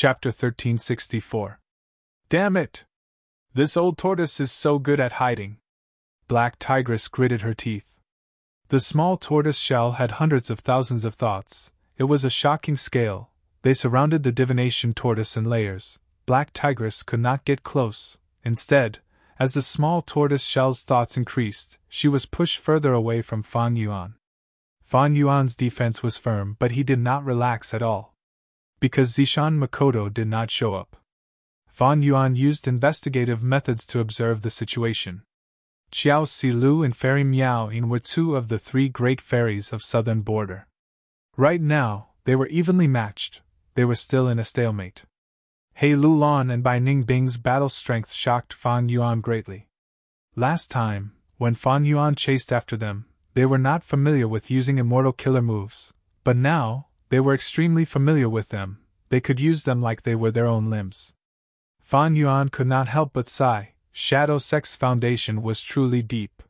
Chapter 1364. Damn it! This old tortoise is so good at hiding. Black Tigress gritted her teeth. The small tortoise shell had hundreds of thousands of thoughts. It was a shocking scale. They surrounded the divination tortoise in layers. Black Tigress could not get close. Instead, as the small tortoise shell's thoughts increased, she was pushed further away from Fan Yuan. Fan Yuan's defense was firm, but he did not relax at all. Because Zishan Makoto did not show up, Fan Yuan used investigative methods to observe the situation. Qiao Silu and Fairy Miao Yin were two of the three great fairies of southern border. Right now, they were evenly matched. They were still in a stalemate. He Lulan and Bai Ningbing's battle strength shocked Fan Yuan greatly. Last time, when Fan Yuan chased after them, they were not familiar with using immortal killer moves, but now, they were extremely familiar with them. They could use them like they were their own limbs. Fan Yuan could not help but sigh. Shadow Sect's foundation was truly deep.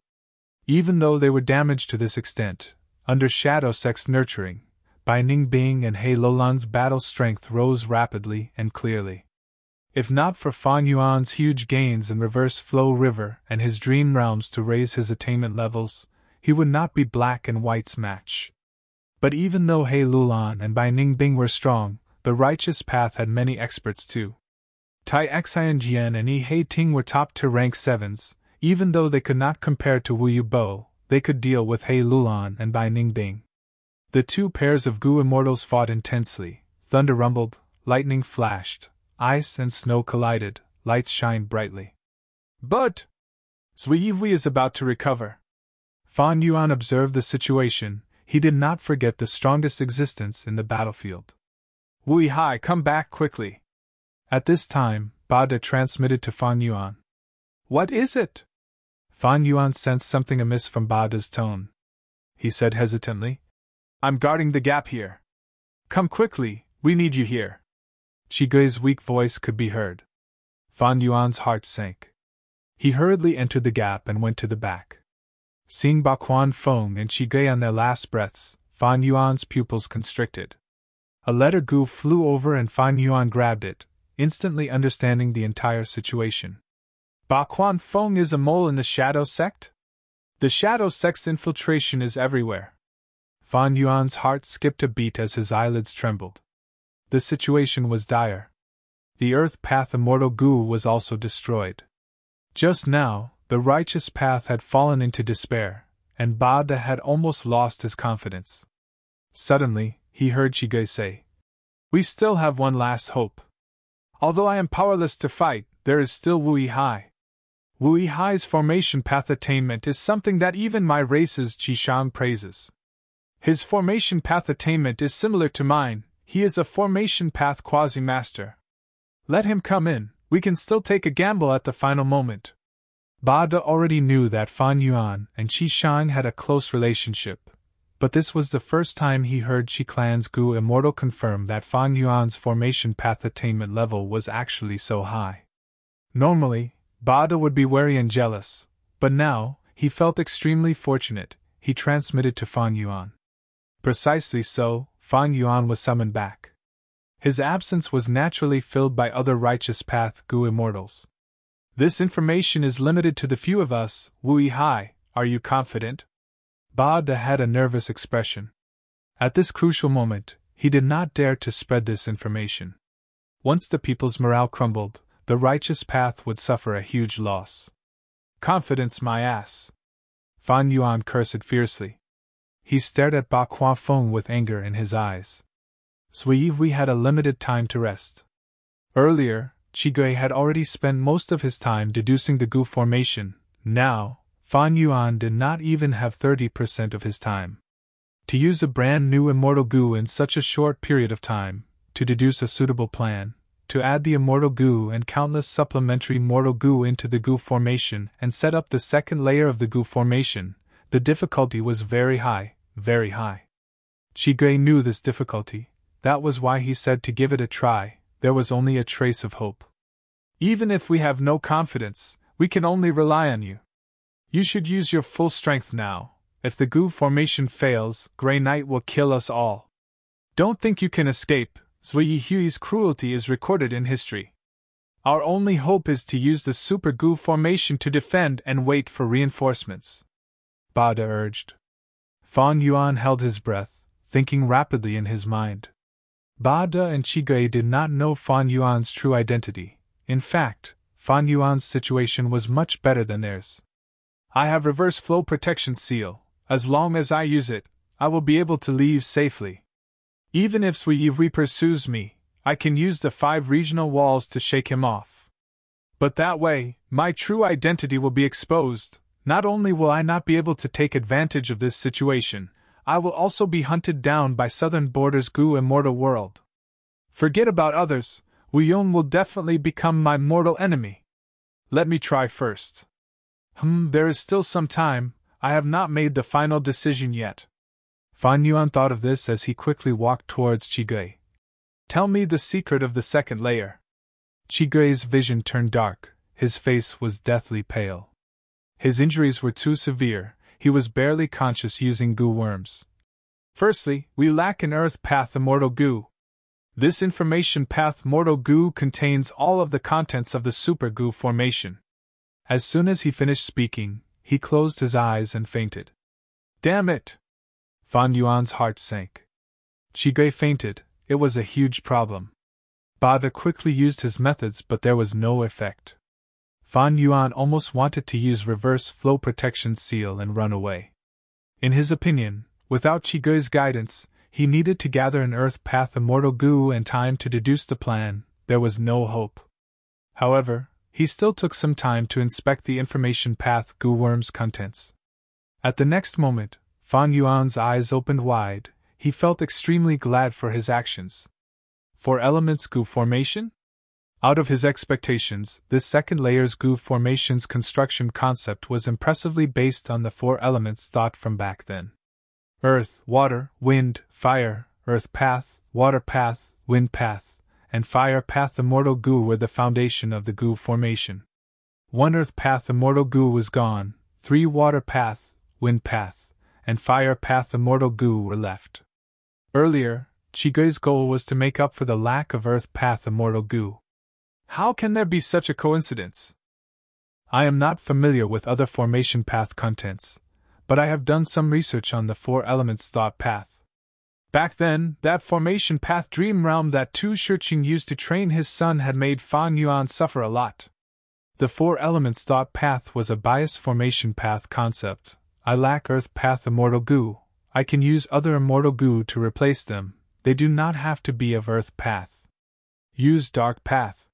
Even though they were damaged to this extent, under Shadow Sect's nurturing, Bai Ningbing and He Lulan's battle strength rose rapidly and clearly. If not for Fan Yuan's huge gains in Reverse Flow River and his dream realms to raise his attainment levels, he would not be Black and White's match. But even though He Lulan and Bai Ningbing were strong, the righteous path had many experts too. Tai Xianjian and Yi Hei Ting were top-tier rank 7s. Even though they could not compare to Wu Yubo, they could deal with He Lulan and Bai Ningbing. The two pairs of Gu immortals fought intensely. Thunder rumbled, lightning flashed, ice and snow collided, lights shined brightly. But Zui Yui is about to recover. Fan Yuan observed the situation. He did not forget the strongest existence in the battlefield. Wu Hai, come back quickly. At this time, Bada transmitted to Fan Yuan. What is it? Fan Yuan sensed something amiss from Bada's tone. He said hesitantly, I'm guarding the gap here. Come quickly, we need you here. Chigui's weak voice could be heard. Fan Yuan's heart sank. He hurriedly entered the gap and went to the back. Seeing Baquan Feng and Chigui on their last breaths, Fan Yuan's pupils constricted. A letter Gu flew over and Fan Yuan grabbed it, instantly understanding the entire situation. Baquan Feng is a mole in the Shadow Sect? The Shadow Sect's infiltration is everywhere. Fan Yuan's heart skipped a beat as his eyelids trembled. The situation was dire. The Earth Path Immortal Gu was also destroyed. Just now, the righteous path had fallen into despair, and Bada had almost lost his confidence. Suddenly, he heard Chigui say, We still have one last hope. Although I am powerless to fight, there is still Wu Hai. Wu Hai's formation path attainment is something that even my race's Qishang praises. His formation path attainment is similar to mine. He is a formation path quasi-master. Let him come in, we can still take a gamble at the final moment. Bada already knew that Fan Yuan and Qishang had a close relationship, but this was the first time he heard Qi Clan's Gu Immortal confirm that Fan Yuan's formation path attainment level was actually so high. Normally, Bada would be wary and jealous, but now, he felt extremely fortunate. He transmitted to Fan Yuan. Precisely so, Fan Yuan was summoned back. His absence was naturally filled by other righteous path Gu immortals. This information is limited to the few of us. Wu Hai, are you confident? Bada had a nervous expression. At this crucial moment, he did not dare to spread this information. Once the people's morale crumbled, the righteous path would suffer a huge loss. Confidence, my ass! Fan Yuan cursed fiercely. He stared at Baquan Feng with anger in his eyes. Zui Yui had a limited time to rest. Earlier, Chigui had already spent most of his time deducing the Gu formation. Now, Fan Yuan did not even have 30% of his time. To use a brand new immortal Gu in such a short period of time, to deduce a suitable plan, to add the immortal Gu and countless supplementary mortal Gu into the Gu formation and set up the second layer of the Gu formation, the difficulty was very high, very high. Chigui knew this difficulty. That was why he said to give it a try. There was only a trace of hope. Even if we have no confidence, we can only rely on you. You should use your full strength now. If the Gu formation fails, Grey Knight will kill us all. Don't think you can escape. Zui Hui's cruelty is recorded in history. Our only hope is to use the super goo formation to defend and wait for reinforcements, Ba De urged. Fan Yuan held his breath, thinking rapidly in his mind. Ba De and Qigui did not know Fan Yuan's true identity. In fact, Fan Yuan's situation was much better than theirs. I have reverse flow protection seal. As long as I use it, I will be able to leave safely. Even if Zui Yi pursues me, I can use the 5 regional walls to shake him off. But that way, my true identity will be exposed. Not only will I not be able to take advantage of this situation, I will also be hunted down by Southern Border's Goo immortal world. Forget about others, Wu Yun will definitely become my mortal enemy. Let me try first. There is still some time, I have not made the final decision yet. Fan Yuan thought of this as he quickly walked towards Qigui. Tell me the secret of the second layer. Qigui's vision turned dark, his face was deathly pale. His injuries were too severe, he was barely conscious using goo worms. Firstly, we lack an earth path immortal goo. This information path mortal goo contains all of the contents of the super goo formation. As soon as he finished speaking, he closed his eyes and fainted. Damn it! Fan Yuan's heart sank. Qigui fainted, it was a huge problem. Ba De quickly used his methods but there was no effect. Fan Yuan almost wanted to use reverse flow protection seal and run away. In his opinion, without Qigui's guidance, he needed to gather an earth path immortal goo and time to deduce the plan, there was no hope. However, he still took some time to inspect the information path goo worm's contents. At the next moment, Fan Yuan's eyes opened wide, he felt extremely glad for his actions. 4 elements goo formation? Out of his expectations, this second layer's goo formation's construction concept was impressively based on the 4 elements thought from back then. Earth, water, wind, fire, earth path, water path, wind path, and fire path immortal goo were the foundation of the goo formation. 1 earth path immortal goo was gone, 3 water path, wind path, and fire path immortal goo were left. Earlier, Qigui's goal was to make up for the lack of earth path immortal goo. How can there be such a coincidence? I am not familiar with other formation path contents, but I have done some research on the 4 elements thought path. Back then, that formation path dream realm that Tu Shiqing used to train his son had made Fan Yuan suffer a lot. The 4 elements thought path was a bias formation path concept. I lack earth path immortal goo. I can use other immortal goo to replace them. They do not have to be of earth path. Use dark path.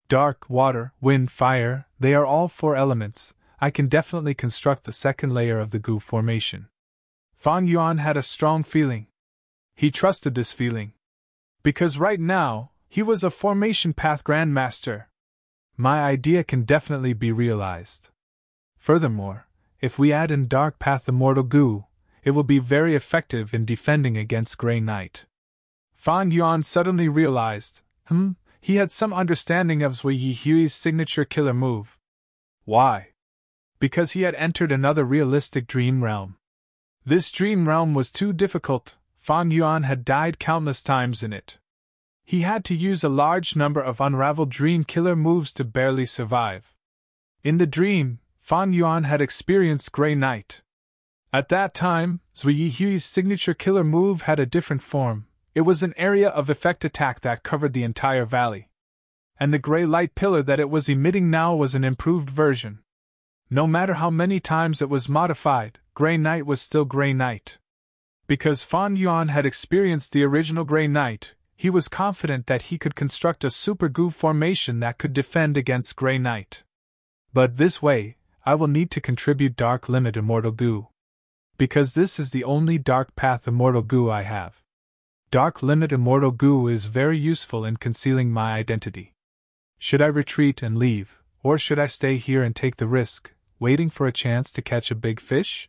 Dark, water, wind, fire, they are all 4 elements. I can definitely construct the second layer of the goo formation. Fan Yuan had a strong feeling. He trusted this feeling. Because right now, he was a formation path grandmaster. My idea can definitely be realized. Furthermore, if we add in dark path immortal goo, it will be very effective in defending against Grey Knight. Fan Yuan suddenly realized, he had some understanding of Zui Hui's signature killer move. Why? Because he had entered another realistic dream realm. This dream realm was too difficult, Fan Yuan had died countless times in it. He had to use a large number of unraveled dream killer moves to barely survive. In the dream, Fan Yuan had experienced Grey Knight. At that time, Zui Hui's signature killer move had a different form. It was an area of effect attack that covered the entire valley. And the grey light pillar that it was emitting now was an improved version. No matter how many times it was modified, Grey Knight was still Grey Knight. Because Fan Yuan had experienced the original Grey Knight, he was confident that he could construct a super goo formation that could defend against Grey Knight. But this way, I will need to contribute Dark Limit Immortal Goo. Because this is the only Dark Path Immortal Goo I have. Dark Limit Immortal Goo is very useful in concealing my identity. Should I retreat and leave, or should I stay here and take the risk, waiting for a chance to catch a big fish?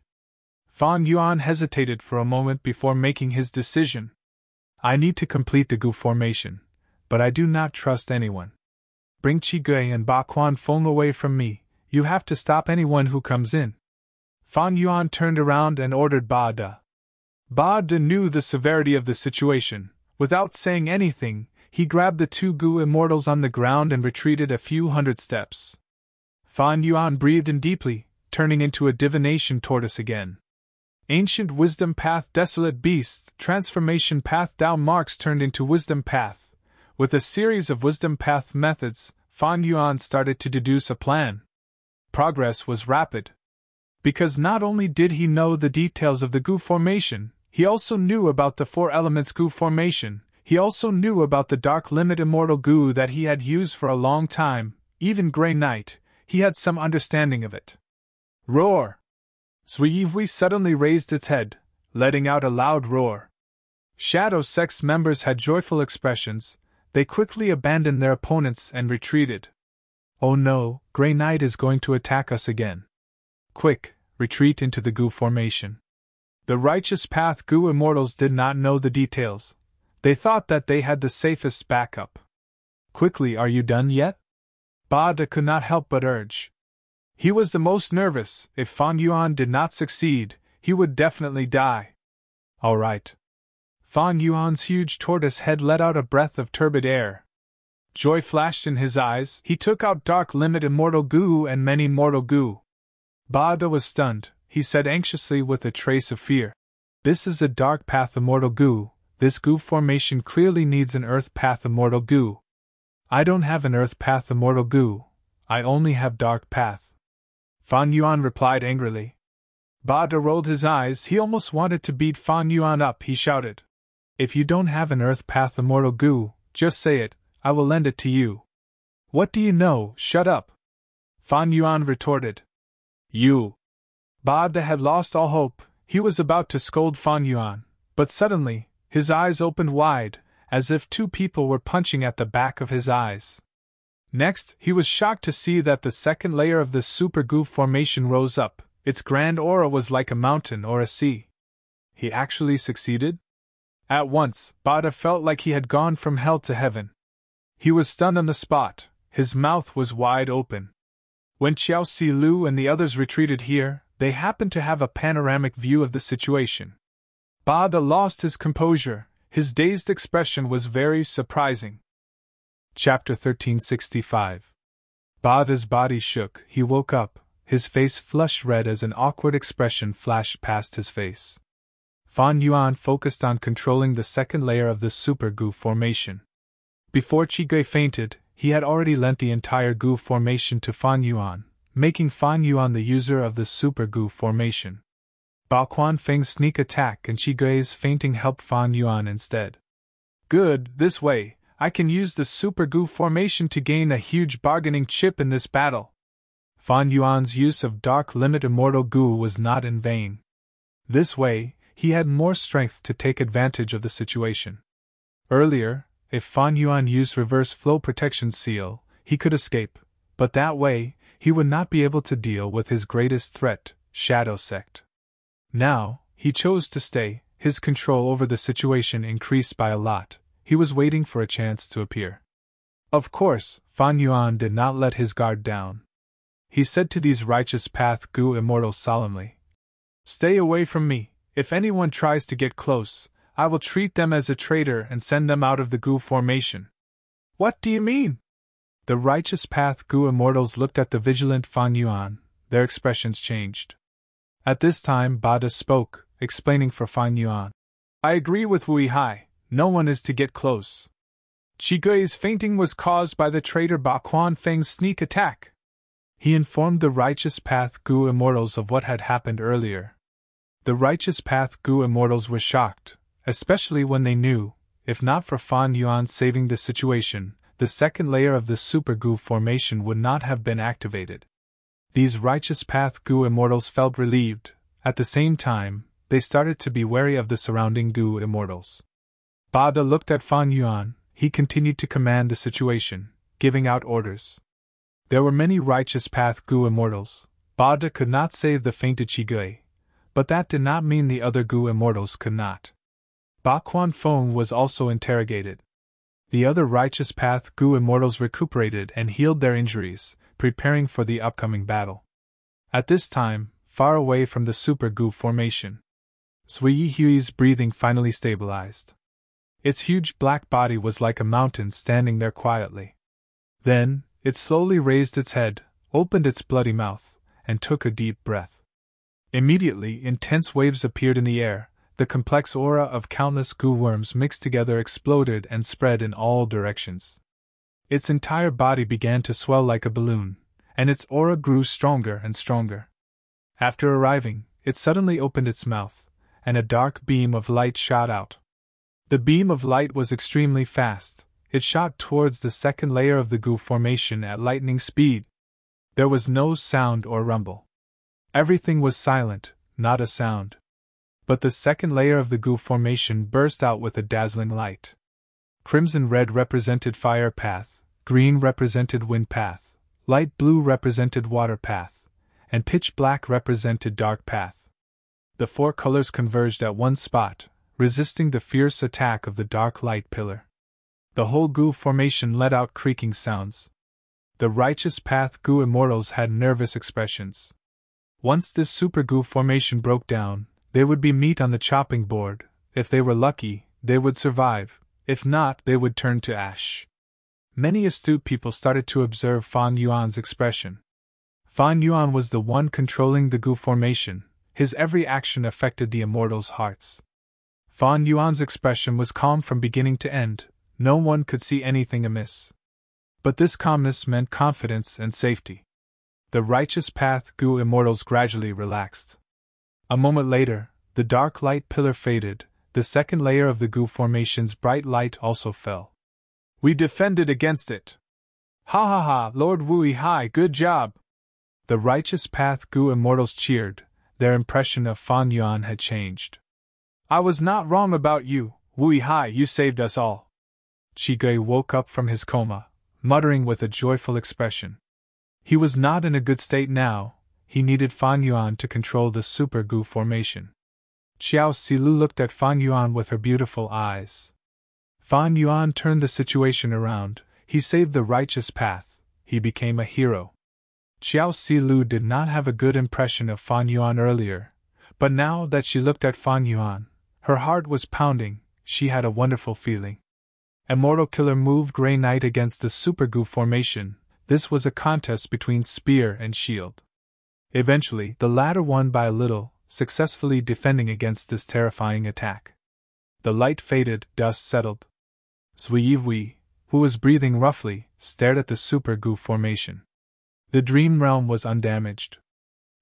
Fan Yuan hesitated for a moment before making his decision. I need to complete the goo formation, but I do not trust anyone. Bring Qigui and Ba Quan Feng away from me, you have to stop anyone who comes in. Fan Yuan turned around and ordered Ba De. Ba De knew the severity of the situation, Without saying anything, he grabbed the two goo immortals on the ground and retreated a few hundred steps. Fan Yuan breathed in deeply, turning into a divination tortoise again. Ancient Wisdom Path Desolate Beast Transformation Path Dao Marks turned into Wisdom Path. With a series of Wisdom Path methods, Fan Yuan started to deduce a plan. Progress was rapid. Because not only did he know the details of the goo formation, he also knew about the four elements goo formation, he also knew about the dark limit immortal goo that he had used for a long time, even Grey Knight, he had some understanding of it. Roar! Zui suddenly raised its head, letting out a loud roar. Shadow Sect's members had joyful expressions, they quickly abandoned their opponents and retreated. Oh no, Grey Knight is going to attack us again. Quick, retreat into the goo formation. The Righteous Path goo immortals did not know the details. They thought that they had the safest backup. Quickly, are you done yet? Ba De could not help but urge. He was the most nervous. If Fan Yuan did not succeed, he would definitely die. All right. Fan Yuan's huge tortoise head let out a breath of turbid air. Joy flashed in his eyes. He took out Dark Limit Immortal Goo and many Mortal Goo. Ba De was stunned. He said anxiously with a trace of fear. This is a Dark Path Immortal Goo. This goo formation clearly needs an Earth Path Immortal Goo. I don't have an Earth Path Immortal Goo. I only have Dark Path. Fan Yuan replied angrily. Ba De rolled his eyes. He almost wanted to beat Fan Yuan up. He shouted. If you don't have an Earth Path Immortal Goo, just say it, I will lend it to you. What do you know? Shut up. Fan Yuan retorted. You. Ba De had lost all hope. He was about to scold Fan Yuan, but suddenly, his eyes opened wide, as if two people were punching at the back of his eyes. Next, he was shocked to see that the second layer of the super goo formation rose up. Its grand aura was like a mountain or a sea. He actually succeeded? At once, Ba De felt like he had gone from hell to heaven. He was stunned on the spot. His mouth was wide open. When Qiao Si Lu and the others retreated here, they happened to have a panoramic view of the situation. Ba De lost his composure. His dazed expression was very surprising. Chapter 1365. Ba De's body shook. He woke up, his face flushed red as an awkward expression flashed past his face. Fan Yuan focused on controlling the second layer of the super goo formation. Before Qigui fainted, he had already lent the entire goo formation to Fan Yuan, making Fan Yuan the user of the super goo formation. Bao Quan Feng's sneak attack and Qigui's fainting helped Fan Yuan instead. Good, this way, I can use the super goo formation to gain a huge bargaining chip in this battle. Fan Yuan's use of Dark Limit Immortal Goo was not in vain. This way, he had more strength to take advantage of the situation. Earlier, if Fan Yuan used Reverse Flow Protection Seal, he could escape, but that way, he would not be able to deal with his greatest threat, Shadow Sect. Now, he chose to stay. His control over the situation increased by a lot. He was waiting for a chance to appear. Of course, Fan Yuan did not let his guard down. He said to these Righteous Path goo immortals solemnly, Stay away from me. If anyone tries to get close, I will treat them as a traitor and send them out of the goo formation. What do you mean? The Righteous Path goo immortals looked at the vigilant Fan Yuan. Their expressions changed. At this time Ba De spoke, explaining for Fan Yuan. I agree with Wu Hai. No one is to get close. Qigui's fainting was caused by the traitor Ba Quan Feng's sneak attack. He informed the Righteous Path goo immortals of what had happened earlier. The Righteous Path goo immortals were shocked, especially when they knew, if not for Fan Yuan saving the situation, the second layer of the super goo formation would not have been activated. These Righteous Path goo immortals felt relieved. At the same time, they started to be wary of the surrounding goo immortals. Ba De looked at Fan Yuan. He continued to command the situation, giving out orders. There were many Righteous Path goo immortals. Ba De could not save the fainted Qigui, but that did not mean the other goo immortals could not. Ba Quan Feng was also interrogated. The other Righteous Path goo immortals recuperated and healed their injuries, preparing for the upcoming battle. At this time, far away from the super goo formation, Zui Hui's breathing finally stabilized. Its huge black body was like a mountain standing there quietly. Then, it slowly raised its head, opened its bloody mouth, and took a deep breath. Immediately, intense waves appeared in the air. The complex aura of countless goo worms mixed together exploded and spread in all directions. Its entire body began to swell like a balloon, and its aura grew stronger and stronger. After arriving, it suddenly opened its mouth, and a dark beam of light shot out. The beam of light was extremely fast. It shot towards the second layer of the goo formation at lightning speed. There was no sound or rumble. Everything was silent, not a sound. But the second layer of the goo formation burst out with a dazzling light. Crimson red represented fire path, green represented wind path, light blue represented water path, and pitch black represented dark path. The four colors converged at one spot, resisting the fierce attack of the dark light pillar. The whole goo formation let out creaking sounds. The righteous path goo immortals had nervous expressions. Once this super goo formation broke down, they would be meat on the chopping board. If they were lucky, they would survive. If not, they would turn to ash. Many astute people started to observe Fan Yuan's expression. Fan Yuan was the one controlling the goo formation. His every action affected the immortals' hearts. Fan Yuan's expression was calm from beginning to end. No one could see anything amiss. But this calmness meant confidence and safety. The righteous path goo immortals gradually relaxed. A moment later, the dark light pillar faded. The second layer of the goo formation's bright light also fell. We defended against it. Ha ha ha, Lord Wui Hai, good job! The righteous path goo immortals cheered. Their impression of Fan Yuan had changed. I was not wrong about you, Wui Hai, you saved us all. Qigui woke up from his coma, muttering with a joyful expression. He was not in a good state now. He needed Fan Yuan to control the super goo formation. Xiao Silu looked at Fan Yuan with her beautiful eyes. Fan Yuan turned the situation around. He saved the righteous path. He became a hero. Xiao Silu did not have a good impression of Fan Yuan earlier, but now that she looked at Fan Yuan, her heart was pounding. She had a wonderful feeling. Immortal Killer moved Grey Knight against the super goo formation. This was a contest between spear and shield. Eventually, the latter won by a little, successfully defending against this terrifying attack. The light faded, dust settled. Zui Wui, who was breathing roughly, stared at the super goo formation. The dream realm was undamaged.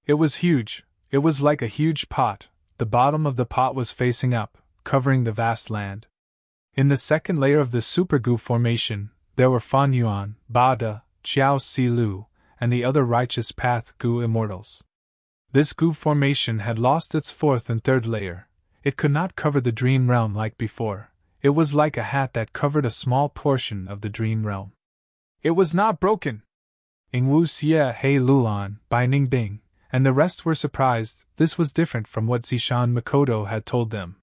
It was huge. It was like a huge pot. The bottom of the pot was facing up, covering the vast land. In the second layer of the super goo formation, there were Fan Yuan, Bada, Xiao Silu, and the other righteous path goo immortals. This goo formation had lost its fourth and third layer. It could not cover the dream realm like before. It was like a hat that covered a small portion of the dream realm. It was not broken. Ingwu Xie He Lulan, Bai Ningbing, and the rest were surprised. This was different from what Zishan Makoto had told them.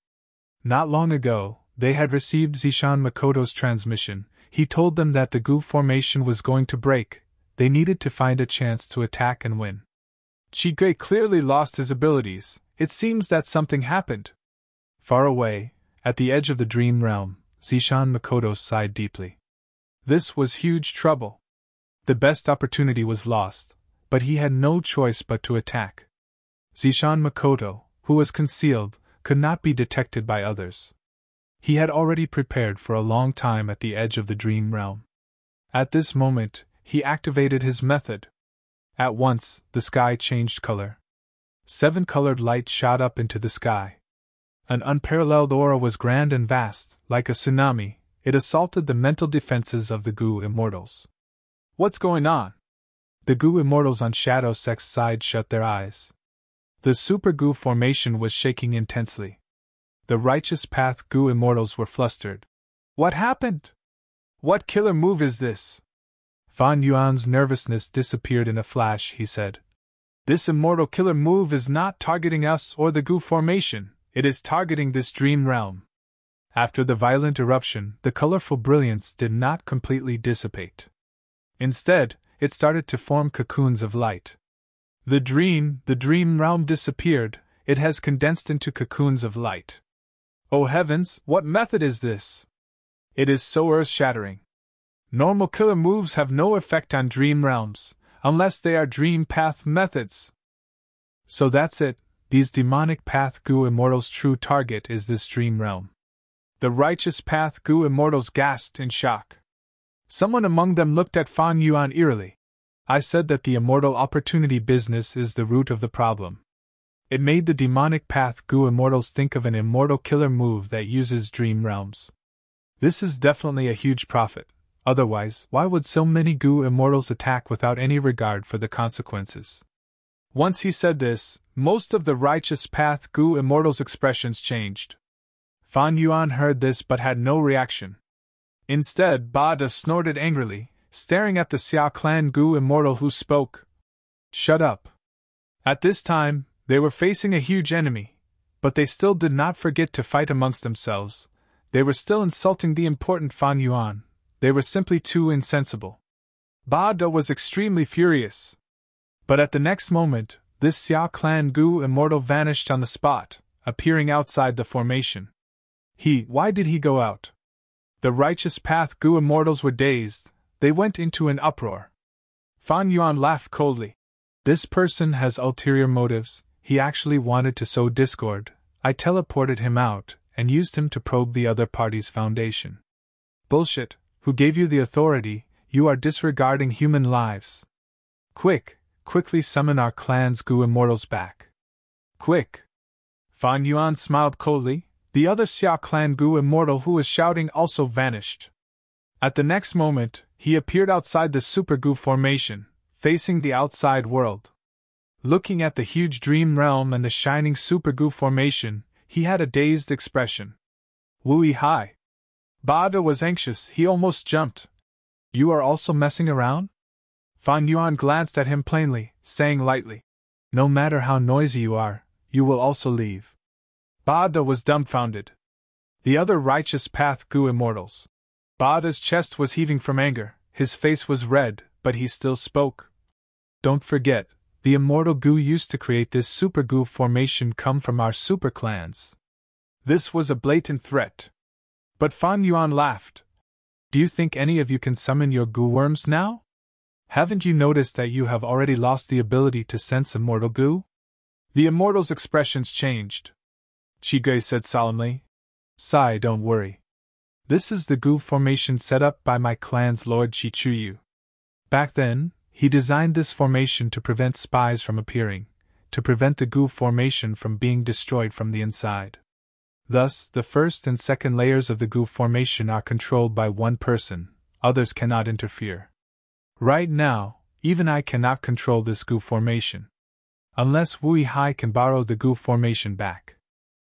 Not long ago, they had received Zishan Makoto's transmission. He told them that the goo formation was going to break. They needed to find a chance to attack and win. Qigui clearly lost his abilities. It seems that something happened. Far away, at the edge of the dream realm, Zishan Makoto sighed deeply. This was huge trouble. The best opportunity was lost, but he had no choice but to attack. Zishan Makoto, who was concealed, could not be detected by others. He had already prepared for a long time at the edge of the dream realm. At this moment, he activated his method. At once, the sky changed color. 7 colored light shot up into the sky. An unparalleled aura was grand and vast, like a tsunami. It assaulted the mental defenses of the goo immortals. What's going on? The goo immortals on Shadow Sect's side shut their eyes. The super goo formation was shaking intensely. The righteous path goo immortals were flustered. What happened? What killer move is this? Fan Yuan's nervousness disappeared in a flash. He said, This immortal killer move is not targeting us or the goo formation, it is targeting this dream realm. After the violent eruption, the colorful brilliance did not completely dissipate. Instead, it started to form cocoons of light. The dream realm disappeared. It has condensed into cocoons of light. Oh heavens, what method is this? It is so earth-shattering. Normal killer moves have no effect on dream realms, unless they are dream path methods. So that's it, these demonic path goo immortals' true target is this dream realm. The righteous path goo immortals gasped in shock. Someone among them looked at Fan Yuan eerily. I said that the immortal opportunity business is the root of the problem. It made the demonic path goo immortals think of an immortal killer move that uses dream realms. This is definitely a huge profit. Otherwise, why would so many goo immortals attack without any regard for the consequences? Once he said this, most of the righteous path goo immortals' expressions changed. Fan Yuan heard this but had no reaction. Instead, Ba De snorted angrily, staring at the Xia clan goo immortal who spoke. Shut up. At this time, they were facing a huge enemy, but they still did not forget to fight amongst themselves. They were still insulting the important Fan Yuan. They were simply too insensible. Ba De was extremely furious. But at the next moment, this Xia clan goo immortal vanished on the spot, appearing outside the formation. Why did he go out? The righteous path goo immortals were dazed, they went into an uproar. Fan Yuan laughed coldly. This person has ulterior motives, he actually wanted to sow discord. I teleported him out, and used him to probe the other party's foundation. Bullshit. Who gave you the authority? You are disregarding human lives. Quickly summon our clan's goo immortals back. Quick! Fan Yuan smiled coldly. The other Xia clan goo immortal who was shouting also vanished. At the next moment, he appeared outside the super goo formation, facing the outside world. Looking at the huge dream realm and the shining super goo formation, he had a dazed expression. Wooey hi! Ba De was anxious, he almost jumped. You are also messing around? Fan Yuan glanced at him plainly, saying lightly. No matter how noisy you are, you will also leave. Ba De was dumbfounded. The other righteous path goo immortals. Ba De's chest was heaving from anger, his face was red, but he still spoke. Don't forget, the immortal goo used to create this super goo formation come from our super clans. This was a blatant threat. But Fan Yuan laughed. Do you think any of you can summon your goo worms now? Haven't you noticed that you have already lost the ability to sense immortal goo? The immortals' expressions changed. Qigui said solemnly. Sai, don't worry. This is the goo formation set up by my clan's Lord Chichuyu. Back then, he designed this formation to prevent spies from appearing, to prevent the goo formation from being destroyed from the inside. Thus, the first and second layers of the goo formation are controlled by one person, others cannot interfere. Right now, even I cannot control this goo formation. Unless Wui Hai can borrow the goo formation back.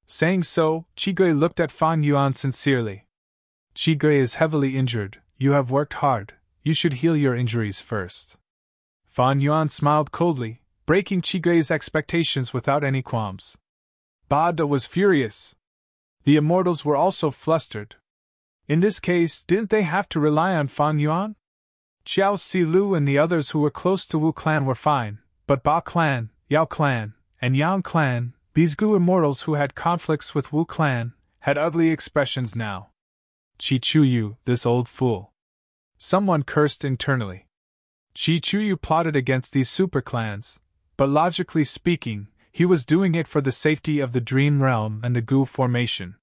Saying so, Qigui looked at Fan Yuan sincerely. Qigui is heavily injured, you have worked hard, you should heal your injuries first. Fan Yuan smiled coldly, breaking Qigui's expectations without any qualms. Ba De was furious. The immortals were also flustered. In this case, didn't they have to rely on Fan Yuan? Xiao Silu and the others who were close to Wu clan were fine, but Ba clan, Yao clan, and Yang clan, these goo immortals who had conflicts with Wu clan, had ugly expressions now. Chichuyu, this old fool. Someone cursed internally. Chichuyu plotted against these super clans, but logically speaking, he was doing it for the safety of the Dream Realm and the goo formation.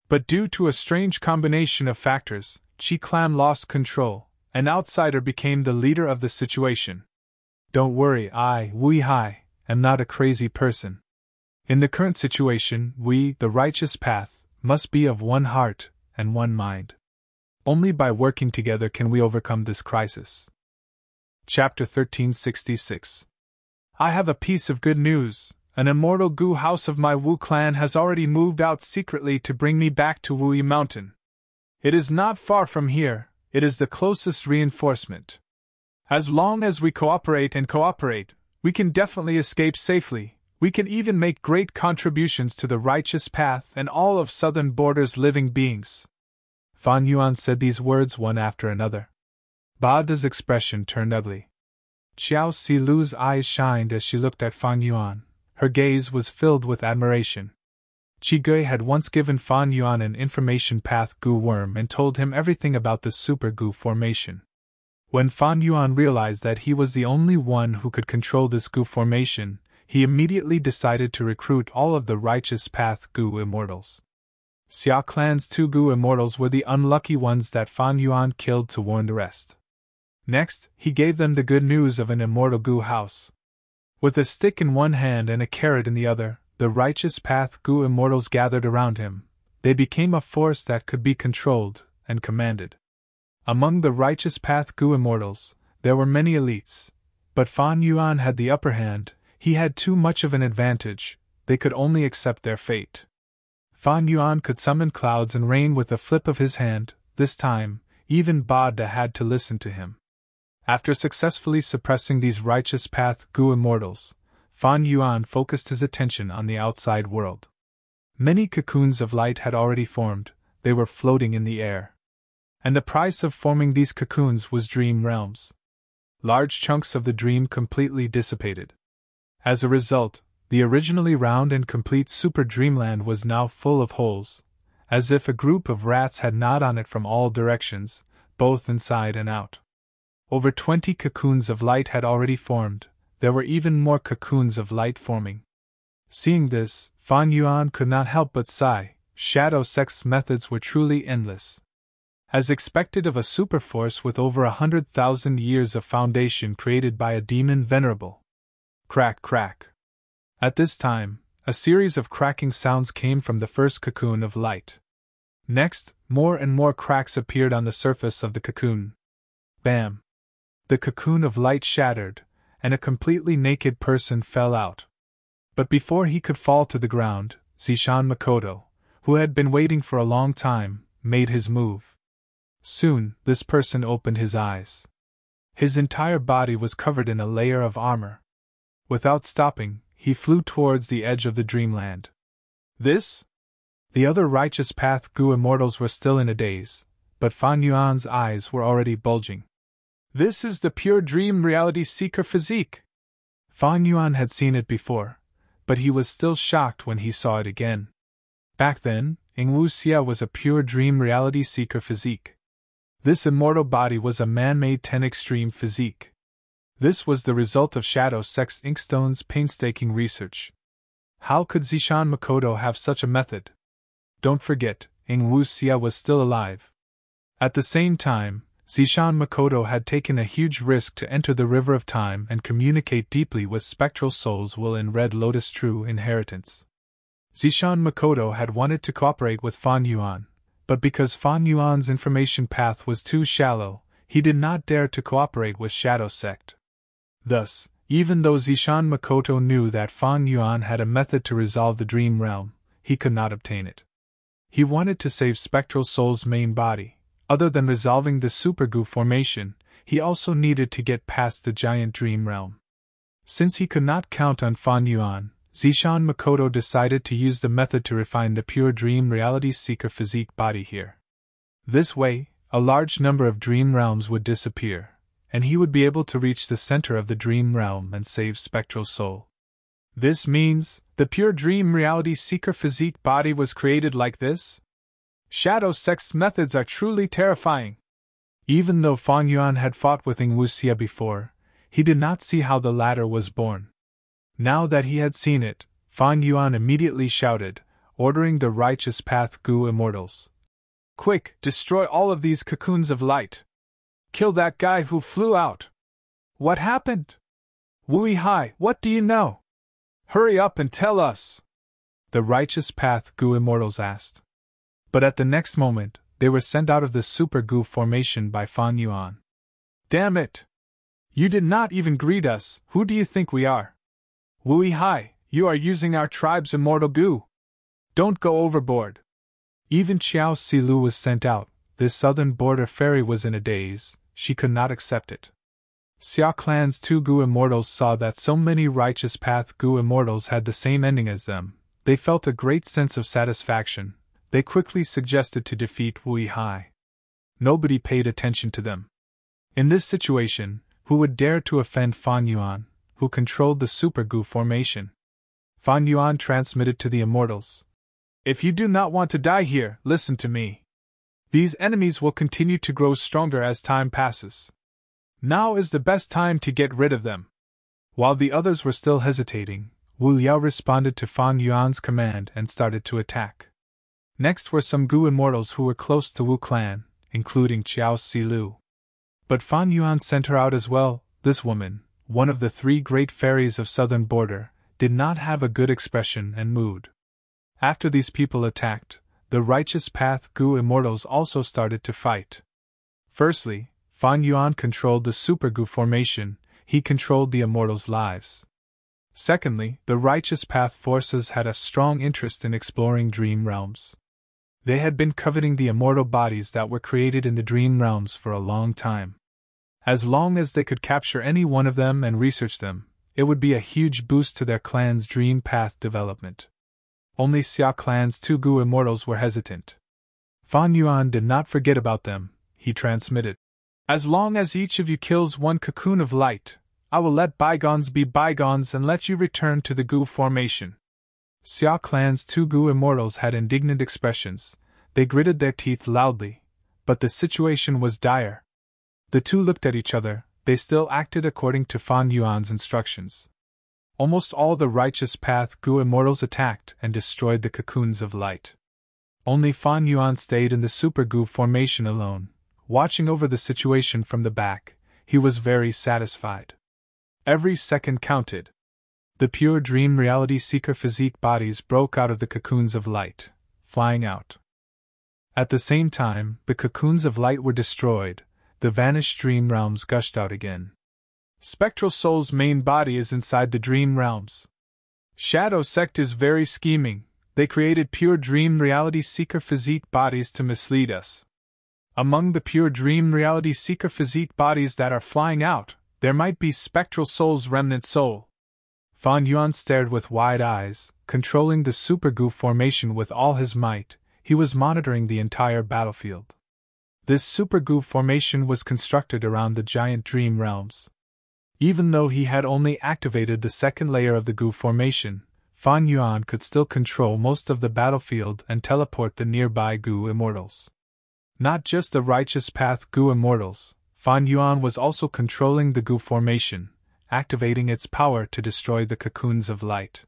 But due to a strange combination of factors, Chi clan lost control. An outsider became the leader of the situation. Don't worry, I, Wui Hai, am not a crazy person. In the current situation, we, the righteous path, must be of one heart and one mind. Only by working together can we overcome this crisis. Chapter 1366. I have a piece of good news. An immortal goo house of my Wu clan has already moved out secretly to bring me back to Wuyi Mountain. It is not far from here. It is the closest reinforcement. As long as we cooperate, we can definitely escape safely. We can even make great contributions to the righteous path and all of southern borders' living beings. Fan Yuan said these words one after another. Ba De's expression turned ugly. Xiao Silu's eyes shined as she looked at Fan Yuan. Her gaze was filled with admiration. Qi Gui had once given Fan Yuan an information path goo worm and told him everything about the super goo formation. When Fan Yuan realized that he was the only one who could control this goo formation, he immediately decided to recruit all of the righteous path goo immortals. Xia Clan's 2 goo immortals were the unlucky ones that Fan Yuan killed to warn the rest. Next, he gave them the good news of an immortal goo house. With a stick in one hand and a carrot in the other, the righteous path goo immortals gathered around him. They became a force that could be controlled and commanded. Among the righteous path goo immortals, there were many elites, but Fan Yuan had the upper hand. He had too much of an advantage. They could only accept their fate. Fan Yuan could summon clouds and rain with a flip of his hand. This time, even Bada had to listen to him. After successfully suppressing these righteous path goo immortals, Fan Yuan focused his attention on the outside world. Many cocoons of light had already formed. They were floating in the air. And the price of forming these cocoons was dream realms. Large chunks of the dream completely dissipated. As a result, the originally round and complete super dreamland was now full of holes, as if a group of rats had gnawed on it from all directions, both inside and out. Over 20 cocoons of light had already formed. There were even more cocoons of light forming. Seeing this, Fan Yuan could not help but sigh. Shadow Sect's methods were truly endless. As expected of a superforce with over 100,000 years of foundation created by a demon venerable. Crack, crack. At this time, a series of cracking sounds came from the first cocoon of light. Next, more and more cracks appeared on the surface of the cocoon. Bam! The cocoon of light shattered, and a completely naked person fell out. But before he could fall to the ground, Zishan Makoto, who had been waiting for a long time, made his move. Soon, this person opened his eyes. His entire body was covered in a layer of armor. Without stopping, he flew towards the edge of the dreamland. This? The other righteous path goo immortals were still in a daze, but Fan Yuan's eyes were already bulging. This is the pure dream reality seeker physique. Fan Yuan had seen it before, but he was still shocked when he saw it again. Back then, Yingwu Xia was a pure dream reality seeker physique. This immortal body was a man-made 10 extreme physique. This was the result of Shadow Sect's Inkstone's painstaking research. How could Zishan Makoto have such a method? Don't forget, Yingwu Xia was still alive. At the same time, Zishan Makoto had taken a huge risk to enter the River of Time and communicate deeply with spectral souls while in Red Lotus True Inheritance. Zishan Makoto had wanted to cooperate with Fan Yuan, but because Fan Yuan's information path was too shallow, he did not dare to cooperate with Shadow Sect. Thus, even though Zishan Makoto knew that Fan Yuan had a method to resolve the dream realm, he could not obtain it. He wanted to save Spectral Soul's main body. Other than resolving the supergoo formation, he also needed to get past the giant dream realm. Since he could not count on Fan Yuan, Zishan Makoto decided to use the method to refine the pure dream reality seeker physique body here. This way, a large number of dream realms would disappear, and he would be able to reach the center of the dream realm and save Spectral Soul. This means, the pure dream reality seeker physique body was created like this? Shadow Sect's methods are truly terrifying. Even though Fan Yuan had fought with Yingwu Xia before, he did not see how the latter was born. Now that he had seen it, Fan Yuan immediately shouted, ordering the righteous path goo immortals. Quick, destroy all of these cocoons of light. Kill that guy who flew out. What happened? Wui Hai, what do you know? Hurry up and tell us. The righteous path goo immortals asked. But at the next moment, they were sent out of the super goo formation by Fan Yuan. Damn it! You did not even greet us. Who do you think we are? Wui Hai, you are using our tribe's immortal goo. Don't go overboard. Even Qiao Silu was sent out. This southern border fairy was in a daze. She could not accept it. Xia Clan's 2 goo immortals saw that so many righteous path goo immortals had the same ending as them. They felt a great sense of satisfaction. They quickly suggested to defeat Wui Hai. Nobody paid attention to them. In this situation, who would dare to offend Fan Yuan, who controlled the super goo formation? Fan Yuan transmitted to the immortals. If you do not want to die here, listen to me. These enemies will continue to grow stronger as time passes. Now is the best time to get rid of them. While the others were still hesitating, Wu Liao responded to Fan Yuan's command and started to attack. Next were some Gu immortals who were close to Wu clan, including Qiao Silu. But Fan Yuan sent her out as well. This woman, one of the 3 great fairies of southern border, did not have a good expression and mood. After these people attacked, the Righteous Path Gu immortals also started to fight. Firstly, Fan Yuan controlled the Super Gu formation. He controlled the immortals' lives. Secondly, the Righteous Path forces had a strong interest in exploring dream realms. They had been coveting the immortal bodies that were created in the dream realms for a long time. As long as they could capture any one of them and research them, it would be a huge boost to their clan's dream path development. Only Xia clan's 2 Gu immortals were hesitant. Fan Yuan did not forget about them. He transmitted, "As long as each of you kills 1 cocoon of light, I will let bygones be bygones and let you return to the Gu formation." Xia clan's 2 Gu immortals had indignant expressions. They gritted their teeth loudly, but the situation was dire. The 2 looked at each other. They still acted according to Fan Yuan's instructions. Almost all the Righteous Path Gu immortals attacked and destroyed the cocoons of light. Only Fan Yuan stayed in the Super Gu formation alone, watching over the situation from the back. He was very satisfied. Every second counted. The pure dream reality seeker physique bodies broke out of the cocoons of light, flying out. At the same time, the cocoons of light were destroyed. The vanished dream realms gushed out again. Spectral Soul's main body is inside the dream realms. Shadow Sect is very scheming. They created pure dream reality seeker physique bodies to mislead us. Among the pure dream reality seeker physique bodies that are flying out, there might be Spectral Soul's remnant soul. Fan Yuan stared with wide eyes, controlling the Super Gu formation with all his might. He was monitoring the entire battlefield. This Super Gu formation was constructed around the giant dream realms. Even though he had only activated the second layer of the Gu formation, Fan Yuan could still control most of the battlefield and teleport the nearby Gu immortals. Not just the Righteous Path Gu immortals, Fan Yuan was also controlling the Gu formation, activating its power to destroy the cocoons of light.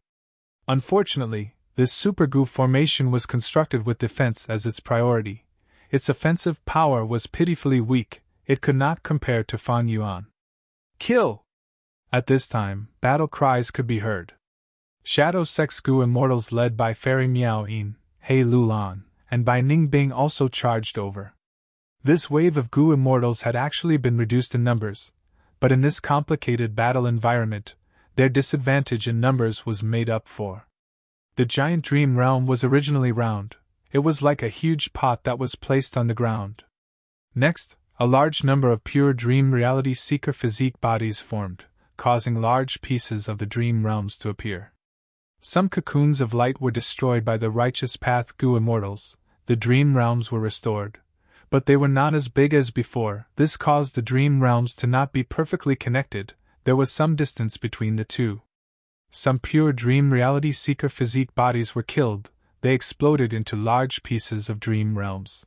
Unfortunately, this Super Gu formation was constructed with defense as its priority. Its offensive power was pitifully weak. It could not compare to Fan Yuan. Kill! At this time, battle cries could be heard. Shadow Sect's Gu immortals led by Fairy Miao Yin, He Lulan, and by Ning Bing also charged over. This wave of Gu immortals had actually been reduced in numbers, but in this complicated battle environment, their disadvantage in numbers was made up for. The giant dream realm was originally round. It was like a huge pot that was placed on the ground. Next, a large number of pure dream reality seeker physique bodies formed, causing large pieces of the dream realms to appear. Some cocoons of light were destroyed by the Righteous Path Gu immortals. The dream realms were restored, but they were not as big as before. This caused the dream realms to not be perfectly connected. There was some distance between the two. Some pure dream reality seeker physique bodies were killed. They exploded into large pieces of dream realms.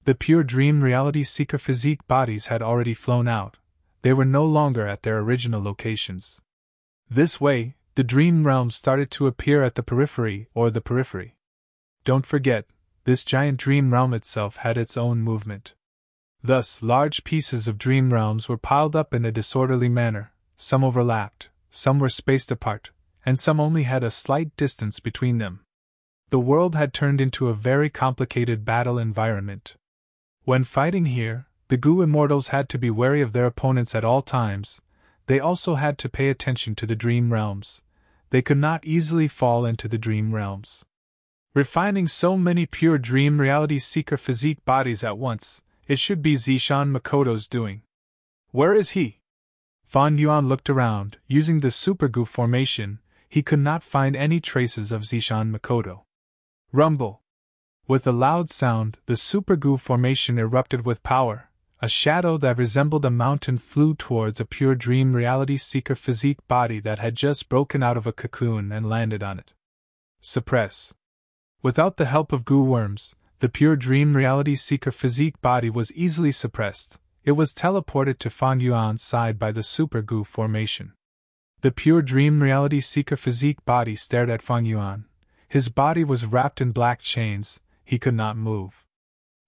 The pure dream reality seeker physique bodies had already flown out. They were no longer at their original locations. This way, the dream realms started to appear at the periphery. Don't forget, this giant dream realm itself had its own movement. Thus, large pieces of dream realms were piled up in a disorderly manner. Some overlapped, some were spaced apart, and some only had a slight distance between them. The world had turned into a very complicated battle environment. When fighting here, the Gu immortals had to be wary of their opponents at all times. They also had to pay attention to the dream realms. They could not easily fall into the dream realms. Refining so many pure dream reality seeker physique bodies at once, it should be Zishan Makoto's doing. Where is he? Fan Yuan looked around. Using the Super Gu formation, he could not find any traces of Zishan Makoto. Rumble! With a loud sound, the Super Gu formation erupted with power. A shadow that resembled a mountain flew towards a pure dream reality seeker physique body that had just broken out of a cocoon and landed on it. Suppress! Without the help of goo worms, the pure dream reality seeker physique body was easily suppressed. It was teleported to Fan Yuan's side by the super goo formation. The pure dream reality seeker physique body stared at Fan Yuan. His body was wrapped in black chains, he could not move.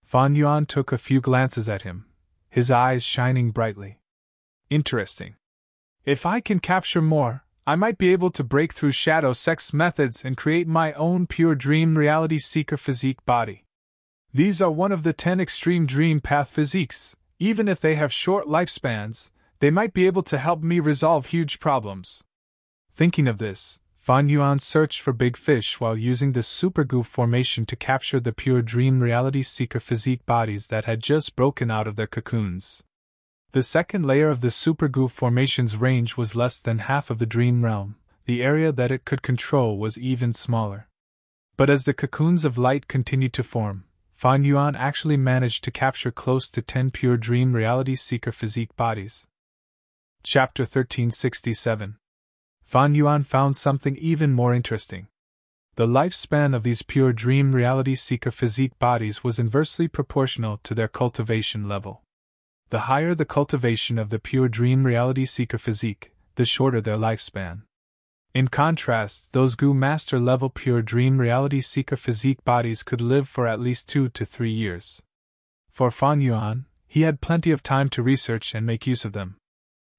Fan Yuan took a few glances at him, his eyes shining brightly. Interesting. If I can capture more, I might be able to break through shadow sex methods and create my own pure dream reality seeker physique body. These are one of the 10 extreme dream path physiques. Even if they have short lifespans, they might be able to help me resolve huge problems. Thinking of this, Fan Yuan searched for big fish while using the super goo formation to capture the pure dream reality seeker physique bodies that had just broken out of their cocoons. The second layer of the super goo formation's range was less than half of the dream realm. The area that it could control was even smaller. But as the cocoons of light continued to form, Fan Yuan actually managed to capture close to 10 pure dream reality seeker physique bodies. Chapter 1367. Fan Yuan found something even more interesting. The lifespan of these pure dream reality seeker physique bodies was inversely proportional to their cultivation level. The higher the cultivation of the pure dream reality seeker physique, the shorter their lifespan. In contrast, those goo master level pure dream reality seeker physique bodies could live for at least 2 to 3 years. For Fan Yuan, he had plenty of time to research and make use of them.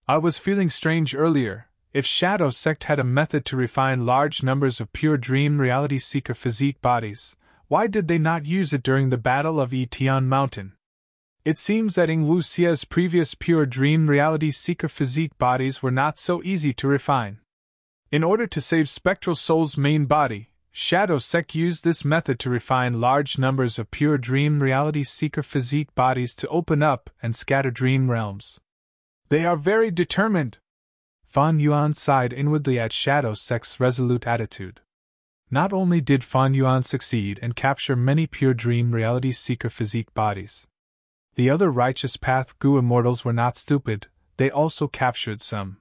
I was feeling strange earlier. If Shadow Sect had a method to refine large numbers of pure dream reality seeker physique bodies, why did they not use it during the Battle of Yitian Mountain? It seems that Ing Wu Xia's previous pure dream reality seeker physique bodies were not so easy to refine. In order to save Spectral Soul's main body, Shadow Sect used this method to refine large numbers of pure dream reality seeker physique bodies to open up and scatter dream realms. They are very determined. Fan Yuan sighed inwardly at Shadow Sect's resolute attitude. Not only did Fan Yuan succeed and capture many pure dream reality seeker physique bodies. The other righteous path goo immortals were not stupid, they also captured some.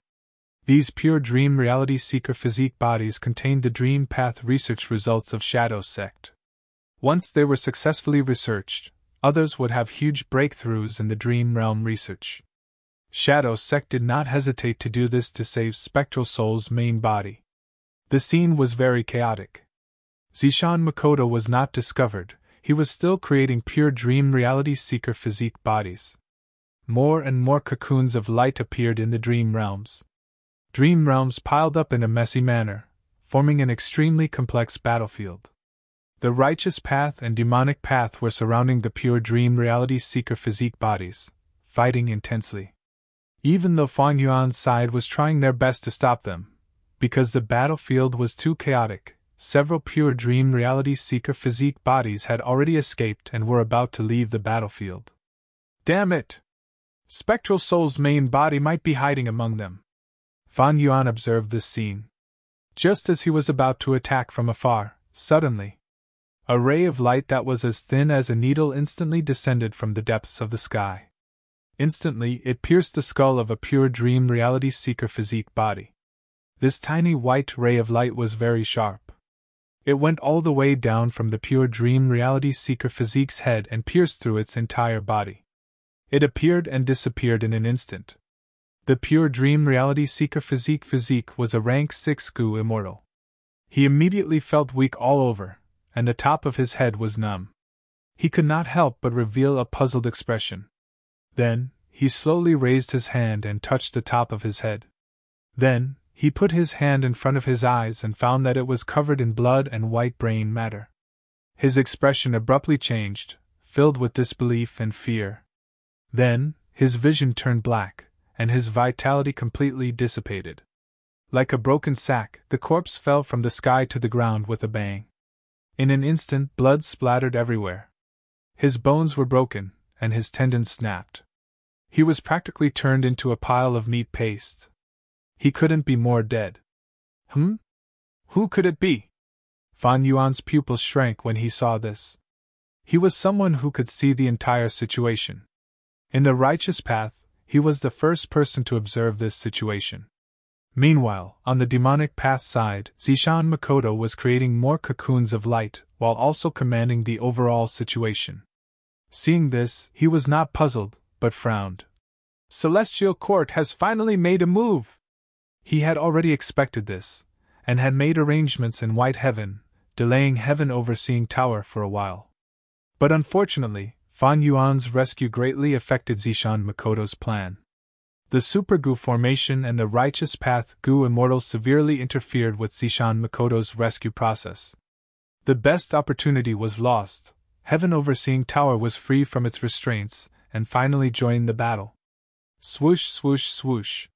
These pure dream reality seeker physique bodies contained the dream path research results of Shadow Sect. Once they were successfully researched, others would have huge breakthroughs in the dream realm research. Shadow Sect did not hesitate to do this to save Spectral Soul's main body. The scene was very chaotic. Zishan Makoto was not discovered. He was still creating pure dream reality seeker physique bodies. More and more cocoons of light appeared in the dream realms. Dream realms piled up in a messy manner, forming an extremely complex battlefield. The righteous path and demonic path were surrounding the pure dream reality seeker physique bodies, fighting intensely. Even though Fan Yuan's side was trying their best to stop them, because the battlefield was too chaotic, several pure dream reality seeker physique bodies had already escaped and were about to leave the battlefield. Damn it! Spectral Soul's main body might be hiding among them. Fan Yuan observed this scene. Just as he was about to attack from afar, suddenly, a ray of light that was as thin as a needle instantly descended from the depths of the sky. Instantly, it pierced the skull of a pure dream reality seeker physique body. This tiny white ray of light was very sharp. It went all the way down from the pure dream reality seeker physique's head and pierced through its entire body. It appeared and disappeared in an instant. The pure dream reality seeker physique was a rank 6 goo immortal. He immediately felt weak all over, and the top of his head was numb. He could not help but reveal a puzzled expression. Then, he slowly raised his hand and touched the top of his head. Then, he put his hand in front of his eyes and found that it was covered in blood and white brain matter. His expression abruptly changed, filled with disbelief and fear. Then, his vision turned black, and his vitality completely dissipated. Like a broken sack, the corpse fell from the sky to the ground with a bang. In an instant, blood splattered everywhere. His bones were broken, and his tendons snapped. He was practically turned into a pile of meat paste. He couldn't be more dead. Who could it be? Fan Yuan's pupils shrank when he saw this. He was someone who could see the entire situation. In the righteous path, he was the first person to observe this situation. Meanwhile, on the demonic path side, Zishan Makoto was creating more cocoons of light, while also commanding the overall situation. Seeing this, he was not puzzled, but frowned. Celestial Court has finally made a move! He had already expected this, and had made arrangements in White Heaven, delaying Heaven Overseeing Tower for a while. But unfortunately, Fan Yuan's rescue greatly affected Zishan Makoto's plan. The Super Gu formation and the Righteous Path Gu Immortals severely interfered with Zishan Makoto's rescue process. The best opportunity was lost. Heaven Overseeing Tower was free from its restraints, and finally joined the battle. Swoosh, swoosh, swoosh.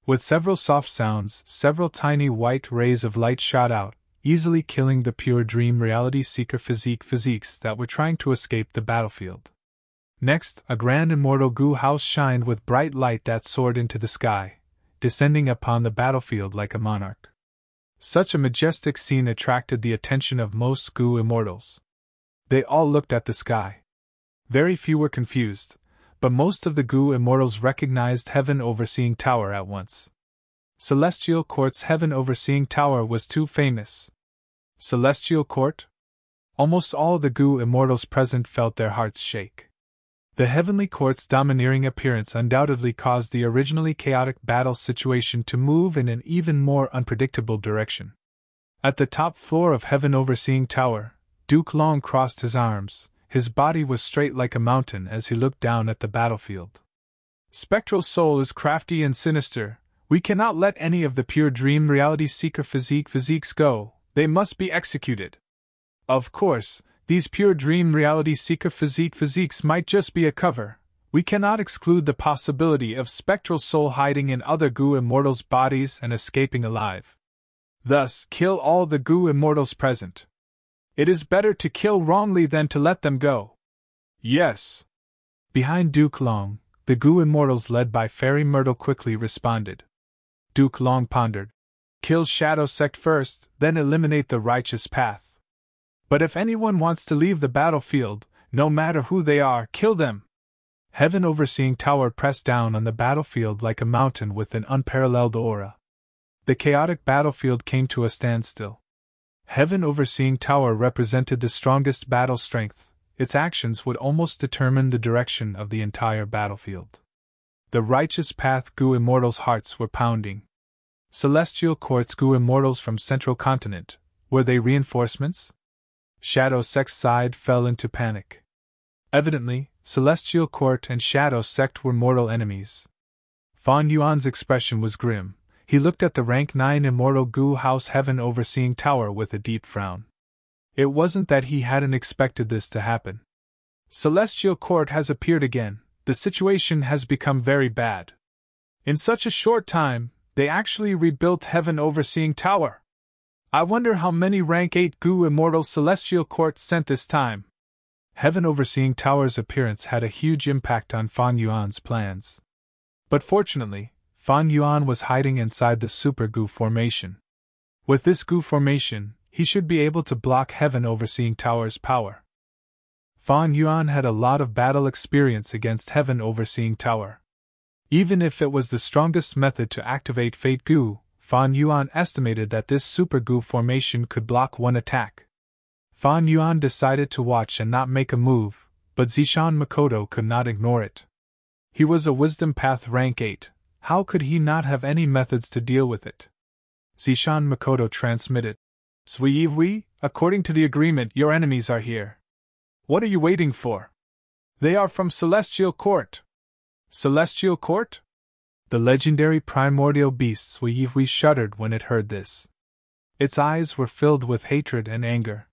With several soft sounds, several tiny white rays of light shot out, easily killing the pure dream reality seeker physiques that were trying to escape the battlefield. Next, a grand immortal Gu house shined with bright light that soared into the sky, descending upon the battlefield like a monarch. Such a majestic scene attracted the attention of most Gu immortals. They all looked at the sky. Very few were confused, but most of the Gu immortals recognized Heaven Overseeing Tower at once. Celestial Court's Heaven Overseeing Tower was too famous. Celestial Court? Almost all the Gu immortals present felt their hearts shake. The Heavenly Court's domineering appearance undoubtedly caused the originally chaotic battle situation to move in an even more unpredictable direction. At the top floor of Heaven Overseeing Tower, Duke Long crossed his arms. His body was straight like a mountain as he looked down at the battlefield. Spectral Soul is crafty and sinister. We cannot let any of the pure dream reality seeker physiques go. They must be executed. Of course, these pure dream reality seeker physiques might just be a cover. We cannot exclude the possibility of Spectral Soul hiding in other Gu immortals' bodies and escaping alive. Thus, kill all the Gu immortals present. It is better to kill wrongly than to let them go. Yes. Behind Duke Long, the Gu immortals led by Fairy Myrtle quickly responded. Duke Long pondered. Kill Shadow Sect first, then eliminate the Righteous Path. But if anyone wants to leave the battlefield, no matter who they are, kill them. Heaven Overseeing Tower pressed down on the battlefield like a mountain with an unparalleled aura. The chaotic battlefield came to a standstill. Heaven Overseeing Tower represented the strongest battle strength. Its actions would almost determine the direction of the entire battlefield. The Righteous Path Gu immortals' hearts were pounding. Celestial Court's Gu immortals from Central Continent, were they reinforcements? Shadow Sect's side fell into panic. Evidently, Celestial Court and Shadow Sect were mortal enemies. Fan Yuan's expression was grim. He looked at the rank 9 immortal Gu House Heaven Overseeing Tower with a deep frown. It wasn't that he hadn't expected this to happen. Celestial Court has appeared again. The situation has become very bad. In such a short time, they actually rebuilt Heaven Overseeing Tower. I wonder how many rank 8 Gu immortals Celestial Court sent this time. Heaven Overseeing Tower's appearance had a huge impact on Fan Yuan's plans. But fortunately, Fan Yuan was hiding inside the Super Gu formation. With this Gu formation, he should be able to block Heaven Overseeing Tower's power. Fan Yuan had a lot of battle experience against Heaven Overseeing Tower. Even if it was the strongest method to activate Fate Gu, Fan Yuan estimated that this Super Gu formation could block one attack. Fan Yuan decided to watch and not make a move, but Zishan Makoto could not ignore it. He was a Wisdom Path rank 8. How could he not have any methods to deal with it? Zishan Makoto transmitted. Suiyi, according to the agreement, your enemies are here. What are you waiting for? They are from Celestial Court. Celestial Court? The legendary primordial beast Suiyi shuddered when it heard this. Its eyes were filled with hatred and anger.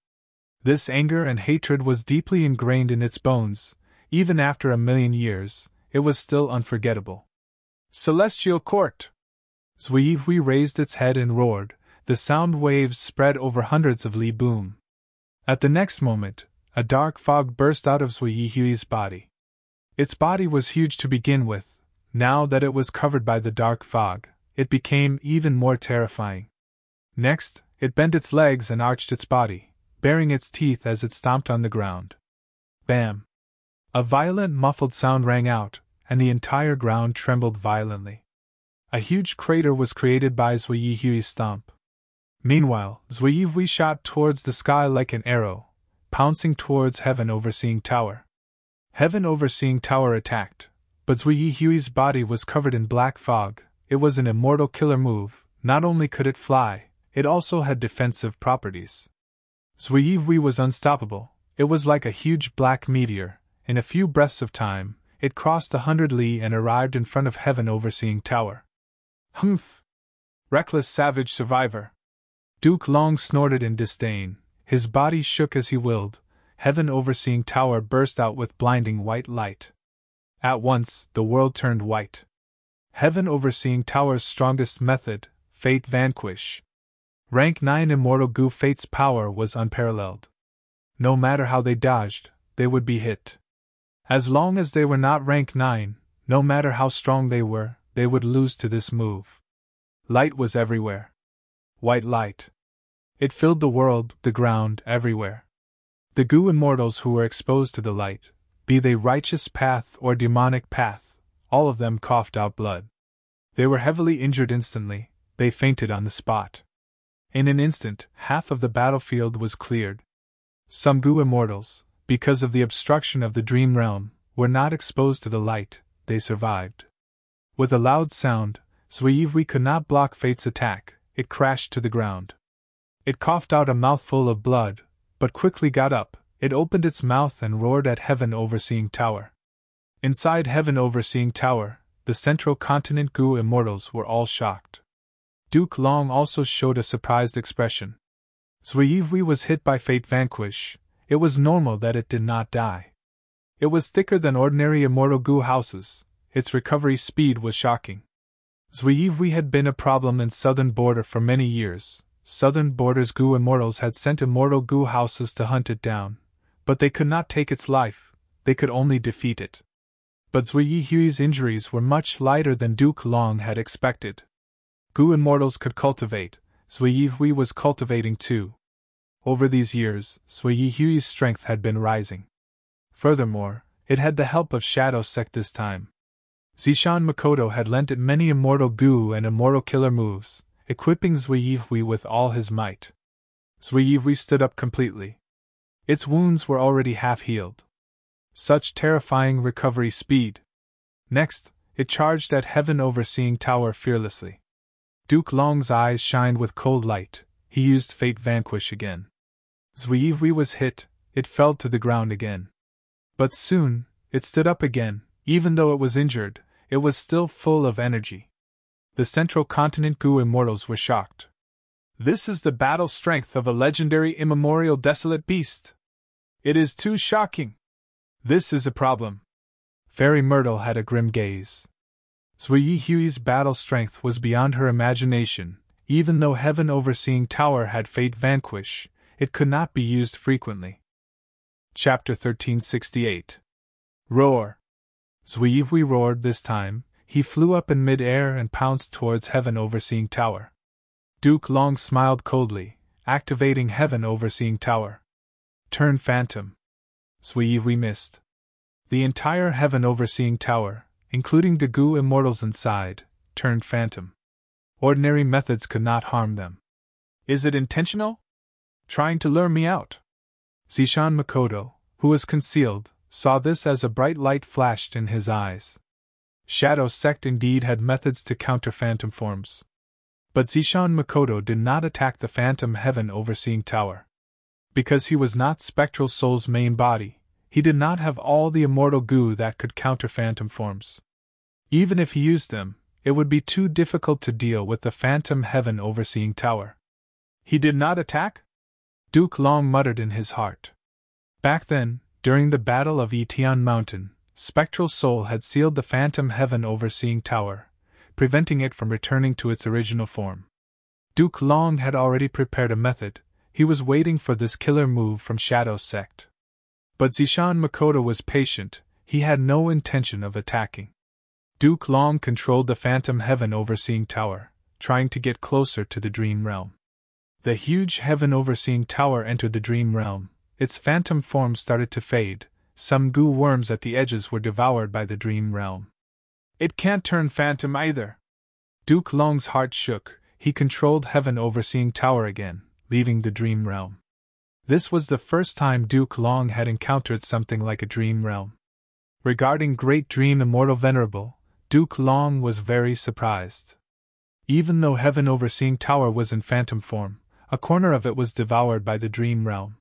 This anger and hatred was deeply ingrained in its bones. Even after 1,000,000 years, it was still unforgettable. Celestial Court! Suiyi raised its head and roared. The sound waves spread over hundreds of li boom. At the next moment, a dark fog burst out of Suiyi's body. Its body was huge to begin with. Now that it was covered by the dark fog, it became even more terrifying. Next, it bent its legs and arched its body, baring its teeth as it stomped on the ground. Bam! A violent muffled sound rang out, and the entire ground trembled violently. A huge crater was created by Zui Hui's stomp. Meanwhile, Zui Hui shot towards the sky like an arrow, pouncing towards Heaven Overseeing Tower. Heaven Overseeing Tower attacked, but Zui Hui's body was covered in black fog. It was an immortal killer move. Not only could it fly, it also had defensive properties. Zui Hui was unstoppable. It was like a huge black meteor. In a few breaths of time, it crossed 100 li and arrived in front of Heaven Overseeing Tower. Humph! Reckless savage survivor! Duke Long snorted in disdain. His body shook as he willed. Heaven Overseeing Tower burst out with blinding white light. At once, the world turned white. Heaven Overseeing Tower's strongest method, Fate Vanquish. Rank 9 Immortal Gu Fate's power was unparalleled. No matter how they dodged, they would be hit. As long as they were not rank 9, no matter how strong they would lose to this move. Light was everywhere. White light. It filled the world, the ground, everywhere. The Gu immortals who were exposed to the light, be they righteous path or demonic path, all of them coughed out blood. They were heavily injured instantly, they fainted on the spot. In an instant, half of the battlefield was cleared. Some Gu immortals, because of the obstruction of the dream realm, were not exposed to the light, they survived. With a loud sound, Zui Hui could not block Fate's attack, it crashed to the ground. It coughed out a mouthful of blood, but quickly got up. It opened its mouth and roared at Heaven Overseeing Tower. Inside Heaven Overseeing Tower, the Central Continent Gu immortals were all shocked. Duke Long also showed a surprised expression. Zui Hui was hit by Fate Vanquish. It was normal that it did not die. It was thicker than ordinary immortal Gu houses. Its recovery speed was shocking. Zui Hui had been a problem in Southern Border for many years. Southern Border's Gu immortals had sent immortal Gu houses to hunt it down, but they could not take its life, they could only defeat it. But Zui Hui's injuries were much lighter than Duke Long had expected. Gu immortals could cultivate, Zui Hui was cultivating too. Over these years, Zui Hui's strength had been rising. Furthermore, it had the help of Shadow Sect this time. Zishan Makoto had lent it many immortal Gu and immortal killer moves, equipping Zui Hui with all his might. Zui Hui stood up completely. Its wounds were already half healed. Such terrifying recovery speed. Next, it charged at Heaven Overseeing Tower fearlessly. Duke Long's eyes shined with cold light. He used Fate Vanquish again. Zui Hui was hit, it fell to the ground again. But soon, it stood up again. Even though it was injured, it was still full of energy. The Central Continent Gu immortals were shocked. This is the battle strength of a legendary immemorial desolate beast. It is too shocking. This is a problem. Fairy Myrtle had a grim gaze. Zui Hui's battle strength was beyond her imagination. Even though Heaven Overseeing Tower had Fate Vanquish, it could not be used frequently. Chapter 1368. Roar. Zui Hui roared this time. He flew up in mid-air and pounced towards Heaven Overseeing Tower. Duke Long smiled coldly, activating Heaven Overseeing Tower. Turn Phantom. Zui Hui missed. The entire Heaven Overseeing Tower, including the Gu immortals inside, turned phantom. Ordinary methods could not harm them. Is it intentional? Trying to lure me out? Zishan Makoto, who was concealed, saw this as a bright light flashed in his eyes. Shadow Sect indeed had methods to counter phantom forms. But Zishan Makoto did not attack the Phantom Heaven Overseeing Tower. Because he was not Spectral Soul's main body, he did not have all the immortal Gu that could counter phantom forms. Even if he used them, it would be too difficult to deal with the Phantom Heaven Overseeing Tower. He did not attack? Duke Long muttered in his heart. Back then, during the Battle of Etian Mountain, Spectral Soul had sealed the Phantom Heaven Overseeing Tower, preventing it from returning to its original form. Duke Long had already prepared a method. He was waiting for this killer move from Shadow Sect. But Zishan Makoto was patient, he had no intention of attacking. Duke Long controlled the Phantom Heaven Overseeing Tower, trying to get closer to the Dream Realm. The huge Heaven Overseeing Tower entered the Dream Realm. Its phantom form started to fade. Some Gu worms at the edges were devoured by the Dream Realm. It can't turn phantom either. Duke Long's heart shook. He controlled Heaven Overseeing Tower again, leaving the dream realm. This was the first time Duke Long had encountered something like a dream realm. Regarding Great Dream Immortal Venerable, Duke Long was very surprised. Even though Heaven Overseeing Tower was in phantom form, a corner of it was devoured by the dream realm.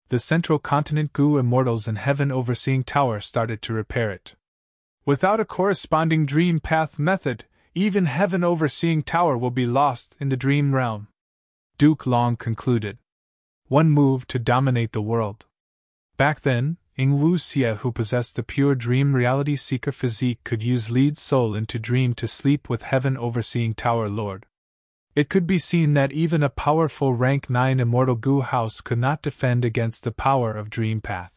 The Central Continent Gu Immortals and Heaven Overseeing Tower started to repair it. Without a corresponding dream path method, even Heaven Overseeing Tower will be lost in the dream realm, Duke Long concluded. One move to dominate the world. Back then, Ing Wu Xie, who possessed the pure dream reality seeker physique, could use lead soul into dream to sleep with Heaven Overseeing Tower Lord. It could be seen that even a powerful rank 9 Immortal Gu house could not defend against the power of Dream Path.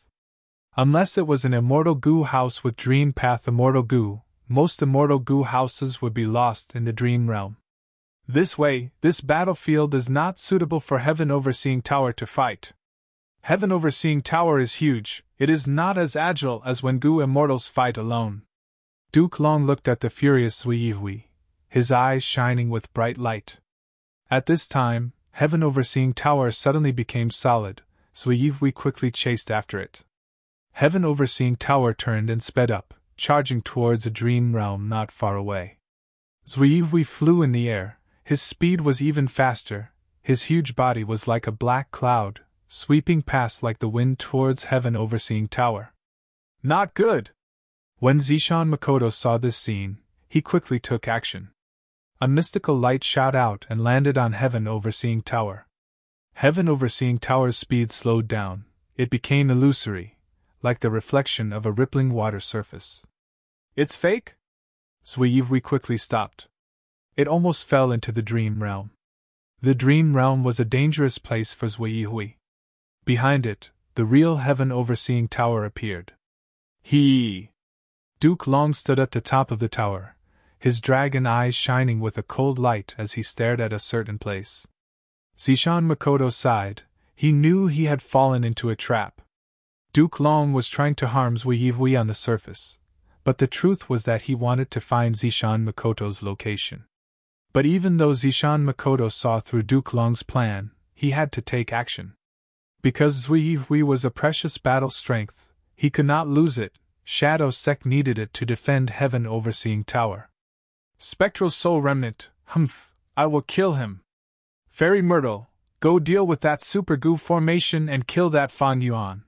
Unless it was an Immortal Gu house with Dream Path Immortal Gu, most Immortal Gu houses would be lost in the dream realm. This way, this battlefield is not suitable for Heaven Overseeing Tower to fight. Heaven Overseeing Tower is huge, it is not as agile as when Gu Immortals fight alone. Duke Long looked at the furious Zui Yui, his eyes shining with bright light. At this time, Heaven Overseeing Tower suddenly became solid, Zui Yui quickly chased after it. Heaven Overseeing Tower turned and sped up, charging towards a dream realm not far away. Zui Yui flew in the air, his speed was even faster, his huge body was like a black cloud, sweeping past like the wind towards Heaven Overseeing Tower. Not good! When Zishan Makoto saw this scene, he quickly took action. A mystical light shot out and landed on Heaven Overseeing Tower. Heaven Overseeing Tower's speed slowed down, it became illusory, like the reflection of a rippling water surface. It's fake? Zui Yui quickly stopped. It almost fell into the dream realm. The dream realm was a dangerous place for Zui Yui. Behind it, the real Heaven Overseeing Tower appeared. Duke Long stood at the top of the tower, his dragon eyes shining with a cold light as he stared at a certain place. Zishan Makoto sighed, he knew he had fallen into a trap. Duke Long was trying to harm Zui Yui on the surface, but the truth was that he wanted to find Zishan Makoto's location. But even though Zishan Makoto saw through Duke Long's plan, he had to take action. Because Zui Yui was a precious battle strength, he could not lose it. Shadow Sect needed it to defend Heaven Overseeing Tower. Spectral Soul Remnant, I will kill him. Fairy Myrtle, go deal with that Super Gu formation and kill that Fan Yuan.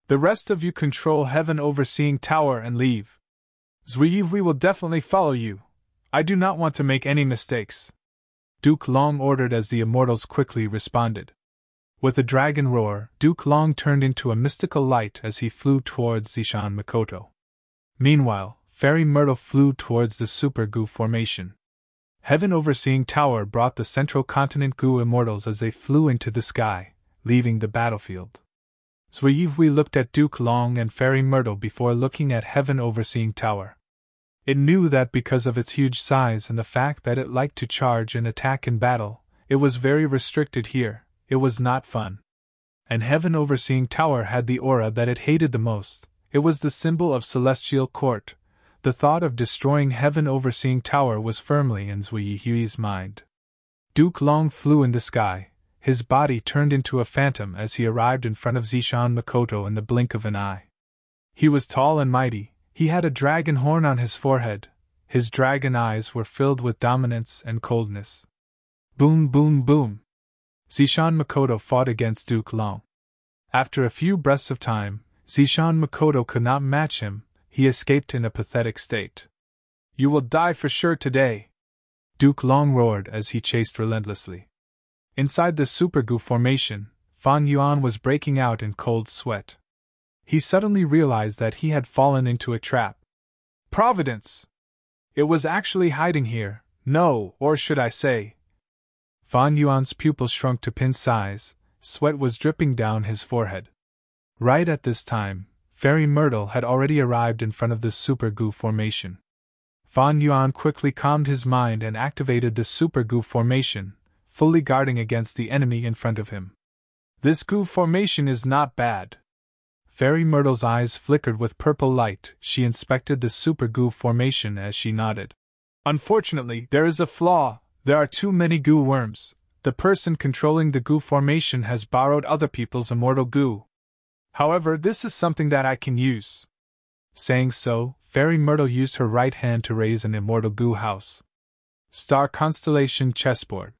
The rest of you control Heaven Overseeing Tower and leave. Zui Yui will definitely follow you. I do not want to make any mistakes. Duke Long ordered as the immortals quickly responded. With a dragon roar, Duke Long turned into a mystical light as he flew towards Zishan Makoto. Meanwhile, Fairy Myrtle flew towards the Super Gu formation. Heaven Overseeing Tower brought the Central Continent Gu immortals as they flew into the sky, leaving the battlefield. Zui Yui looked at Duke Long and Fairy Myrtle before looking at Heaven Overseeing Tower. It knew that because of its huge size and the fact that it liked to charge and attack in battle, it was very restricted here. It was not fun. And Heaven Overseeing Tower had the aura that it hated the most. It was the symbol of Celestial Court. The thought of destroying Heaven Overseeing Tower was firmly in Zui Yui's mind. Duke Long flew in the sky. His body turned into a phantom as he arrived in front of Zishan Makoto in the blink of an eye. He was tall and mighty. He had a dragon horn on his forehead. His dragon eyes were filled with dominance and coldness. Boom, boom, boom. Zishan Makoto fought against Duke Long. After a few breaths of time, Zishan Makoto could not match him. He escaped in a pathetic state. You will die for sure today, Duke Long roared as he chased relentlessly. Inside the Super Gu formation, Fan Yuan was breaking out in cold sweat. He suddenly realized that he had fallen into a trap. Providence! It was actually hiding here, no, or should I say. Fan Yuan's pupils shrunk to pin size, sweat was dripping down his forehead. Right at this time, Fairy Myrtle had already arrived in front of the Super Gu formation. Fan Yuan quickly calmed his mind and activated the Super Gu formation, fully guarding against the enemy in front of him. This Gu formation is not bad. Fairy Myrtle's eyes flickered with purple light. She inspected the Super Gu formation as she nodded. Unfortunately, there is a flaw. There are too many goo worms. The person controlling the goo formation has borrowed other people's immortal goo. However, this is something that I can use." Saying so, Fairy Myrtle used her right hand to raise an immortal goo house. Star Constellation Chessboard.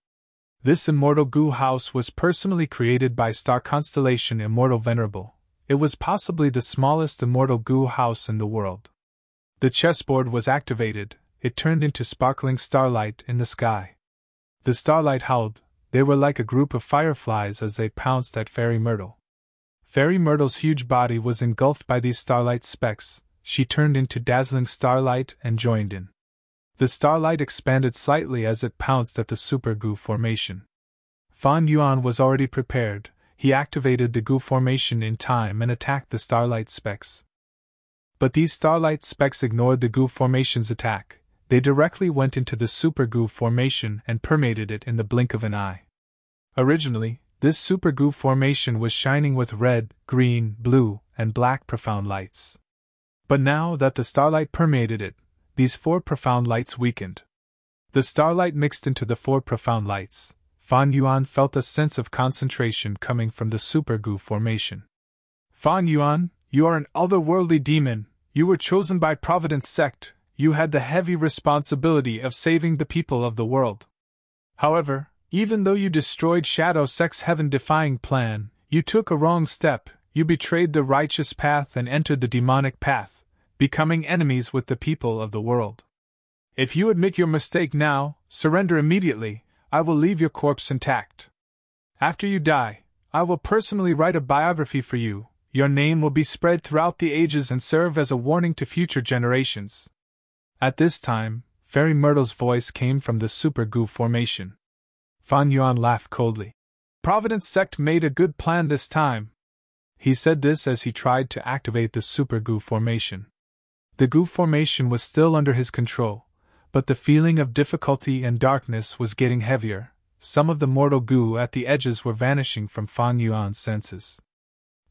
This immortal goo house was personally created by Star Constellation Immortal Venerable. It was possibly the smallest immortal goo house in the world. The chessboard was activated. It turned into sparkling starlight in the sky. The starlight howled. They were like a group of fireflies as they pounced at Fairy Myrtle. Fairy Myrtle's huge body was engulfed by these starlight specks. She turned into dazzling starlight and joined in. The starlight expanded slightly as it pounced at the super goo formation. Fan Yuan was already prepared. He activated the goo formation in time and attacked the starlight specks. But these starlight specks ignored the goo formation's attack. They directly went into the super goo formation and permeated it in the blink of an eye. Originally, this super goo formation was shining with red, green, blue, and black profound lights. But now that the starlight permeated it, these 4 profound lights weakened. The starlight mixed into the 4 profound lights. Fan Yuan felt a sense of concentration coming from the super goo formation. "Fan Yuan, you are an otherworldly demon. You were chosen by Providence Sect. You had the heavy responsibility of saving the people of the world. However, even though you destroyed Shadow Sect's heaven-defying plan, you took a wrong step. You betrayed the righteous path and entered the demonic path, becoming enemies with the people of the world. If you admit your mistake now, surrender immediately. I will leave your corpse intact. After you die, I will personally write a biography for you. Your name will be spread throughout the ages and serve as a warning to future generations." At this time, Fairy Myrtle's voice came from the super goo formation. Fan Yuan laughed coldly. "Providence Sect made a good plan this time." He said this as he tried to activate the super goo formation. The goo formation was still under his control, but the feeling of difficulty and darkness was getting heavier. Some of the mortal goo at the edges were vanishing from Fan Yuan's senses.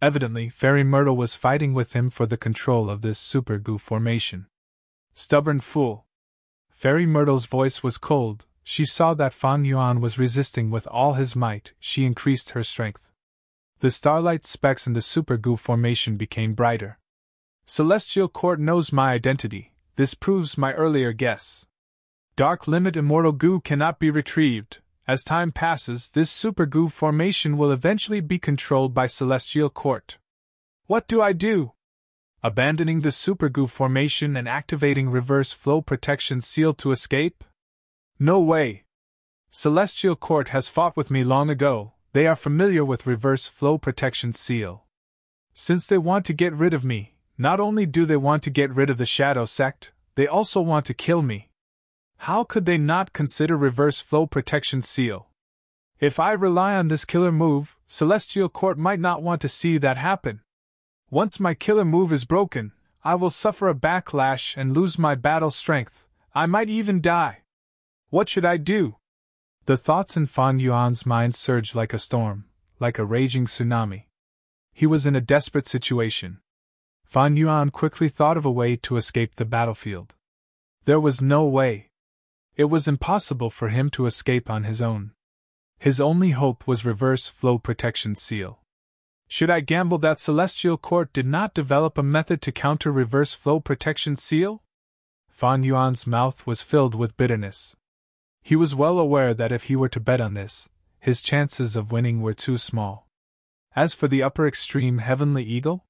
Evidently, Fairy Myrtle was fighting with him for the control of this super goo formation. "Stubborn fool." Fairy Myrtle's voice was cold. She saw that Fan Yuan was resisting with all his might. She increased her strength. The starlight specks in the super goo formation became brighter. "Celestial Court knows my identity. This proves my earlier guess. Dark limit immortal goo cannot be retrieved. As time passes, this super goo formation will eventually be controlled by Celestial Court. What do I do? Abandoning the super goo formation and activating reverse flow protection seal to escape? No way. Celestial Court has fought with me long ago. They are familiar with reverse flow protection seal. Since they want to get rid of me, not only do they want to get rid of the Shadow Sect, they also want to kill me. How could they not consider reverse flow protection seal? If I rely on this killer move, Celestial Court might not want to see that happen. Once my killer move is broken, I will suffer a backlash and lose my battle strength. I might even die. What should I do? The thoughts in Fan Yuan's mind surged like a storm, like a raging tsunami. He was in a desperate situation. Fan Yuan quickly thought of a way to escape the battlefield. There was no way. It was impossible for him to escape on his own. His only hope was reverse flow protection seal. Should I gamble that Celestial Court did not develop a method to counter reverse flow protection seal? Fan Yuan's mouth was filled with bitterness. He was well aware that if he were to bet on this, his chances of winning were too small. As for the upper extreme Heavenly Eagle,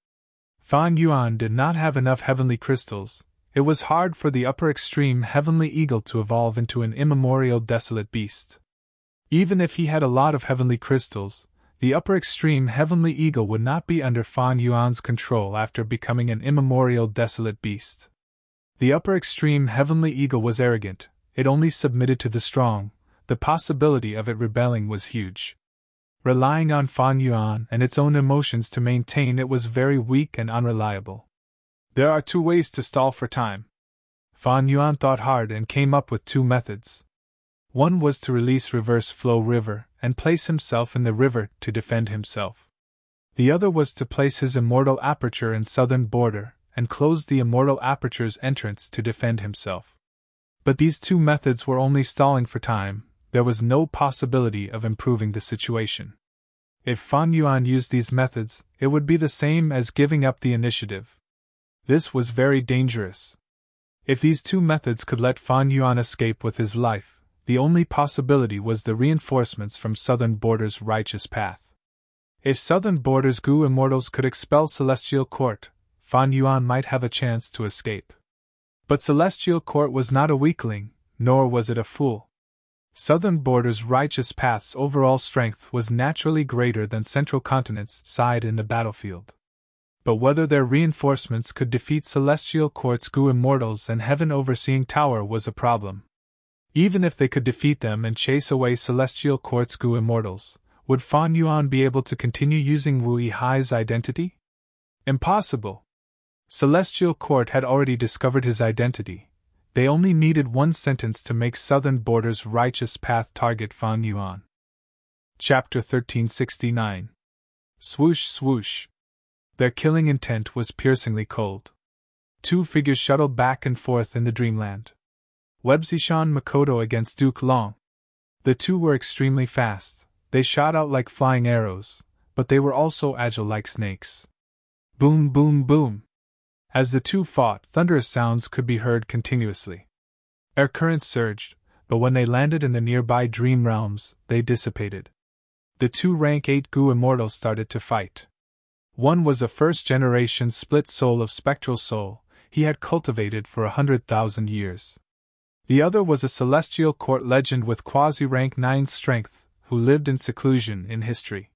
Fan Yuan did not have enough heavenly crystals. It was hard for the upper extreme Heavenly Eagle to evolve into an immemorial desolate beast. Even if he had a lot of heavenly crystals, the upper extreme Heavenly Eagle would not be under Fan Yuan's control after becoming an immemorial desolate beast. The upper extreme Heavenly Eagle was arrogant. It only submitted to the strong. The possibility of it rebelling was huge. Relying on Fan Yuan and its own emotions to maintain it was very weak and unreliable. There are 2 ways to stall for time. Fan Yuan thought hard and came up with 2 methods. One was to release Reverse Flow River and place himself in the river to defend himself. The other was to place his Immortal Aperture in southern border and close the Immortal Aperture's entrance to defend himself. But these two methods were only stalling for time, there was no possibility of improving the situation. If Fan Yuan used these methods, it would be the same as giving up the initiative. This was very dangerous. If these two methods could let Fan Yuan escape with his life, the only possibility was the reinforcements from Southern Border's righteous path. If Southern Border's Gu immortals could expel Celestial Court, Fan Yuan might have a chance to escape. But Celestial Court was not a weakling, nor was it a fool. Southern Border's righteous path's overall strength was naturally greater than Central Continent's side in the battlefield. But whether their reinforcements could defeat Celestial Court's Gu immortals and Heaven Overseeing Tower was a problem. Even if they could defeat them and chase away Celestial Court's Gu immortals, would Fan Yuan be able to continue using Wu Yihai's identity? Impossible. Celestial Court had already discovered his identity. They only needed one sentence to make Southern Border's righteous path target Fan Yuan. Chapter 1369. Swoosh swoosh. Their killing intent was piercingly cold. Two figures shuttled back and forth in the dreamland. Web Zishan Makoto against Duke Long. The two were extremely fast. They shot out like flying arrows, but they were also agile like snakes. Boom, boom, boom. As the two fought, thunderous sounds could be heard continuously. Air currents surged, but when they landed in the nearby dream realms, they dissipated. The two rank 8 Gu immortals started to fight. One was a first-generation split soul of spectral soul he had cultivated for 100,000 years. The other was a Celestial Court legend with quasi-rank 9 strength, who lived in seclusion in history.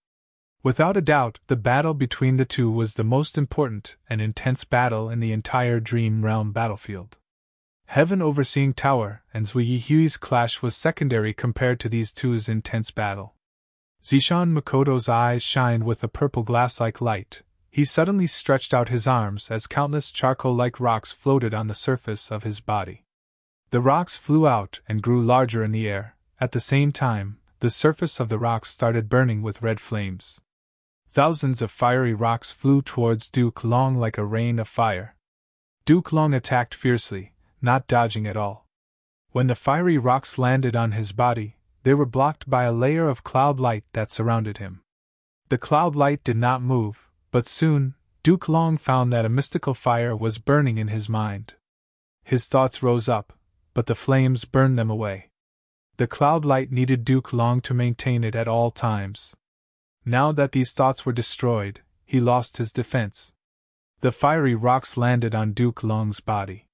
Without a doubt, the battle between the two was the most important and intense battle in the entire Dream Realm battlefield. Heaven Overseeing Tower and Zui Yihui's clash was secondary compared to these two's intense battle. Zishan Makoto's eyes shined with a purple glass-like light. He suddenly stretched out his arms as countless charcoal-like rocks floated on the surface of his body. The rocks flew out and grew larger in the air. At the same time, the surface of the rocks started burning with red flames. Thousands of fiery rocks flew towards Duke Long like a rain of fire. Duke Long attacked fiercely, not dodging at all. When the fiery rocks landed on his body, they were blocked by a layer of cloud light that surrounded him. The cloud light did not move, but soon, Duke Long found that a mystical fire was burning in his mind. His thoughts rose up, but the flames burned them away. The cloud light needed Duke Long to maintain it at all times. Now that these thoughts were destroyed, he lost his defense. The fiery rocks landed on Duke Long's body.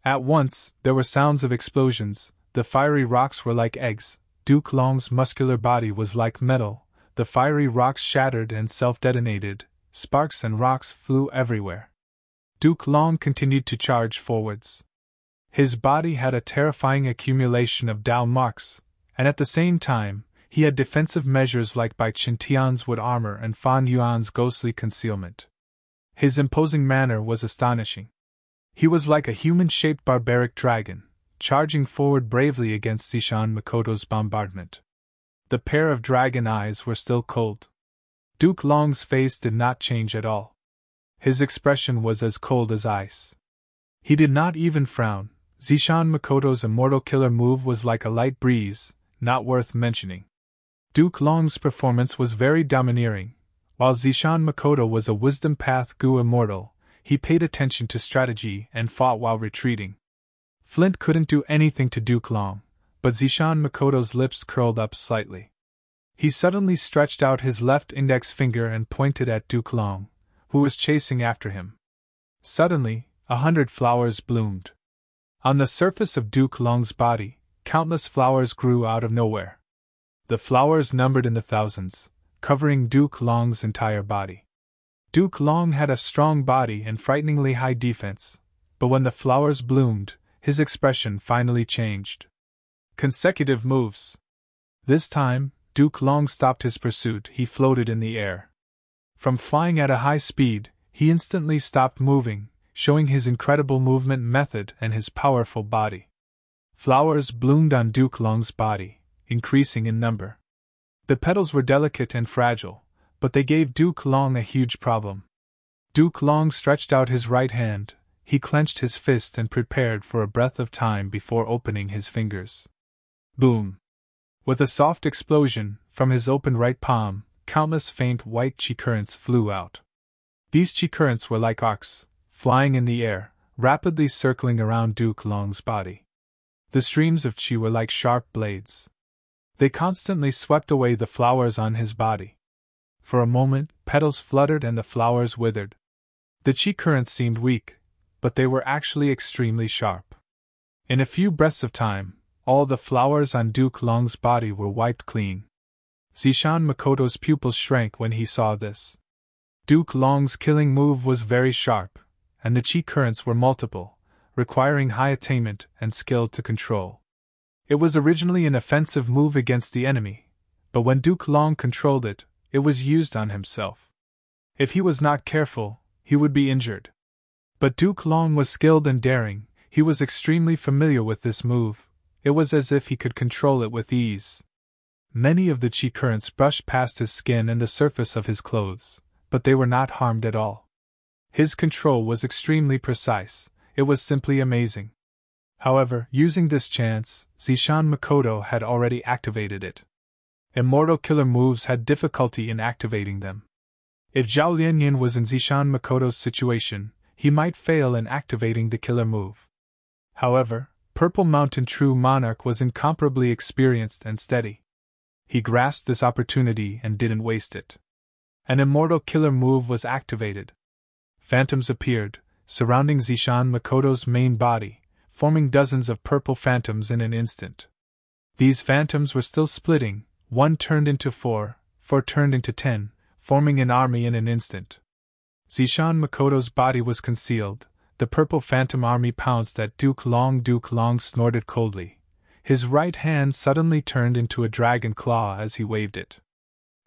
At once, there were sounds of explosions. The fiery rocks were like eggs. Duke Long's muscular body was like metal. The fiery rocks shattered and self-detonated. Sparks and rocks flew everywhere. Duke Long continued to charge forwards. His body had a terrifying accumulation of Dao marks, and at the same time, he had defensive measures like Bai Qintian's wood armor and Fan Yuan's ghostly concealment. His imposing manner was astonishing. He was like a human-shaped barbaric dragon, charging forward bravely against Zishan Makoto's bombardment. The pair of dragon eyes were still cold. Duke Long's face did not change at all. His expression was as cold as ice. He did not even frown. Zishan Makoto's immortal killer move was like a light breeze, not worth mentioning. Duke Long's performance was very domineering. While Zishan Makoto was a wisdom path Gu immortal, he paid attention to strategy and fought while retreating. Flint couldn't do anything to Duke Long, but Zishan Makoto's lips curled up slightly. He suddenly stretched out his left index finger and pointed at Duke Long, who was chasing after him. Suddenly, 100 flowers bloomed. On the surface of Duke Long's body, countless flowers grew out of nowhere. The flowers numbered in the thousands, covering Duke Long's entire body. Duke Long had a strong body and frighteningly high defense, but when the flowers bloomed, his expression finally changed. Consecutive moves. This time, Duke Long stopped his pursuit. He floated in the air. From flying at a high speed, he instantly stopped moving, showing his incredible movement method and his powerful body. Flowers bloomed on Duke Long's body, increasing in number. The petals were delicate and fragile, but they gave Duke Long a huge problem. Duke Long stretched out his right hand. he clenched his fist and prepared for a breath of time before opening his fingers. Boom! With a soft explosion, from his open right palm, countless faint white chi currents flew out. These chi currents were like arcs, flying in the air, rapidly circling around Duke Long's body. The streams of chi were like sharp blades. They constantly swept away the flowers on his body. For a moment, petals fluttered and the flowers withered. The chi currents seemed weak, but they were actually extremely sharp. In a few breaths of time, all the flowers on Duke Long's body were wiped clean. Zishan Makoto's pupils shrank when he saw this. Duke Long's killing move was very sharp, and the chi currents were multiple, requiring high attainment and skill to control. It was originally an offensive move against the enemy, but when Duke Long controlled it, it was used on himself. If he was not careful, he would be injured. But Duke Long was skilled and daring, he was extremely familiar with this move, it was as if he could control it with ease. Many of the chi currents brushed past his skin and the surface of his clothes, but they were not harmed at all. His control was extremely precise, it was simply amazing. However, using this chance, Zishan Makoto had already activated it. Immortal killer moves had difficulty in activating them. If Zhao Lianyan was in Zishan Makoto's situation, he might fail in activating the killer move. However, Purple Mountain True Monarch was incomparably experienced and steady. He grasped this opportunity and didn't waste it. An immortal killer move was activated. Phantoms appeared, surrounding Zishan Makoto's main body, forming dozens of purple phantoms in an instant. These phantoms were still splitting, 1 turned into 4, 4 turned into 10, forming an army in an instant. Zishan Makoto's body was concealed, the purple phantom army pounced at Duke Long. Duke Long snorted coldly. His right hand suddenly turned into a dragon claw as he waved it.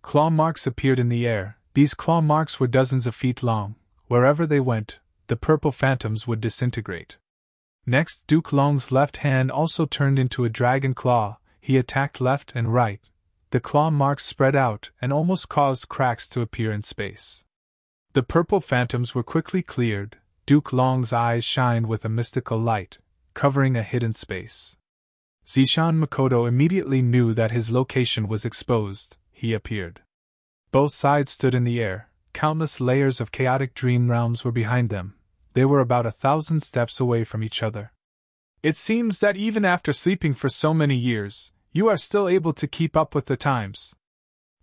Claw marks appeared in the air, these claw marks were dozens of feet long, wherever they went, the purple phantoms would disintegrate. Next, Duke Long's left hand also turned into a dragon claw, he attacked left and right. The claw marks spread out and almost caused cracks to appear in space. The purple phantoms were quickly cleared, Duke Long's eyes shined with a mystical light, covering a hidden space. Zishan Makoto immediately knew that his location was exposed, he appeared. Both sides stood in the air, countless layers of chaotic dream realms were behind them. They were about 1,000 steps away from each other. It seems that even after sleeping for so many years, you are still able to keep up with the times.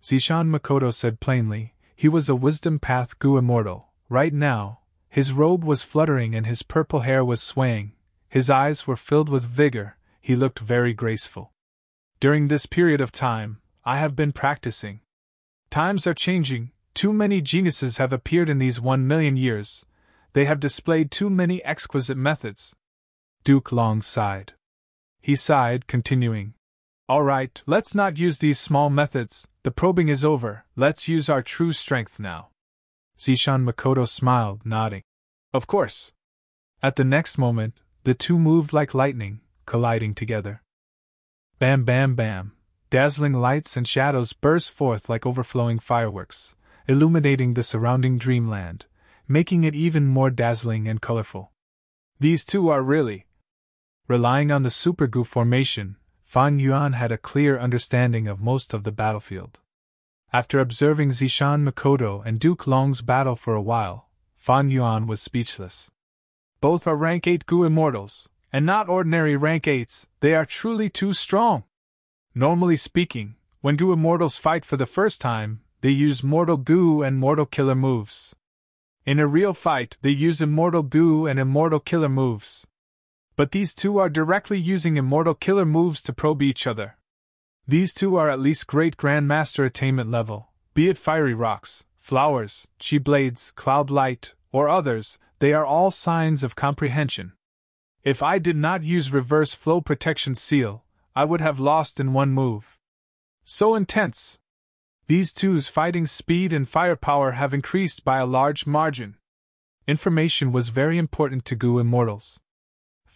Zishan Makoto said plainly, he was a wisdom path Gu immortal. Right now, his robe was fluttering and his purple hair was swaying, his eyes were filled with vigor, he looked very graceful. During this period of time, I have been practicing. Times are changing, too many geniuses have appeared in these 1,000,000 years. They have displayed too many exquisite methods. Duke Long sighed. He sighed, continuing. All right, let's not use these small methods, the probing is over, let's use our true strength now. Zishan Makoto smiled, nodding. Of course. At the next moment, the two moved like lightning, colliding together. Bam bam bam. Dazzling lights and shadows burst forth like overflowing fireworks, illuminating the surrounding dreamland, making it even more dazzling and colorful. These two are really. Relying on the Super Gu formation, Fan Yuan had a clear understanding of most of the battlefield. After observing Zishan Makoto and Duke Long's battle for a while, Fan Yuan was speechless. Both are rank 8 Gu immortals, and not ordinary rank 8s, they are truly too strong. Normally speaking, when Gu immortals fight for the first time, they use mortal Gu and mortal killer moves. In a real fight, they use immortal Gu and immortal killer moves. But these two are directly using immortal killer moves to probe each other. These two are at least great grandmaster attainment level, be it fiery rocks, flowers, chi blades, cloud light, or others, they are all signs of comprehension. If I did not use reverse flow protection seal, I would have lost in one move. So intense. These two's fighting speed and firepower have increased by a large margin. Information was very important to Gu immortals.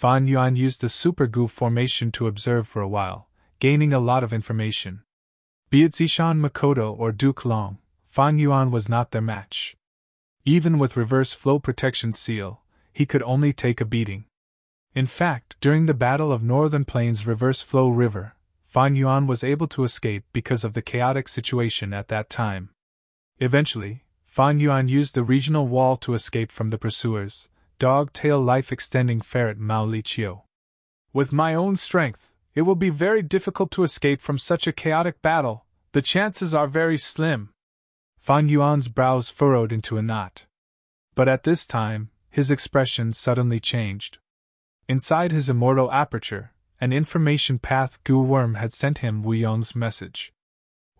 Fan Yuan used the Super Gu formation to observe for a while, gaining a lot of information. Be it Zishan Makoto or Duke Long, Fan Yuan was not their match. Even with reverse flow protection seal, he could only take a beating. In fact, during the Battle of Northern Plains Reverse Flow River, Fan Yuan was able to escape because of the chaotic situation at that time. Eventually, Fan Yuan used the regional wall to escape from the pursuers, dog-tail life-extending ferret Mao Li Chiu. With my own strength, it will be very difficult to escape from such a chaotic battle. The chances are very slim. Fan Yuan's brows furrowed into a knot. But at this time, his expression suddenly changed. Inside his immortal aperture, an information path Gu Worm had sent him Wu Yong's message.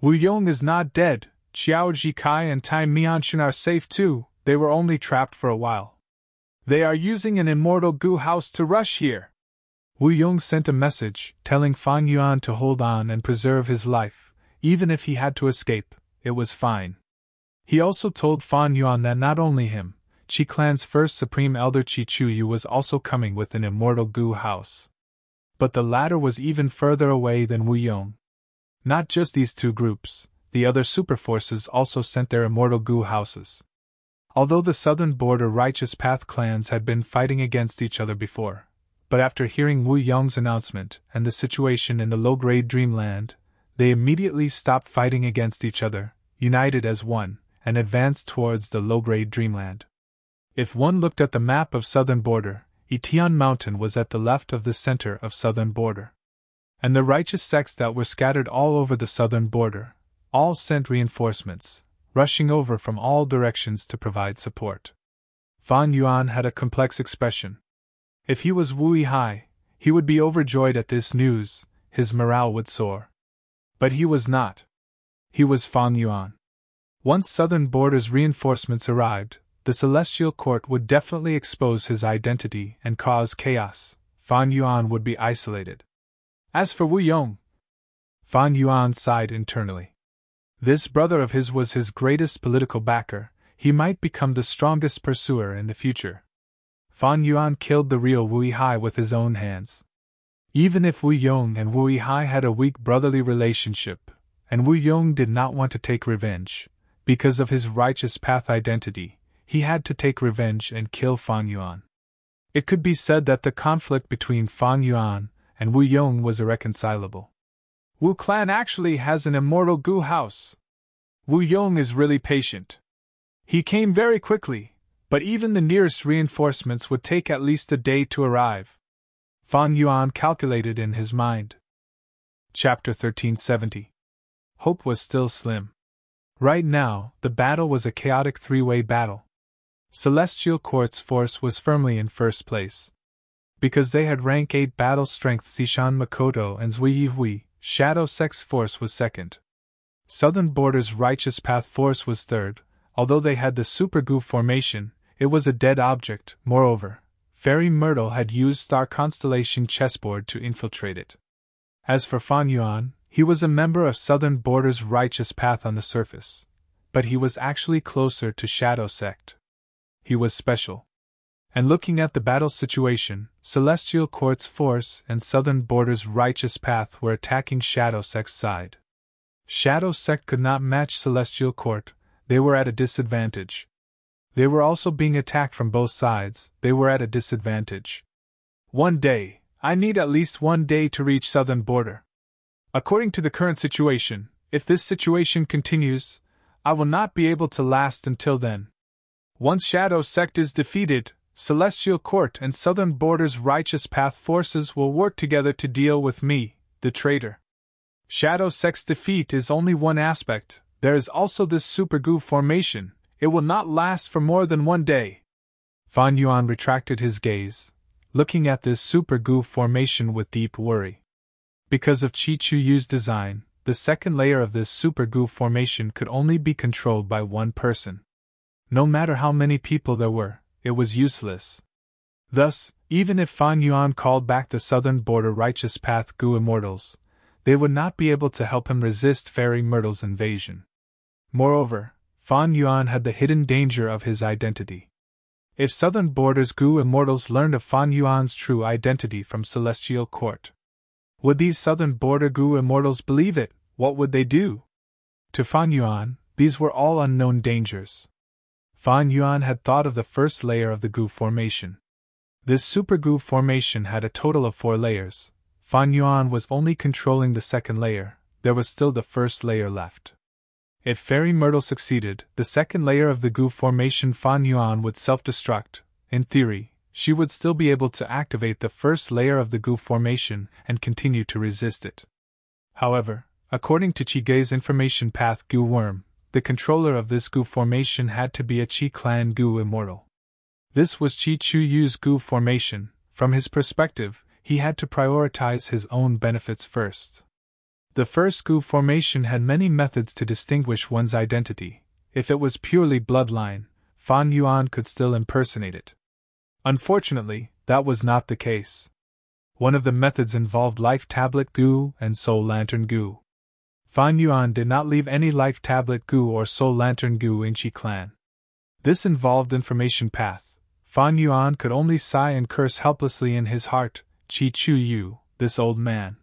Wu Yong is not dead, Qiao Jikai and Tai Mianxun are safe too, they were only trapped for a while. They are using an immortal Gu house to rush here. Wu Yong sent a message, telling Fan Yuan to hold on and preserve his life, even if he had to escape, it was fine. He also told Fan Yuan that not only him, Qi clan's first supreme elder Qi Chuyu was also coming with an immortal Gu house. But the latter was even further away than Wu Yong. Not just these two groups, the other superforces also sent their immortal Gu houses. Although the southern border Righteous Path clans had been fighting against each other before, but after hearing Wu Yong's announcement and the situation in the low-grade Dreamland, they immediately stopped fighting against each other, united as one, and advanced towards the low-grade Dreamland. If one looked at the map of southern border, Itian Mountain was at the left of the center of southern border. And the righteous sects that were scattered all over the southern border, all sent reinforcements, rushing over from all directions to provide support. Fan Yuan had a complex expression. If he was Wu Yihai, he would be overjoyed at this news, his morale would soar. But he was not. He was Fan Yuan. Once southern border's reinforcements arrived, the Celestial Court would definitely expose his identity and cause chaos. Fan Yuan would be isolated. As for Wu Yong, Fan Yuan sighed internally. This brother of his was his greatest political backer, he might become the strongest pursuer in the future. Fan Yuan killed the real Wu Yihai with his own hands. Even if Wu Yong and Wu Yihai had a weak brotherly relationship, and Wu Yong did not want to take revenge, because of his righteous path identity, he had to take revenge and kill Fan Yuan. It could be said that the conflict between Fan Yuan and Wu Yong was irreconcilable. Wu clan actually has an immortal Gu house. Wu Yong is really patient. He came very quickly, but even the nearest reinforcements would take at least a day to arrive. Fan Yuan calculated in his mind. Chapter 1370. Hope was still slim. Right now, the battle was a chaotic three-way battle. Celestial Court's force was firmly in first place. Because they had rank 8 battle strength Xishan Makoto and Zui Yihui, Shadow Sect's force was second. Southern Border's Righteous Path force was third. Although they had the Super Gu formation, it was a dead object. Moreover, Fairy Myrtle had used Star Constellation chessboard to infiltrate it. As for Fan Yuan, he was a member of Southern Border's Righteous Path on the surface, but he was actually closer to Shadow Sect. He was special. And looking at the battle situation, Celestial Court's force and Southern Border's Righteous Path were attacking Shadow Sect's side. Shadow Sect could not match Celestial Court, they were at a disadvantage. They were also being attacked from both sides, they were at a disadvantage. One day, I need at least 1 day to reach Southern Border. According to the current situation, if this situation continues, I will not be able to last until then. Once Shadow Sect is defeated, Celestial Court and Southern Border's Righteous Path forces will work together to deal with me, the traitor. Shadow Sect's defeat is only one aspect, there is also this Super Gu formation, it will not last for more than 1 day. Fan Yuan retracted his gaze, looking at this Super Gu formation with deep worry. Because of Qi Chuyu's design, the second layer of this Super Gu formation could only be controlled by one person. No matter how many people there were, it was useless. Thus, even if Fan Yuan called back the Southern Border Righteous Path Gu Immortals, they would not be able to help him resist Fairy Myrtle's invasion. Moreover, Fan Yuan had the hidden danger of his identity. If Southern Border's Gu Immortals learned of Fan Yuan's true identity from Celestial Court, would these Southern Border Gu Immortals believe it? What would they do? To Fan Yuan, these were all unknown dangers. Fan Yuan had thought of the first layer of the goo formation. This super goo formation had a total of 4 layers. Fan Yuan was only controlling the second layer, there was still the first layer left. If Fairy Myrtle succeeded, the second layer of the goo formation Fan Yuan would self-destruct. In theory, she would still be able to activate the first layer of the goo formation and continue to resist it. However, according to Chigay's information path goo worm, the controller of this goo formation had to be a Chi clan goo immortal. This was Chi Chu Yu's goo formation. From his perspective, he had to prioritize his own benefits first. The first goo formation had many methods to distinguish one's identity. If it was purely bloodline, Fan Yuan could still impersonate it. Unfortunately, that was not the case. One of the methods involved Life Tablet goo and Soul Lantern goo. Fan Yuan did not leave any Life Tablet goo or Soul Lantern goo in Chi clan. This involved information path. Fan Yuan could only sigh and curse helplessly in his heart, Chi Chu Yu, this old man.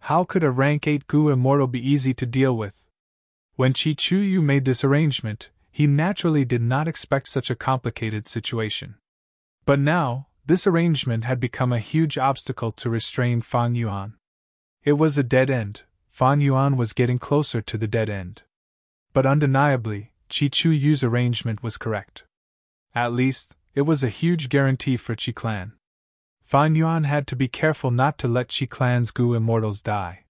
How could a rank 8 goo immortal be easy to deal with? When Chi Chu Yu made this arrangement, he naturally did not expect such a complicated situation. But now, this arrangement had become a huge obstacle to restrain Fan Yuan. It was a dead end. Fan Yuan was getting closer to the dead end. But undeniably, Chi Chu Yu's arrangement was correct. At least, it was a huge guarantee for Chi clan. Fan Yuan had to be careful not to let Chi clan's goo immortals die.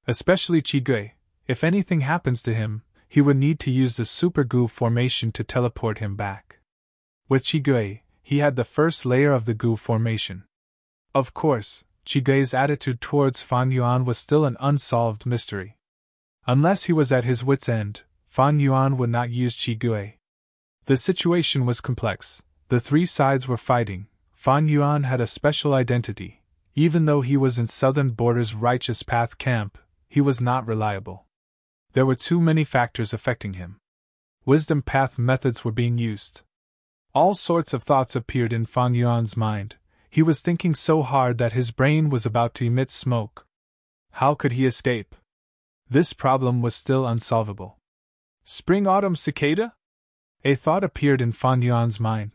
Especially Chi Gui. If anything happens to him, he would need to use the super goo formation to teleport him back. With Chi Gui, he had the first layer of the goo formation. Of course, Chi Gui's attitude towards Fan Yuan was still an unsolved mystery. Unless he was at his wit's end, Fan Yuan would not use Chi Gui. The situation was complex. The 3 sides were fighting. Fan Yuan had a special identity. Even though he was in Southern Border's Righteous Path camp, he was not reliable. There were too many factors affecting him. Wisdom path methods were being used. All sorts of thoughts appeared in Fan Yuan's mind. He was thinking so hard that his brain was about to emit smoke. How could he escape? This problem was still unsolvable. Spring-autumn cicada? A thought appeared in Fan Yuan's mind,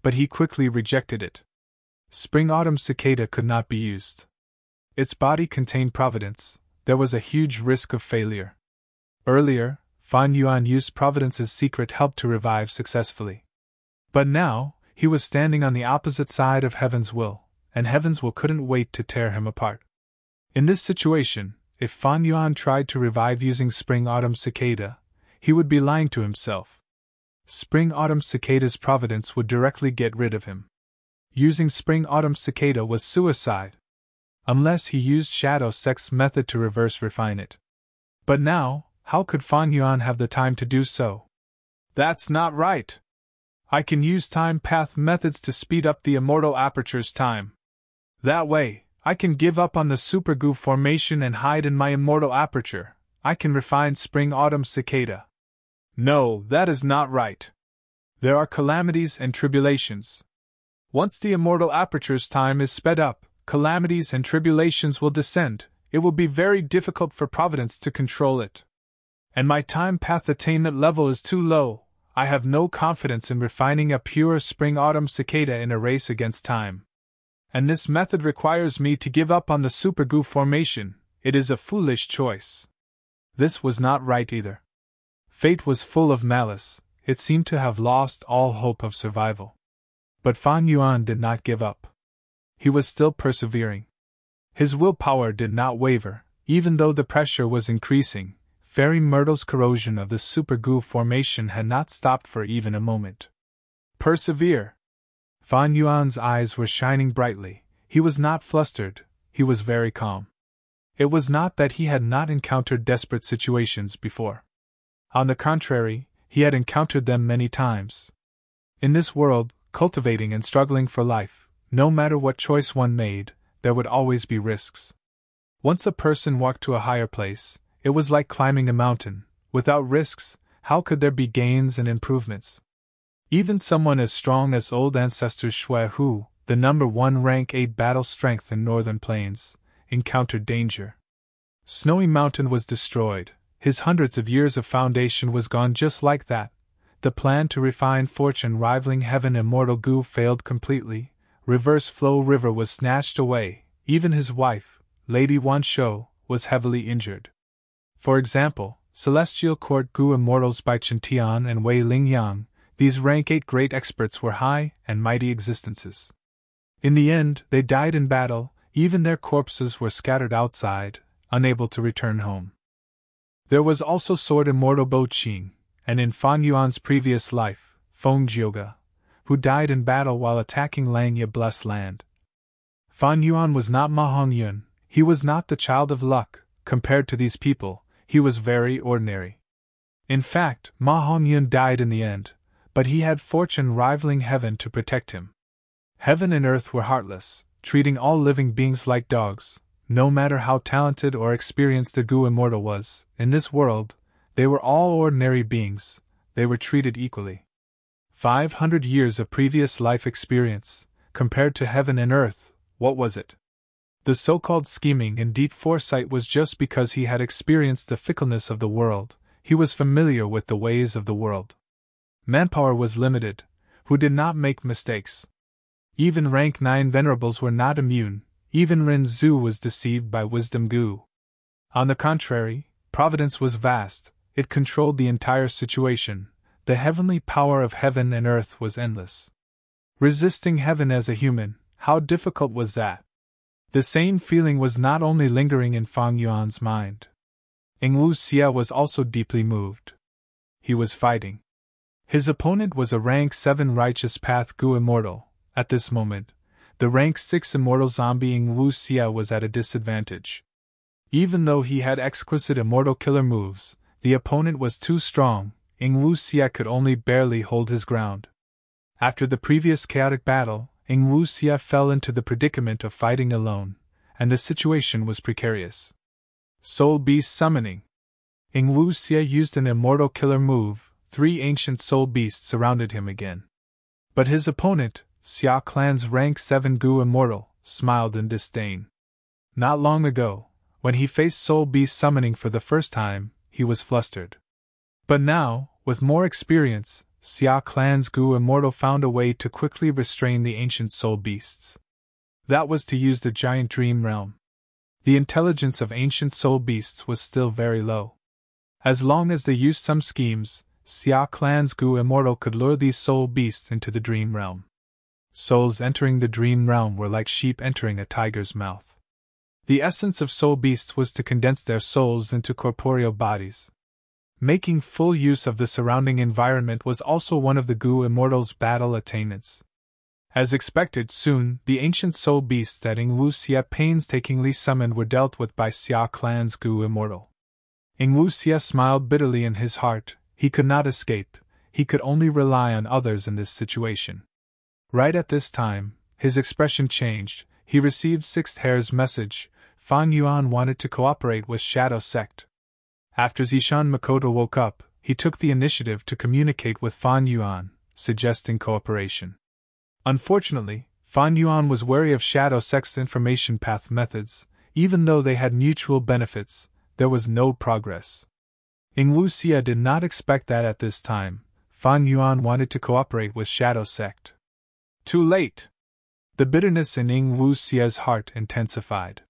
but he quickly rejected it. Spring-autumn cicada could not be used. Its body contained providence. There was a huge risk of failure. Earlier, Fan Yuan used Providence's secret help to revive successfully. But now, he was standing on the opposite side of Heaven's will, and Heaven's will couldn't wait to tear him apart. In this situation, if Fan Yuan tried to revive using Spring-Autumn Cicada, he would be lying to himself. Spring-Autumn Cicada's providence would directly get rid of him. Using Spring-Autumn Cicada was suicide. Unless he used Shadow Sex method to reverse refine it. But now, how could Fan Yuan have the time to do so? That's not right. I can use time path methods to speed up the immortal aperture's time. That way, I can give up on the super goo formation and hide in my immortal aperture. I can refine Spring-Autumn Cicada. No, that is not right. There are calamities and tribulations. Once the immortal aperture's time is sped up, calamities and tribulations will descend. It will be very difficult for Providence to control it. And my time path attainment level is too low. I have no confidence in refining a pure Spring-Autumn Cicada in a race against time. And this method requires me to give up on the super goo formation. It is a foolish choice. This was not right either. Fate was full of malice. It seemed to have lost all hope of survival. But Fan Yuan did not give up. He was still persevering. His willpower did not waver, even though the pressure was increasing. Fairy Myrtle's corrosion of the super goo formation had not stopped for even a moment. Persevere! Fan Yuan's eyes were shining brightly. He was not flustered, he was very calm. It was not that he had not encountered desperate situations before. On the contrary, he had encountered them many times. In this world, cultivating and struggling for life, no matter what choice one made, there would always be risks. Once a person walked to a higher place, it was like climbing a mountain. Without risks, how could there be gains and improvements? Even someone as strong as old ancestor Shui Hu, the number 1 rank 8 battle strength in northern plains, encountered danger. Snowy Mountain was destroyed. His hundreds of years of foundation was gone just like that. the plan to refine fortune rivaling heaven immortal Gu failed completely. Reverse Flow River was snatched away, even his wife, Lady Wan Shou, was heavily injured. For example, Celestial Court Gu Immortals by Chen Tian and Wei Lingyang, these rank 8 great experts were high and mighty existences. In the end, they died in battle, even their corpses were scattered outside, unable to return home. There was also Sword Immortal Bo Qing, and in Fan Yuan's previous life, Feng Jioga, who died in battle while attacking Langya Blessed Land. Fan Yuan was not Ma Hongyun, he was not the child of luck. Compared to these people, he was very ordinary. In fact, Ma Hongyun died in the end, but he had fortune rivaling heaven to protect him. Heaven and earth were heartless, treating all living beings like dogs. No matter how talented or experienced a Gu Immortal was, in this world, they were all ordinary beings, they were treated equally. 500 years of previous life experience, compared to heaven and earth, what was it? The so-called scheming and deep foresight was just because he had experienced the fickleness of the world, he was familiar with the ways of the world. Manpower was limited, who did not make mistakes. Even rank 9 venerables were not immune, even Ren Zhu was deceived by wisdom Gu. On the contrary, providence was vast, it controlled the entire situation, the heavenly power of heaven and earth was endless. Resisting heaven as a human, how difficult was that? The same feeling was not only lingering in Fang Yuan's mind. Ing Wu Xia was also deeply moved. He was fighting. His opponent was a rank 7 righteous path Gu Immortal. At this moment, the rank 6 immortal zombie Ing Wu Xia was at a disadvantage. Even though he had exquisite immortal killer moves, the opponent was too strong, Ing Wu Xia could only barely hold his ground. After the previous chaotic battle, Ing Wu Xia fell into the predicament of fighting alone, and the situation was precarious. Soul Beast Summoning. Ing Wu Xia used an immortal killer move, 3 ancient soul beasts surrounded him again. But his opponent, Xia Clan's rank 7 Gu Immortal, smiled in disdain. Not long ago, when he faced Soul Beast Summoning for the first time, he was flustered. But now, with more experience, Xia Clan's Gu Immortal found a way to quickly restrain the ancient soul beasts. That was to use the giant dream realm. The intelligence of ancient soul beasts was still very low. As long as they used some schemes, Xia Clan's Gu Immortal could lure these soul beasts into the dream realm. Souls entering the dream realm were like sheep entering a tiger's mouth. The essence of soul beasts was to condense their souls into corporeal bodies. Making full use of the surrounding environment was also one of the Gu Immortal's battle attainments. As expected, soon, the ancient soul beasts that Ing Wu Xia painstakingly summoned were dealt with by Xia Clan's Gu Immortal. Ing Wu Xia smiled bitterly in his heart, he could not escape, he could only rely on others in this situation. Right at this time, his expression changed, he received Sixth Hair's message, Fang Yuan wanted to cooperate with Shadow Sect. After Zishan Makoto woke up, he took the initiative to communicate with Fan Yuan, suggesting cooperation. Unfortunately, Fan Yuan was wary of Shadow Sect's information path methods. Even though they had mutual benefits, there was no progress. Ing Wu Xia did not expect that at this time, Fan Yuan wanted to cooperate with Shadow Sect. Too late! The bitterness in Ing Wu Xia's heart intensified.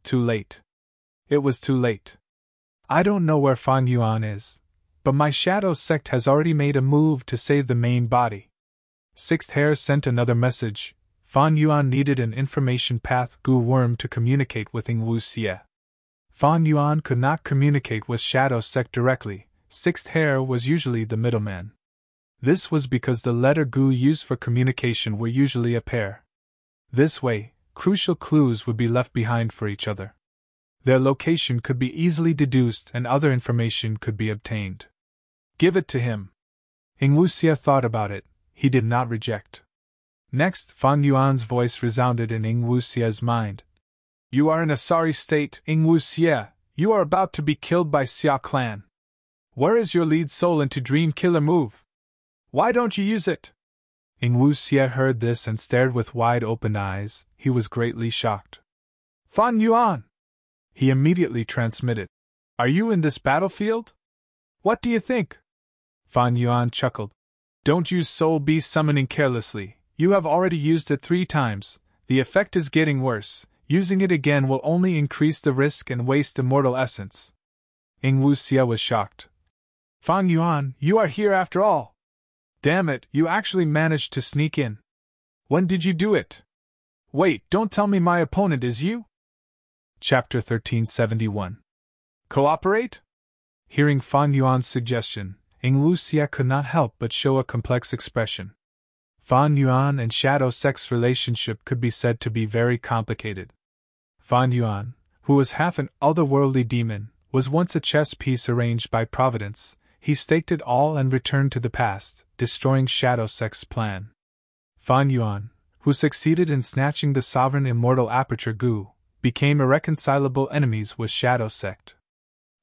Too late. It was too late. I don't know where Fang Yuan is, but my Shadow Sect has already made a move to save the main body. Sixth Hair sent another message. Fan Yuan needed an information path Gu Worm to communicate with Ing Wu Xia. Fan Yuan could not communicate with Shadow Sect directly, Sixth Hair was usually the middleman. This was because the letter Gu used for communication were usually a pair. This way, crucial clues would be left behind for each other. Their location could be easily deduced and other information could be obtained. Give it to him. Ing Wu Xia thought about it, he did not reject. Next, Fang Yuan's voice resounded in Ing Wu Xia's mind. You are in a sorry state, Ing Wu Xia, you are about to be killed by Xia Clan. Where is your lead soul into Dream Killer move? Why don't you use it? Ing Wu Xia heard this and stared with wide open eyes, he was greatly shocked. Fan Yuan! He immediately transmitted. Are you in this battlefield? What do you think? Fan Yuan chuckled. Don't use soul beast summoning carelessly. You have already used it 3 times. The effect is getting worse. Using it again will only increase the risk and waste immortal essence. Ing Wuxia was shocked. Fan Yuan, you are here after all. Damn it, you actually managed to sneak in. When did you do it? Wait, don't tell me my opponent is you? Chapter 1371. Cooperate? Hearing Fan Yuan's suggestion, Ing Wuxia could not help but show a complex expression. Fan Yuan and Shadow Sect's relationship could be said to be very complicated. Fan Yuan, who was half an otherworldly demon, was once a chess piece arranged by Providence. He staked it all and returned to the past, destroying Shadow Sect's plan. Fan Yuan, who succeeded in snatching the sovereign immortal Aperture Gu, became irreconcilable enemies with Shadow Sect.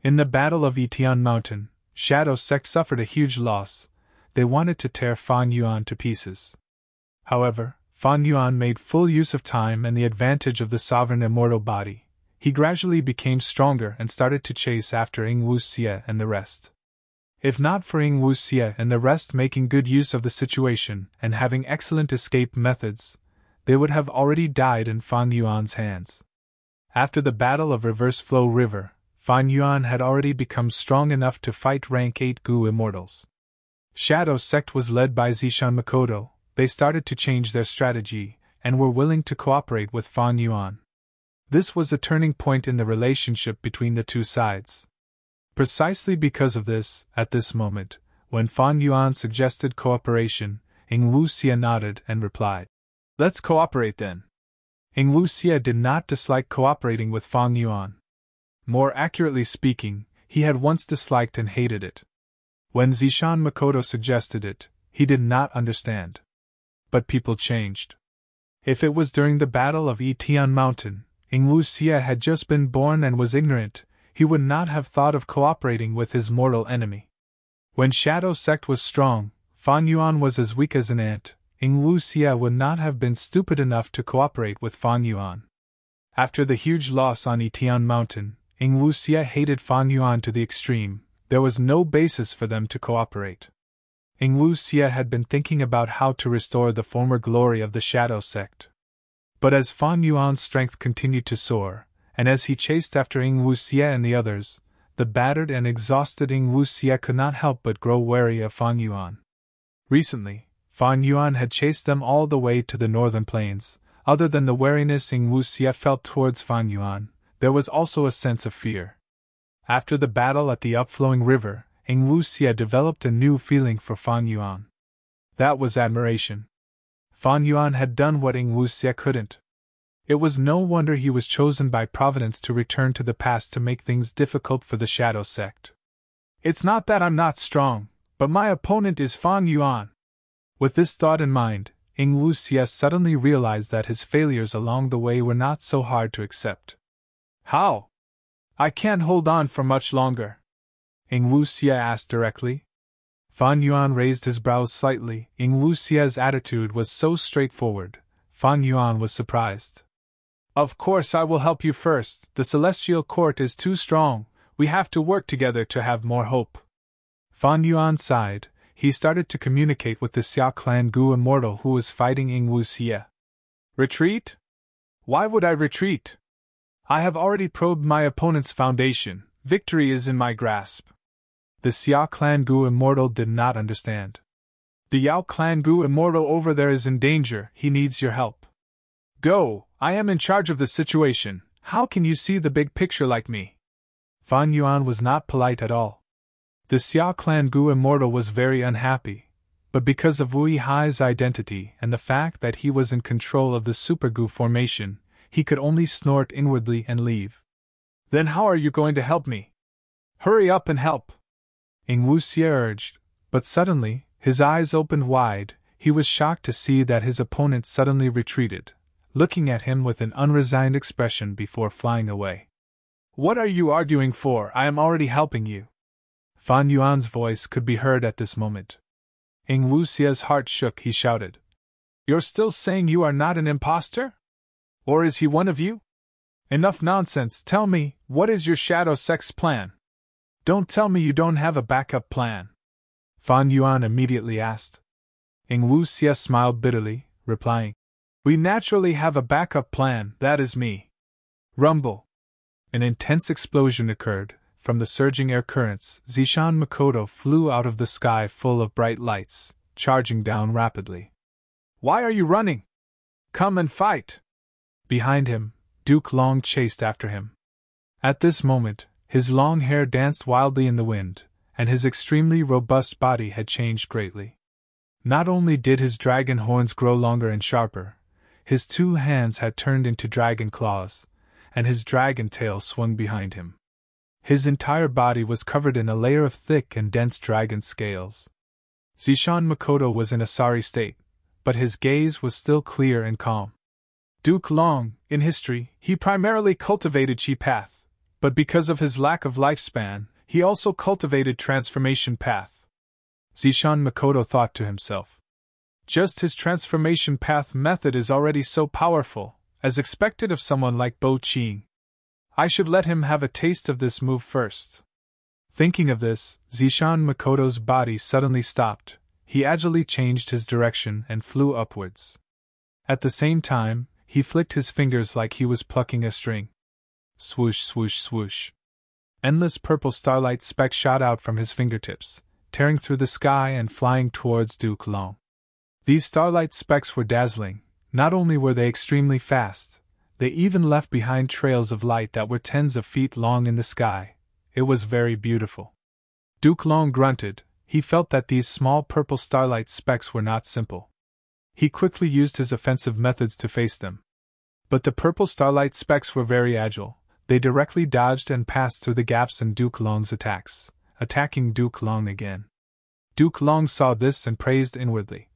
In the Battle of Etian Mountain, Shadow Sect suffered a huge loss. They wanted to tear Fan Yuan to pieces. However, Fan Yuan made full use of time and the advantage of the sovereign immortal body. He gradually became stronger and started to chase after Ing Wuxia and the rest. If not for Ing Wuxia and the rest making good use of the situation and having excellent escape methods, they would have already died in Fan Yuan's hands. After the Battle of Reverse Flow River, Fan Yuan had already become strong enough to fight rank 8 Gu immortals. Shadow Sect was led by Zishan Makoto. They started to change their strategy and were willing to cooperate with Fan Yuan. This was a turning point in the relationship between the two sides. Precisely because of this, at this moment, when Fan Yuan suggested cooperation, Ing Wuxia nodded and replied, "Let's cooperate then." Ing Wuxia did not dislike cooperating with Fan Yuan. More accurately speaking, he had once disliked and hated it. When Zishan Makoto suggested it, he did not understand. But people changed. If it was during the Battle of Etian Mountain, Ing Wuxia had just been born and was ignorant, he would not have thought of cooperating with his mortal enemy. When Shadow Sect was strong, Fan Yuan was as weak as an ant. Ing Wuxia would not have been stupid enough to cooperate with Fan Yuan. After the huge loss on Etian Mountain, Ing Wuxia hated Fan Yuan to the extreme. There was no basis for them to cooperate. Ing Wuxia had been thinking about how to restore the former glory of the Shadow Sect. But as Fan Yuan's strength continued to soar, and as he chased after Ing Wuxia and the others, the battered and exhausted Ing Wuxia could not help but grow wary of Fan Yuan. Recently, Fan Yuan had chased them all the way to the northern plains. Other than the wariness Ing Wuxia felt towards Fan Yuan, there was also a sense of fear. After the battle at the upflowing river, Ing Wuxia developed a new feeling for Fan Yuan. That was admiration. Fan Yuan had done what Ing Wuxia couldn't. It was no wonder he was chosen by Providence to return to the past to make things difficult for the Shadow Sect. It's not that I'm not strong, but my opponent is Fan Yuan. With this thought in mind, Ing Wuxia suddenly realized that his failures along the way were not so hard to accept. How? I can't hold on for much longer. Ing Wuxia asked directly. Fan Yuan raised his brows slightly. Ing Wuxia's attitude was so straightforward. Fan Yuan was surprised. Of course I will help you first. The Celestial Court is too strong. We have to work together to have more hope. Fan Yuan sighed. He started to communicate with the Xia Clan Gu immortal who was fighting Ing Wuxia. Retreat? Why would I retreat? I have already probed my opponent's foundation. Victory is in my grasp. The Xia Clan Gu immortal did not understand. The Yao Clan Gu immortal over there is in danger. He needs your help. Go, I am in charge of the situation. How can you see the big picture like me? Fan Yuan was not polite at all. The Xia Clan Gu immortal was very unhappy, but because of Wu Yihai's identity and the fact that he was in control of the Super Gu formation, he could only snort inwardly and leave. Then how are you going to help me? Hurry up and help! Ing Wuxia urged, but suddenly, his eyes opened wide. He was shocked to see that his opponent suddenly retreated, looking at him with an unresigned expression before flying away. What are you arguing for? I am already helping you. Fan Yuan's voice could be heard at this moment. Ing Wuxia's heart shook. He shouted, You're still saying you are not an imposter? Or is he one of you? Enough nonsense. Tell me, what is your Shadow Sect's plan? Don't tell me you don't have a backup plan. Fan Yuan immediately asked. Ing Wu Xie smiled bitterly, replying, "We naturally have a backup plan, that is me." Rumble! An intense explosion occurred. From the surging air currents, Zishan Makoto flew out of the sky full of bright lights, charging down rapidly. "Why are you running? Come and fight!" Behind him, Duke Long chased after him. At this moment, his long hair danced wildly in the wind, and his extremely robust body had changed greatly. Not only did his dragon horns grow longer and sharper, his 2 hands had turned into dragon claws, and his dragon tail swung behind him. His entire body was covered in a layer of thick and dense dragon scales. Zishan Makoto was in a sorry state, but his gaze was still clear and calm. Duke Long, in history, he primarily cultivated Chi Path, but because of his lack of lifespan, he also cultivated Transformation Path. Zishan Makoto thought to himself. Just his Transformation Path method is already so powerful, as expected of someone like Bo Qing. I should let him have a taste of this move first. Thinking of this, Zishan Makoto's body suddenly stopped. He agilely changed his direction and flew upwards. At the same time, he flicked his fingers like he was plucking a string. Swoosh, swoosh, swoosh. Endless purple starlight specks shot out from his fingertips, tearing through the sky and flying towards Duke Long. These starlight specks were dazzling. Not only were they extremely fast, they even left behind trails of light that were tens of feet long in the sky. It was very beautiful. Duke Long grunted. He felt that these small purple starlight specks were not simple. He quickly used his offensive methods to face them. But the purple starlight specks were very agile. They directly dodged and passed through the gaps in Duke Long's attacks, attacking Duke Long again. Duke Long saw this and praised inwardly.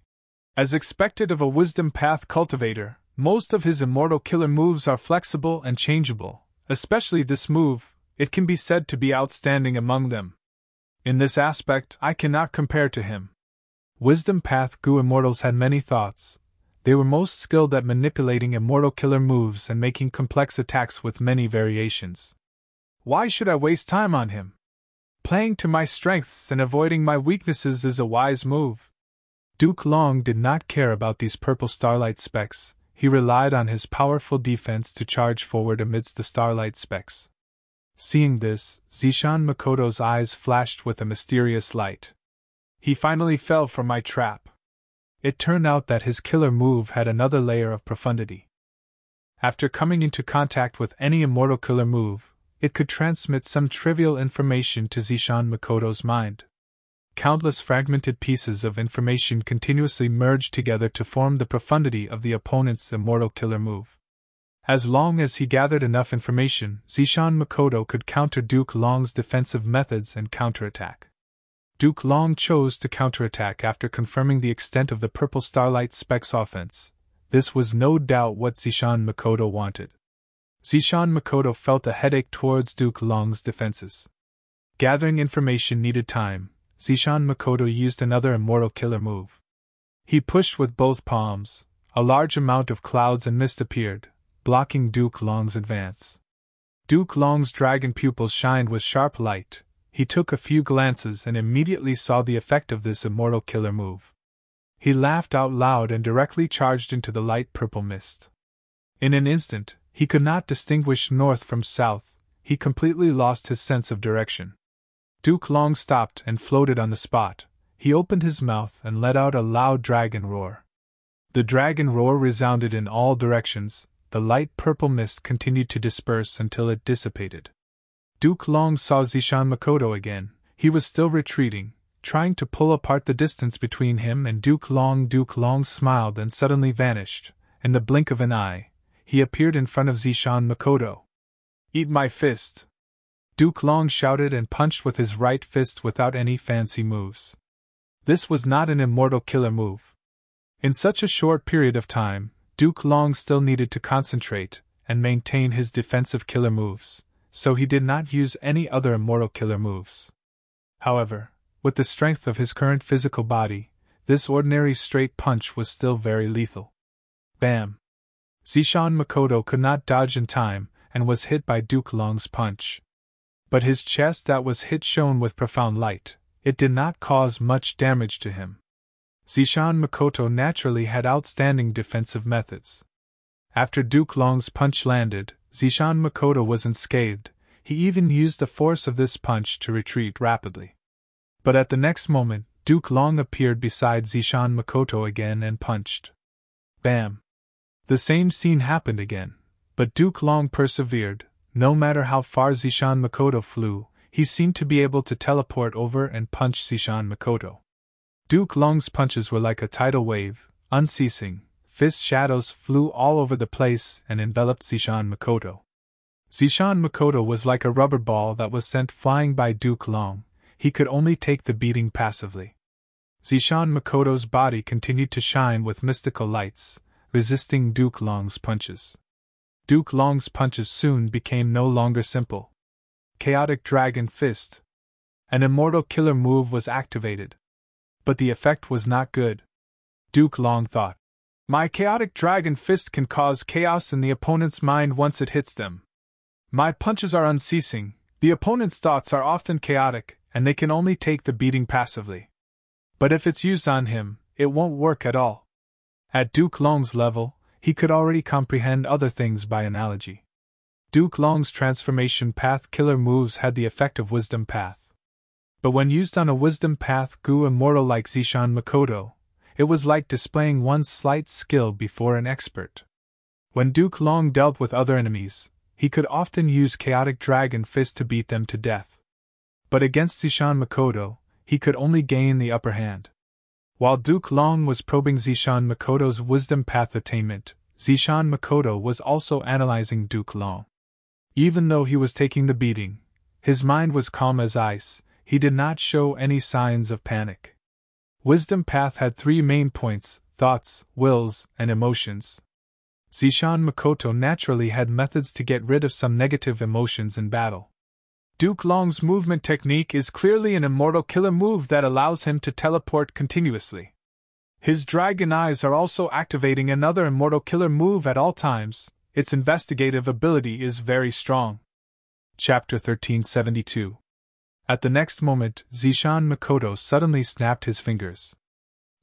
As expected of a wisdom path cultivator, most of his immortal killer moves are flexible and changeable, especially this move. It can be said to be outstanding among them. In this aspect, I cannot compare to him. Wisdom Path Gu immortals had many thoughts. They were most skilled at manipulating immortal killer moves and making complex attacks with many variations. Why should I waste time on him? Playing to my strengths and avoiding my weaknesses is a wise move. Duke Long did not care about these purple starlight specks. He relied on his powerful defense to charge forward amidst the starlight specks. Seeing this, Zishan Makoto's eyes flashed with a mysterious light. He finally fell for my trap. It turned out that his killer move had another layer of profundity. After coming into contact with any immortal killer move, it could transmit some trivial information to Zishan Makoto's mind. Countless fragmented pieces of information continuously merged together to form the profundity of the opponent's immortal killer move. As long as he gathered enough information, Zishan Makoto could counter Duke Long's defensive methods and counterattack. Duke Long chose to counterattack after confirming the extent of the purple starlight specks offense. This was no doubt what Zishan Makoto wanted. Zishan Makoto felt a headache towards Duke Long's defenses. Gathering information needed time. Zishan Makoto used another immortal killer move. He pushed with both palms. A large amount of clouds and mist appeared, blocking Duke Long's advance. Duke Long's dragon pupils shined with sharp light. He took a few glances and immediately saw the effect of this immortal killer move. He laughed out loud and directly charged into the light purple mist. In an instant, he could not distinguish north from south. He completely lost his sense of direction. Duke Long stopped and floated on the spot. He opened his mouth and let out a loud dragon roar. The dragon roar resounded in all directions. The light purple mist continued to disperse until it dissipated. Duke Long saw Zishan Makoto again. He was still retreating, trying to pull apart the distance between him and Duke Long. Duke Long smiled and suddenly vanished. In the blink of an eye, he appeared in front of Zishan Makoto. "Eat my fist!" Duke Long shouted and punched with his right fist without any fancy moves. This was not an immortal killer move. In such a short period of time, Duke Long still needed to concentrate and maintain his defensive killer moves, so he did not use any other immortal killer moves. However, with the strength of his current physical body, this ordinary straight punch was still very lethal. Bam! Zishan Makoto could not dodge in time and was hit by Duke Long's punch. But his chest that was hit shone with profound light. it did not cause much damage to him. Zishan Makoto naturally had outstanding defensive methods. After Duke Long's punch landed, Zishan Makoto was unscathed. He even used the force of this punch to retreat rapidly. But at the next moment, Duke Long appeared beside Zishan Makoto again and punched. Bam! The same scene happened again, but Duke Long persevered. No matter how far Zishan Makoto flew, he seemed to be able to teleport over and punch Zishan Makoto. Duke Long's punches were like a tidal wave, unceasing. Fist shadows flew all over the place and enveloped Zishan Makoto. Zishan Makoto was like a rubber ball that was sent flying by Duke Long. He could only take the beating passively. Zishan Makoto's body continued to shine with mystical lights, resisting Duke Long's punches. Duke Long's punches soon became no longer simple. Chaotic Dragon Fist. An immortal killer move was activated. But the effect was not good. Duke Long thought, "My Chaotic Dragon Fist can cause chaos in the opponent's mind once it hits them. My punches are unceasing, the opponent's thoughts are often chaotic, and they can only take the beating passively. But if it's used on him, it won't work at all." At Duke Long's level, he could already comprehend other things by analogy. Duke Long's transformation path killer moves had the effect of wisdom path. But when used on a wisdom path Gu immortal like Zishan Makoto, it was like displaying one's slight skill before an expert. When Duke Long dealt with other enemies, he could often use Chaotic Dragon Fist to beat them to death. But against Zishan Makoto, he could only gain the upper hand. While Duke Long was probing Zishan Makoto's wisdom path attainment, Zishan Makoto was also analyzing Duke Long. Even though he was taking the beating, his mind was calm as ice. He did not show any signs of panic. Wisdom path had three main points: thoughts, wills, and emotions. Zishan Makoto naturally had methods to get rid of some negative emotions in battle. Duke Long's movement technique is clearly an immortal killer move that allows him to teleport continuously. His dragon eyes are also activating another immortal killer move at all times. Its investigative ability is very strong. Chapter 1372. At the next moment, Zishan Makoto suddenly snapped his fingers.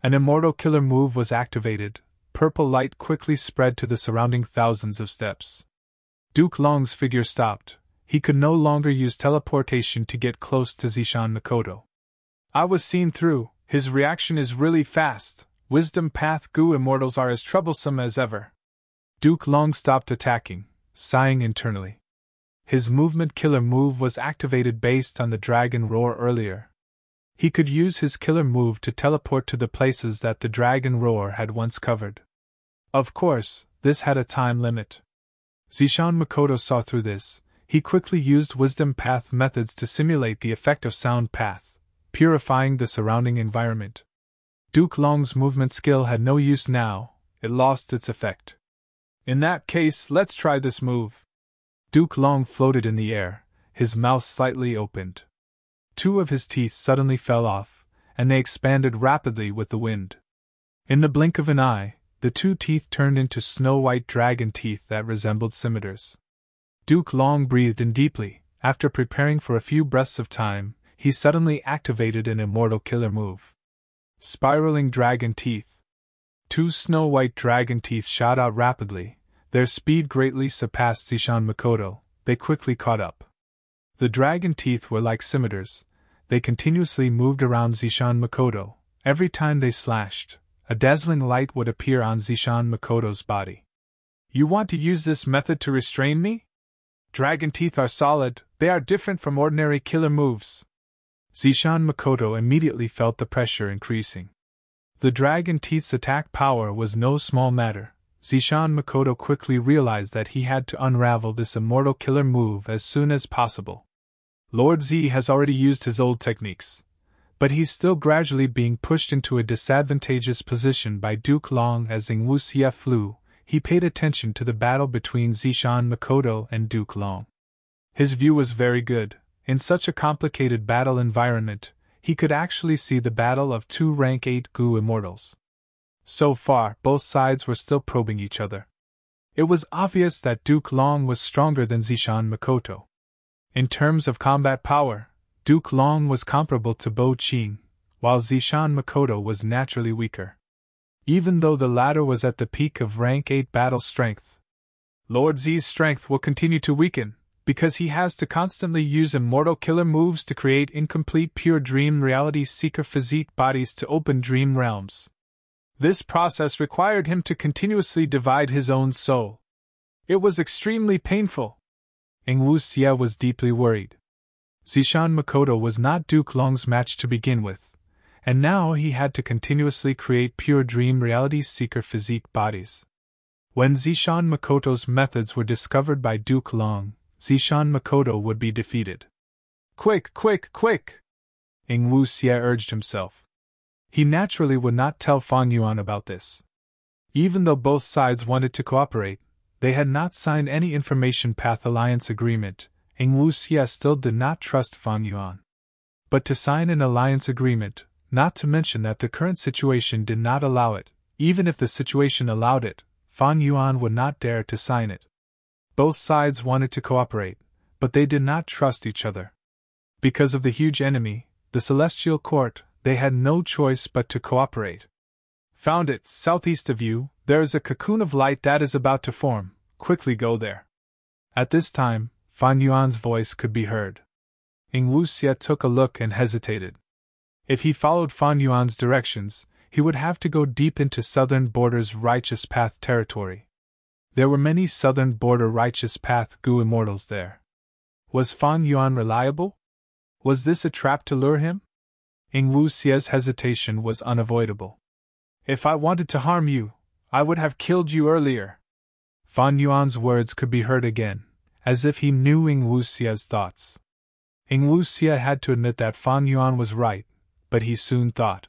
An immortal killer move was activated. Purple light quickly spread to the surrounding thousands of steps. Duke Long's figure stopped. He could no longer use teleportation to get close to Zishan Makoto. "I was seen through. His reaction is really fast. Wisdom Path Gu immortals are as troublesome as ever." Duke Long stopped attacking, sighing internally. His movement killer move was activated based on the dragon roar earlier. He could use his killer move to teleport to the places that the dragon roar had once covered. Of course, this had a time limit. Zishan Makoto saw through this. He quickly used wisdom path methods to simulate the effect of sound path, purifying the surrounding environment. Duke Long's movement skill had no use now, it lost its effect. "In that case, let's try this move." Duke Long floated in the air, his mouth slightly opened. Two of his teeth suddenly fell off, and they expanded rapidly with the wind. In the blink of an eye, the two teeth turned into snow-white dragon teeth that resembled scimitars. Duke Long breathed in deeply. After preparing for a few breaths of time, he suddenly activated an immortal killer move. Spiraling Dragon Teeth. Two snow-white dragon teeth shot out rapidly. Their speed greatly surpassed Zishan Makoto. They quickly caught up. The dragon teeth were like scimitars. They continuously moved around Zishan Makoto. Every time they slashed, a dazzling light would appear on Zishan Makoto's body. "You want to use this method to restrain me? Dragon teeth are solid, they are different from ordinary killer moves." Zishan Makoto immediately felt the pressure increasing. The dragon teeth's attack power was no small matter. Zishan Makoto quickly realized that he had to unravel this immortal killer move as soon as possible. Lord Z has already used his old techniques, but he's still gradually being pushed into a disadvantageous position by Duke Long. As Ing Wuxia flew, he paid attention to the battle between Zishan Makoto and Duke Long. His view was very good. In such a complicated battle environment, he could actually see the battle of two rank 8 Gu immortals. So far, both sides were still probing each other. It was obvious that Duke Long was stronger than Zishan Makoto. In terms of combat power, Duke Long was comparable to Bo Qing, while Zishan Makoto was naturally weaker. Even though the latter was at the peak of rank 8 battle strength. Lord Z's strength will continue to weaken, because he has to constantly use immortal killer moves to create incomplete pure dream reality seeker physique bodies to open dream realms. This process required him to continuously divide his own soul. It was extremely painful. Ing Wuxia was deeply worried. Zishan Makoto was not Duke Long's match to begin with, and now he had to continuously create pure dream reality seeker physique bodies. When Zishan Makoto's methods were discovered by Duke Long, Zishan Makoto would be defeated. Quick, quick, quick! Ing Wuxia urged himself. He naturally would not tell Fan Yuan about this. Even though both sides wanted to cooperate, they had not signed any information path alliance agreement. Ing Wuxia still did not trust Fan Yuan. But to sign an alliance agreement, not to mention that the current situation did not allow it, even if the situation allowed it, Fan Yuan would not dare to sign it. Both sides wanted to cooperate, but they did not trust each other. Because of the huge enemy, the Celestial Court, they had no choice but to cooperate. Found it, southeast of you, there is a cocoon of light that is about to form, quickly go there. At this time, Fan Yuan's voice could be heard. Ing Wuxia took a look and hesitated. If he followed Fan Yuan's directions, he would have to go deep into Southern Border's Righteous Path territory. There were many Southern Border Righteous Path Gu immortals there. Was Fan Yuan reliable? Was this a trap to lure him? Ing Wuxia's hesitation was unavoidable. If I wanted to harm you, I would have killed you earlier. Fan Yuan's words could be heard again, as if he knew Ing Wuxia's thoughts. Ing Wuxia had to admit that Fan Yuan was right, but he soon thought.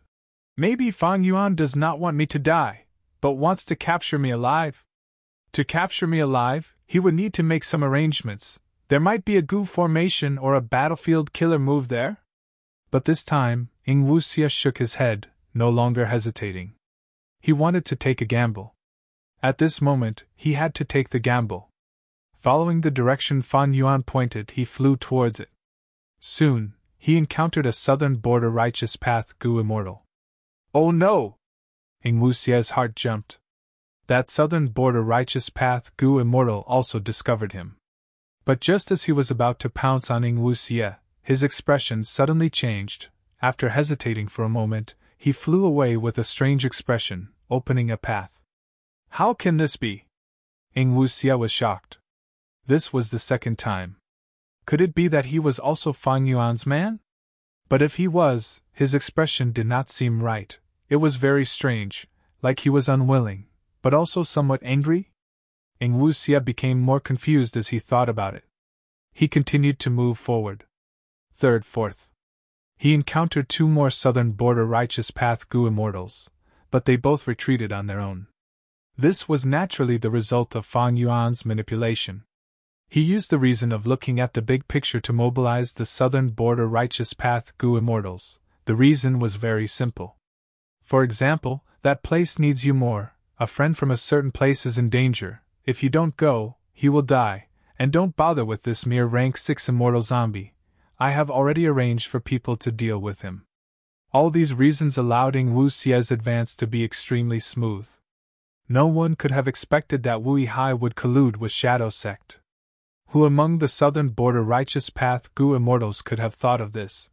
Maybe Fan Yuan does not want me to die, but wants to capture me alive. To capture me alive, he would need to make some arrangements. There might be a Gu formation or a battlefield killer move there. But this time, Ing Wuxia shook his head, no longer hesitating. He wanted to take a gamble. At this moment, he had to take the gamble. Following the direction Fan Yuan pointed, he flew towards it. Soon, he encountered a Southern Border Righteous Path Gu immortal. Oh no! Ing Wuxia's heart jumped. That Southern Border Righteous Path Gu immortal also discovered him. But just as he was about to pounce on Ing Wuxia, his expression suddenly changed. After hesitating for a moment, he flew away with a strange expression, opening a path. How can this be? Ing Wuxia was shocked. This was the second time. Could it be that he was also Fan Yuan's man? But if he was, his expression did not seem right. It was very strange, like he was unwilling, but also somewhat angry? Ing Wuxia became more confused as he thought about it. He continued to move forward. Third, fourth. He encountered two more Southern Border Righteous Path Gu immortals, but they both retreated on their own. This was naturally the result of Fan Yuan's manipulation. He used the reason of looking at the big picture to mobilize the Southern Border Righteous Path Gu immortals. The reason was very simple. For example, that place needs you more, a friend from a certain place is in danger, if you don't go, he will die, and don't bother with this mere rank 6 immortal zombie. I have already arranged for people to deal with him. All these reasons allowed Ing Wuxia's advance to be extremely smooth. No one could have expected that Wui Hai would collude with Shadow Sect. Who among the Southern Border Righteous Path Gu immortals could have thought of this?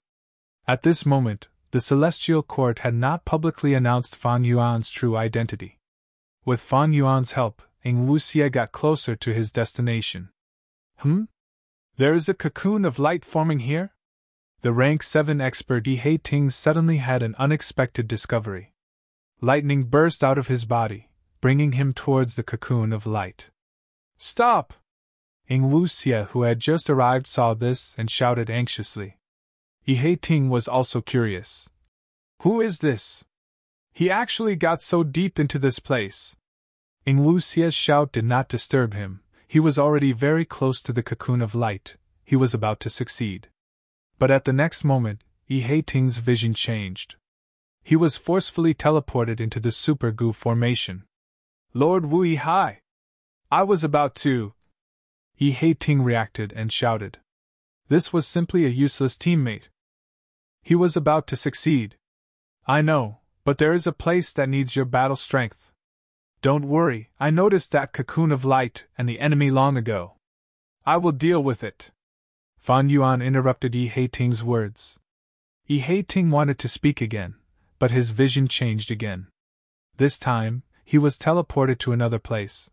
At this moment, the Celestial Court had not publicly announced Fan Yuan's true identity. With Fan Yuan's help, Ing Wuxia got closer to his destination. There is a cocoon of light forming here? The rank 7 expert Yi Hei-ting suddenly had an unexpected discovery. Lightning burst out of his body, bringing him towards the cocoon of light. Stop! Ing Wuxia, who had just arrived, saw this and shouted anxiously. Yi Hei-ting was also curious. Who is this? He actually got so deep into this place. Ing Wuxia's shout did not disturb him. He was already very close to the cocoon of light. He was about to succeed. But at the next moment, Yi Hei-ting's vision changed. He was forcefully teleported into the Super Gu formation. Lord Wui Hai! I was about to... Yi Hei-ting reacted and shouted. This was simply a useless teammate, He was about to succeed. I know, but there is a place that needs your battle strength. Don't worry, I noticed that cocoon of light and the enemy long ago. I will deal with it. Fan Yuan interrupted Yi Heiting's words. Yi Heiting wanted to speak again, but his vision changed again. This time, he was teleported to another place.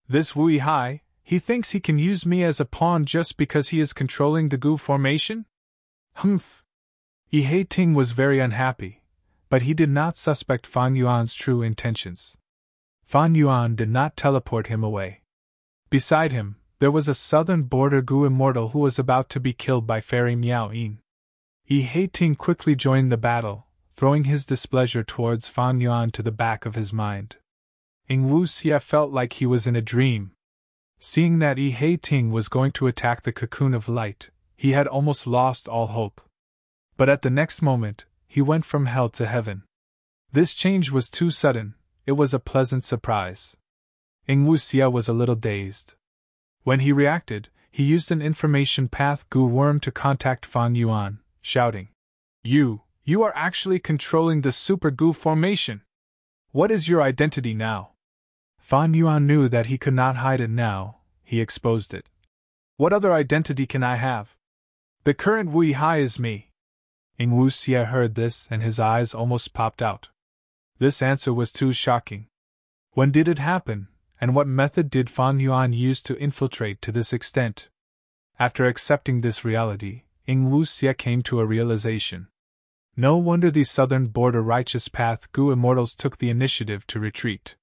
This Wu Hai, he thinks he can use me as a pawn just because he is controlling the Gu formation? Humph! Yi Heiting was very unhappy, but he did not suspect Fan Yuan's true intentions. Fan Yuan did not teleport him away. Beside him, there was a southern border Gu immortal who was about to be killed by Fairy Miao Yin. Yi Heiting quickly joined the battle, throwing his displeasure towards Fan Yuan to the back of his mind. Ing Wuxia felt like he was in a dream. Seeing that Yi Heiting was going to attack the cocoon of light, he had almost lost all hope. But at the next moment, he went from hell to heaven. This change was too sudden, it was a pleasant surprise. Ing Wuxia was a little dazed. When he reacted, he used an information path Gu worm to contact Fan Yuan, shouting, You are actually controlling the Super Gu formation. What is your identity now? Fan Yuan knew that he could not hide it now, he exposed it. What other identity can I have? The current Wu Hai is me. Ing Wuxia heard this and his eyes almost popped out. This answer was too shocking. When did it happen, and what method did Fan Yuan use to infiltrate to this extent? After accepting this reality, Ing Wuxia came to a realization. No wonder the southern border righteous path Gu immortals took the initiative to retreat.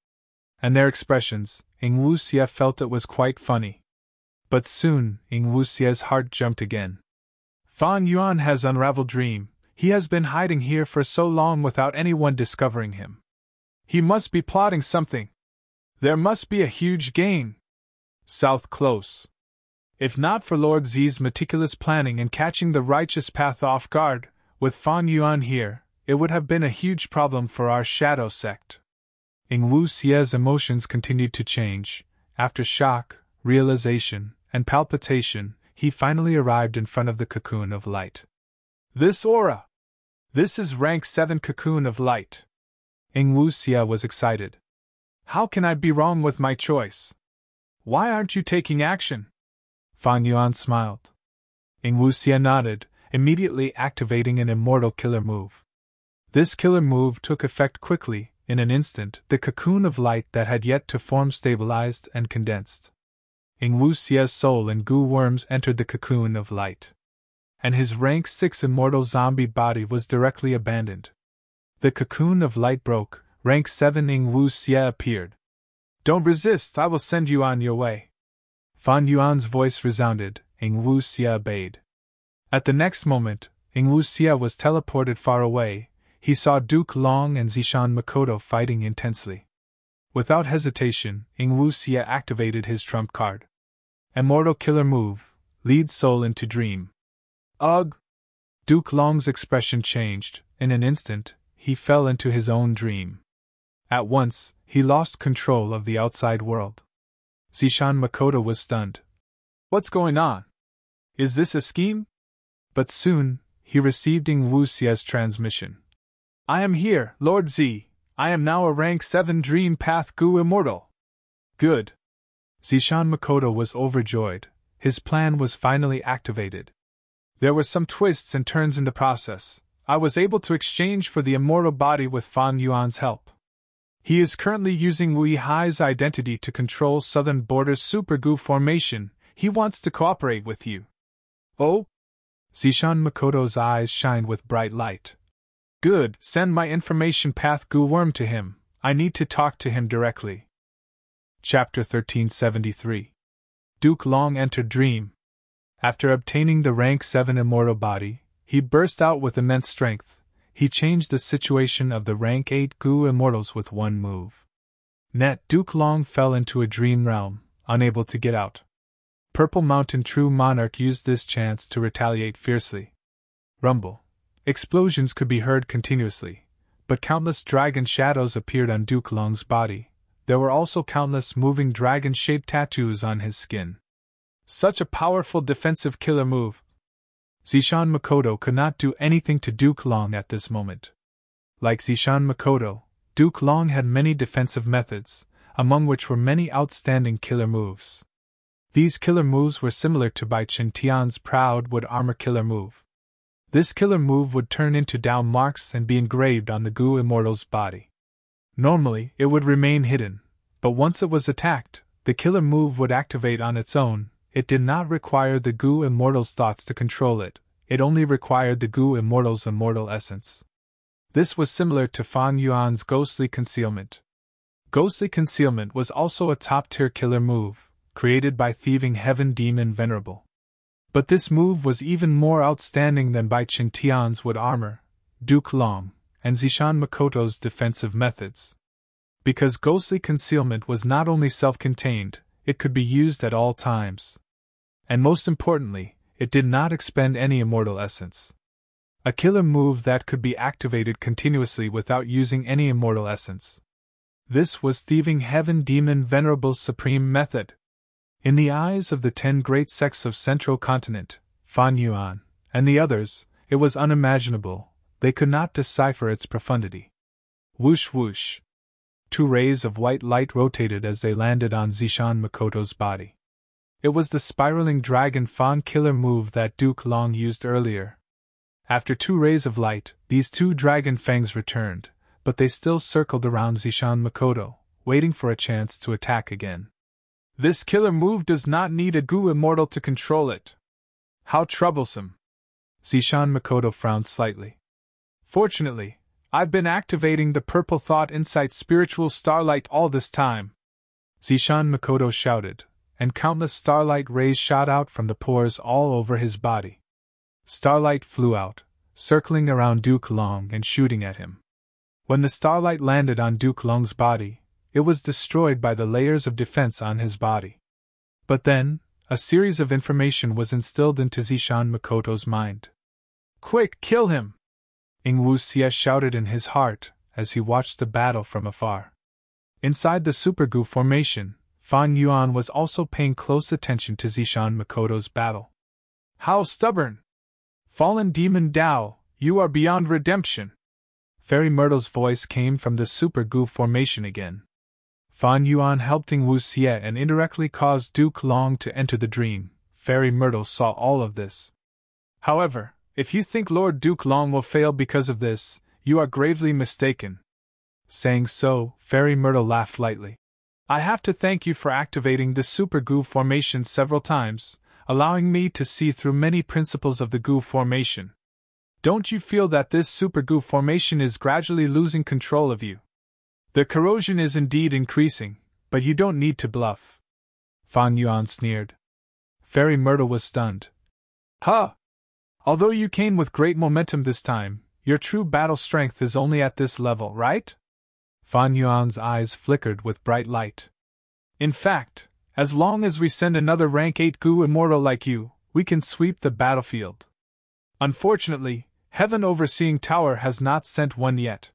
And their expressions, Ing Wuxia felt it was quite funny. But soon, Ing Wuxia's heart jumped again. Fan Yuan has unraveled dream. He has been hiding here for so long without anyone discovering him. He must be plotting something. There must be a huge gain. South close. If not for Lord Z's meticulous planning and catching the righteous path off guard, with Fan Yuan here, it would have been a huge problem for our shadow sect. Ing Wuxia's emotions continued to change. After shock, realization, and palpitation, he finally arrived in front of the cocoon of light. This aura! This is rank 7 cocoon of light. Ing Wuxia was excited. How can I be wrong with my choice? Why aren't you taking action? Fan Yuan smiled. Ing Wuxia nodded, immediately activating an immortal killer move. This killer move took effect quickly. In an instant, the cocoon of light that had yet to form stabilized and condensed. Ing Wuxia's soul and Gu worms entered the cocoon of light. And his rank 6 immortal zombie body was directly abandoned. The cocoon of light broke, rank 7 Ing Wuxia appeared. Don't resist, I will send you on your way. Fan Yuan's voice resounded, Ing Wuxia obeyed. At the next moment, Ing Wuxia was teleported far away. He saw Duke Long and Zishan Makoto fighting intensely. Without hesitation, Ing Wuxia activated his trump card. Immortal killer move, lead soul into dream. Ugh! Duke Long's expression changed. In an instant, he fell into his own dream. At once, he lost control of the outside world. Zishan Makoto was stunned. What's going on? Is this a scheme? But soon, he received Ing Wuxia's transmission. I am here, Lord Z. I am now a rank 7 Dream Path Gu Immortal. Good. Zishan Makoto was overjoyed. His plan was finally activated. There were some twists and turns in the process. I was able to exchange for the immortal body with Fan Yuan's help. He is currently using Wu Hai's identity to control Southern Border's Super Gu formation. He wants to cooperate with you. Oh? Zishan Makoto's eyes shined with bright light. Good, send my information path Gu worm to him. I need to talk to him directly. Chapter 1373. Duke Long entered Dream. After obtaining the rank 7 immortal body, he burst out with immense strength. He changed the situation of the rank 8 Gu immortals with one move. Duke Long fell into a dream realm, unable to get out. Purple Mountain True Monarch used this chance to retaliate fiercely. Rumble. Explosions could be heard continuously, but countless dragon shadows appeared on Duke Long's body. There were also countless moving dragon-shaped tattoos on his skin. Such a powerful defensive killer move. Zishan Makoto could not do anything to Duke Long at this moment. Like Zishan Makoto, Duke Long had many defensive methods, among which were many outstanding killer moves. These killer moves were similar to Bai Chen Tian's proud wood armor killer move. This killer move would turn into Dao marks and be engraved on the Gu Immortal's body. Normally, it would remain hidden, but once it was attacked, the killer move would activate on its own. It did not require the Gu Immortal's thoughts to control it, it only required the Gu Immortal's immortal essence. This was similar to Fan Yuan's ghostly concealment. Ghostly concealment was also a top-tier killer move, created by thieving heaven demon Venerable. But this move was even more outstanding than Bai Chen Tian's wood armor, Duke Long, and Zishan Makoto's defensive methods. Because ghostly concealment was not only self-contained, it could be used at all times. And most importantly, it did not expend any immortal essence. A killer move that could be activated continuously without using any immortal essence. This was thieving heaven demon Venerable's supreme method. In the eyes of the 10 great sects of Central Continent, Fan Yuan, and the others, it was unimaginable, they could not decipher its profundity. Whoosh whoosh. 2 rays of white light rotated as they landed on Zishan Makoto's body. It was the spiraling dragon Fan killer move that Duke Long used earlier. After 2 rays of light, these 2 dragon fangs returned, but they still circled around Zishan Makoto, waiting for a chance to attack again. This killer move does not need a Gu Immortal to control it. How troublesome. Zishan Makoto frowned slightly. Fortunately, I've been activating the Purple Thought Insight Spiritual Starlight all this time. Zishan Makoto shouted, and countless starlight rays shot out from the pores all over his body. Starlight flew out, circling around Duke Long and shooting at him. When the starlight landed on Duke Long's body, it was destroyed by the layers of defense on his body. But then, a series of information was instilled into Zishan Makoto's mind. Quick, kill him! Ing Wu Xie shouted in his heart as he watched the battle from afar. Inside the Super Gu formation, Fan Yuan was also paying close attention to Zishan Makoto's battle. How stubborn! Fallen Demon Dao, you are beyond redemption! Fairy Myrtle's voice came from the Super Gu formation again. Fan Yuan helped Ing Wu Xie and indirectly caused Duke Long to enter the dream. Fairy Myrtle saw all of this. However, if you think Lord Duke Long will fail because of this, you are gravely mistaken. Saying so, Fairy Myrtle laughed lightly. I have to thank you for activating the Super Gu formation several times, allowing me to see through many principles of the Gu formation. Don't you feel that this Super Gu formation is gradually losing control of you? The corrosion is indeed increasing, but you don't need to bluff. Fan Yuan sneered. Fairy Myrtle was stunned. Huh! Although you came with great momentum this time, your true battle strength is only at this level, right? Fan Yuan's eyes flickered with bright light. In fact, as long as we send another rank 8 Gu Immortal like you, we can sweep the battlefield. Unfortunately, Heaven Overseeing Tower has not sent one yet.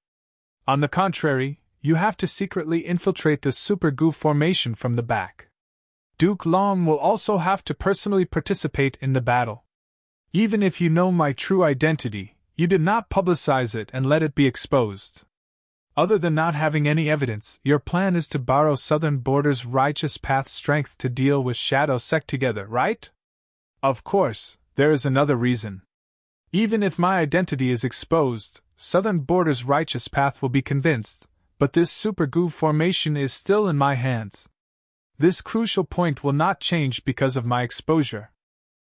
On the contrary, you have to secretly infiltrate the Super Gu formation from the back. Duke Long will also have to personally participate in the battle. Even if you know my true identity, you did not publicize it and let it be exposed. Other than not having any evidence, your plan is to borrow Southern Border's Righteous Path strength to deal with Shadow Sect together, right? Of course, there is another reason. Even if my identity is exposed, Southern Border's Righteous Path will be convinced, but this Super Gu formation is still in my hands. This crucial point will not change because of my exposure.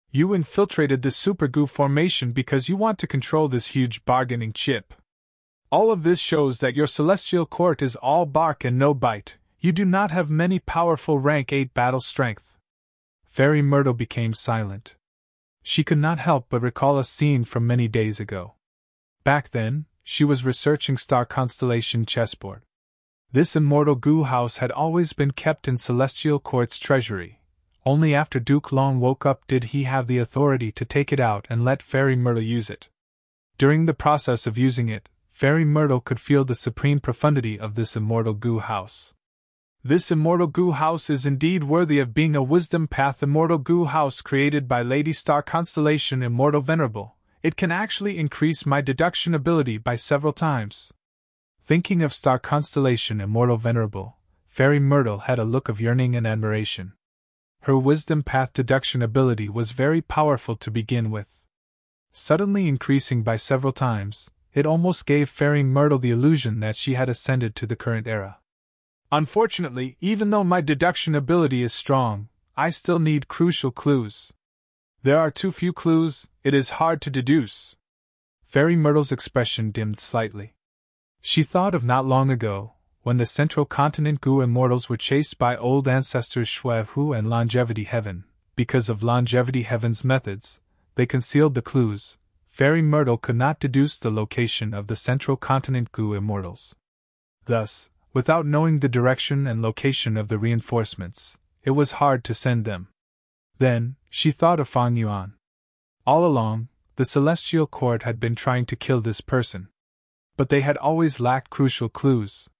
You infiltrated the Super Gu formation because you want to control this huge bargaining chip. All of this shows that your celestial court is all bark and no bite. You do not have many powerful rank 8 battle strength. Fairy Myrtle became silent. She could not help but recall a scene from many days ago. Back then, she was researching star constellation chessboard. This immortal Gu house had always been kept in Celestial Court's treasury. Only after Duke Long woke up did he have the authority to take it out and let Fairy Myrtle use it. During the process of using it, Fairy Myrtle could feel the supreme profundity of this immortal Gu house. This immortal goo house is indeed worthy of being a wisdom path immortal goo house created by Lady Star Constellation Immortal Venerable. It can actually increase my deduction ability by several times. Thinking of Star Constellation Immortal Venerable, Fairy Myrtle had a look of yearning and admiration. Her wisdom path deduction ability was very powerful to begin with. Suddenly increasing by several times, it almost gave Fairy Myrtle the illusion that she had ascended to the current era. Unfortunately, even though my deduction ability is strong, I still need crucial clues. There are too few clues, it is hard to deduce. Fairy Myrtle's expression dimmed slightly. She thought of not long ago, when the Central Continent Goo Immortals were chased by old ancestors Shuehu and Longevity Heaven. Because of Longevity Heaven's methods, they concealed the clues. Fairy Myrtle could not deduce the location of the Central Continent Goo Immortals. Thus, without knowing the direction and location of the reinforcements, it was hard to send them. Then, she thought of Fang Yuan. All along, the Celestial Court had been trying to kill this person. But they had always lacked crucial clues.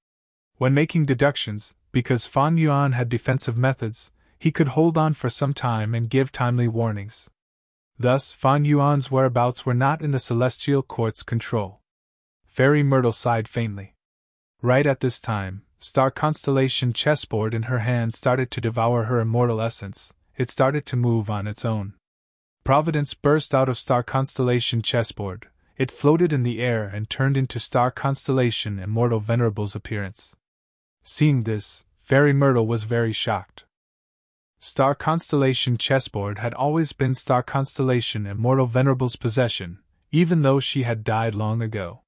When making deductions, because Fang Yuan had defensive methods, he could hold on for some time and give timely warnings. Thus, Fang Yuan's whereabouts were not in the Celestial Court's control. Fairy Myrtle sighed faintly. Right at this time, Star Constellation chessboard in her hand started to devour her immortal essence. It started to move on its own. Providence burst out of Star Constellation chessboard. It floated in the air and turned into Star Constellation Immortal Venerable's appearance. Seeing this, Fairy Myrtle was very shocked. Star Constellation chessboard had always been Star Constellation Immortal Venerable's possession, even though she had died long ago.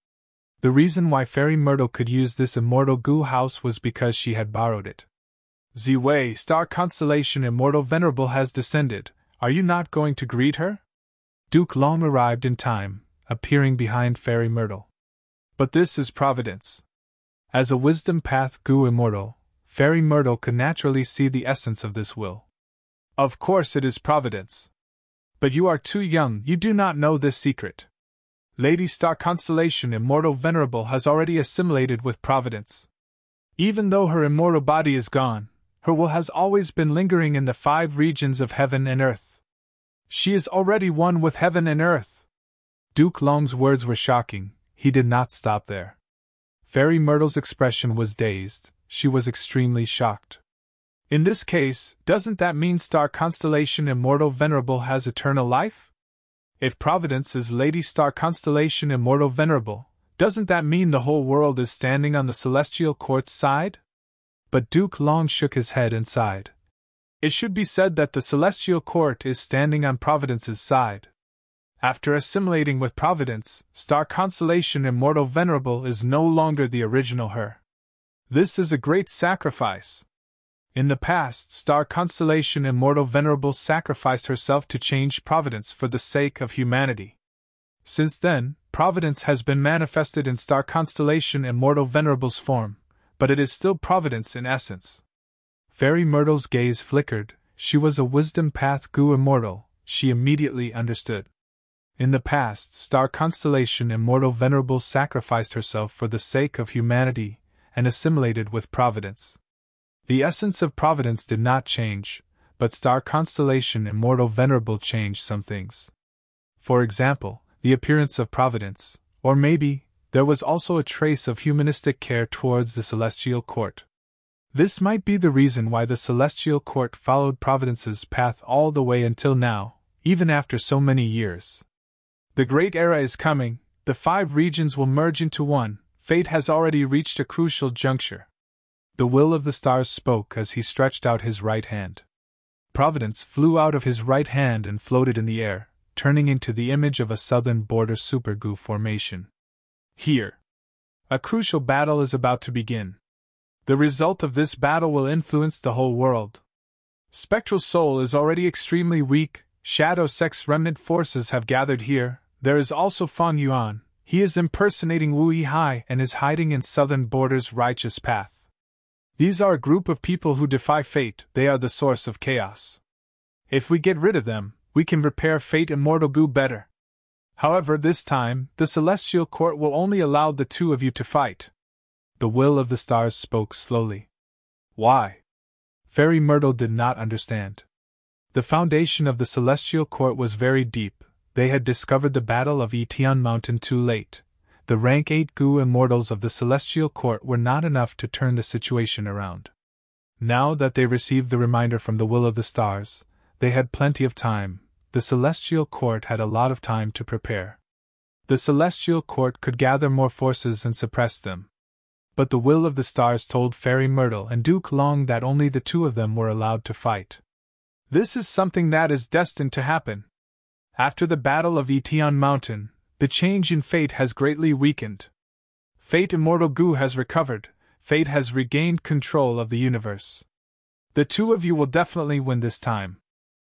The reason why Fairy Myrtle could use this immortal goo house was because she had borrowed it. Ziwei, Star Constellation Immortal Venerable has descended. Are you not going to greet her? Duke Long arrived in time, appearing behind Fairy Myrtle. But this is Providence. As a wisdom path goo immortal, Fairy Myrtle could naturally see the essence of this will. Of course it is Providence. But you are too young, you do not know this secret. Lady Star Constellation Immortal Venerable has already assimilated with Providence. Even though her immortal body is gone, her will has always been lingering in the 5 regions of heaven and earth. She is already one with heaven and earth. Duke Long's words were shocking. He did not stop there. Fairy Myrtle's expression was dazed. She was extremely shocked. In this case, doesn't that mean Star Constellation Immortal Venerable has eternal life? If Providence is Lady Star Constellation Immortal Venerable, doesn't that mean the whole world is standing on the Celestial Court's side? But Duke Long shook his head and sighed. It should be said that the Celestial Court is standing on Providence's side. After assimilating with Providence, Star Constellation Immortal Venerable is no longer the original her. This is a great sacrifice. In the past, Star Constellation Immortal Venerable sacrificed herself to change Providence for the sake of humanity. Since then, Providence has been manifested in Star Constellation Immortal Venerable's form, but it is still Providence in essence. Fairy Myrtle's gaze flickered. She was a wisdom path goo immortal, she immediately understood. In the past, Star Constellation Immortal Venerable sacrificed herself for the sake of humanity and assimilated with Providence. The essence of Providence did not change, but Star Constellation Immortal Venerable changed some things. For example, the appearance of Providence, or maybe, there was also a trace of humanistic care towards the Celestial Court. This might be the reason why the Celestial Court followed Providence's path all the way until now, even after so many years. The great era is coming, the 5 regions will merge into one, fate has already reached a crucial juncture. The will of the stars spoke as he stretched out his right hand. Providence flew out of his right hand and floated in the air, turning into the image of a southern border supergoo formation. Here, a crucial battle is about to begin. The result of this battle will influence the whole world. Spectral Soul is already extremely weak, Shadow Sex remnant forces have gathered here, there is also Fang Yuan, he is impersonating Wu Yihai and is hiding in southern border's righteous path. These are a group of people who defy fate, they are the source of chaos. If we get rid of them, we can repair Fate Immortal Goo better. However, this time, the Celestial Court will only allow the 2 of you to fight. The will of the stars spoke slowly. Why? Fairy Myrtle did not understand. The foundation of the celestial court was very deep. They had discovered the battle of Etion Mountain too late. The rank 8 Gu immortals of the celestial court were not enough to turn the situation around. Now that they received the reminder from the will of the stars, they had plenty of time. The celestial court had a lot of time to prepare. The celestial court could gather more forces and suppress them. But the will of the stars told Fairy Myrtle and Duke Long that only the two of them were allowed to fight. This is something that is destined to happen. After the battle of Etion Mountain, the change in fate has greatly weakened. Fate Immortal Gu has recovered. Fate has regained control of the universe. The two of you will definitely win this time.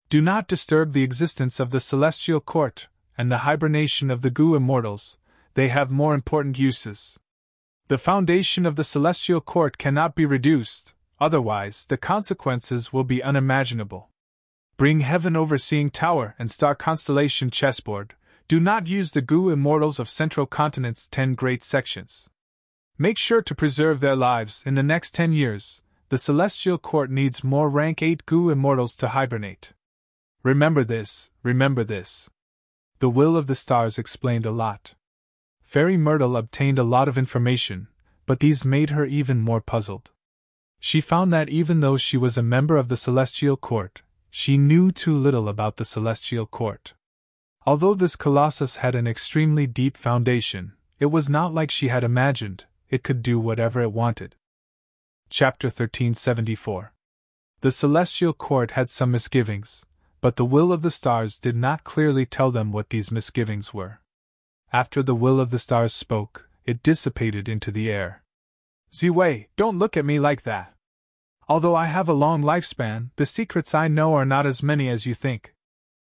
Do not disturb the existence of the celestial court and the hibernation of the Gu immortals. They have more important uses. The foundation of the celestial court cannot be reduced, otherwise the consequences will be unimaginable. Bring Heaven Overseeing Tower and Star Constellation chessboard. Do not use the Gu immortals of Central Continent's 10 great sections. Make sure to preserve their lives in the next 10 years. The celestial court needs more rank 8 Gu immortals to hibernate. Remember this, remember this. The will of the stars explained a lot. Fairy Myrtle obtained a lot of information, but these made her even more puzzled. She found that even though she was a member of the celestial court, she knew too little about the celestial court. Although this colossus had an extremely deep foundation, it was not like she had imagined. It could do whatever it wanted. Chapter 1374. The celestial court had some misgivings, but the will of the stars did not clearly tell them what these misgivings were. After the will of the stars spoke, it dissipated into the air. Ziwei, don't look at me like that. Although I have a long lifespan, the secrets I know are not as many as you think.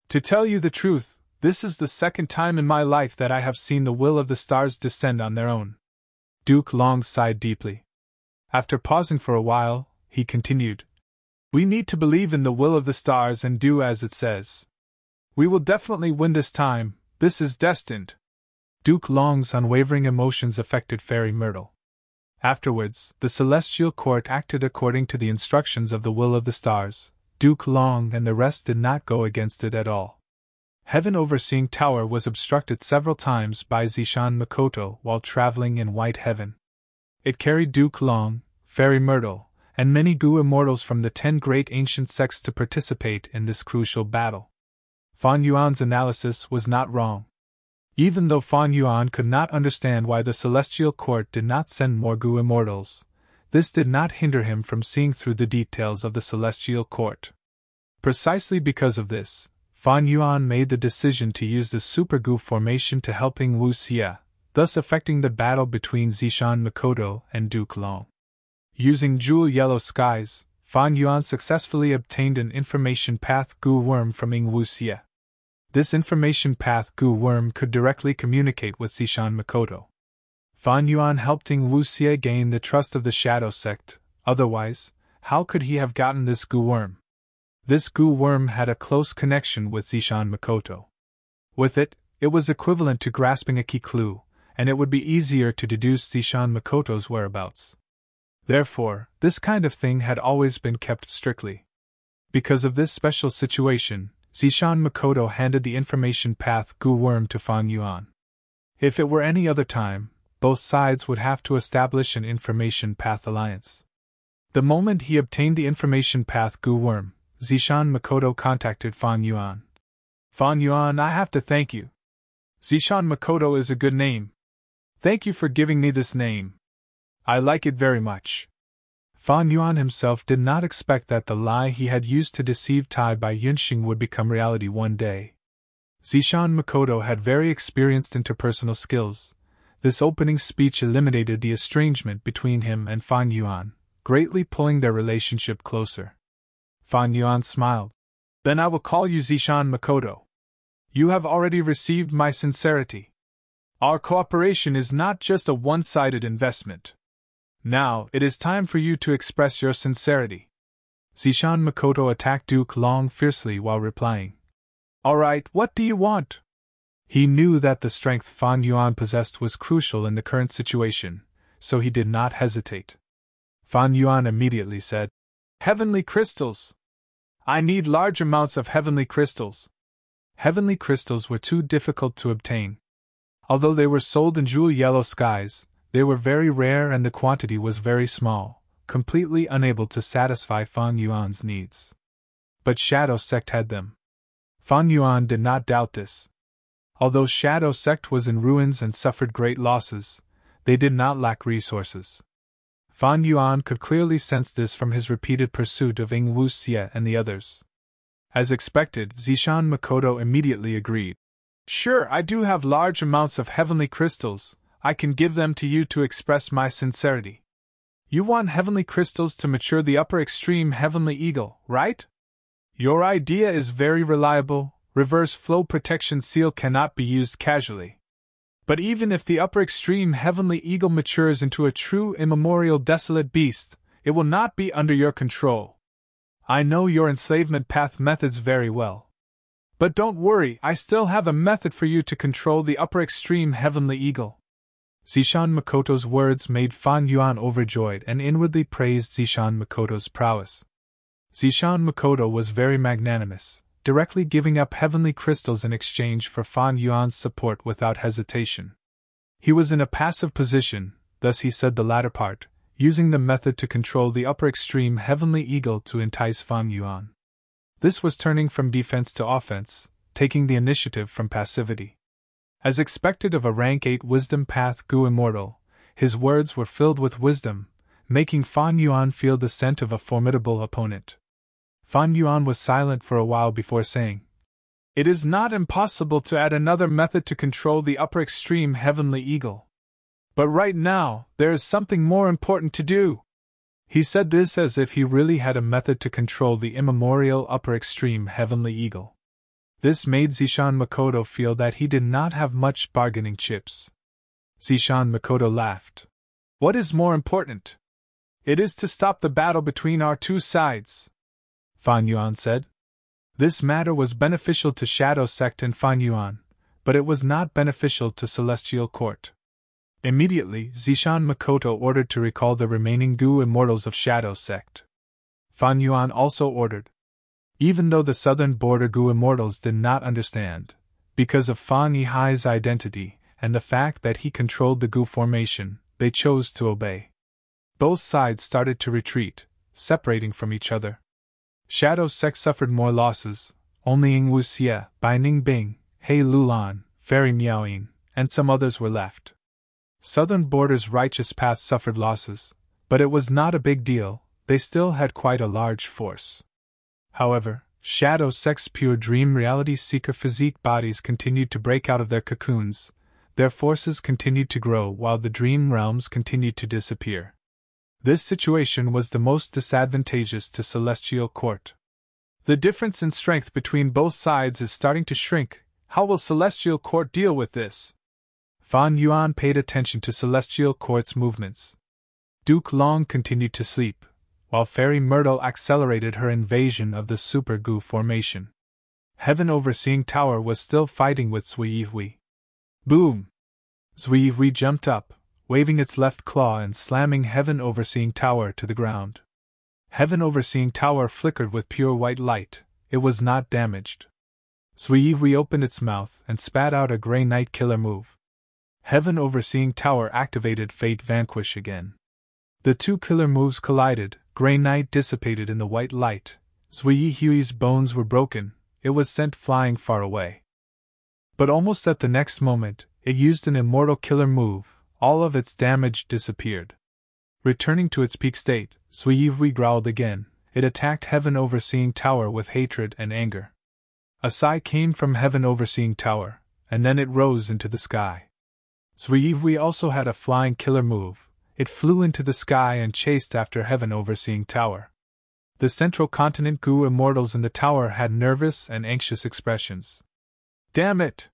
To tell you the truth, this is the second time in my life that I have seen the will of the stars descend on their own. Duke Long sighed deeply. After pausing for a while, he continued. We need to believe in the will of the stars and do as it says. We will definitely win this time. This is destined. Duke Long's unwavering emotions affected Fairy Myrtle. Afterwards, the celestial court acted according to the instructions of the will of the stars. Duke Long and the rest did not go against it at all. Heaven Overseeing Tower was obstructed several times by Zishan Makoto while traveling in White Heaven. It carried Duke Long, Fairy Myrtle, and many Gu immortals from the 10 great ancient sects to participate in this crucial battle. Fan Yuan's analysis was not wrong. Even though Fan Yuan could not understand why the celestial court did not send more Gu immortals, this did not hinder him from seeing through the details of the celestial court. Precisely because of this, Fan Yuan made the decision to use the Super Gu formation to help Wu Xie, thus affecting the battle between Zishan Makoto and Duke Long. Using Jewel Yellow Skies, Fan Yuan successfully obtained an information path Gu worm from Wu Xie. This information path Gu worm could directly communicate with Zishan Makoto. Fan Yuan helped Wu Xie gain the trust of the Shadow Sect, otherwise, how could he have gotten this Gu worm? This Gu worm had a close connection with Zishan Makoto. With it, it was equivalent to grasping a key clue, and it would be easier to deduce Zishan Makoto's whereabouts. Therefore, this kind of thing had always been kept strictly. Because of this special situation, Zishan Makoto handed the information path Gu worm to Fan Yuan. If it were any other time, both sides would have to establish an information path alliance. The moment he obtained the information path Gu worm, Zishan Makoto contacted Fan Yuan. Fan Yuan, I have to thank you. Zishan Makoto is a good name. Thank you for giving me this name. I like it very much. Fan Yuan himself did not expect that the lie he had used to deceive Tai Bai Yunxing would become reality one day. Zishan Makoto had very experienced interpersonal skills. This opening speech eliminated the estrangement between him and Fan Yuan, greatly pulling their relationship closer. Fan Yuan smiled. Then I will call you Zishan Makoto. You have already received my sincerity. Our cooperation is not just a one-sided investment. Now, it is time for you to express your sincerity. Zishan Makoto attacked Duke Long fiercely while replying. All right, what do you want? He knew that the strength Fan Yuan possessed was crucial in the current situation, so he did not hesitate. Fan Yuan immediately said. Heavenly crystals! I need large amounts of heavenly crystals. Heavenly crystals were too difficult to obtain. Although they were sold in jewel yellow skies, they were very rare and the quantity was very small, completely unable to satisfy Fan Yuan's needs. But Shadow Sect had them. Fan Yuan did not doubt this. Although Shadow Sect was in ruins and suffered great losses, they did not lack resources. Fan Yuan could clearly sense this from his repeated pursuit of Ing Wuxie and the others. As expected, Zishan Makoto immediately agreed. Sure, I do have large amounts of heavenly crystals. I can give them to you to express my sincerity. You want heavenly crystals to mature the upper extreme heavenly eagle, right? Your idea is very reliable. Reverse flow protection seal cannot be used casually. But even if the upper extreme heavenly eagle matures into a true immemorial desolate beast, it will not be under your control. I know your enslavement path methods very well. But don't worry, I still have a method for you to control the upper extreme heavenly eagle. Zishan Makoto's words made Fan Yuan overjoyed and inwardly praised Zishan Makoto's prowess. Zishan Makoto was very magnanimous, directly giving up heavenly crystals in exchange for Fan Yuan's support without hesitation. He was in a passive position, thus he said the latter part, using the method to control the upper extreme heavenly eagle to entice Fan Yuan. This was turning from defense to offense, taking the initiative from passivity. As expected of a rank 8 wisdom path Gu immortal, his words were filled with wisdom, making Fan Yuan feel the scent of a formidable opponent. Fan Yuan was silent for a while before saying, It is not impossible to add another method to control the upper extreme heavenly eagle. But right now, there is something more important to do. He said this as if he really had a method to control the immemorial upper extreme heavenly eagle. This made Zishan Makoto feel that he did not have much bargaining chips. Zishan Makoto laughed. What is more important? It is to stop the battle between our two sides, Fan Yuan said. This matter was beneficial to Shadow Sect and Fan Yuan, but it was not beneficial to Celestial Court. Immediately, Zishan Makoto ordered to recall the remaining Gu immortals of Shadow Sect. Fan Yuan also ordered. Even though the southern border Gu immortals did not understand, because of Fan Yihai's identity and the fact that he controlled the Gu formation, they chose to obey. Both sides started to retreat, separating from each other. Shadow Sect suffered more losses. Only Ing Wuxie, Bai Ningbing, He Lulan, Fairy Miaoying, and some others were left. Southern Border's Righteous Path suffered losses, but it was not a big deal, they still had quite a large force. However, Shadow Sect's pure dream reality seeker physique bodies continued to break out of their cocoons, their forces continued to grow while the dream realms continued to disappear. This situation was the most disadvantageous to Celestial Court. The difference in strength between both sides is starting to shrink. How will Celestial Court deal with this? Fan Yuan paid attention to Celestial Court's movements. Duke Long continued to sleep, while Fairy Myrtle accelerated her invasion of the Super Gu formation. Heaven Overseeing Tower was still fighting with Zui. Boom! Zui jumped up, waving its left claw and slamming Heaven Overseeing Tower to the ground. Heaven Overseeing Tower flickered with pure white light, it was not damaged. Zui opened its mouth and spat out a Grey Knight killer move. Heaven Overseeing Tower activated Fate Vanquish again. The two killer moves collided, Grey Knight dissipated in the white light, Zui Hui's bones were broken, it was sent flying far away. But almost at the next moment, it used an immortal killer move, all of its damage disappeared. Returning to its peak state, Zui growled again, it attacked Heaven Overseeing Tower with hatred and anger. A sigh came from Heaven Overseeing Tower, and then it rose into the sky. Zui also had a flying killer move, it flew into the sky and chased after Heaven Overseeing Tower. The Central Continent Gu immortals in the tower had nervous and anxious expressions. Damn it!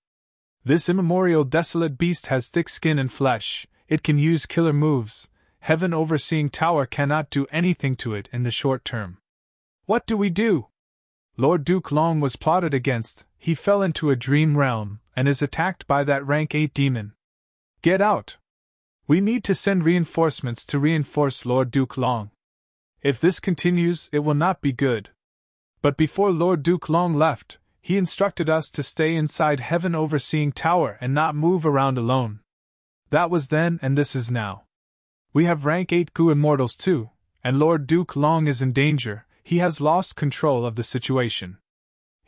This immemorial desolate beast has thick skin and flesh, it can use killer moves, Heaven Overseeing Tower cannot do anything to it in the short term. What do we do? Lord Duke Long was plotted against, he fell into a dream realm, and is attacked by that rank 8 demon. Get out! We need to send reinforcements to reinforce Lord Duke Long. If this continues, it will not be good. But before Lord Duke Long left, he instructed us to stay inside Heaven Overseeing Tower and not move around alone. That was then and this is now. We have rank 8 Gu Immortals too, and Lord Duke Long is in danger. He has lost control of the situation.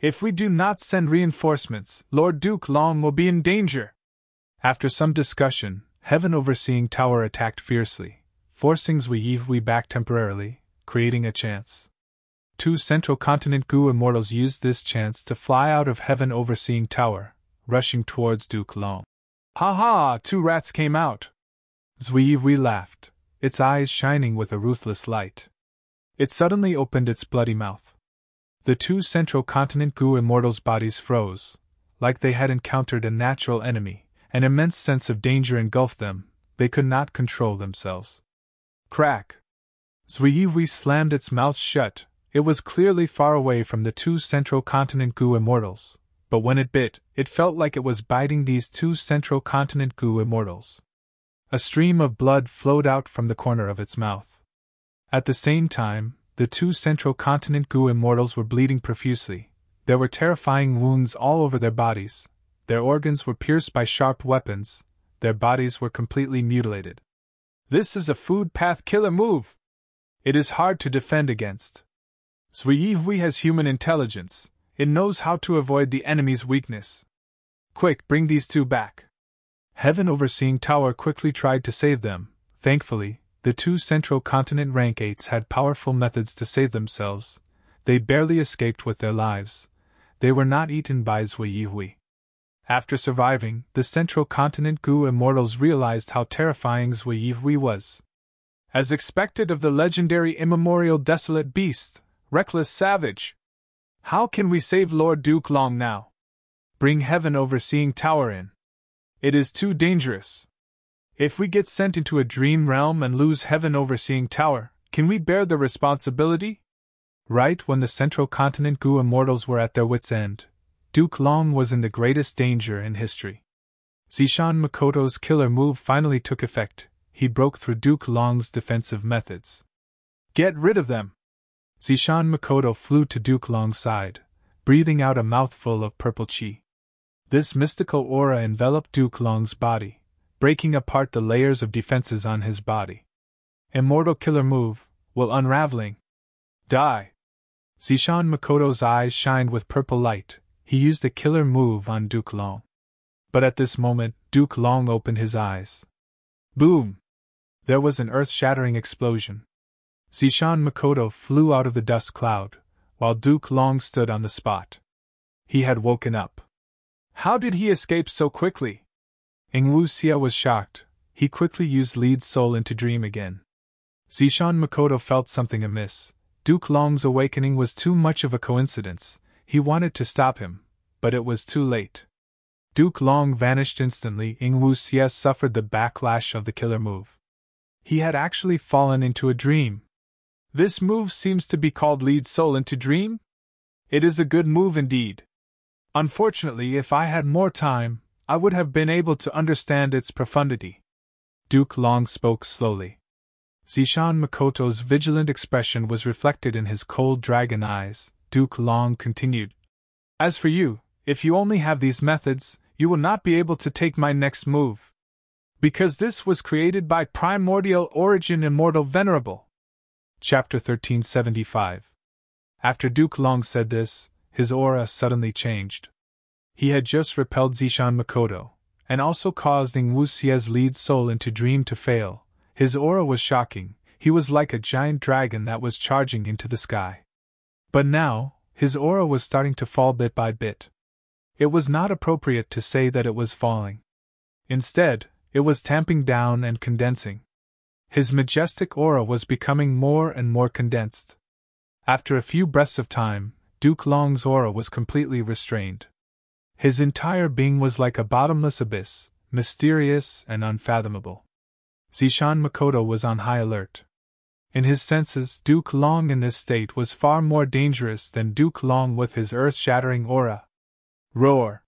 If we do not send reinforcements, Lord Duke Long will be in danger. After some discussion, Heaven Overseeing Tower attacked fiercely, forcing Zui Yihui back temporarily, creating a chance. 2 Central Continent Gu Immortals used this chance to fly out of Heaven Overseeing Tower, rushing towards Duke Long. Ha ha! 2 rats came out! Zui Yihui laughed, its eyes shining with a ruthless light. It suddenly opened its bloody mouth. The 2 Central Continent Gu Immortals' bodies froze, like they had encountered a natural enemy. An immense sense of danger engulfed them. They could not control themselves. Crack! Zui Yihui slammed its mouth shut. It was clearly far away from the 2 Central Continent Gu Immortals, but when it bit, it felt like it was biting these 2 Central Continent Gu Immortals. A stream of blood flowed out from the corner of its mouth. At the same time, the 2 Central Continent Gu Immortals were bleeding profusely. There were terrifying wounds all over their bodies. Their organs were pierced by sharp weapons. Their bodies were completely mutilated. This is a food path killer move. It is hard to defend against. Zui Yihui has human intelligence. It knows how to avoid the enemy's weakness. Quick, bring these 2 back. Heaven Overseeing Tower quickly tried to save them. Thankfully, the 2 Central Continent Rank 8s had powerful methods to save themselves. They barely escaped with their lives. They were not eaten by Zui Yihui. After surviving, the Central Continent Gu Immortals realized how terrifying Zui Yihui was. As expected of the legendary immemorial desolate beast, reckless savage. How can we save Lord Duke Long now? Bring Heaven Overseeing Tower in. It is too dangerous. If we get sent into a dream realm and lose Heaven Overseeing Tower, can we bear the responsibility? Right when the Central Continent Gu Immortals were at their wits' end, Duke Long was in the greatest danger in history. Zishan Makoto's killer move finally took effect. He broke through Duke Long's defensive methods. Get rid of them! Zishan Makoto flew to Duke Long's side, breathing out a mouthful of purple chi. This mystical aura enveloped Duke Long's body, breaking apart the layers of defenses on his body. Immortal killer move, will unraveling. Die! Zishan Makoto's eyes shined with purple light. He used a killer move on Duke Long. But at this moment, Duke Long opened his eyes. Boom! There was an earth-shattering explosion. Zishan Makoto flew out of the dust cloud, while Duke Long stood on the spot. He had woken up. How did he escape so quickly? Ingwu Xia was shocked. He quickly used lead soul into dream again. Zishan Makoto felt something amiss. Duke Long's awakening was too much of a coincidence. He wanted to stop him, but it was too late. Duke Long vanished instantly. Ingwu Xia suffered the backlash of the killer move. He had actually fallen into a dream. This move seems to be called lead soul into dream? It is a good move indeed. Unfortunately, if I had more time, I would have been able to understand its profundity. Duke Long spoke slowly. Zishan Makoto's vigilant expression was reflected in his cold dragon eyes. Duke Long continued. As for you, if you only have these methods, you will not be able to take my next move. Because this was created by primordial origin immortal venerable. Chapter 1375. After Duke Long said this, his aura suddenly changed. He had just repelled Zishan Makoto, and also caused Ingwu Xia's lead soul into dream to fail. His aura was shocking. He was like a giant dragon that was charging into the sky. But now, his aura was starting to fall bit by bit. It was not appropriate to say that it was falling. Instead, it was tamping down and condensing. His majestic aura was becoming more and more condensed. After a few breaths of time, Duke Long's aura was completely restrained. His entire being was like a bottomless abyss, mysterious and unfathomable. Zishan Makoto was on high alert. In his senses, Duke Long in this state was far more dangerous than Duke Long with his earth-shattering aura. Roar!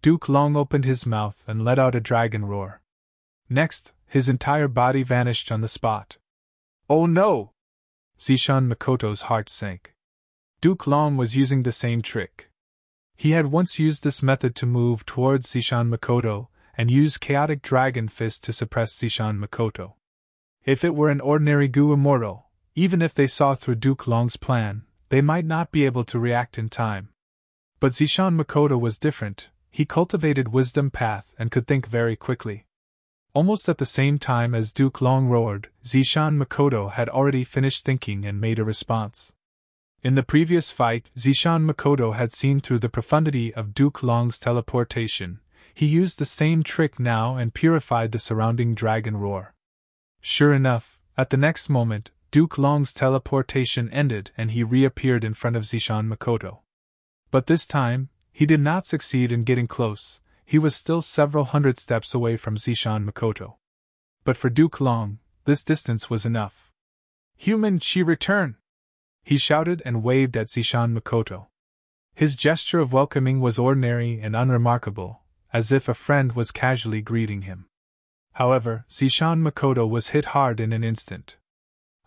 Duke Long opened his mouth and let out a dragon roar. Next, his entire body vanished on the spot. Oh no! Zishan Makoto's heart sank. Duke Long was using the same trick. He had once used this method to move towards Zishan Makoto, and use chaotic dragon fist to suppress Zishan Makoto. If it were an ordinary Gu immortal, even if they saw through Duke Long's plan, they might not be able to react in time. But Zishan Makoto was different. He cultivated wisdom path and could think very quickly. Almost at the same time as Duke Long roared, Zishan Makoto had already finished thinking and made a response. In the previous fight, Zishan Makoto had seen through the profundity of Duke Long's teleportation. He used the same trick now and purified the surrounding dragon roar. Sure enough, at the next moment, Duke Long's teleportation ended and he reappeared in front of Zishan Makoto. But this time, he did not succeed in getting close. He was still several hundred steps away from Zishan Makoto. But for Duke Long, this distance was enough. "Human Chi, return!" he shouted and waved at Zishan Makoto. His gesture of welcoming was ordinary and unremarkable, as if a friend was casually greeting him. However, Zishan Makoto was hit hard in an instant.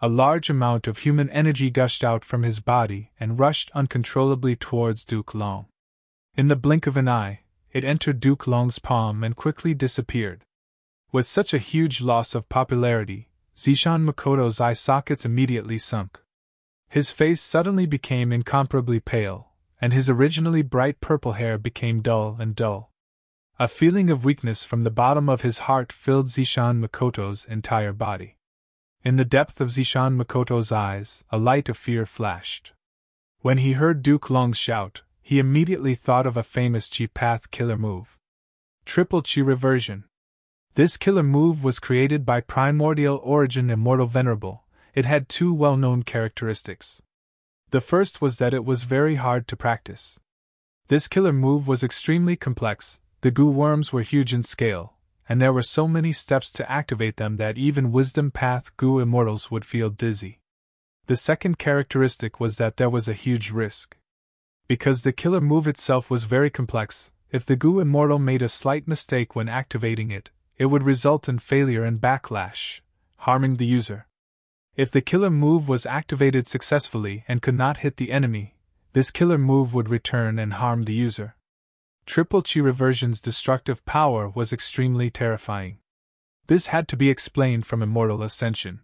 A large amount of human energy gushed out from his body and rushed uncontrollably towards Duke Long. In the blink of an eye, it entered Duke Long's palm and quickly disappeared. With such a huge loss of popularity, Zishan Makoto's eye sockets immediately sunk. His face suddenly became incomparably pale, and his originally bright purple hair became dull and dull. A feeling of weakness from the bottom of his heart filled Zishan Makoto's entire body. In the depth of Zishan Makoto's eyes, a light of fear flashed. When he heard Duke Long's shout, he immediately thought of a famous Chi Path killer move. Triple Chi Reversion. This killer move was created by primordial origin Immortal Venerable. It had two well-known characteristics. The first was that it was very hard to practice. This killer move was extremely complex. The Gu worms were huge in scale, and there were so many steps to activate them that even Wisdom Path Gu immortals would feel dizzy. The second characteristic was that there was a huge risk. Because the killer move itself was very complex, if the Gu immortal made a slight mistake when activating it, it would result in failure and backlash, harming the user. If the killer move was activated successfully and could not hit the enemy, this killer move would return and harm the user. Triple Chi Reversion's destructive power was extremely terrifying. This had to be explained from Immortal Ascension.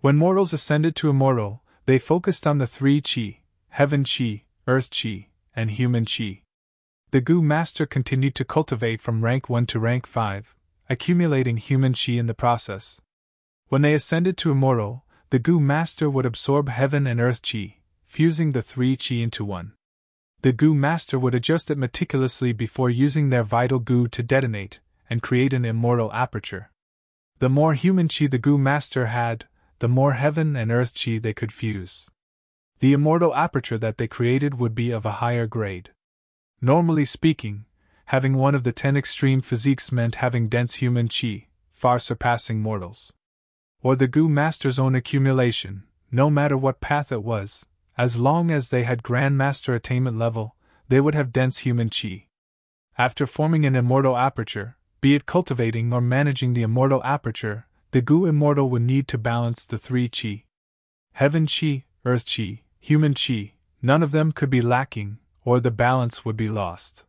When mortals ascended to Immortal, they focused on the three Chi, Heaven Chi, Earth Chi, and Human Chi. The Gu Master continued to cultivate from rank 1 to rank 5, accumulating Human Chi in the process. When they ascended to Immortal, the Gu Master would absorb Heaven and Earth Chi, fusing the three Chi into one. The Gu Master would adjust it meticulously before using their vital Gu to detonate and create an immortal aperture. The more Human Chi the Gu Master had, the more Heaven and Earth Chi they could fuse. The immortal aperture that they created would be of a higher grade. Normally speaking, having one of the 10 extreme physiques meant having dense Human Chi, far surpassing mortals. Or the Gu Master's own accumulation, no matter what path it was. As long as they had Grand Master attainment level, they would have dense Human Chi. After forming an immortal aperture, be it cultivating or managing the immortal aperture, the Gu Immortal would need to balance the three Chi. Heaven Chi, Earth Chi, Human Chi, none of them could be lacking, or the balance would be lost.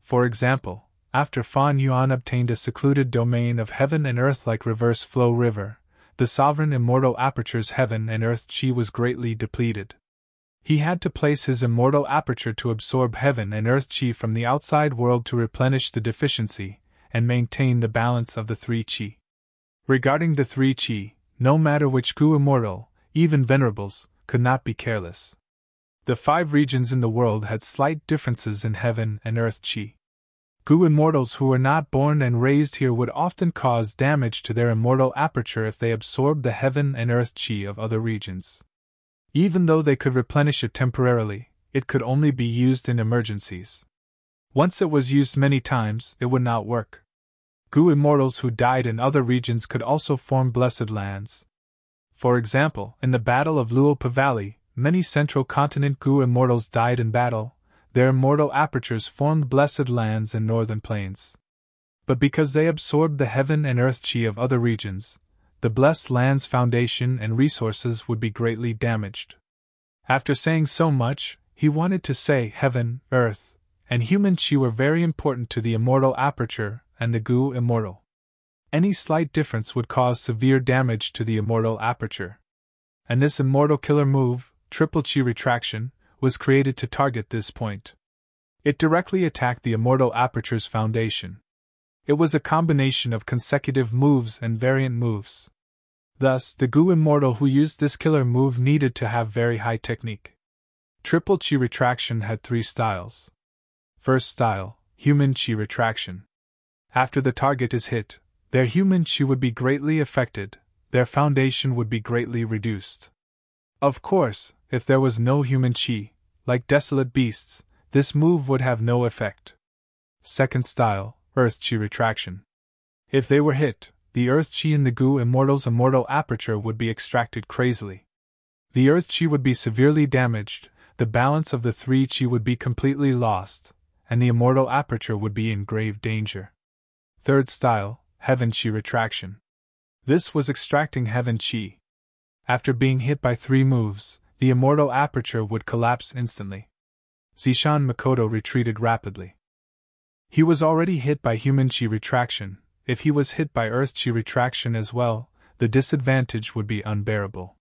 For example, after Fan Yuan obtained a secluded domain of heaven and earth like reverse flow river, the sovereign immortal aperture's heaven and earth Chi was greatly depleted. He had to place his immortal aperture to absorb heaven and earth Chi from the outside world to replenish the deficiency and maintain the balance of the three Chi. Regarding the three Chi, no matter which Gu immortal, even venerables, could not be careless. The 5 regions in the world had slight differences in heaven and earth Chi. Gu immortals who were not born and raised here would often cause damage to their immortal aperture if they absorbed the heaven and earth Chi of other regions. Even though they could replenish it temporarily, it could only be used in emergencies. Once it was used many times, it would not work. Gu immortals who died in other regions could also form blessed lands. For example, in the Battle of Luopa Valley, many Central Continent Gu immortals died in battle. Their immortal apertures formed blessed lands in northern plains. But because they absorbed the heaven and earth chi of other regions, the blessed land's foundation and resources would be greatly damaged. After saying so much, he wanted to say heaven, earth, and human chi were very important to the immortal aperture and the gu immortal. Any slight difference would cause severe damage to the immortal aperture. And this immortal killer move, triple chi retraction, was created to target this point. It directly attacked the immortal aperture's foundation. It was a combination of consecutive moves and variant moves. Thus, the gu immortal who used this killer move needed to have very high technique. Triple chi retraction had 3 styles. First style, human chi retraction. After the target is hit, their human chi would be greatly affected, their foundation would be greatly reduced. Of course, if there was no human chi, like desolate beasts, this move would have no effect. Second style, earth chi retraction. If they were hit, the earth chi in the gu immortal's immortal aperture would be extracted crazily. The earth chi would be severely damaged, the balance of the 3 chi would be completely lost, and the immortal aperture would be in grave danger. Third style, heaven chi retraction. This was extracting heaven chi. After being hit by 3 moves, the immortal aperture would collapse instantly. Zishan Makoto retreated rapidly. He was already hit by human chi retraction. If he was hit by earth chi retraction as well, the disadvantage would be unbearable.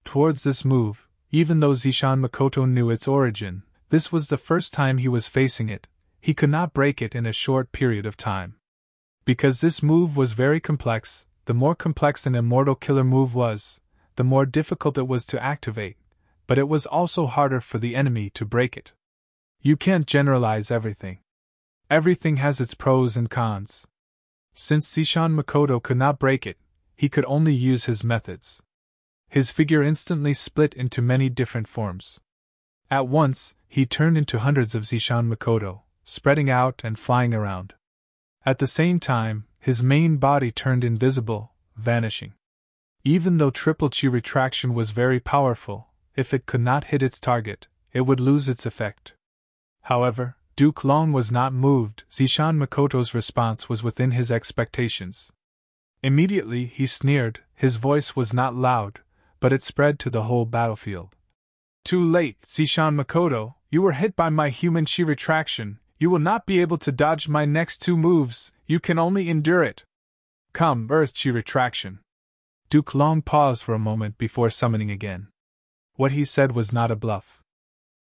Towards this move, even though Zishan Makoto knew its origin, this was the first time he was facing it, he could not break it in a short period of time. Because this move was very complex, the more complex an immortal killer move was, the more difficult it was to activate, but it was also harder for the enemy to break it. You can't generalize everything. Everything has its pros and cons. Since Zishan Makoto could not break it, he could only use his methods. His figure instantly split into many different forms. At once, he turned into hundreds of Zishan Makoto, spreading out and flying around. At the same time, his main body turned invisible, vanishing. Even though triple chi retraction was very powerful, if it could not hit its target, it would lose its effect. However, Duke Long was not moved. Zishan Makoto's response was within his expectations. Immediately he sneered. His voice was not loud, but it spread to the whole battlefield. Too late, Zishan Makoto, you were hit by my human chi retraction. You will not be able to dodge my next 2 moves, you can only endure it. Come, earth chi retraction. Duke Long paused for a moment before summoning again. What he said was not a bluff.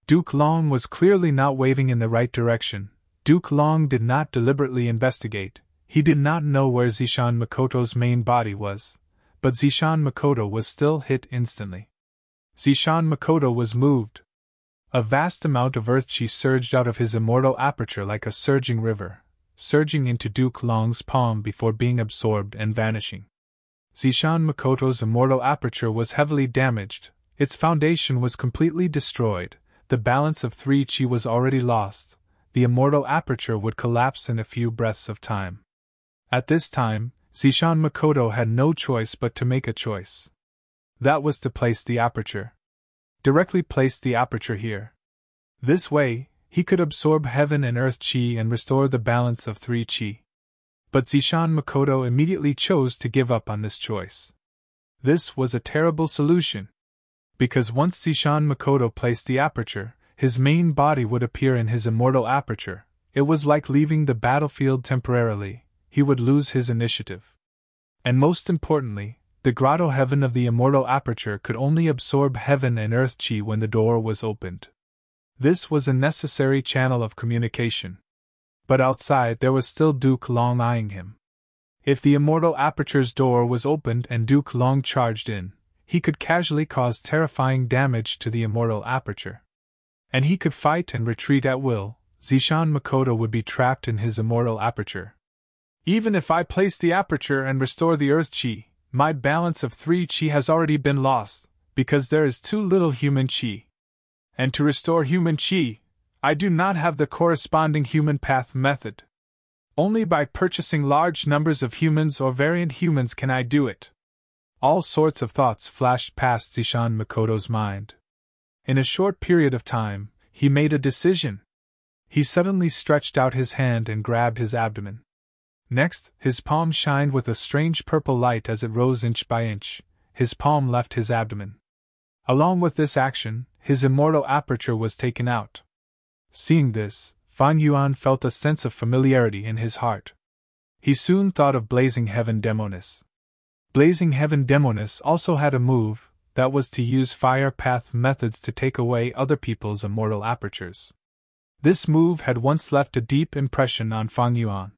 Duke Long was clearly not waving in the right direction. Duke Long did not deliberately investigate. He did not know where Zishan Makoto's main body was, but Zishan Makoto was still hit instantly. Zishan Makoto was moved. A vast amount of earth chi surged out of his immortal aperture like a surging river, surging into Duke Long's palm before being absorbed and vanishing. Zishan Makoto's immortal aperture was heavily damaged, its foundation was completely destroyed, the balance of 3 chi was already lost, the immortal aperture would collapse in a few breaths of time. At this time, Zishan Makoto had no choice but to make a choice. That was to place the aperture. Directly place the aperture here. This way, he could absorb heaven and earth chi and restore the balance of 3 chi. But Zishan Makoto immediately chose to give up on this choice. This was a terrible solution. Because once Zishan Makoto placed the aperture, his main body would appear in his immortal aperture. It was like leaving the battlefield temporarily, he would lose his initiative. And most importantly, the grotto heaven of the immortal aperture could only absorb heaven and earth chi when the door was opened. This was a necessary channel of communication. But outside there was still Duke Long eyeing him. If the immortal aperture's door was opened and Duke Long charged in, he could casually cause terrifying damage to the immortal aperture. And he could fight and retreat at will. Zishan Makoto would be trapped in his immortal aperture. Even if I place the aperture and restore the earth chi, my balance of 3 chi has already been lost, because there is too little human chi. And to restore human chi, I do not have the corresponding human path method. Only by purchasing large numbers of humans or variant humans can I do it. All sorts of thoughts flashed past Zishan Makoto's mind. In a short period of time, he made a decision. He suddenly stretched out his hand and grabbed his abdomen. Next, his palm shined with a strange purple light as it rose inch by inch. His palm left his abdomen. Along with this action, his immortal aperture was taken out. Seeing this, Fan Yuan felt a sense of familiarity in his heart. He soon thought of Blazing Heaven Demonis. Blazing Heaven Demonis also had a move, that was to use fire path methods to take away other people's immortal apertures. This move had once left a deep impression on Fan Yuan.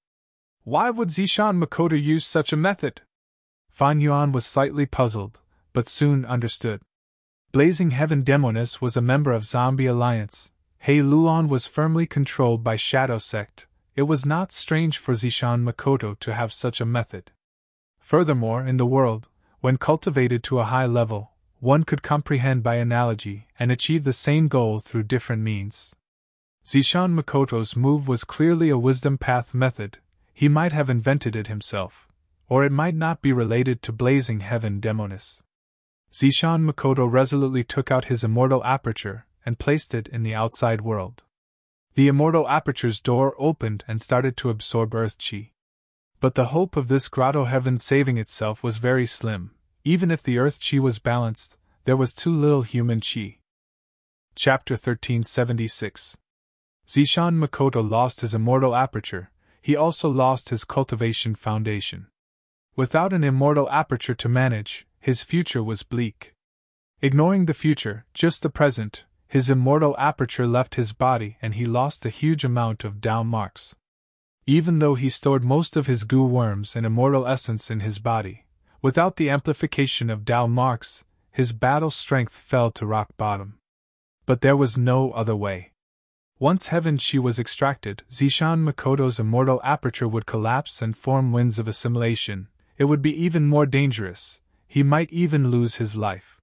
Why would Zishan Makoto use such a method? Fan Yuan was slightly puzzled, but soon understood. Blazing Heaven Demonis was a member of Zombie Alliance. Hei Luan was firmly controlled by Shadow Sect. It was not strange for Zishan Makoto to have such a method. Furthermore, in the world, when cultivated to a high level, one could comprehend by analogy and achieve the same goal through different means. Zishan Makoto's move was clearly a wisdom path method. He might have invented it himself, or it might not be related to Blazing Heaven Demonis. Zishan Makoto resolutely took out his immortal aperture and placed it in the outside world. The immortal aperture's door opened and started to absorb earth chi. But the hope of this grotto heaven saving itself was very slim. Even if the earth chi was balanced, there was too little human chi. Chapter 1376. Zishan Makoto lost his immortal aperture. He also lost his cultivation foundation. Without an immortal aperture to manage, his future was bleak. Ignoring the future, just the present, his immortal aperture left his body and he lost a huge amount of Dao marks. Even though he stored most of his goo worms and immortal essence in his body, without the amplification of Dao marks, his battle strength fell to rock bottom. But there was no other way. Once heaven chi was extracted, Zishan Makoto's immortal aperture would collapse and form winds of assimilation. It would be even more dangerous. He might even lose his life.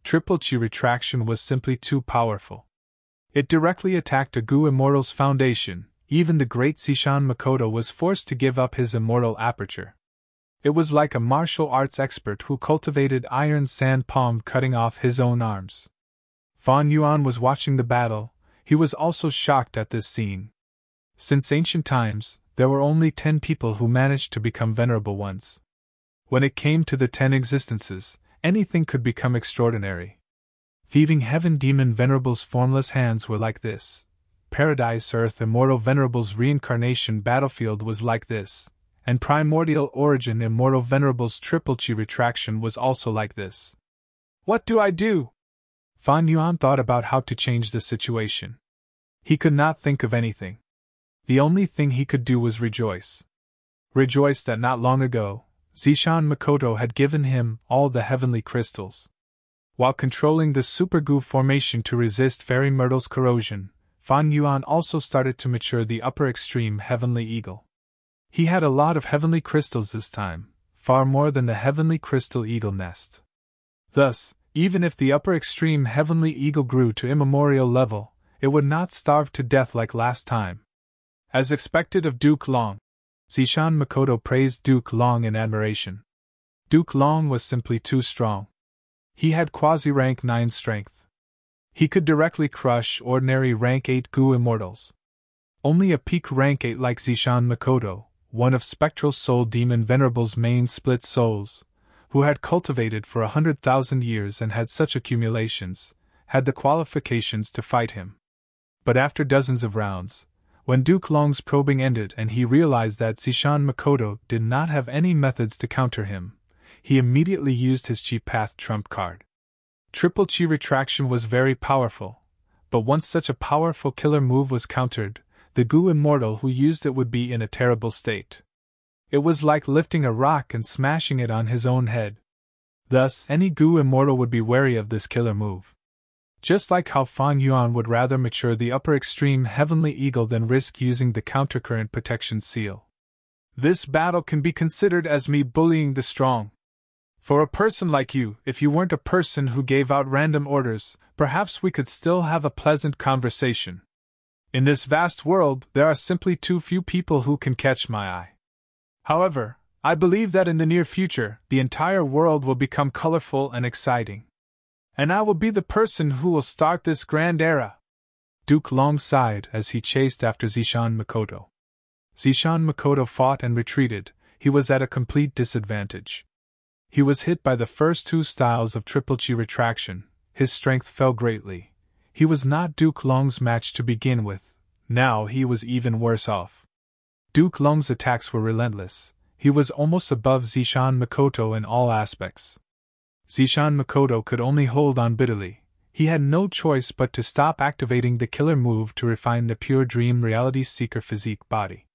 Triple chi retraction was simply too powerful. It directly attacked a Gu Immortal's foundation. Even the great Zishan Makoto was forced to give up his immortal aperture. It was like a martial arts expert who cultivated iron sand palm cutting off his own arms. Fan Yuan was watching the battle. He was also shocked at this scene. Since ancient times, there were only 10 people who managed to become venerable ones. When it came to the 10 existences, anything could become extraordinary. Thieving Heaven Demon Venerable's formless hands were like this. Paradise Earth Immortal Venerable's reincarnation battlefield was like this. And Primordial Origin Immortal Venerable's triple chi retraction was also like this. What do I do? Fan Yuan thought about how to change the situation. He could not think of anything. The only thing he could do was rejoice. Rejoice that not long ago, Zishan Makoto had given him all the heavenly crystals. While controlling the Super Gu formation to resist Fairy Myrtle's corrosion, Fan Yuan also started to mature the upper extreme Heavenly Eagle. He had a lot of heavenly crystals this time, far more than the Heavenly Crystal Eagle nest. Thus, even if the upper extreme Heavenly Eagle grew to immemorial level, it would not starve to death like last time. As expected of Duke Long, Zishan Makoto praised Duke Long in admiration. Duke Long was simply too strong. He had quasi-rank 9 strength. He could directly crush ordinary rank 8 Gu Immortals. Only a peak rank 8 like Zishan Makoto, one of Spectral Soul Demon Venerable's main split souls, who had cultivated for 100,000 years and had such accumulations, had the qualifications to fight him. But after dozens of rounds, when Duke Long's probing ended and he realized that Zishan Makoto did not have any methods to counter him, he immediately used his Chi Path trump card. Triple Chi retraction was very powerful, but once such a powerful killer move was countered, the Gu Immortal who used it would be in a terrible state. It was like lifting a rock and smashing it on his own head. Thus, any Gu Immortal would be wary of this killer move. Just like how Fan Yuan would rather mature the upper extreme Heavenly Eagle than risk using the countercurrent protection seal. This battle can be considered as me bullying the strong. For a person like you, if you weren't a person who gave out random orders, perhaps we could still have a pleasant conversation. In this vast world, there are simply too few people who can catch my eye. However, I believe that in the near future, the entire world will become colorful and exciting. And I will be the person who will start this grand era. Duke Long sighed as he chased after Zishan Makoto. Zishan Makoto fought and retreated. He was at a complete disadvantage. He was hit by the first two styles of triple chi retraction. His strength fell greatly. He was not Duke Long's match to begin with. Now he was even worse off. Duke Long's attacks were relentless. He was almost above Zishan Makoto in all aspects. Zishan Makoto could only hold on bitterly. He had no choice but to stop activating the killer move to refine the pure dream reality seeker physique body.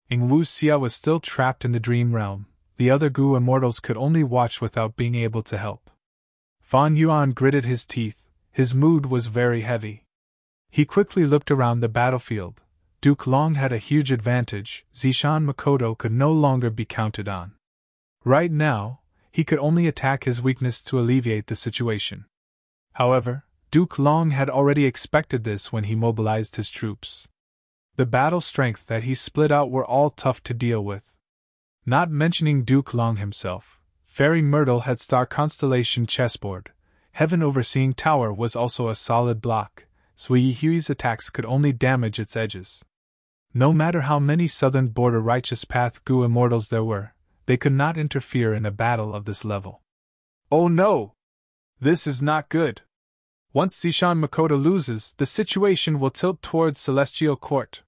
Ing Wu Xia was still trapped in the dream realm. The other Gu immortals could only watch without being able to help. Fan Yuan gritted his teeth. His mood was very heavy. He quickly looked around the battlefield. Duke Long had a huge advantage. Zishan Makoto could no longer be counted on. Right now, he could only attack his weakness to alleviate the situation. However, Duke Long had already expected this when he mobilized his troops. The battle strength that he split out were all tough to deal with. Not mentioning Duke Long himself, Fairy Myrtle had star constellation chessboard. Heaven Overseeing Tower was also a solid block. Sui Hui's attacks could only damage its edges. No matter how many southern border righteous path Gu immortals there were, they could not interfere in a battle of this level. Oh no! This is not good. Once Zishan Makoto loses, the situation will tilt towards Celestial Court.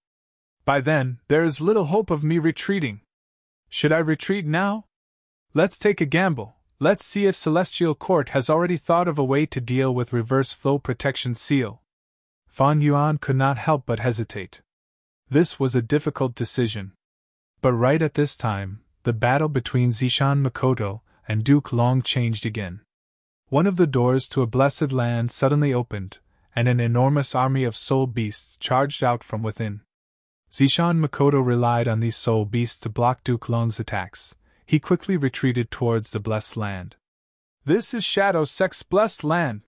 By then, there is little hope of me retreating. Should I retreat now? Let's take a gamble. Let's see if Celestial Court has already thought of a way to deal with reverse flow protection seal. Fan Yuan could not help but hesitate. This was a difficult decision. But right at this time, the battle between Zishan Makoto and Duke Long changed again. One of the doors to a blessed land suddenly opened, and an enormous army of soul beasts charged out from within. Zishan Makoto relied on these soul beasts to block Duke Long's attacks. He quickly retreated towards the blessed land. This is Shadow Sect's blessed land!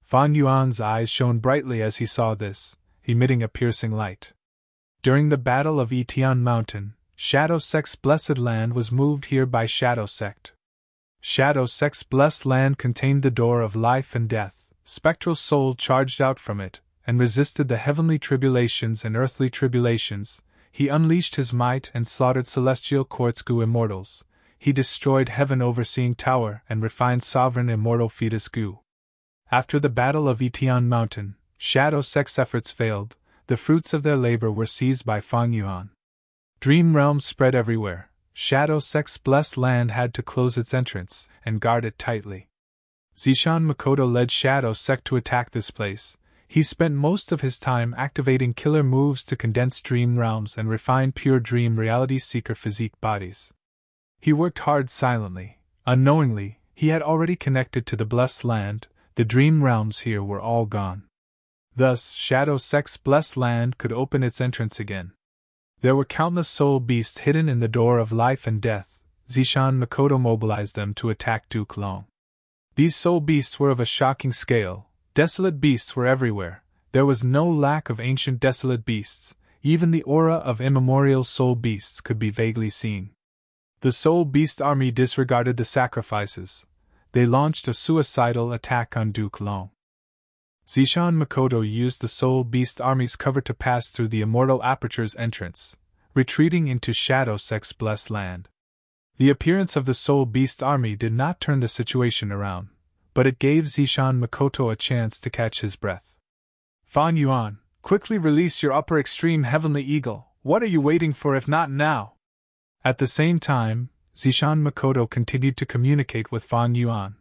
Fan Yuan's eyes shone brightly as he saw this, emitting a piercing light. During the Battle of Etian Mountain, Shadow Sect's blessed land was moved here by Shadow Sect. Shadow Sect's blessed land contained the door of life and death. Spectral soul charged out from it, and resisted the heavenly tribulations and earthly tribulations. He unleashed his might and slaughtered Celestial Court's Gu immortals. He destroyed Heaven Overseeing Tower and refined Sovereign Immortal Fetus Gu. After the Battle of Etian Mountain, Shadow Sect's efforts failed. The fruits of their labor were seized by Fan Yuan. Dream realms spread everywhere. Shadow Sect's blessed land had to close its entrance and guard it tightly. Zishan Makoto led Shadow Sect to attack this place. He spent most of his time activating killer moves to condense dream realms and refine pure dream reality seeker physique bodies. He worked hard silently. Unknowingly, he had already connected to the blessed land. The dream realms here were all gone. Thus, Shadow Sect's blessed land could open its entrance again. There were countless soul beasts hidden in the door of life and death. Zishan Makoto mobilized them to attack Duke Long. These soul beasts were of a shocking scale. Desolate beasts were everywhere. There was no lack of ancient desolate beasts. Even the aura of immemorial soul beasts could be vaguely seen. The soul beast army disregarded the sacrifices. They launched a suicidal attack on Duke Long. Zishan Makoto used the Soul Beast army's cover to pass through the Immortal Aperture's entrance, retreating into Shadow Sect's blessed land. The appearance of the Soul Beast army did not turn the situation around, but it gave Zishan Makoto a chance to catch his breath. Fan Yuan, quickly release your upper extreme Heavenly Eagle. What are you waiting for if not now? At the same time, Zishan Makoto continued to communicate with Fan Yuan.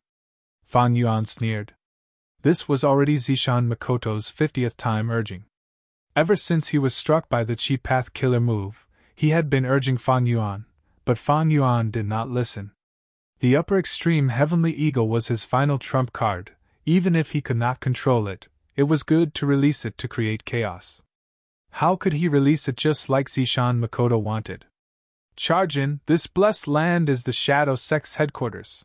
Fan Yuan sneered. This was already Zishan Makoto's 50th time urging. Ever since he was struck by the Chi Path killer move, he had been urging Fan Yuan, but Fan Yuan did not listen. The upper extreme Heavenly Eagle was his final trump card. Even if he could not control it, it was good to release it to create chaos. How could he release it just like Zishan Makoto wanted? Charge in, this blessed land is the Shadow Sect's headquarters.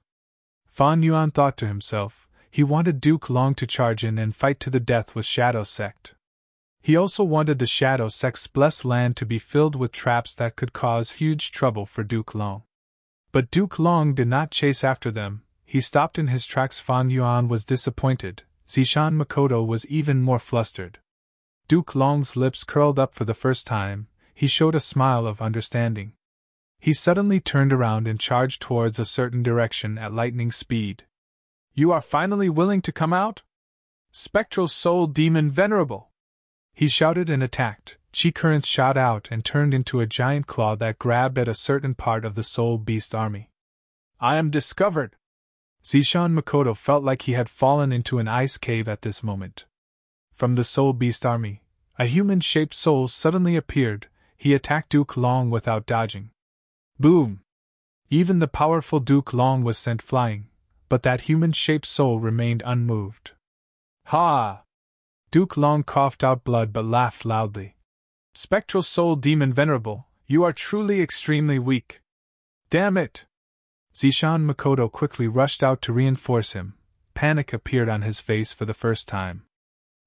Fan Yuan thought to himself. He wanted Duke Long to charge in and fight to the death with Shadow Sect. He also wanted the Shadow Sect's blessed land to be filled with traps that could cause huge trouble for Duke Long. But Duke Long did not chase after them. He stopped in his tracks. Fan Yuan was disappointed. Zishan Makoto was even more flustered. Duke Long's lips curled up for the first time. he showed a smile of understanding. He suddenly turned around and charged towards a certain direction at lightning speed. You are finally willing to come out? Spectral Soul Demon Venerable! He shouted and attacked. Chi currents shot out and turned into a giant claw that grabbed at a certain part of the Soul Beast army. I am discovered! Zishan Makoto felt like he had fallen into an ice cave at this moment. From the Soul Beast army, a human-shaped soul suddenly appeared. He attacked Duke Long without dodging. Boom! Even the powerful Duke Long was sent flying, but that human-shaped soul remained unmoved. Ha! Duke Long coughed out blood but laughed loudly. Spectral Soul Demon Venerable, you are truly extremely weak. Damn it! Zishan Makoto quickly rushed out to reinforce him. Panic appeared on his face for the first time.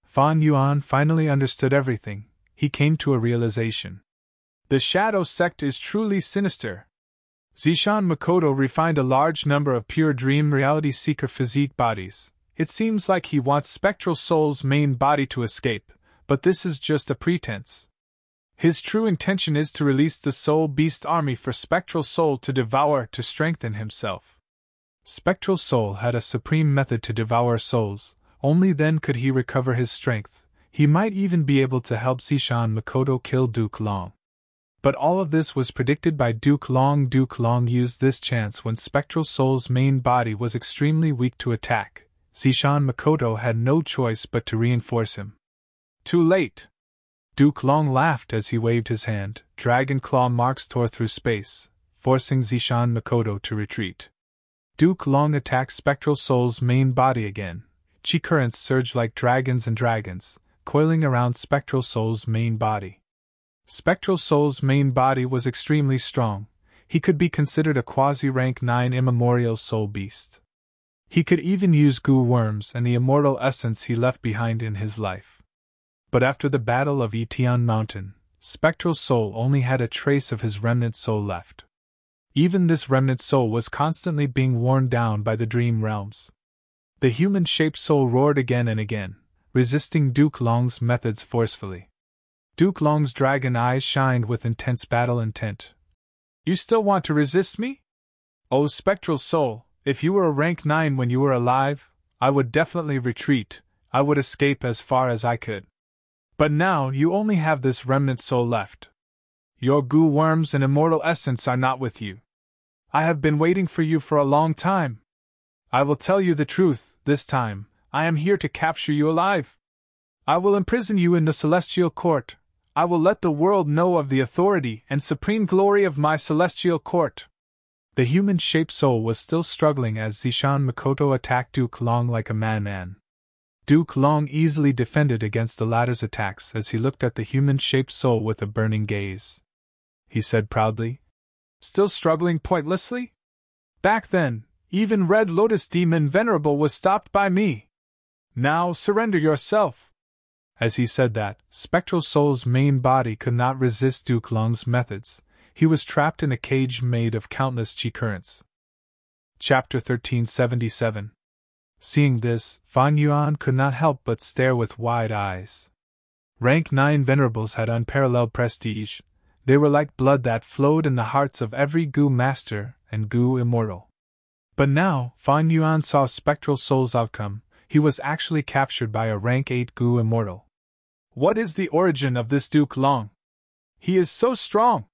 Fan Yuan finally understood everything. He came to a realization. The Shadow Sect is truly sinister. Zishan Makoto refined a large number of pure dream reality seeker physique bodies. It seems like he wants Spectral Soul's main body to escape, but this is just a pretense. His true intention is to release the Soul Beast army for Spectral Soul to devour to strengthen himself. Spectral Soul had a supreme method to devour souls, only then could he recover his strength. He might even be able to help Zishan Makoto kill Duke Long. But all of this was predicted by Duke Long. Duke Long used this chance when Spectral Soul's main body was extremely weak to attack. Zishan Makoto had no choice but to reinforce him. Too late! Duke Long laughed as he waved his hand. Dragon claw marks tore through space, forcing Zishan Makoto to retreat. Duke Long attacked Spectral Soul's main body again. Chi currents surged like dragons and dragons, coiling around Spectral Soul's main body. Spectral Soul's main body was extremely strong. He could be considered a quasi-rank 9 immemorial soul beast. He could even use goo worms and the immortal essence he left behind in his life. But after the Battle of Itian Mountain, Spectral Soul only had a trace of his remnant soul left. Even this remnant soul was constantly being worn down by the dream realms. The human-shaped soul roared again and again, resisting Duke Long's methods forcefully. Duke Long's dragon eyes shined with intense battle intent. You still want to resist me? Oh, Spectral Soul, if you were a rank 9 when you were alive, I would definitely retreat. I would escape as far as I could. But now you only have this remnant soul left. Your goo worms and immortal essence are not with you. I have been waiting for you for a long time. I will tell you the truth, this time. I am here to capture you alive. I will imprison you in the Celestial Court. I will let the world know of the authority and supreme glory of my Celestial Court. The human-shaped soul was still struggling as Zishan Makoto attacked Duke Long like a madman. Duke Long easily defended against the latter's attacks as he looked at the human-shaped soul with a burning gaze. He said proudly, "Still struggling pointlessly? Back then, even Red Lotus Demon Venerable was stopped by me. Now surrender yourself." As he said that, Spectral Soul's main body could not resist Duke Long's methods. He was trapped in a cage made of countless chi currents. Chapter 1377. Seeing this, Fan Yuan could not help but stare with wide eyes. Rank 9 venerables had unparalleled prestige. They were like blood that flowed in the hearts of every goo master and goo immortal. But now, Fan Yuan saw Spectral Soul's outcome. He was actually captured by a rank 8 goo immortal. What is the origin of this Duke Long? He is so strong!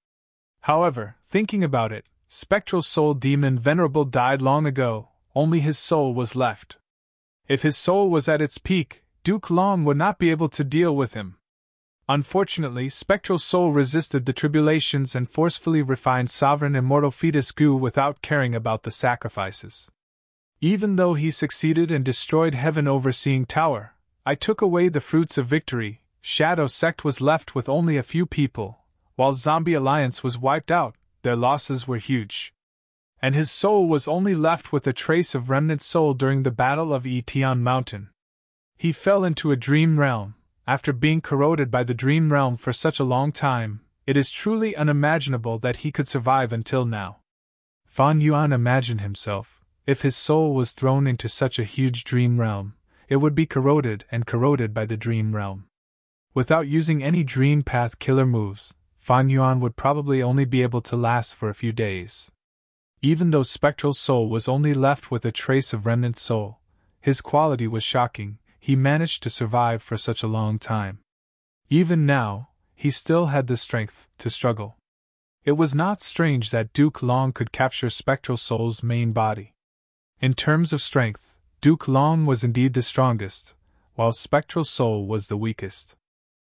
However, thinking about it, Spectral Soul Demon Venerable died long ago, only his soul was left. If his soul was at its peak, Duke Long would not be able to deal with him. Unfortunately, Spectral Soul resisted the tribulations and forcefully refined Sovereign Immortal Fetus Goo without caring about the sacrifices. Even though he succeeded and destroyed Heaven Overseeing Tower, I took away the fruits of victory. Shadow Sect was left with only a few people, while Zombie Alliance was wiped out. Their losses were huge. And his soul was only left with a trace of remnant soul during the Battle of Itian Mountain. He fell into a dream realm. After being corroded by the dream realm for such a long time, it is truly unimaginable that he could survive until now. Fan Yuan imagined himself, if his soul was thrown into such a huge dream realm, it would be corroded by the dream realm. Without using any dream path killer moves, Fang Yuan would probably only be able to last for a few days. Even though Spectral Soul was only left with a trace of remnant soul, his quality was shocking. He managed to survive for such a long time. Even now, he still had the strength to struggle. It was not strange that Duke Long could capture Spectral Soul's main body. In terms of strength, Duke Long was indeed the strongest, while Spectral Soul was the weakest.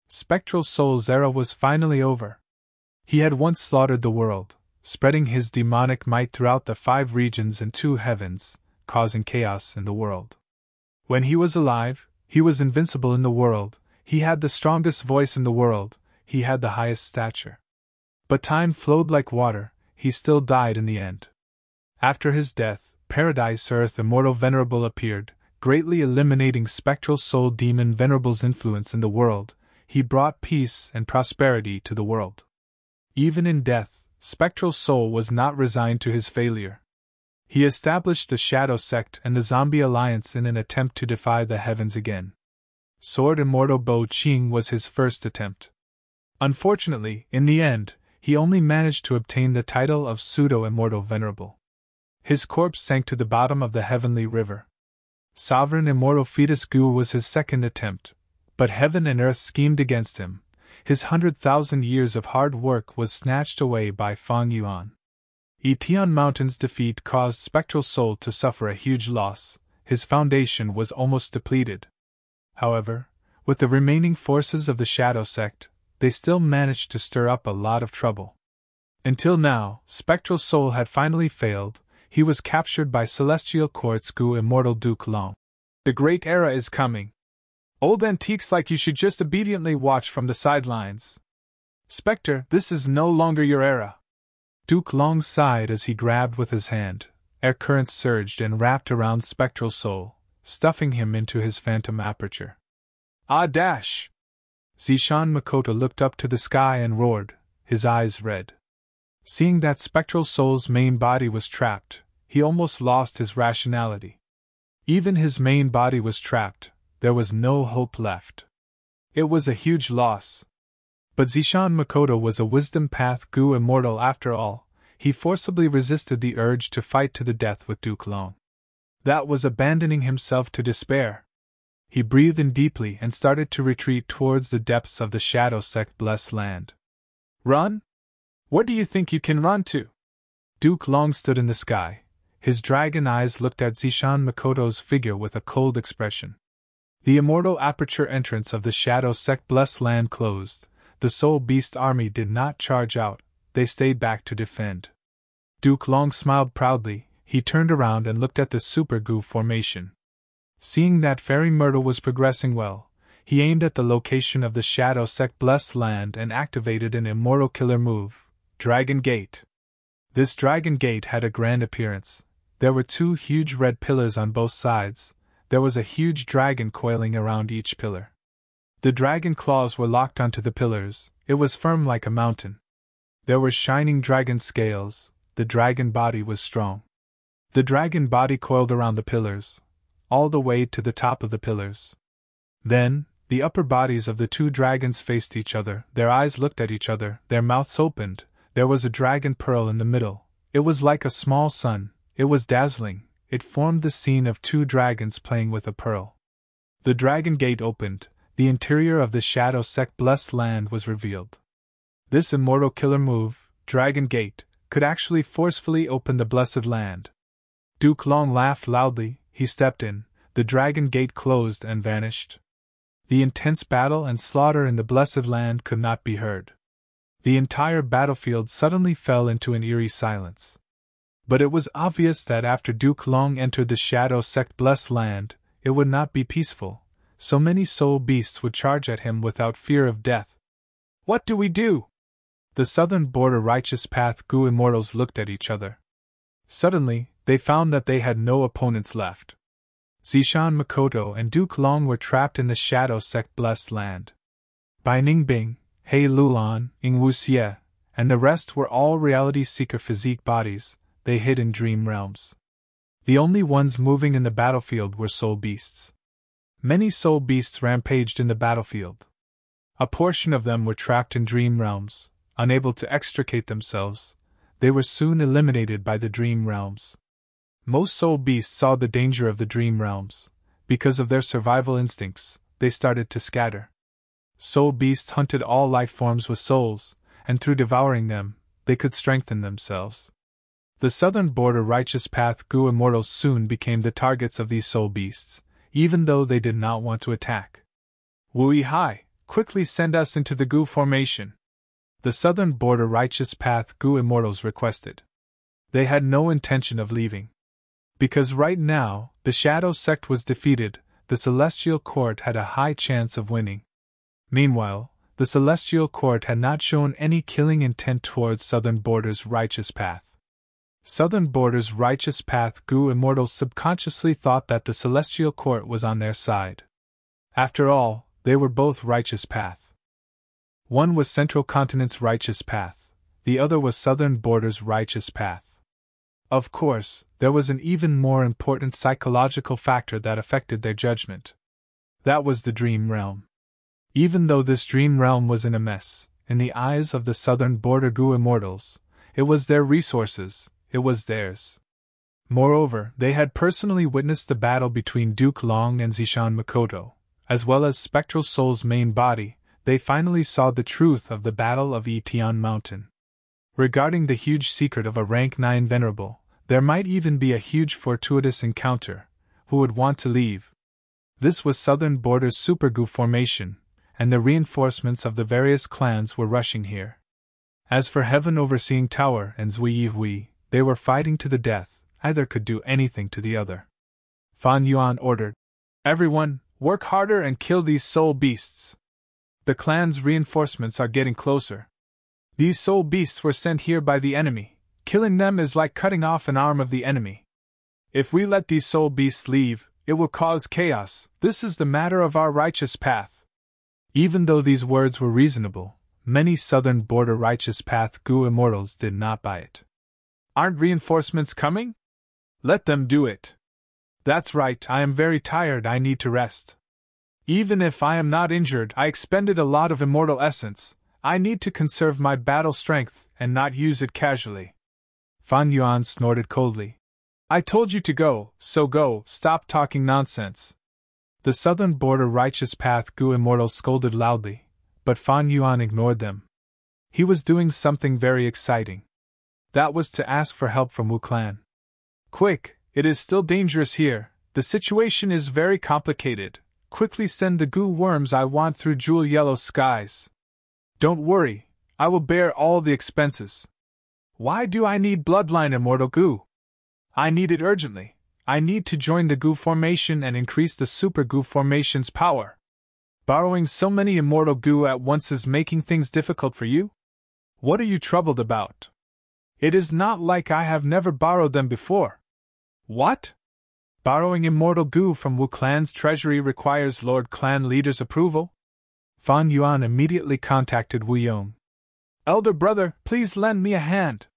Spectral Soul's era was finally over. He had once slaughtered the world, spreading his demonic might throughout the 5 regions and 2 heavens, causing chaos in the world. When he was alive, he was invincible in the world, he had the strongest voice in the world, he had the highest stature. But time flowed like water, he still died in the end. After his death, Paradise Earth Immortal Venerable appeared, greatly eliminating Spectral Soul Demon Venerable's influence in the world. He brought peace and prosperity to the world. Even in death, Spectral Soul was not resigned to his failure. He established the Shadow Sect and the Zombie Alliance in an attempt to defy the heavens again. Sword Immortal Bo Qing was his first attempt. Unfortunately, in the end, he only managed to obtain the title of Pseudo-Immortal Venerable. His corpse sank to the bottom of the heavenly river. Sovereign Immortal Fetus Gu was his second attempt, but heaven and earth schemed against him. His 100,000 years of hard work was snatched away by Fang Yuan. Etian Mountain's defeat caused Spectral Soul to suffer a huge loss. His foundation was almost depleted. However, with the remaining forces of the Shadow Sect, they still managed to stir up a lot of trouble. Until now, Spectral Soul had finally failed. He was captured by Celestial Court's Gu Immortal Duke Long. The Great Era is coming. Old antiques like you should just obediently watch from the sidelines. Spectre, this is no longer your era. Duke Long sighed as he grabbed with his hand. Air currents surged and wrapped around Spectral Soul, stuffing him into his phantom aperture. Ah dash! Zishan Makoto looked up to the sky and roared, his eyes red. Seeing that Spectral Soul's main body was trapped, he almost lost his rationality. Even his main body was trapped, there was no hope left. It was a huge loss. But Zishan Makoto was a Wisdom Path Gu Immortal after all. He forcibly resisted the urge to fight to the death with Duke Long. That was abandoning himself to despair. He breathed in deeply and started to retreat towards the depths of the Shadow Sect blessed land. Run? What do you think you can run to? Duke Long stood in the sky. His dragon eyes looked at Zishan Makoto's figure with a cold expression. The immortal aperture entrance of the Shadow Sect blessed land closed. The Soul Beast army did not charge out, they stayed back to defend. Duke Long smiled proudly. He turned around and looked at the Super Gu formation. Seeing that Fairy Myrtle was progressing well, he aimed at the location of the Shadow Sect blessed land and activated an immortal killer move, Dragon Gate. This Dragon Gate had a grand appearance. There were 2 huge red pillars on both sides. There was a huge dragon coiling around each pillar. The dragon claws were locked onto the pillars. It was firm like a mountain. There were shining dragon scales. The dragon body was strong. The dragon body coiled around the pillars, all the way to the top of the pillars. Then, the upper bodies of the 2 dragons faced each other, their eyes looked at each other, their mouths opened. There was a dragon pearl in the middle. It was like a small sun. It was dazzling. It formed the scene of 2 dragons playing with a pearl. The dragon gate opened. The interior of the Shadow Sect blessed land was revealed. This immortal killer move, Dragon Gate, could actually forcefully open the blessed land. Duke Long laughed loudly. He stepped in. The Dragon Gate closed and vanished. The intense battle and slaughter in the blessed land could not be heard. The entire battlefield suddenly fell into an eerie silence. But it was obvious that after Duke Long entered the Shadow Sect blessed land, it would not be peaceful. So many soul beasts would charge at him without fear of death. What do we do? The southern border Righteous Path Gu Immortals looked at each other. Suddenly, they found that they had no opponents left. Zishan Makoto and Duke Long were trapped in the Shadow Sect blessed land. Bai Ningbing, He Lulan, Ing Wuxie, and the rest were all reality-seeker physique bodies. They hid in dream realms. The only ones moving in the battlefield were soul beasts. Many soul beasts rampaged in the battlefield. A portion of them were trapped in dream realms, unable to extricate themselves, they were soon eliminated by the dream realms. Most soul beasts saw the danger of the dream realms. Because of their survival instincts, they started to scatter. Soul beasts hunted all life forms with souls, and through devouring them, they could strengthen themselves. The southern border righteous path Gu immortals soon became the targets of these soul beasts, even though they did not want to attack. Wui Hai, quickly send us into the Gu formation. The southern border righteous path Gu immortals requested. They had no intention of leaving. Because right now, the Shadow Sect was defeated, the Celestial Court had a high chance of winning. Meanwhile, the Celestial Court had not shown any killing intent towards Southern Border's righteous path. Southern Border's righteous path Gu immortals subconsciously thought that the Celestial Court was on their side. After all, they were both righteous path. One was Central Continent's righteous path, the other was Southern Border's righteous path. Of course, there was an even more important psychological factor that affected their judgment. That was the dream realm. Even though this dream realm was in a mess, in the eyes of the Southern Border Gu immortals, it was their resources, it was theirs. Moreover, they had personally witnessed the battle between Duke Long and Zishan Makoto, as well as Spectral Soul's main body. They finally saw the truth of the Battle of Etian Mountain. Regarding the huge secret of a rank 9 venerable, there might even be a huge fortuitous encounter. Who would want to leave? This was Southern Border's Super Gu formation, and the reinforcements of the various clans were rushing here. As for Heaven Overseeing Tower and Zui Yivui, they were fighting to the death, either could do anything to the other. Fan Yuan ordered, "Everyone, work harder and kill these soul beasts. The clan's reinforcements are getting closer. These soul beasts were sent here by the enemy. Killing them is like cutting off an arm of the enemy. If we let these soul beasts leave, it will cause chaos. This is the matter of our righteous path." Even though these words were reasonable, many Southern Border righteous path Gu immortals did not buy it. "Aren't reinforcements coming? Let them do it. That's right, I am very tired, I need to rest. Even if I am not injured, I expended a lot of immortal essence. I need to conserve my battle strength and not use it casually." Fan Yuan snorted coldly. "I told you to go, so go, stop talking nonsense." The Southern Border righteous path Gu immortals scolded loudly, but Fan Yuan ignored them. He was doing something very exciting. That was to ask for help from Wu Clan. "Quick, it is still dangerous here, the situation is very complicated. Quickly send the Gu worms I want through jewel yellow skies. Don't worry, I will bear all the expenses. Why do I need bloodline immortal Gu? I need it urgently. I need to join the Gu formation and increase the Super Gu formation's power. Borrowing so many immortal Gu at once is making things difficult for you? What are you troubled about? It is not like I have never borrowed them before." "What? Borrowing immortal Gu from Wu Clan's treasury requires Lord Clan leader's approval?" Fan Yuan immediately contacted Wu Yong. "Elder brother, please lend me a hand."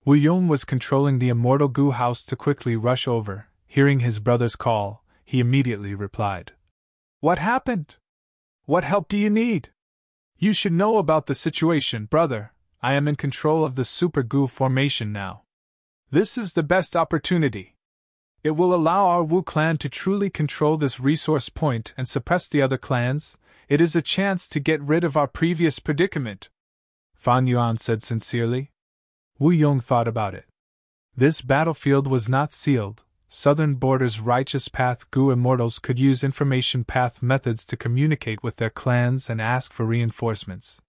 Wu Yong was controlling the immortal Gu house to quickly rush over. Hearing his brother's call, he immediately replied. "What happened? What help do you need? You should know about the situation, brother. I am in control of the Super Gu formation now. This is the best opportunity. It will allow our Wu clan to truly control this resource point and suppress the other clans. It is a chance to get rid of our previous predicament," Fan Yuan said sincerely. Wu Yong thought about it. This battlefield was not sealed. Southern Border's righteous path Gu immortals could use information path methods to communicate with their clans and ask for reinforcements.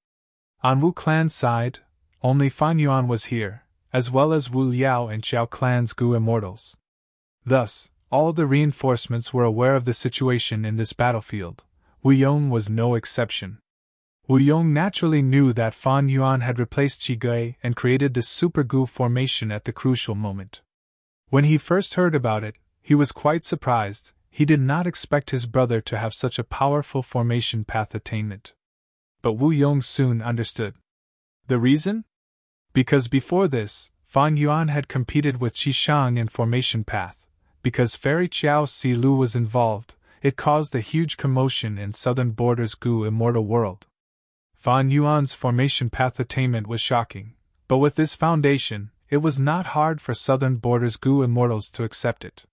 On Wu clan's side, only Fan Yuan was here, as well as Wu Liao and Qiao clan's Gu immortals. Thus, all the reinforcements were aware of the situation in this battlefield. Wu Yong was no exception. Wu Yong naturally knew that Fan Yuan had replaced Qi Gui and created this Super Gu formation at the crucial moment. When he first heard about it, he was quite surprised. He did not expect his brother to have such a powerful formation path attainment. But Wu Yong soon understood. The reason? Because before this, Fan Yuan had competed with Qi Shang in formation path. Because Fairy Qiao Si Lu was involved, it caused a huge commotion in Southern Border's Gu immortal world. Fan Yuan's formation path attainment was shocking, but with this foundation, it was not hard for Southern Border's Gu immortals to accept it.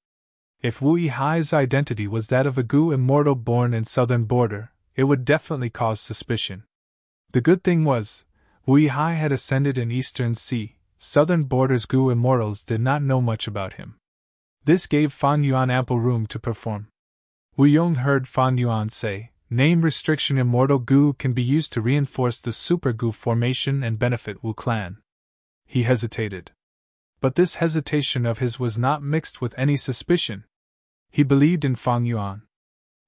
If Wu Yihai's identity was that of a Gu immortal born in Southern Border, it would definitely cause suspicion. The good thing was, Wu Yihai had ascended in Eastern Sea. Southern Border's Gu immortals did not know much about him. This gave Fan Yuan ample room to perform. Wu Yong heard Fan Yuan say, "Name restriction immortal Gu can be used to reinforce the Super Gu formation and benefit Wu clan." He hesitated. But this hesitation of his was not mixed with any suspicion. He believed in Fan Yuan.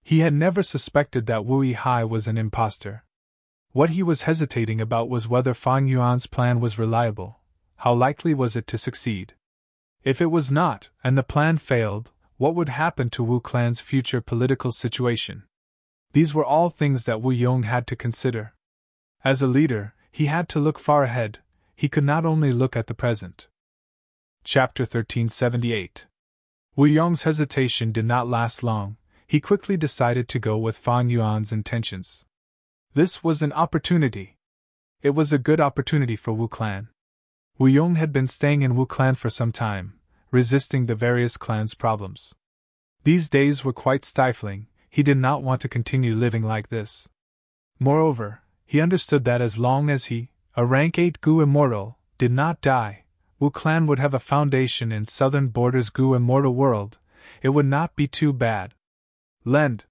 He had never suspected that Wu Yihai was an impostor. What he was hesitating about was whether Fan Yuan's plan was reliable. How likely was it to succeed? If it was not, and the plan failed, what would happen to Wu clan's future political situation? These were all things that Wu Yong had to consider. As a leader, he had to look far ahead. He could not only look at the present. Chapter 1378. Wu Yong's hesitation did not last long. He quickly decided to go with Fan Yuan's intentions. This was an opportunity. It was a good opportunity for Wu clan. Wu Yong had been staying in Wu clan for some time, resisting the various clans' problems. These days were quite stifling. He did not want to continue living like this. Moreover, he understood that as long as he, a rank 8 Gu immortal, did not die, Wu clan would have a foundation in Southern Border's Gu immortal world. It would not be too bad. Lend.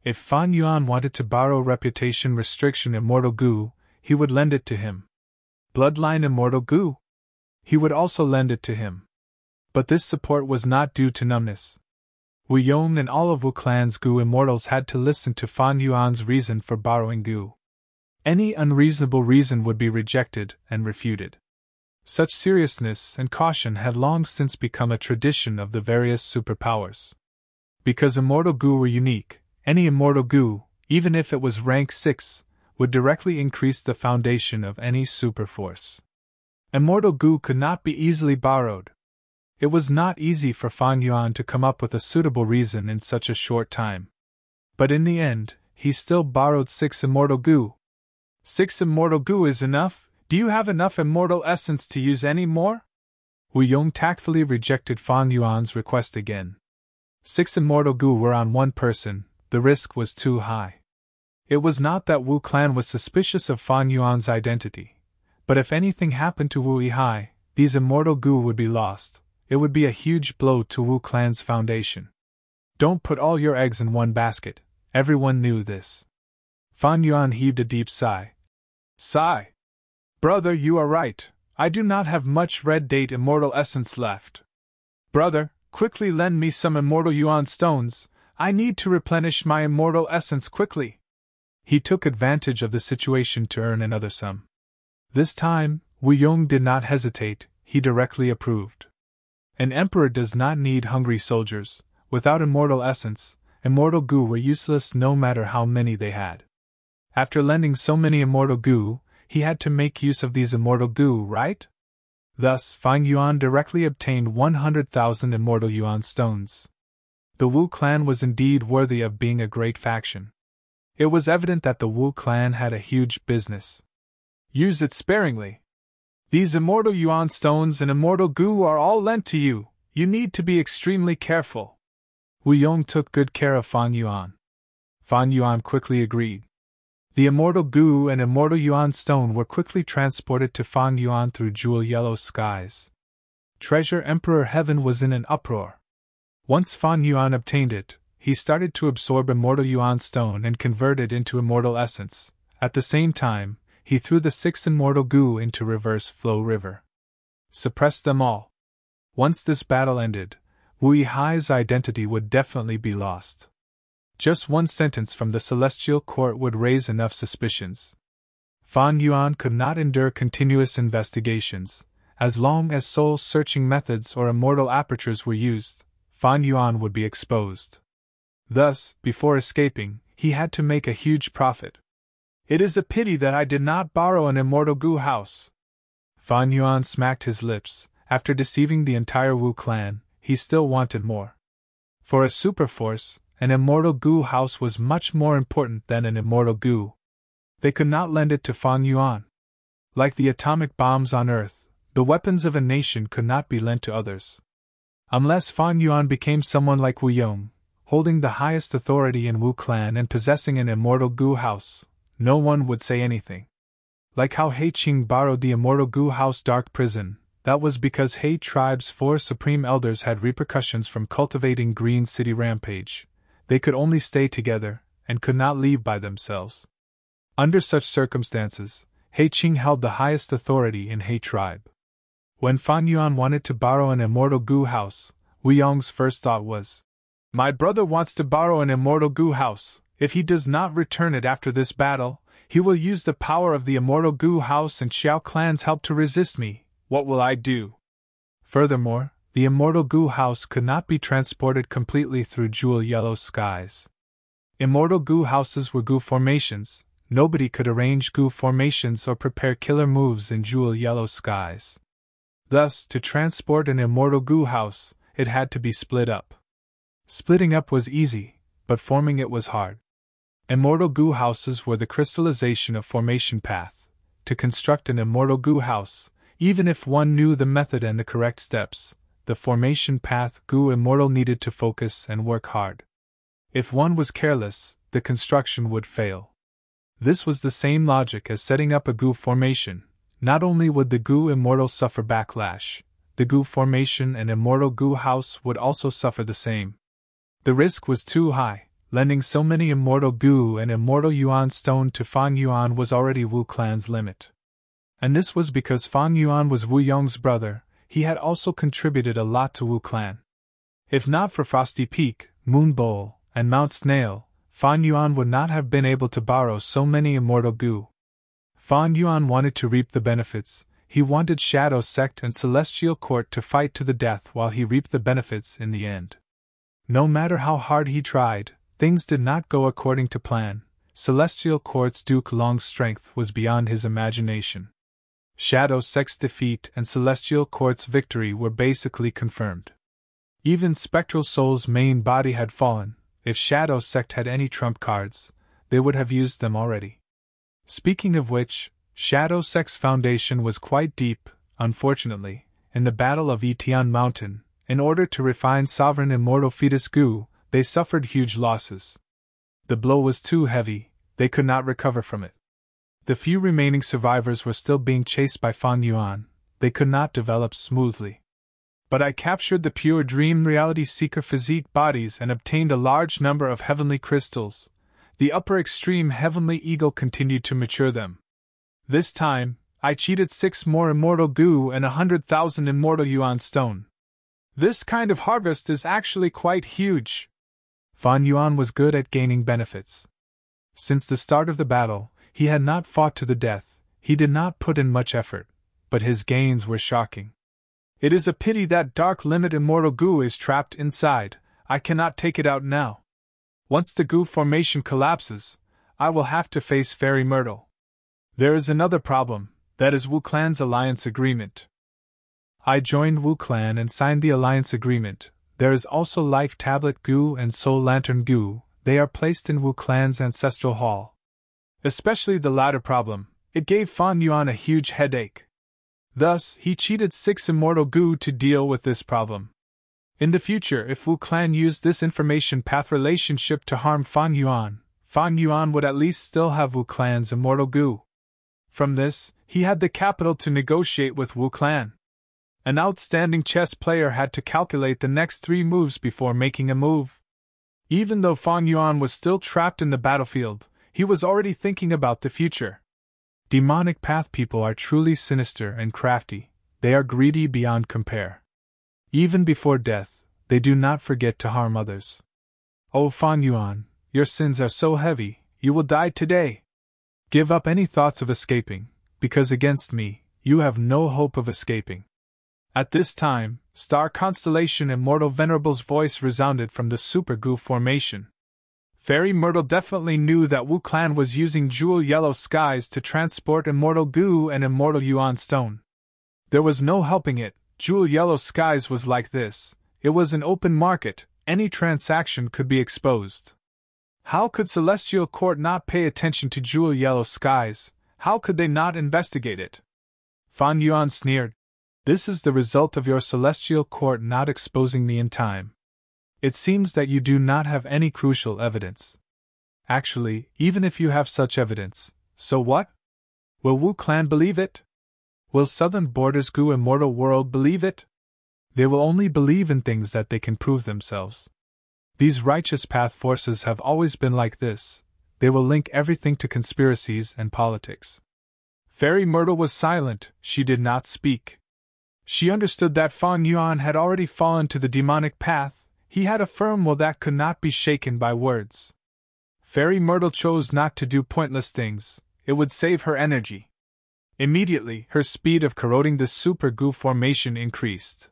If Fan Yuan wanted to borrow reputation restriction immortal Gu, he would lend it to him. Bloodline immortal Gu? He would also lend it to him. But this support was not due to numbness. Wu Yong and all of Wu clan's Gu immortals had to listen to Fan Yuan's reason for borrowing Gu. Any unreasonable reason would be rejected and refuted. Such seriousness and caution had long since become a tradition of the various superpowers. Because immortal Gu were unique, any immortal Gu, even if it was rank 6, would directly increase the foundation of any superforce. Immortal Gu could not be easily borrowed. It was not easy for Fan Yuan to come up with a suitable reason in such a short time. But in the end, he still borrowed 6 immortal Gu. 6 immortal Gu is enough? Do you have enough immortal essence to use any more? Wu Yong tactfully rejected Fan Yuan's request again. 6 immortal Gu were on one person. The risk was too high. It was not that Wu clan was suspicious of Fan Yuan's identity, but if anything happened to Wu Yihai, these immortal Gu would be lost. It would be a huge blow to Wu clan's foundation. Don't put all your eggs in one basket. Everyone knew this. Fan Yuan heaved a deep sigh. Sigh. Brother, you are right. I do not have much red date immortal essence left. Brother, quickly lend me some immortal yuan stones. I need to replenish my immortal essence quickly. He took advantage of the situation to earn another sum. This time, Wu Yong did not hesitate, he directly approved. An emperor does not need hungry soldiers. Without immortal essence, immortal Gu were useless no matter how many they had. After lending so many immortal Gu, he had to make use of these immortal Gu, right? Thus, Fan Yuan directly obtained 100,000 immortal yuan stones. The Wu clan was indeed worthy of being a great faction. It was evident that the Wu clan had a huge business. Use it sparingly. These immortal yuan stones and immortal Gu are all lent to you. You need to be extremely careful. Wu Yong took good care of Fan Yuan. Fan Yuan quickly agreed. The immortal Gu and immortal yuan stone were quickly transported to Fan Yuan through jewel-yellow skies. Treasure Emperor Heaven was in an uproar. Once Fan Yuan obtained it, he started to absorb immortal yuan stone and convert it into immortal essence. At the same time, he threw the 6 immortal Gu into reverse flow river. Suppress them all. Once this battle ended, Wu Yihai's identity would definitely be lost. Just one sentence from the celestial court would raise enough suspicions. Fan Yuan could not endure continuous investigations. As long as soul-searching methods or immortal apertures were used, Fan Yuan would be exposed. Thus, before escaping, he had to make a huge profit. It is a pity that I did not borrow an immortal Gu house. Fan Yuan smacked his lips. After deceiving the entire Wu clan, he still wanted more. For a superforce, an immortal Gu house was much more important than an immortal Gu. they could not lend it to Fan Yuan. Like the atomic bombs on Earth, the weapons of a nation could not be lent to others. Unless Fan Yuan became someone like Wu Yong, holding the highest authority in Wu clan and possessing an immortal Gu house, no one would say anything. Like how He Qing borrowed the immortal Gu house dark prison, that was because He tribe's 4 supreme elders had repercussions from cultivating Green City Rampage. They could only stay together, and could not leave by themselves. Under such circumstances, He Qing held the highest authority in He tribe. When Fan Yuan wanted to borrow an immortal Gu house, Wu Yong's first thought was, "My brother wants to borrow an immortal Gu house. If he does not return it after this battle, he will use the power of the immortal Gu house and Xiao clan's help to resist me. What will I do?" Furthermore, the immortal Gu house could not be transported completely through jewel yellow skies. Immortal Gu houses were Gu formations. Nobody could arrange Gu formations or prepare killer moves in jewel yellow skies. Thus, to transport an immortal Gu house, it had to be split up. Splitting up was easy, but forming it was hard. Immortal Gu houses were the crystallization of formation path. To construct an immortal Gu house, even if one knew the method and the correct steps, the formation path Gu immortal needed to focus and work hard. If one was careless, the construction would fail. This was the same logic as setting up a Gu formation. Not only would the Gu immortal suffer backlash, the Gu formation and immortal Gu house would also suffer the same. The risk was too high. Lending so many immortal Gu and immortal Yuan stone to Fan Yuan was already Wu clan's limit. And this was because Fan Yuan was Wu Yong's brother. He had also contributed a lot to Wu clan. If not for Frosty Peak, Moon Bowl, and Mount Snail, Fan Yuan would not have been able to borrow so many immortal Gu. Fan Yuan wanted to reap the benefits. He wanted Shadow Sect and Celestial Court to fight to the death while he reaped the benefits in the end. No matter how hard he tried, things did not go according to plan. Celestial Court's Duke Long's strength was beyond his imagination. Shadow Sect's defeat and Celestial Court's victory were basically confirmed. Even Spectral Soul's main body had fallen. If Shadow Sect had any trump cards, they would have used them already. Speaking of which, Shadow Sect's foundation was quite deep. Unfortunately, in the Battle of Etian Mountain, in order to refine Sovereign Immortal Fetus Gu, they suffered huge losses. The blow was too heavy, they could not recover from it. The few remaining survivors were still being chased by Fan Yuan. They could not develop smoothly. But I captured the pure dream reality seeker physique bodies and obtained a large number of heavenly crystals. The upper extreme heavenly eagle continued to mature them. This time, I cheated 6 more immortal Gu and 100,000 immortal Yuan stone. This kind of harvest is actually quite huge. Fan Yuan was good at gaining benefits. Since the start of the battle, he had not fought to the death. He did not put in much effort, but his gains were shocking. It is a pity that Dark Limit Immortal Gu is trapped inside. I cannot take it out now. Once the Gu formation collapses, I will have to face Fairy Myrtle. There is another problem, that is Wu clan's alliance agreement. I joined Wu clan and signed the alliance agreement. There is also Life Tablet Gu and Soul Lantern Gu. They are placed in Wu clan's ancestral hall. Especially the latter problem, it gave Fan Yuan a huge headache. Thus, he cheated 6 immortal Gu to deal with this problem. In the future, if Wu clan used this information path relationship to harm Fan Yuan would at least still have Wu clan's immortal Gu. From this, he had the capital to negotiate with Wu clan. An outstanding chess player had to calculate the next 3 moves before making a move. Even though Fan Yuan was still trapped in the battlefield, he was already thinking about the future. Demonic path people are truly sinister and crafty. They are greedy beyond compare. Even before death, they do not forget to harm others. Oh Fan Yuan, your sins are so heavy, you will die today. Give up any thoughts of escaping, because against me, you have no hope of escaping. At this time, Star Constellation Immortal Venerable's voice resounded from the Super Gu formation. Fairy Myrtle definitely knew that Wu clan was using jewel yellow skies to transport immortal Gu and immortal Yuan stone. There was no helping it. Jewel yellow skies was like this. It was an open market. Any transaction could be exposed. How could Celestial Court not pay attention to jewel yellow skies? How could they not investigate it? Fan Yuan sneered. This is the result of your Celestial Court not exposing me in time. It seems that you do not have any crucial evidence. Actually, even if you have such evidence, so what? Will Wu Clan believe it? Will Southern Borders Gu Immortal World believe it? They will only believe in things that they can prove themselves. These righteous path forces have always been like this. They will link everything to conspiracies and politics. Fairy Myrtle was silent, she did not speak. She understood that Fan Yuan had already fallen to the demonic path. He had a firm will that could not be shaken by words. Fairy Myrtle chose not to do pointless things. It would save her energy. Immediately, her speed of corroding the super goo formation increased.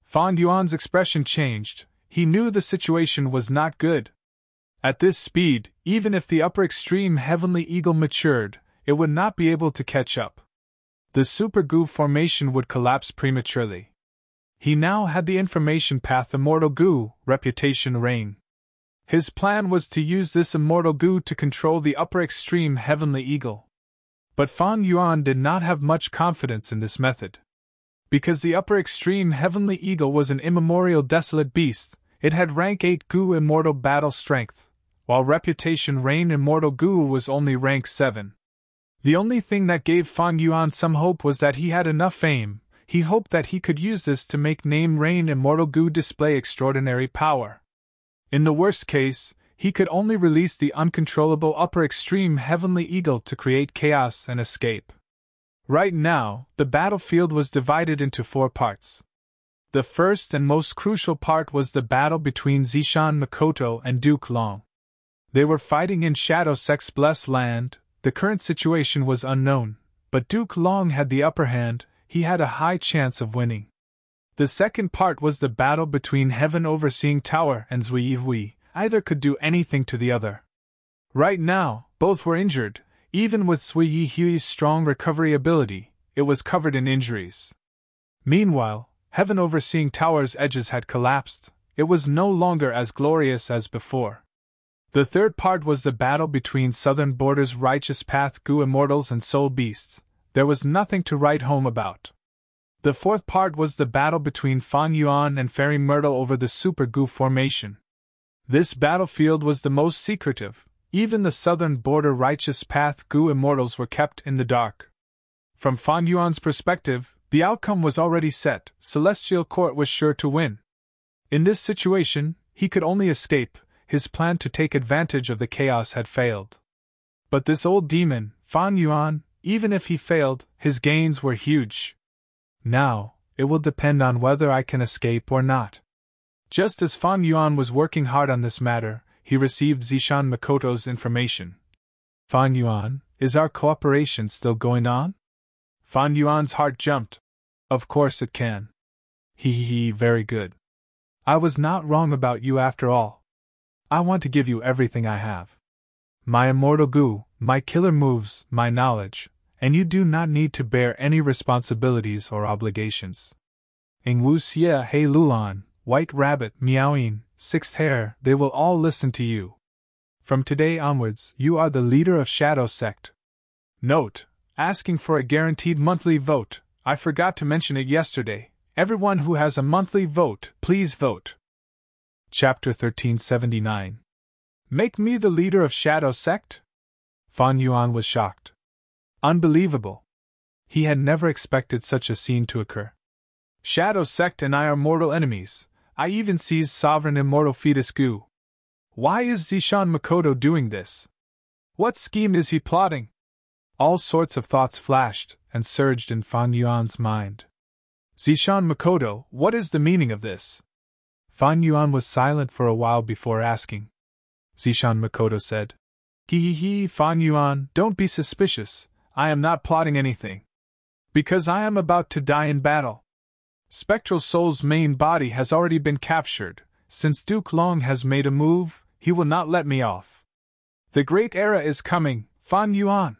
Fan Yuan's expression changed. He knew the situation was not good. At this speed, even if the upper extreme Heavenly Eagle matured, it would not be able to catch up. The super goo formation would collapse prematurely. He now had the information path Immortal Goo, reputation reign. His plan was to use this Immortal Goo to control the upper extreme Heavenly Eagle. But Fan Yuan did not have much confidence in this method. Because the upper extreme Heavenly Eagle was an immemorial desolate beast, it had rank 8 Goo Immortal Battle Strength, while Reputation Reign Immortal Goo was only rank 7. The only thing that gave Fan Yuan some hope was that he had enough fame. He hoped that he could use this to make Name Reign Immortal Goo display extraordinary power. In the worst case, he could only release the uncontrollable upper extreme Heavenly Eagle to create chaos and escape. Right now, the battlefield was divided into 4 parts. The first and most crucial part was the battle between Zishan Makoto and Duke Long. They were fighting in Shadow Sect's blessed land. The current situation was unknown, but Duke Long had the upper hand. He had a high chance of winning. The second part was the battle between Heaven Overseeing Tower and Zui Yivui. Either could do anything to the other. Right now, both were injured. Even with Zui Yihui's strong recovery ability, it was covered in injuries. Meanwhile, Heaven Overseeing Tower's edges had collapsed. It was no longer as glorious as before. The third part was the battle between Southern Borders Righteous Path Gu Immortals and Soul Beasts. There was nothing to write home about. The fourth part was the battle between Fan Yuan and Fairy Myrtle over the Super Gu formation. This battlefield was the most secretive. Even the Southern Border Righteous Path Gu Immortals were kept in the dark. From Fan Yuan's perspective, the outcome was already set. Celestial Court was sure to win. In this situation, he could only escape. His plan to take advantage of the chaos had failed. But this old demon, Fan Yuan, even if he failed, his gains were huge. Now, it will depend on whether I can escape or not. Just as Fan Yuan was working hard on this matter, he received Zishan Makoto's information. Fan Yuan, is our cooperation still going on? Fan Yuan's heart jumped. Of course it can. Very good. I was not wrong about you after all. I want to give you everything I have. My Immortal Goo, my killer moves, my knowledge, and you do not need to bear any responsibilities or obligations. Ingwu Xie He Lulan, White Rabbit, Meowing, Sixth Hair, they will all listen to you. From today onwards, you are the leader of Shadow Sect. Note, asking for a guaranteed monthly vote. I forgot to mention it yesterday. Everyone who has a monthly vote, please vote. Chapter 1379. Make me the leader of Shadow Sect? Fan Yuan was shocked. Unbelievable. He had never expected such a scene to occur. Shadow Sect and I are mortal enemies. I even seized Sovereign Immortal Fetus Gu. Why is Zishan Makoto doing this? What scheme is he plotting? All sorts of thoughts flashed and surged in Fan Yuan's mind. Zishan Makoto, what is the meaning of this? Fan Yuan was silent for a while before asking. Zishan Makoto said, Fan Yuan, don't be suspicious. I am not plotting anything. Because I am about to die in battle. Spectral Soul's main body has already been captured. Since Duke Long has made a move, he will not let me off. The great era is coming, Fan Yuan.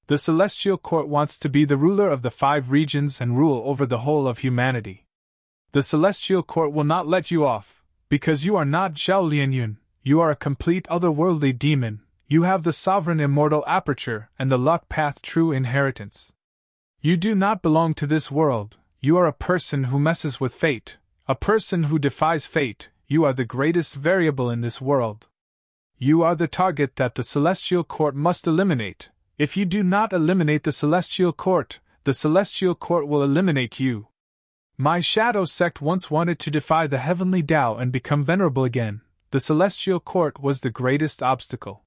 The Celestial Court wants to be the ruler of the 5 regions and rule over the whole of humanity. The Celestial Court will not let you off, because you are not Zhao Lianyun, You are a complete otherworldly demon. You have the sovereign immortal aperture and the luck path true inheritance. You do not belong to this world. You are a person who messes with fate, a person who defies fate. You are the greatest variable in this world. You are the target that the Celestial Court must eliminate. If you do not eliminate the Celestial Court will eliminate you. My shadow sect once wanted to defy the heavenly Tao and become venerable again. The Celestial Court was the greatest obstacle.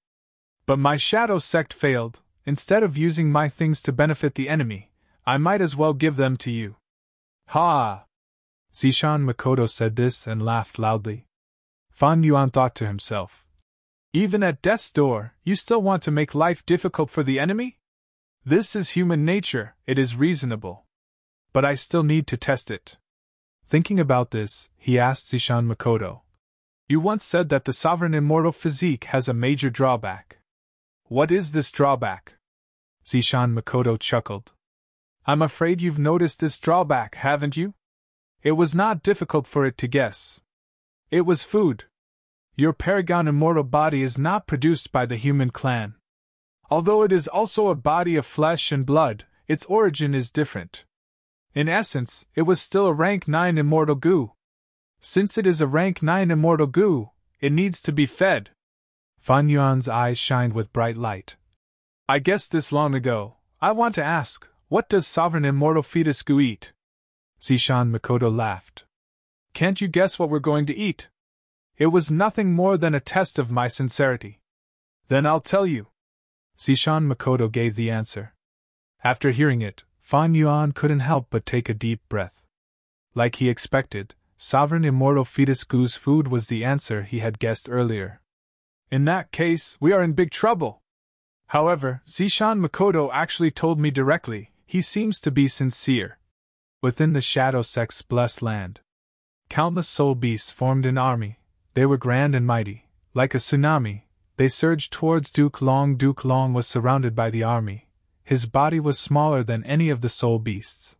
But my shadow sect failed. Instead of using my things to benefit the enemy, I might as well give them to you. Ha! Zishan Makoto said this and laughed loudly. Fan Yuan thought to himself. Even at death's door, you still want to make life difficult for the enemy? This is human nature, it is reasonable. But I still need to test it. Thinking about this, he asked Zishan Makoto. You once said that the sovereign immortal physique has a major drawback. What is this drawback? Zishan Makoto chuckled. I'm afraid you've noticed this drawback, haven't you? It was not difficult for it to guess. It was food. Your paragon immortal body is not produced by the human clan. Although it is also a body of flesh and blood, its origin is different. In essence, it was still a rank 9 immortal goo. Since it is a rank 9 immortal goo, it needs to be fed. Fan Yuan's eyes shined with bright light. I guessed this long ago. I want to ask, what does sovereign immortal fetus goo eat? Zishan Makoto laughed. Can't you guess what we're going to eat? It was nothing more than a test of my sincerity. Then I'll tell you. Zishan Makoto gave the answer. After hearing it, Fan Yuan couldn't help but take a deep breath. Like he expected, sovereign immortal fetus goo's food was the answer he had guessed earlier. In that case, we are in big trouble. However, Zishan Makoto actually told me directly. He seems to be sincere. Within the Shadow Sect's blessed land, countless soul beasts formed an army. They were grand and mighty. Like a tsunami, they surged towards Duke Long. Duke Long was surrounded by the army. His body was smaller than any of the soul beasts,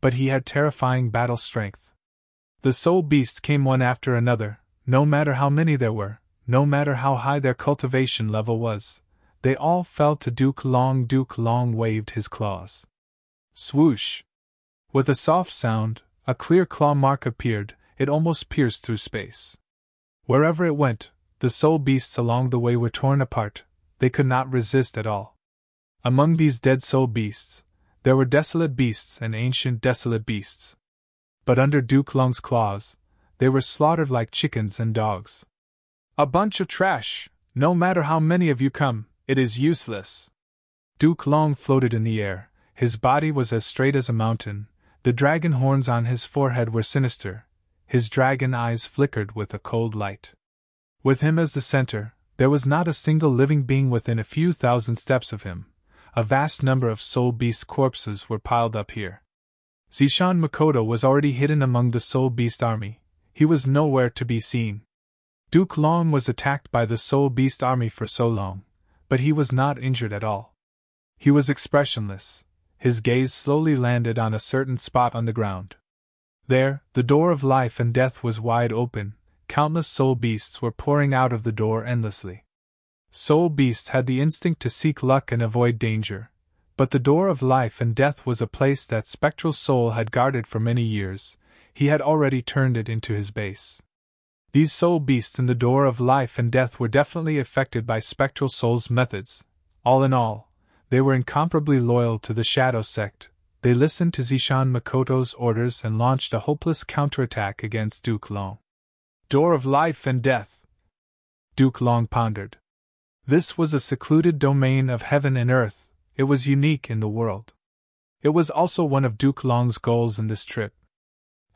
but he had terrifying battle strength. The soul beasts came one after another, no matter how many there were, no matter how high their cultivation level was. They all fell to Duke Long. Duke Long waved his claws. Swoosh! With a soft sound, a clear claw mark appeared. It almost pierced through space. Wherever it went, the soul beasts along the way were torn apart. They could not resist at all. Among these dead soul beasts, there were desolate beasts and ancient desolate beasts. But under Duke Long's claws, they were slaughtered like chickens and dogs. A bunch of trash. No matter how many of you come, it is useless. Duke Long floated in the air. His body was as straight as a mountain. The dragon horns on his forehead were sinister. His dragon eyes flickered with a cold light. With him as the center, there was not a single living being within a few thousand steps of him. A vast number of soul beast corpses were piled up here. Zishan Makoto was already hidden among the soul beast army. He was nowhere to be seen. Duke Long was attacked by the soul beast army for so long, but he was not injured at all. He was expressionless. His gaze slowly landed on a certain spot on the ground. There, the door of life and death was wide open. Countless soul beasts were pouring out of the door endlessly. Soul beasts had the instinct to seek luck and avoid danger, but the door of life and death was a place that Spectral Soul had guarded for many years. He had already turned it into his base. These soul beasts in the door of life and death were definitely affected by Spectral Soul's methods. All in all, they were incomparably loyal to the Shadow Sect. They listened to Zishan Makoto's orders and launched a hopeless counterattack against Duke Long. Door of life and death. Duke Long pondered. This was a secluded domain of heaven and earth. It was unique in the world. It was also one of Duke Long's goals in this trip.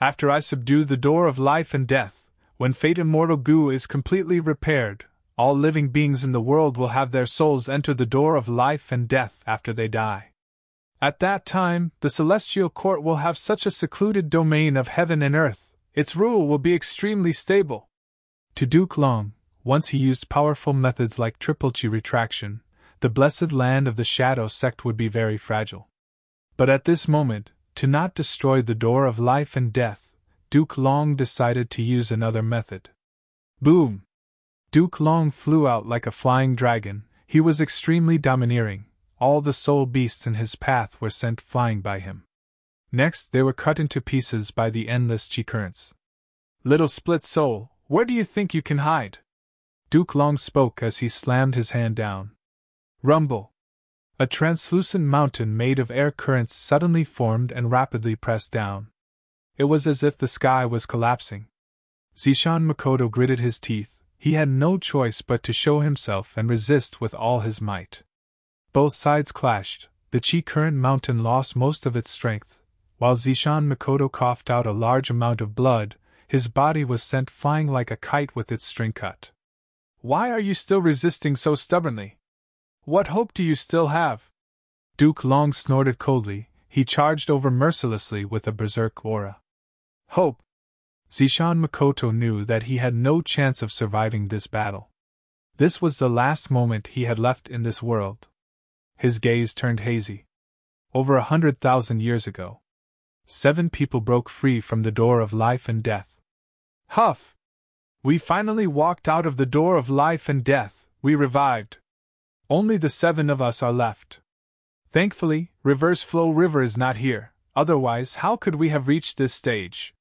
After I subdue the door of life and death, when Fate Immortal Goo is completely repaired, all living beings in the world will have their souls enter the door of life and death after they die. At that time, the Celestial Court will have such a secluded domain of heaven and earth. Its rule will be extremely stable. To Duke Long, once he used powerful methods like triple chi retraction, the blessed land of the Shadow Sect would be very fragile. But at this moment, to not destroy the door of life and death, Duke Long decided to use another method. Boom! Duke Long flew out like a flying dragon. He was extremely domineering. All the soul beasts in his path were sent flying by him. Next, they were cut into pieces by the endless chi currents. Little split soul, where do you think you can hide? Duke Long spoke as he slammed his hand down. Rumble! A translucent mountain made of air currents suddenly formed and rapidly pressed down. It was as if the sky was collapsing. Zishan Makoto gritted his teeth. He had no choice but to show himself and resist with all his might. Both sides clashed. The chi current mountain lost most of its strength. While Zishan Makoto coughed out a large amount of blood, his body was sent flying like a kite with its string cut. Why are you still resisting so stubbornly? What hope do you still have? Duke Long snorted coldly. He charged over mercilessly with a berserk aura. Hope! Zishan Makoto knew that he had no chance of surviving this battle. This was the last moment he had left in this world. His gaze turned hazy. Over 100,000 years ago, 7 people broke free from the door of life and death. Huff! We finally walked out of the door of life and death. We revived. Only the 7 of us are left. Thankfully, Reverse Flow River is not here, otherwise how could we have reached this stage?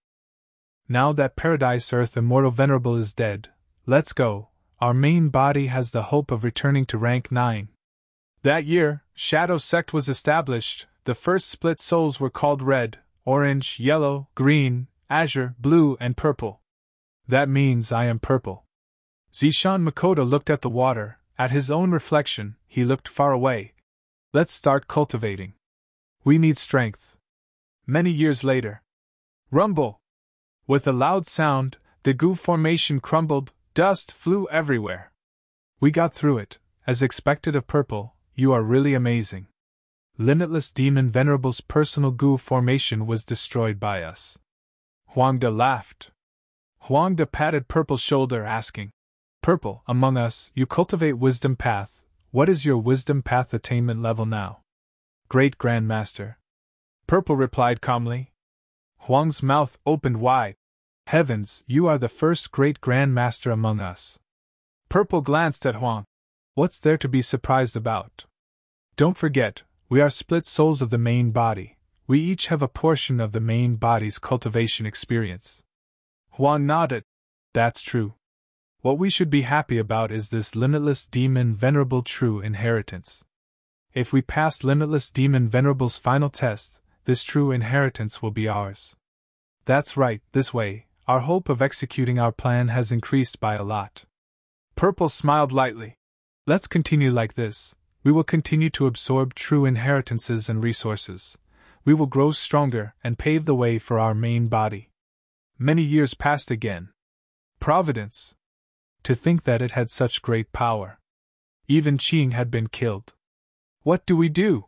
Now that Paradise Earth Immortal Venerable is dead, let's go. Our main body has the hope of returning to rank 9. That year, Shadow Sect was established. The first split souls were called red, orange, yellow, green, azure, blue, and purple. That means I am purple. Zishan Makoto looked at the water, at his own reflection. He looked far away. Let's start cultivating. We need strength. Many years later. Rumble! With a loud sound, the goo formation crumbled, dust flew everywhere. We got through it, as expected of purple. You are really amazing. Limitless Demon Venerable's personal goo formation was destroyed by us. Huangda laughed. Huangda patted Purple's shoulder, asking, Purple, among us, you cultivate Wisdom Path. What is your Wisdom Path attainment level now? Great Grandmaster. Purple replied calmly. Huang's mouth opened wide. Heavens, you are the first Great Grandmaster among us. Purple glanced at Huang. What's there to be surprised about? Don't forget, we are split souls of the main body. We each have a portion of the main body's cultivation experience. Huang nodded. That's true. What we should be happy about is this Limitless Demon Venerable true inheritance. If we pass Limitless Demon Venerable's final test, this true inheritance will be ours. That's right, this way, our hope of executing our plan has increased by a lot. Purple smiled lightly. Let's continue like this. We will continue to absorb true inheritances and resources. We will grow stronger and pave the way for our main body. Many years passed again. Providence. To think that it had such great power. Even Qing had been killed. What do we do?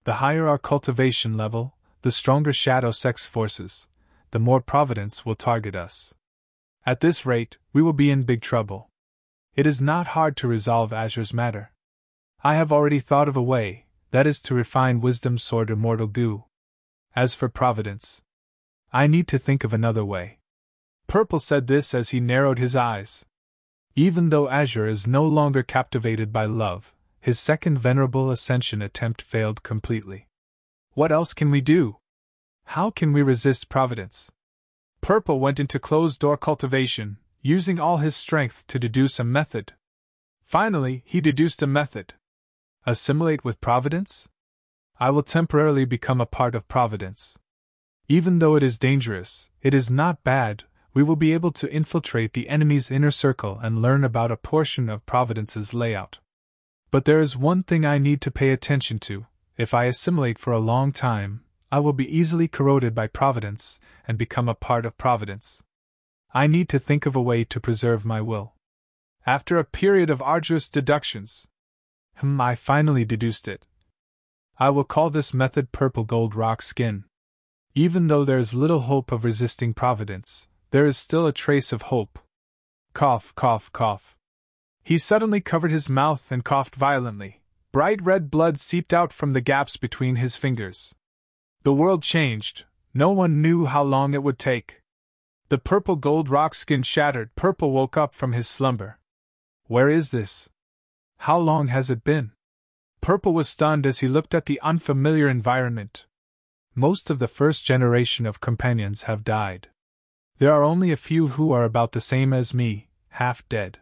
The higher our cultivation level, the stronger Shadow Sect's forces, the more Providence will target us. At this rate, we will be in big trouble. It is not hard to resolve Azure's matter. I have already thought of a way, that is to refine Wisdom Sword Immortal Goo. As for Providence, I need to think of another way. Purple said this as he narrowed his eyes. Even though Azure is no longer captivated by love, his second Venerable Ascension attempt failed completely. What else can we do? How can we resist Providence? Purple went into closed-door cultivation, using all his strength to deduce a method. Finally, he deduced a method. Assimilate with Providence? I will temporarily become a part of Providence. Even though it is dangerous, it is not bad. We will be able to infiltrate the enemy's inner circle and learn about a portion of Providence's layout. But there is one thing I need to pay attention to. If I assimilate for a long time, I will be easily corroded by Providence and become a part of Providence. I need to think of a way to preserve my will. After a period of arduous deductions, I finally deduced it. I will call this method Purple Gold Rock Skin. Even though there is little hope of resisting Providence, there is still a trace of hope. Cough, cough, cough. He suddenly covered his mouth and coughed violently. Bright red blood seeped out from the gaps between his fingers. The world changed. No one knew how long it would take. The purple gold rock skin shattered. Purple woke up from his slumber. Where is this? How long has it been? Purple was stunned as he looked at the unfamiliar environment. Most of the first generation of companions have died. There are only a few who are about the same as me, half dead.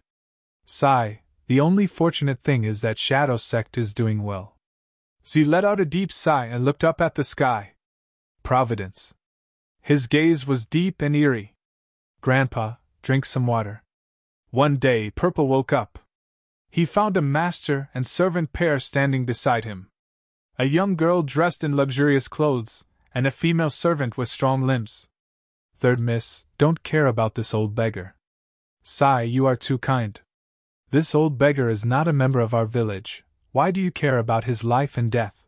Sigh, the only fortunate thing is that Shadow Sect is doing well. Z let out a deep sigh and looked up at the sky. Providence. His gaze was deep and eerie. Grandpa, drink some water. One day, Purple woke up. He found a master and servant pair standing beside him. A young girl dressed in luxurious clothes, and a female servant with strong limbs. Third miss, don't care about this old beggar. Sigh, you are too kind. This old beggar is not a member of our village. Why do you care about his life and death?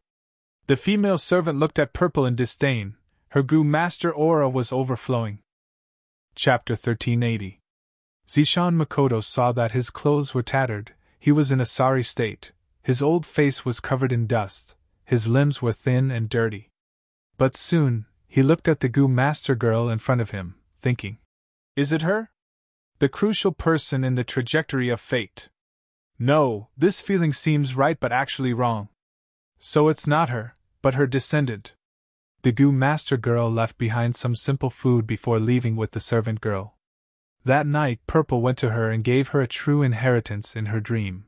The female servant looked at Purple in disdain. Her Gu Master aura was overflowing. Chapter 1380. Zishan Makoto saw that his clothes were tattered. He was in a sorry state. His old face was covered in dust. His limbs were thin and dirty. But soon, he looked at the Gu Master girl in front of him, thinking, is it her? The crucial person in the trajectory of fate. No, this feeling seems right but actually wrong. So it's not her, but her descendant. The Gu Master girl left behind some simple food before leaving with the servant girl. That night, Purple went to her and gave her a true inheritance in her dream.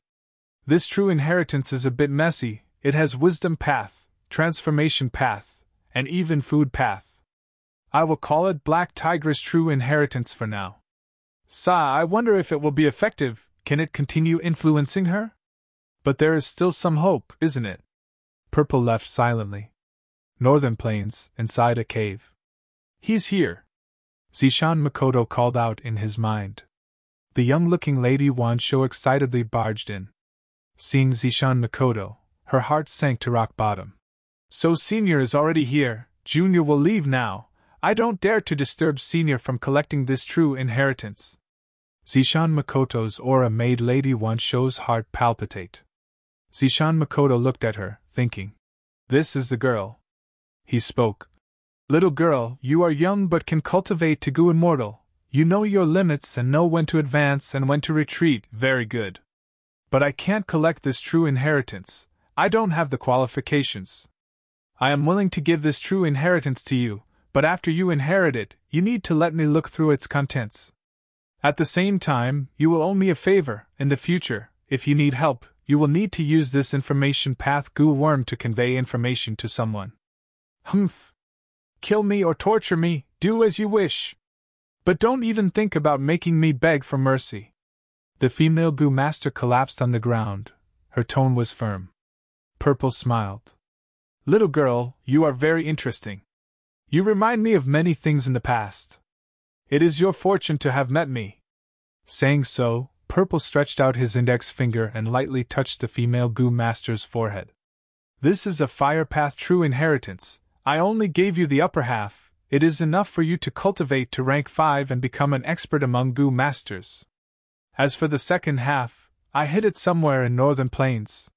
This true inheritance is a bit messy. It has wisdom path, transformation path, and even food path. I will call it Black Tiger's true inheritance for now. I wonder if it will be effective. Can it continue influencing her? But there is still some hope, isn't it? Purple left silently. Northern Plains, inside a cave. He's here. Zishan Makoto called out in his mind. The young-looking Lady Wansho excitedly barged in. Seeing Zishan Makoto, her heart sank to rock bottom. So Senior is already here. Junior will leave now. I don't dare to disturb Senior from collecting this true inheritance. Zishan Makoto's aura made Lady Wansho's heart palpitate. Zishan Makoto looked at her, thinking, this is the girl. He spoke. Little girl, you are young but can cultivate to go immortal. You know your limits and know when to advance and when to retreat. Very good. But I can't collect this true inheritance. I don't have the qualifications. I am willing to give this true inheritance to you, but after you inherit it, you need to let me look through its contents. At the same time, you will owe me a favor. In the future, if you need help, you will need to use this information path Goo Worm to convey information to someone. Humph. Kill me or torture me, do as you wish. But don't even think about making me beg for mercy. The female Goo Master collapsed on the ground. Her tone was firm. Purple smiled. Little girl, you are very interesting. You remind me of many things in the past. It is your fortune to have met me. Saying so, Purple stretched out his index finger and lightly touched the female Goo Master's forehead. This is a fire path true inheritance. I only gave you the upper half. It is enough for you to cultivate to rank 5 and become an expert among Goo Masters. As for the second half, I hid it somewhere in Northern Plains.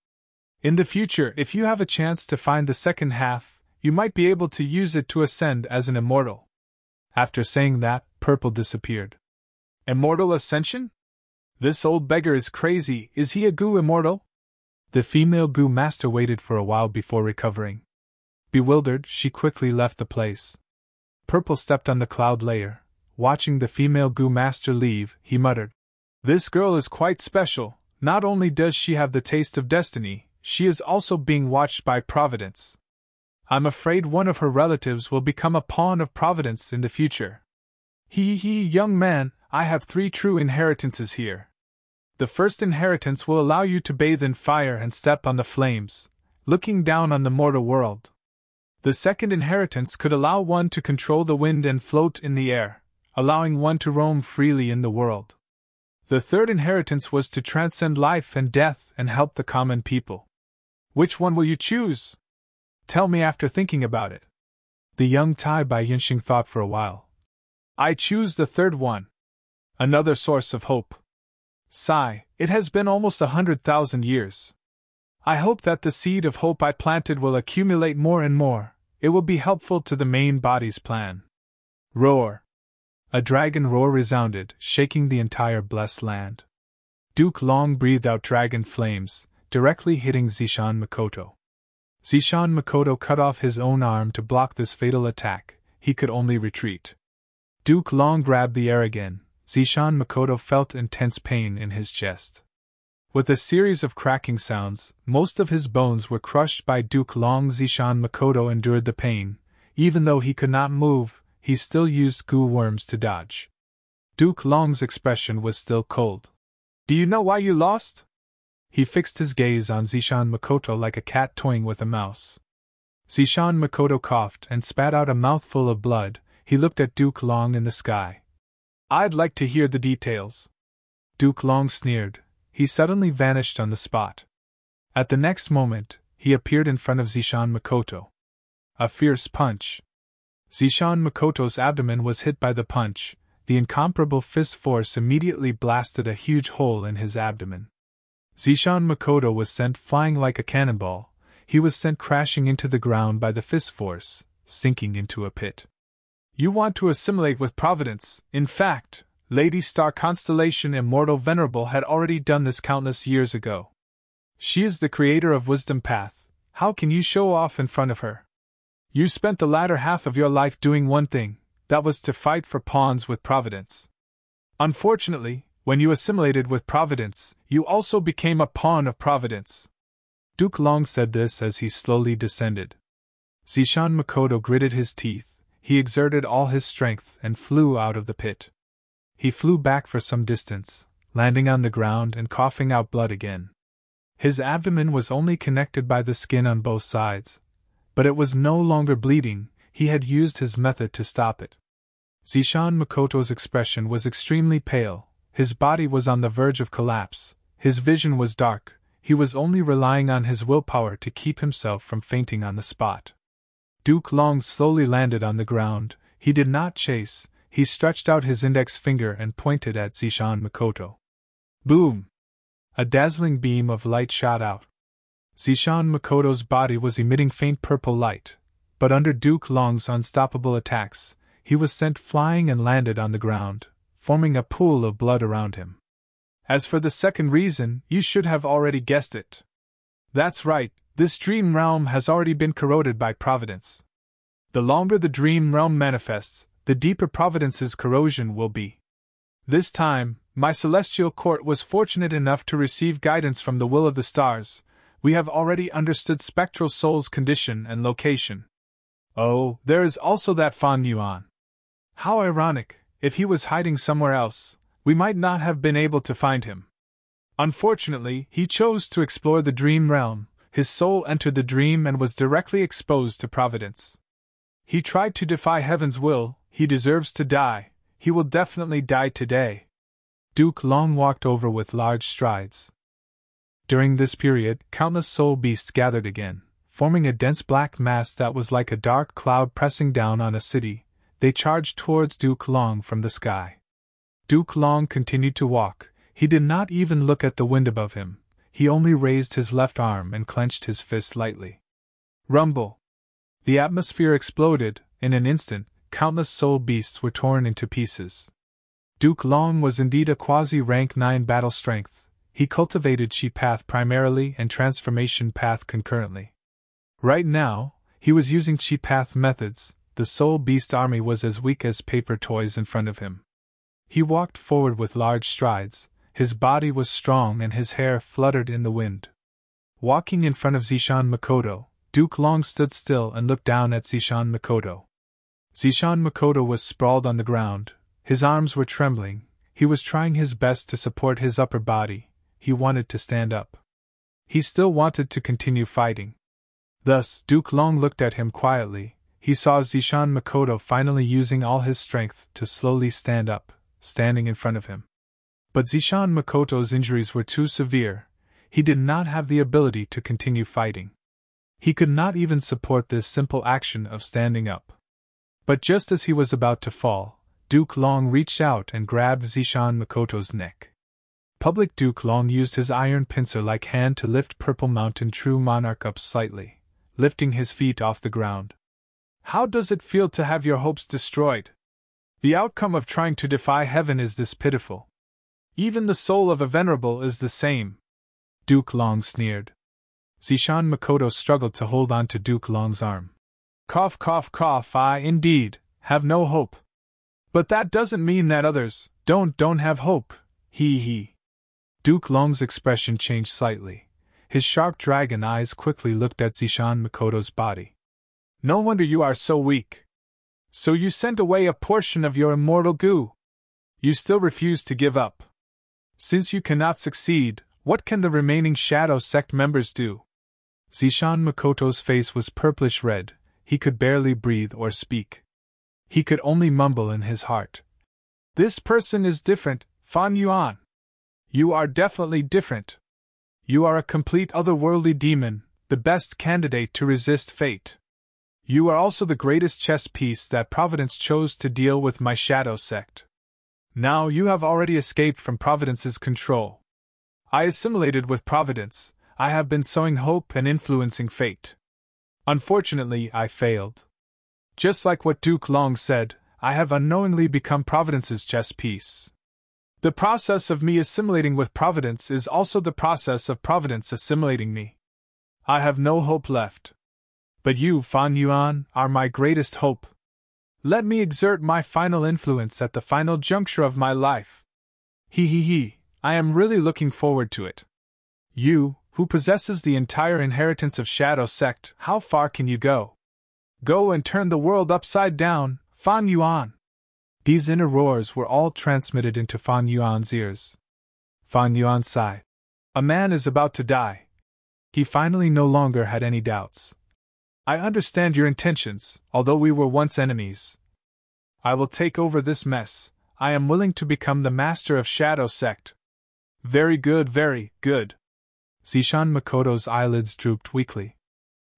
In the future, if you have a chance to find the second half, you might be able to use it to ascend as an immortal. After saying that, Purple disappeared. Immortal ascension? This old beggar is crazy. Is he a Goo immortal? The female Goo Master waited for a while before recovering. Bewildered, she quickly left the place. Purple stepped on the cloud layer. Watching the female Goo Master leave, he muttered, this girl is quite special. Not only does she have the taste of destiny, she is also being watched by Providence. I'm afraid one of her relatives will become a pawn of Providence in the future. Young man, I have 3 true inheritances here. The first inheritance will allow you to bathe in fire and step on the flames, looking down on the mortal world. The second inheritance could allow one to control the wind and float in the air, allowing one to roam freely in the world. The third inheritance was to transcend life and death and help the common people. Which one will you choose? Tell me after thinking about it. The young Tai Bai Yinxing thought for a while. I choose the third one. Another source of hope. Sigh, it has been almost 100,000 years. I hope that the seed of hope I planted will accumulate more and more. It will be helpful to the main body's plan. Roar. A dragon roar resounded, shaking the entire blessed land. Duke Long breathed out dragon flames, directly hitting Zishan Makoto. Zishan Makoto cut off his own arm to block this fatal attack. He could only retreat. Duke Long grabbed the air again. Zishan Makoto felt intense pain in his chest. With a series of cracking sounds, most of his bones were crushed by Duke Long. Zishan Makoto endured the pain. Even though he could not move, he still used goo worms to dodge. Duke Long's expression was still cold. "Do you know why you lost?" He fixed his gaze on Zishan Makoto like a cat toying with a mouse. Zishan Makoto coughed and spat out a mouthful of blood. He looked at Duke Long in the sky. "I'd like to hear the details." Duke Long sneered. He suddenly vanished on the spot. At the next moment, he appeared in front of Zishan Makoto. A fierce punch. Zishan Makoto's abdomen was hit by the punch. The incomparable fist force immediately blasted a huge hole in his abdomen. Zishan Makoto was sent flying like a cannonball. He was sent crashing into the ground by the fist force, sinking into a pit. "You want to assimilate with Providence. In fact, Lady Star Constellation Immortal Venerable had already done this countless years ago. She is the creator of Wisdom Path. How can you show off in front of her? You spent the latter half of your life doing one thing, that was to fight for pawns with Providence. Unfortunately, when you assimilated with Providence, you also became a pawn of Providence." Duke Long said this as he slowly descended. Zishan Makoto gritted his teeth. He exerted all his strength and flew out of the pit. He flew back for some distance, landing on the ground and coughing out blood again. His abdomen was only connected by the skin on both sides, but it was no longer bleeding. He had used his method to stop it. Zishan Makoto's expression was extremely pale. His body was on the verge of collapse. His vision was dark. He was only relying on his willpower to keep himself from fainting on the spot. Duke Long slowly landed on the ground. He did not chase. He stretched out his index finger and pointed at Zishan Makoto. Boom! A dazzling beam of light shot out. Zishan Makoto's body was emitting faint purple light, but under Duke Long's unstoppable attacks, he was sent flying and landed on the ground, forming a pool of blood around him. As for the second reason, you should have already guessed it. That's right, this dream realm has already been corroded by Providence. The longer the dream realm manifests, the deeper Providence's corrosion will be. This time, my celestial court was fortunate enough to receive guidance from the will of the stars. We have already understood Spectral Soul's condition and location. Oh, there is also that Fan Yuan. How ironic, if he was hiding somewhere else, we might not have been able to find him. Unfortunately, he chose to explore the dream realm. His soul entered the dream and was directly exposed to Providence. He tried to defy heaven's will. He deserves to die. He will definitely die today. Duke Long walked over with large strides. During this period, countless soul beasts gathered again, forming a dense black mass that was like a dark cloud pressing down on a city. They charged towards Duke Long from the sky. Duke Long continued to walk. He did not even look at the wind above him. He only raised his left arm and clenched his fist lightly. Rumble! The atmosphere exploded. In an instant, countless soul beasts were torn into pieces. Duke Long was indeed a quasi-rank 9 battle strength. He cultivated Chi Path primarily and Transformation Path concurrently. Right now, he was using Chi Path methods. The soul beast army was as weak as paper toys in front of him. He walked forward with large strides. His body was strong and his hair fluttered in the wind. Walking in front of Zishan Makoto, Duke Long stood still and looked down at Zishan Makoto. Zishan Makoto was sprawled on the ground. His arms were trembling. He was trying his best to support his upper body. He wanted to stand up. He still wanted to continue fighting. Thus, Duke Long looked at him quietly. He saw Zishan Makoto finally using all his strength to slowly stand up, standing in front of him. But Zishan Makoto's injuries were too severe. He did not have the ability to continue fighting. He could not even support this simple action of standing up. But just as he was about to fall, Duke Long reached out and grabbed Zishan Makoto's neck. Public Duke Long used his iron pincer-like hand to lift Purple Mountain True Monarch up slightly, lifting his feet off the ground. How does it feel to have your hopes destroyed? The outcome of trying to defy heaven is this pitiful. Even the soul of a venerable is the same. Duke Long sneered. Zishan Makoto struggled to hold on to Duke Long's arm. Cough, cough, cough, I indeed have no hope. But that doesn't mean that others don't have hope, he. Duke Long's expression changed slightly. His sharp dragon eyes quickly looked at Zishan Makoto's body. No wonder you are so weak. So you sent away a portion of your immortal goo. You still refuse to give up. Since you cannot succeed, what can the remaining Shadow Sect members do? Zishan Makoto's face was purplish red. He could barely breathe or speak. He could only mumble in his heart. This person is different, Fan Yuan. You are definitely different. You are a complete otherworldly demon, the best candidate to resist fate. You are also the greatest chess piece that Providence chose to deal with my Shadow Sect. Now you have already escaped from Providence's control. I assimilated with Providence. I have been sowing hope and influencing fate. Unfortunately, I failed. Just like what Duke Long said, I have unknowingly become Providence's chess piece. The process of me assimilating with Providence is also the process of Providence assimilating me. I have no hope left. But you, Fan Yuan, are my greatest hope. Let me exert my final influence at the final juncture of my life. He, I am really looking forward to it. You, who possesses the entire inheritance of Shadow Sect, how far can you go? Go and turn the world upside down, Fan Yuan. These inner roars were all transmitted into Fan Yuan's ears. Fan Yuan sighed. A man is about to die. He finally no longer had any doubts. I understand your intentions, although we were once enemies. I will take over this mess. I am willing to become the master of Shadow Sect. Very good, very good. Zishan Makoto's eyelids drooped weakly.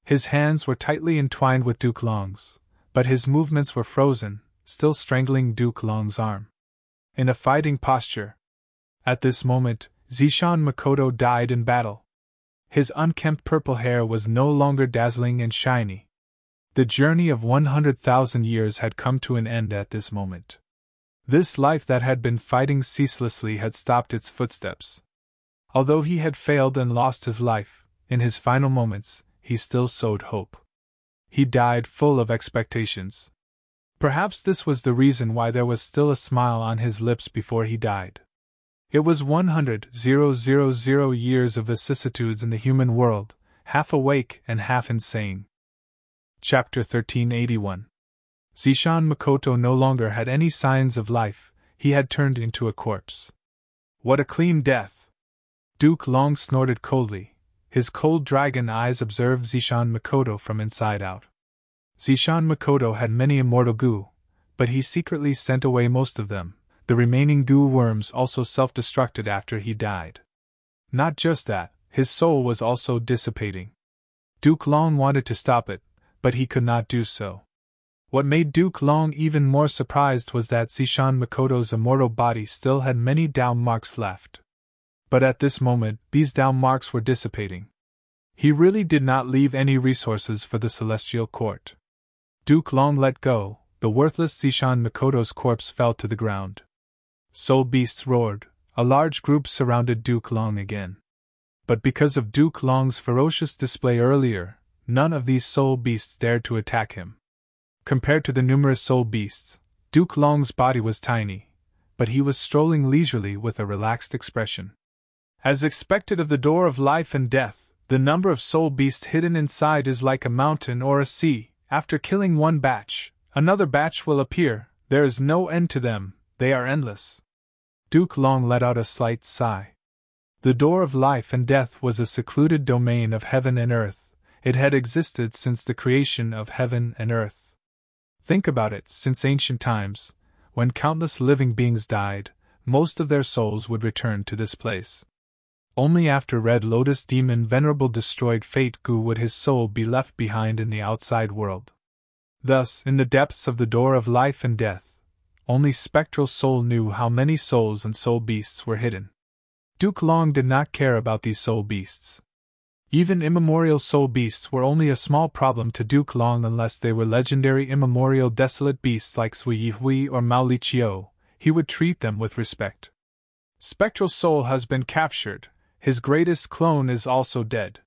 His hands were tightly entwined with Duke Long's, but his movements were frozen, still strangling Duke Long's arm. In a fighting posture. At this moment, Zishan Makoto died in battle. His unkempt purple hair was no longer dazzling and shiny. The journey of 100,000 years had come to an end at this moment. This life that had been fighting ceaselessly had stopped its footsteps. Although he had failed and lost his life, in his final moments, he still sowed hope. He died full of expectations. Perhaps this was the reason why there was still a smile on his lips before he died. It was 100,000 years of vicissitudes in the human world, half awake and half insane. Chapter 1381. Zishan Makoto no longer had any signs of life, he had turned into a corpse. What a clean death! Duke Long snorted coldly. His cold dragon eyes observed Zishan Makoto from inside out. Zishan Makoto had many immortal goo, but he secretly sent away most of them. The remaining goo worms also self-destructed after he died. Not just that, his soul was also dissipating. Duke Long wanted to stop it, but he could not do so. What made Duke Long even more surprised was that Zishan Makoto's immortal body still had many down marks left. But at this moment, these down marks were dissipating. He really did not leave any resources for the Celestial Court. Duke Long let go. The worthless Zishan Makoto's corpse fell to the ground. Soul beasts roared. A large group surrounded Duke Long again. But because of Duke Long's ferocious display earlier, none of these soul beasts dared to attack him. Compared to the numerous soul beasts, Duke Long's body was tiny, but he was strolling leisurely with a relaxed expression. As expected of the door of life and death, the number of soul beasts hidden inside is like a mountain or a sea. After killing one batch, another batch will appear. There is no end to them, they are endless. Duke Long let out a slight sigh. The door of life and death was a secluded domain of heaven and earth. It had existed since the creation of heaven and earth. Think about it, since ancient times, when countless living beings died, most of their souls would return to this place. Only after Red Lotus Demon Venerable destroyed Fate Goo would his soul be left behind in the outside world. Thus, in the depths of the door of life and death, only Spectral Soul knew how many souls and soul beasts were hidden. Duke Long did not care about these soul beasts. Even immemorial soul beasts were only a small problem to Duke Long unless they were legendary immemorial desolate beasts like Sui Hui or Mao Li Chiu. He would treat them with respect. Spectral soul has been captured, his greatest clone is also dead.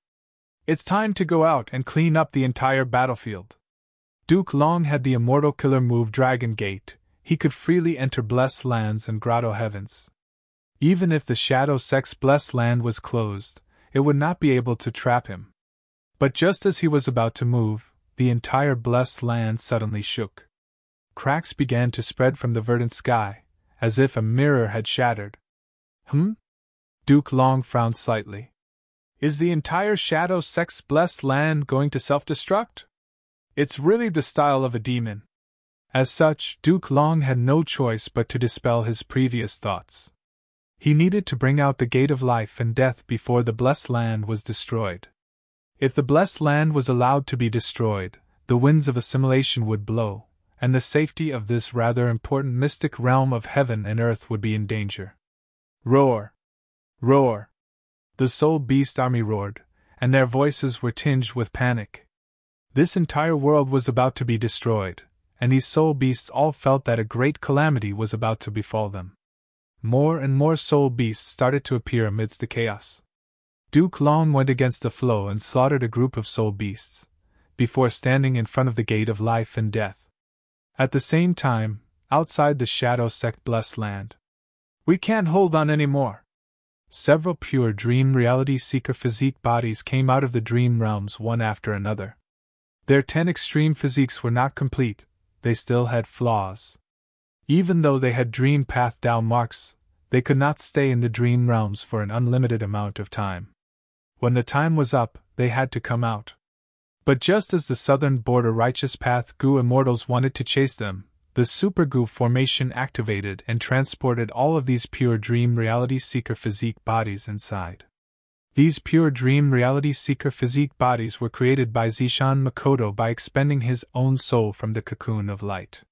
It's time to go out and clean up the entire battlefield. Duke Long had the immortal killer move Dragon Gate. He could freely enter blessed lands and grotto heavens. Even if the Shadow Sect's blessed land was closed, it would not be able to trap him. But just as he was about to move, the entire blessed land suddenly shook. Cracks began to spread from the verdant sky, as if a mirror had shattered. Duke Long frowned slightly. Is the entire Shadow Sect's blessed land going to self-destruct? It's really the style of a demon. As such, Duke Long had no choice but to dispel his previous thoughts. He needed to bring out the gate of life and death before the blessed land was destroyed. If the blessed land was allowed to be destroyed, the winds of assimilation would blow, and the safety of this rather important mystic realm of heaven and earth would be in danger. Roar! Roar! The Soul Beast army roared, and their voices were tinged with panic. This entire world was about to be destroyed, and these soul beasts all felt that a great calamity was about to befall them. More and more soul beasts started to appear amidst the chaos. Duke Long went against the flow and slaughtered a group of soul beasts, before standing in front of the gate of life and death. At the same time, outside the Shadow Sect blessed land, we can't hold on anymore. Several pure dream reality seeker physique bodies came out of the dream realms one after another. Their 10 extreme physiques were not complete, they still had flaws. Even though they had dream path Dao marks, they could not stay in the dream realms for an unlimited amount of time. When the time was up, they had to come out. But just as the southern border righteous path Gu immortals wanted to chase them, the Super Gu formation activated and transported all of these pure dream reality seeker physique bodies inside. These pure dream reality seeker physique bodies were created by Zishan Makoto by expending his own soul from the cocoon of light.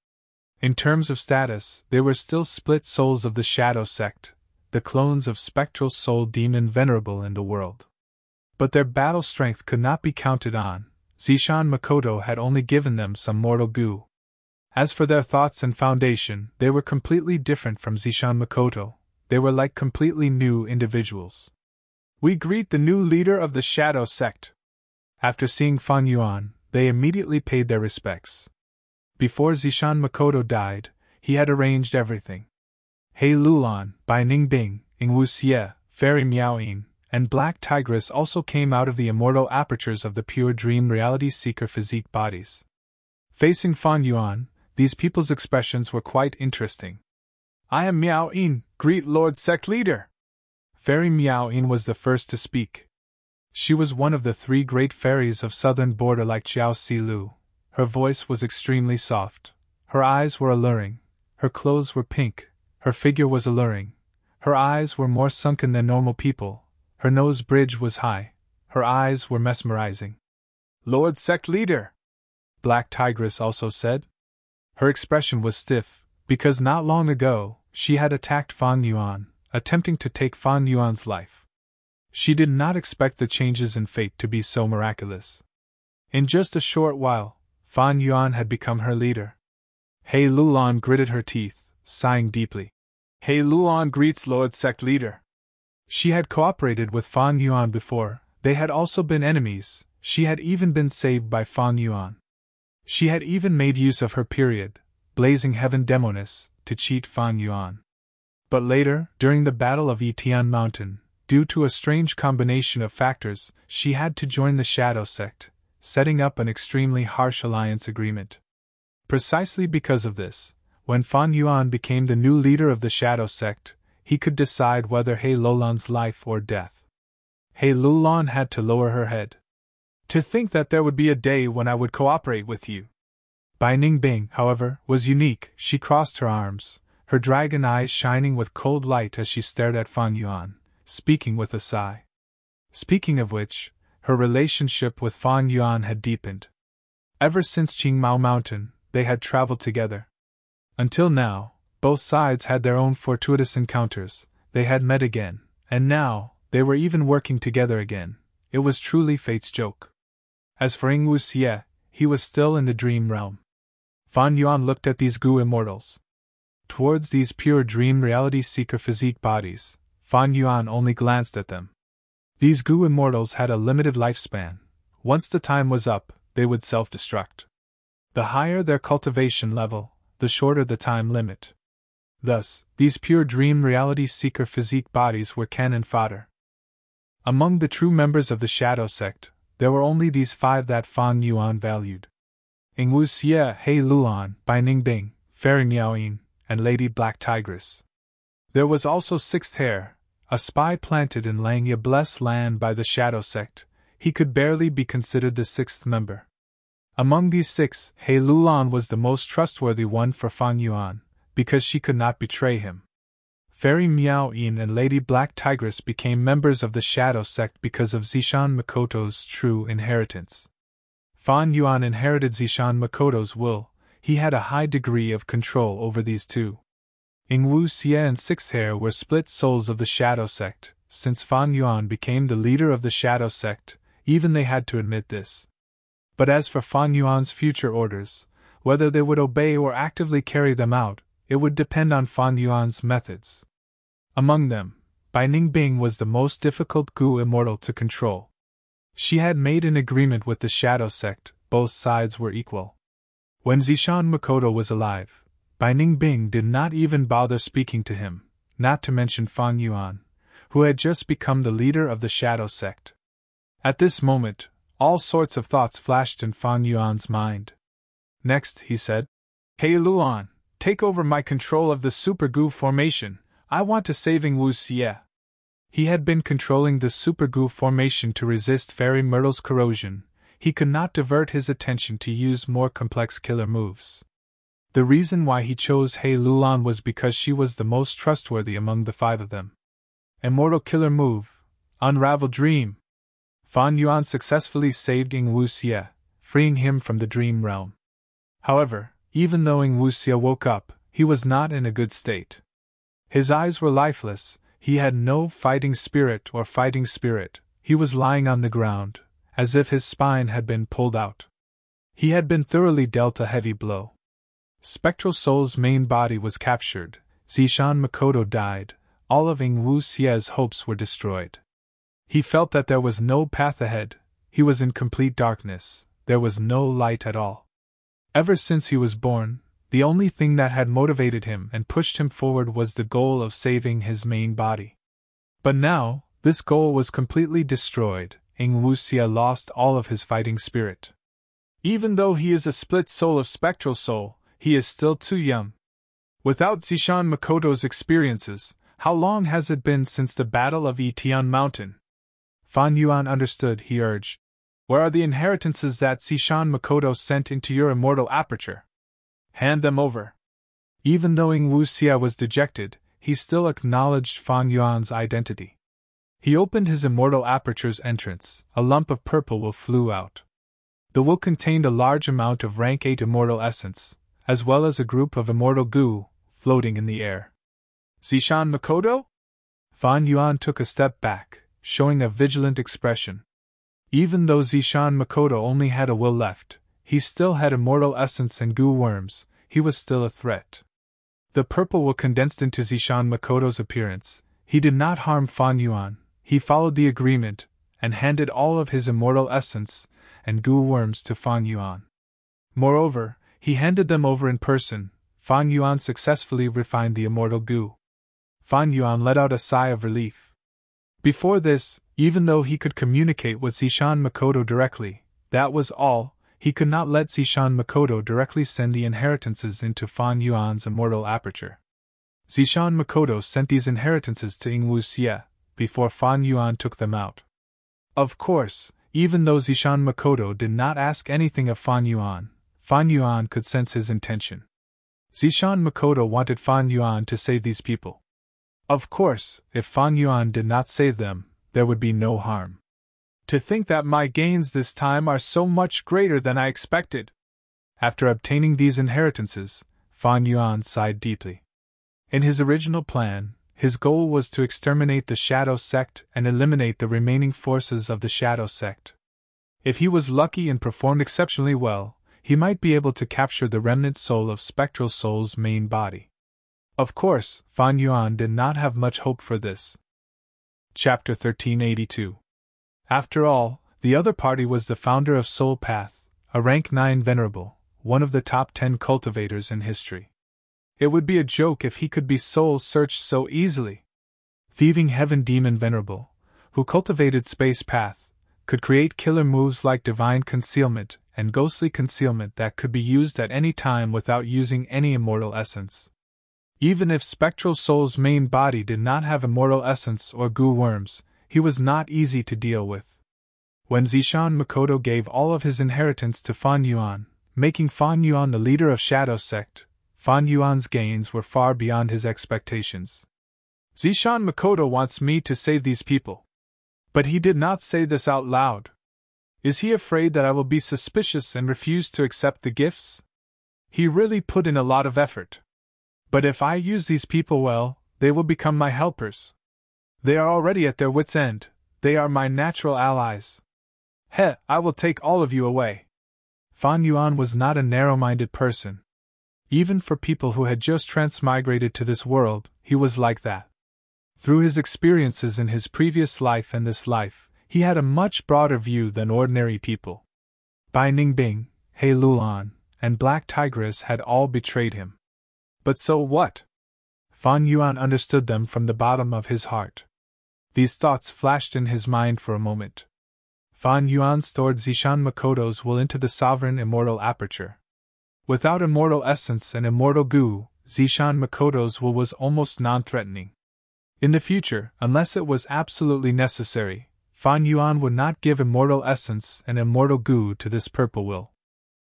In terms of status, they were still split souls of the Shadow Sect, the clones of spectral soul demon venerable in the world. But their battle strength could not be counted on. Zishan Makoto had only given them some mortal goo. As for their thoughts and foundation, they were completely different from Zishan Makoto. They were like completely new individuals. We greet the new leader of the Shadow Sect. After seeing Fan Yuan, they immediately paid their respects. Before Zishan Makoto died, he had arranged everything. He Lulan, Bai Ningbing, Ingwu Xie, Fairy Miaoyin, and Black Tigress also came out of the immortal apertures of the pure dream reality seeker physique bodies. Facing Fan Yuan, these people's expressions were quite interesting. I am Miaoyin, greet Lord Sect Leader! Fairy Miaoyin was the first to speak. She was one of the 3 great fairies of southern border like Xiao Silu. Her voice was extremely soft. Her eyes were alluring. Her clothes were pink. Her figure was alluring. Her eyes were more sunken than normal people. Her nose bridge was high. Her eyes were mesmerizing. Lord Sect Leader! Black Tigress also said. Her expression was stiff, because not long ago, she had attacked Fan Yuan, attempting to take Fan Yuan's life. She did not expect the changes in fate to be so miraculous. In just a short while, Fan Yuan had become her leader. He Lulan gritted her teeth, sighing deeply. He Lulan greets Lord Sect Leader. She had cooperated with Fan Yuan before, they had also been enemies, she had even been saved by Fan Yuan. She had even made use of her period, blazing heaven demoness, to cheat Fan Yuan. But later, during the Battle of Yitian Mountain, due to a strange combination of factors, she had to join the Shadow Sect, setting up an extremely harsh alliance agreement. Precisely because of this, when Fan Yuan became the new leader of the Shadow Sect, he could decide whether He Lulan's life or death. He Lulan had to lower her head. To think that there would be a day when I would cooperate with you. Bai Ningbing, however, was unique. She crossed her arms, her dragon eyes shining with cold light as she stared at Fan Yuan, speaking with a sigh. Speaking of which, her relationship with Fan Yuan had deepened. Ever since Qingmao Mountain, they had traveled together. Until now, both sides had their own fortuitous encounters, they had met again, and now, they were even working together again. It was truly fate's joke. As for Ingwu Xie, he was still in the dream realm. Fan Yuan looked at these Gu immortals. Towards these pure dream reality seeker physique bodies, Fan Yuan only glanced at them. These Gu immortals had a limited lifespan. Once the time was up, they would self-destruct. The higher their cultivation level, the shorter the time limit. Thus, these pure dream reality seeker physique bodies were cannon fodder. Among the true members of the Shadow Sect, there were only these 5 that Fan Yuan valued: Ing Wu Xie, He Luan, Bai Ningbing, Fairy Miaoyin, and Lady Black Tigress. There was also Sixth Hair, a spy planted in Langya Blessed Land by the Shadow Sect. He could barely be considered the 6th member. Among these 6, He Lulan was the most trustworthy one for Fan Yuan, because she could not betray him. Fairy Miao Yin and Lady Black Tigress became members of the Shadow Sect because of Zishan Makoto's true inheritance. Fan Yuan inherited Zishan Makoto's will. He had a high degree of control over these 2. Ing Wu Xie and Sixth Hair were split souls of the Shadow Sect. Since Fan Yuan became the leader of the Shadow Sect, even they had to admit this. But as for Fan Yuan's future orders, whether they would obey or actively carry them out, it would depend on Fan Yuan's methods. Among them, Bai Ningbing was the most difficult Gu immortal to control. She had made an agreement with the Shadow Sect. Both sides were equal. When Zishan Makoto was alive, Bai Ningbing did not even bother speaking to him, not to mention Fan Yuan, who had just become the leader of the Shadow Sect. At this moment, all sorts of thoughts flashed in Fan Yuan's mind. Next, he said, "Hey Luan, take over my control of the Super Gu formation. I want to save Ing Wu Xie." He had been controlling the Super Gu formation to resist Fairy Myrtle's corrosion. He could not divert his attention to use more complex killer moves. The reason why he chose He Lulan was because she was the most trustworthy among the 5 of them. Immortal killer move, Unravel Dream. Fan Yuan successfully saved Ing Wu Xie, freeing him from the dream realm. However, even though Ing Wu Xie woke up, he was not in a good state. His eyes were lifeless, he had no fighting spirit. He was lying on the ground, as if his spine had been pulled out. He had been thoroughly dealt a heavy blow. Spectral Soul's main body was captured, Zishan Makoto died, all of Ing Wu Xie's hopes were destroyed. He felt that there was no path ahead, he was in complete darkness, there was no light at all. Ever since he was born, the only thing that had motivated him and pushed him forward was the goal of saving his main body. But now, this goal was completely destroyed. Ing Wu Xie lost all of his fighting spirit. Even though he is a split soul of Spectral Soul, he is still too young. Without Zishan Makoto's experiences, how long has it been since the Battle of Etian Mountain? Fan Yuan understood, he urged. Where are the inheritances that Zishan Makoto sent into your immortal aperture? Hand them over. Even though Ing Wu Xie was dejected, he still acknowledged Fan Yuan's identity. He opened his immortal aperture's entrance, a lump of purple will flew out. The will contained a large amount of rank 8 immortal essence, as well as a group of immortal goo, floating in the air. Zishan Makoto? Fan Yuan took a step back, showing a vigilant expression. Even though Zishan Makoto only had a will left, he still had immortal essence and goo worms, he was still a threat. The purple will condensed into Zishan Makoto's appearance. He did not harm Fan Yuan, he followed the agreement, and handed all of his immortal essence and goo worms to Fan Yuan. Moreover, he handed them over in person. Fan Yuan successfully refined the immortal goo. Fan Yuan let out a sigh of relief. Before this, even though he could communicate with Zishan Makoto directly, that was all. He could not let Zishan Makoto directly send the inheritances into Fan Yuan's immortal aperture. Zishan Makoto sent these inheritances to Ing Wu Xie before Fan Yuan took them out. Of course, even though Zishan Makoto did not ask anything of Fan Yuan could sense his intention. Zishan Makoto wanted Fan Yuan to save these people. Of course, if Fan Yuan did not save them, there would be no harm. To think that my gains this time are so much greater than I expected. After obtaining these inheritances, Fan Yuan sighed deeply. In his original plan, his goal was to exterminate the Shadow Sect and eliminate the remaining forces of the Shadow Sect. If he was lucky and performed exceptionally well, he might be able to capture the remnant soul of Spectral Soul's main body. Of course, Fan Yuan did not have much hope for this. Chapter 1382. After all, the other party was the founder of Soul Path, a rank 9 venerable, one of the top 10 cultivators in history. It would be a joke if he could be soul-searched so easily. Thieving Heaven Demon Venerable, who cultivated Space Path, could create killer moves like Divine Concealment and Ghostly Concealment that could be used at any time without using any immortal essence. Even if Spectral Soul's main body did not have immortal essence or goo worms, he was not easy to deal with. When Zishan Makoto gave all of his inheritance to Fan Yuan, making Fan Yuan the leader of Shadow Sect, Fan Yuan's gains were far beyond his expectations. Zishan Makoto wants me to save these people. But he did not say this out loud. Is he afraid that I will be suspicious and refuse to accept the gifts? He really put in a lot of effort. But if I use these people well, they will become my helpers. They are already at their wits' end. They are my natural allies. I will take all of you away. Fan Yuan was not a narrow-minded person. Even for people who had just transmigrated to this world, he was like that. Through his experiences in his previous life and this life, he had a much broader view than ordinary people. Bai Ningbing, He Lulan, and Black Tigress had all betrayed him. But so what? Fan Yuan understood them from the bottom of his heart. These thoughts flashed in his mind for a moment. Fan Yuan stored Zishan Makoto's will into the sovereign immortal aperture. Without immortal essence and immortal goo, Zishan Makoto's will was almost non-threatening. In the future, unless it was absolutely necessary, Fan Yuan would not give immortal essence and immortal goo to this purple will.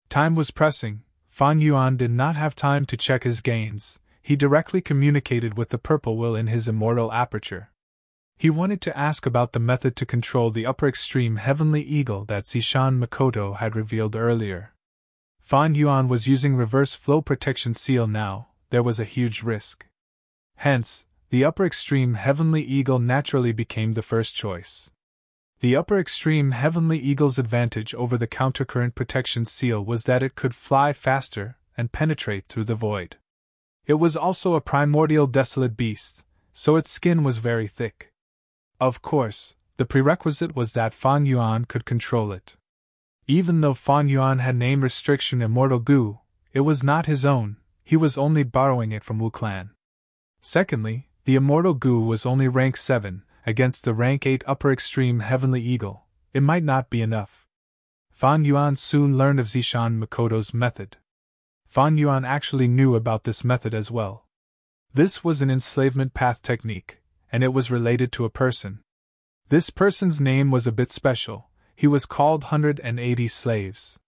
Time was pressing. Fan Yuan did not have time to check his gains. He directly communicated with the purple will in his immortal aperture. He wanted to ask about the method to control the upper extreme heavenly eagle that Zishan Makoto had revealed earlier. Fan Yuan was using reverse flow protection seal now. There was a huge risk. Hence, the upper extreme heavenly eagle naturally became the first choice. The upper extreme heavenly eagle's advantage over the countercurrent protection seal was that it could fly faster and penetrate through the void. It was also a primordial desolate beast, so its skin was very thick. Of course, the prerequisite was that Fan Yuan could control it. Even though Fan Yuan had name restriction immortal goo, it was not his own, he was only borrowing it from Wu Clan. Secondly, the immortal goo was only rank 7, against the rank 8 upper extreme heavenly eagle. It might not be enough. Fan Yuan soon learned of Zishan Makoto's method. Fan Yuan actually knew about this method as well. This was an enslavement path technique, and it was related to a person. This person's name was a bit special. He was called 180 Slaves.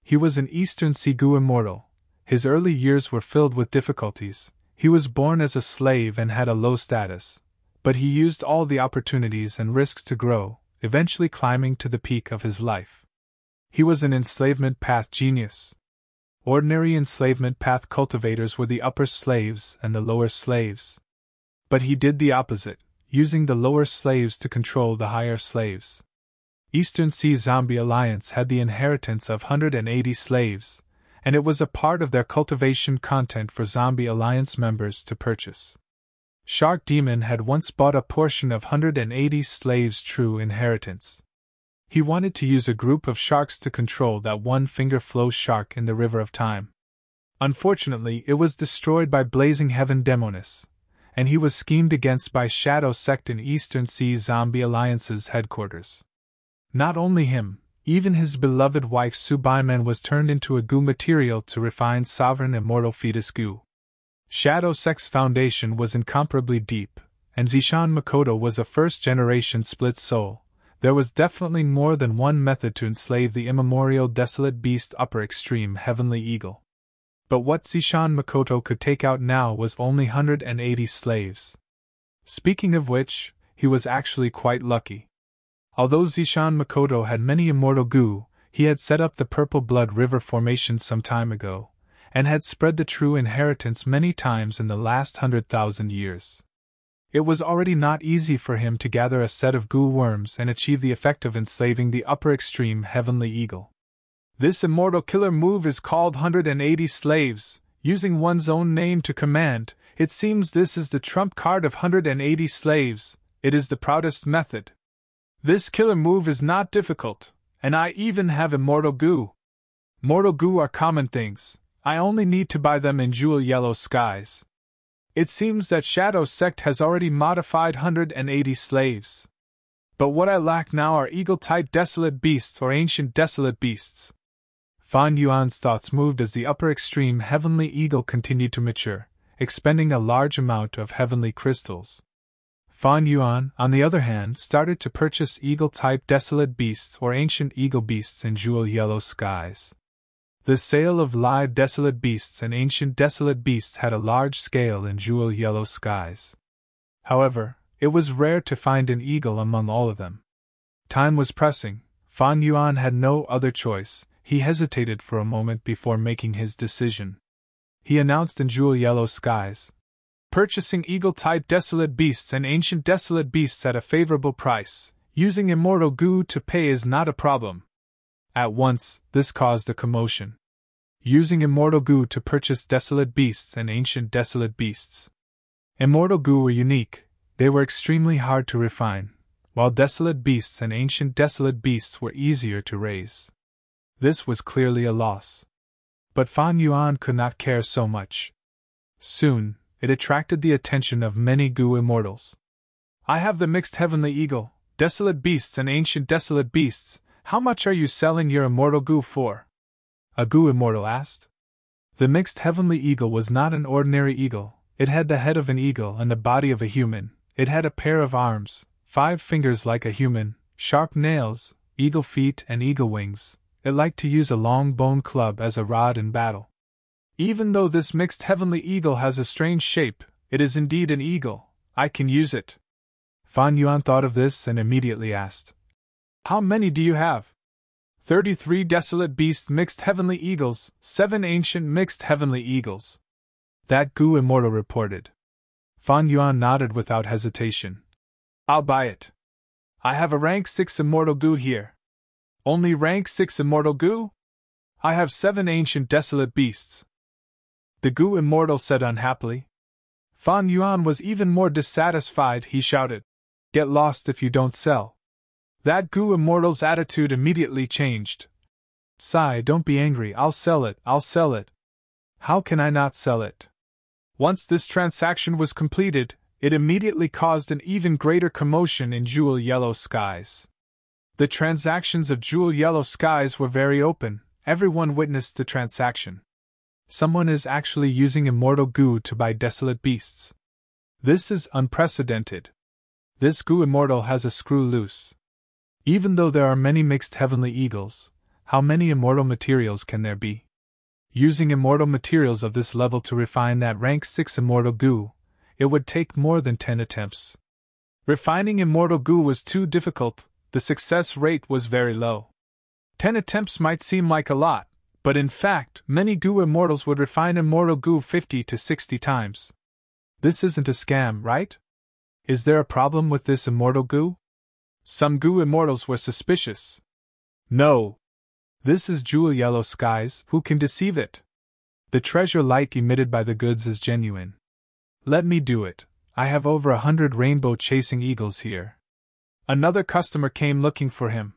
He was an Eastern Sigu immortal. His early years were filled with difficulties. He was born as a slave and had a low status, but he used all the opportunities and risks to grow, eventually climbing to the peak of his life. He was an enslavement path genius. Ordinary enslavement path cultivators were the upper slaves and the lower slaves. But he did the opposite, using the lower slaves to control the higher slaves. Eastern Sea Zombie Alliance had the inheritance of 180 slaves, and it was a part of their cultivation content for Zombie Alliance members to purchase. Shark Demon had once bought a portion of 180 slaves' true inheritance. He wanted to use a group of sharks to control that one-finger flow shark in the River of Time. Unfortunately, it was destroyed by Blazing Heaven Demonis, and he was schemed against by Shadow Sect in Eastern Sea Zombie Alliance's headquarters. Not only him, even his beloved wife Subaiman was turned into a goo material to refine sovereign immortal fetus goo. Shadow Sect's foundation was incomparably deep, and Zishan Makoto was a first-generation split soul. There was definitely more than one method to enslave the immemorial desolate beast upper extreme heavenly eagle. But what Zishan Makoto could take out now was only 180 slaves. Speaking of which, he was actually quite lucky. Although Zishan Makoto had many immortal goo, he had set up the Purple Blood River formation some time ago, and had spread the true inheritance many times in the last 100,000 years. It was already not easy for him to gather a set of goo worms and achieve the effect of enslaving the upper extreme heavenly eagle. This immortal killer move is called 180 slaves, using one's own name to command. It seems this is the trump card of 180 slaves. It is the proudest method. This killer move is not difficult, and I even have immortal goo. Mortal goo are common things. I only need to buy them in jewel yellow skies. It seems that Shadow Sect has already modified 180 slaves. But what I lack now are eagle-type desolate beasts or ancient desolate beasts. Fan Yuan's thoughts moved as the upper extreme heavenly eagle continued to mature, expending a large amount of heavenly crystals. Fan Yuan, on the other hand, started to purchase eagle-type desolate beasts or ancient eagle beasts in jewel yellow skies. The sale of live desolate beasts and ancient desolate beasts had a large scale in jewel yellow skies. However, it was rare to find an eagle among all of them. Time was pressing. Fan Yuan had no other choice. He hesitated for a moment before making his decision. He announced in jewel yellow skies, "Purchasing eagle-type desolate beasts and ancient desolate beasts at a favorable price. Using immortal goo to pay is not a problem." At once, this caused a commotion. Using immortal goo to purchase desolate beasts and ancient desolate beasts. Immortal goo were unique, they were extremely hard to refine, while desolate beasts and ancient desolate beasts were easier to raise. This was clearly a loss. But Fan Yuan could not care so much. Soon, it attracted the attention of many goo immortals. "I have the mixed heavenly eagle, desolate beasts and ancient desolate beasts. How much are you selling your immortal goo for?" a goo immortal asked. The mixed heavenly eagle was not an ordinary eagle. It had the head of an eagle and the body of a human. It had a pair of arms, 5 fingers like a human, sharp nails, eagle feet and eagle wings. It liked to use a long bone club as a rod in battle. Even though this mixed heavenly eagle has a strange shape, it is indeed an eagle. I can use it. Fan Yuan thought of this and immediately asked, "How many do you have?" 33 desolate beast mixed heavenly eagles, 7 ancient mixed heavenly eagles. That goo immortal reported. Fan Yuan nodded without hesitation. "I'll buy it. I have a rank 6 immortal goo here." "Only rank 6 immortal goo? I have 7 ancient desolate beasts," the goo immortal said unhappily. Fan Yuan was even more dissatisfied. He shouted, "Get lost if you don't sell." That goo immortal's attitude immediately changed. "Sigh, don't be angry, I'll sell it, I'll sell it." "How can I not sell it?" Once this transaction was completed, it immediately caused an even greater commotion in jewel yellow skies. The transactions of jewel yellow skies were very open. Everyone witnessed the transaction. Someone is actually using immortal goo to buy desolate beasts. This is unprecedented. This goo immortal has a screw loose. Even though there are many mixed heavenly eagles, how many immortal materials can there be? Using immortal materials of this level to refine that rank 6 immortal goo, it would take more than 10 attempts. Refining immortal goo was too difficult, the success rate was very low. 10 attempts might seem like a lot, but in fact, many goo immortals would refine immortal goo 50 to 60 times. This isn't a scam, right? Is there a problem with this immortal goo? Some goo immortals were suspicious. No. This is jewel yellow skies, who can deceive it? The treasure light emitted by the goods is genuine. Let me do it. I have over 100 rainbow-chasing eagles here. Another customer came looking for him.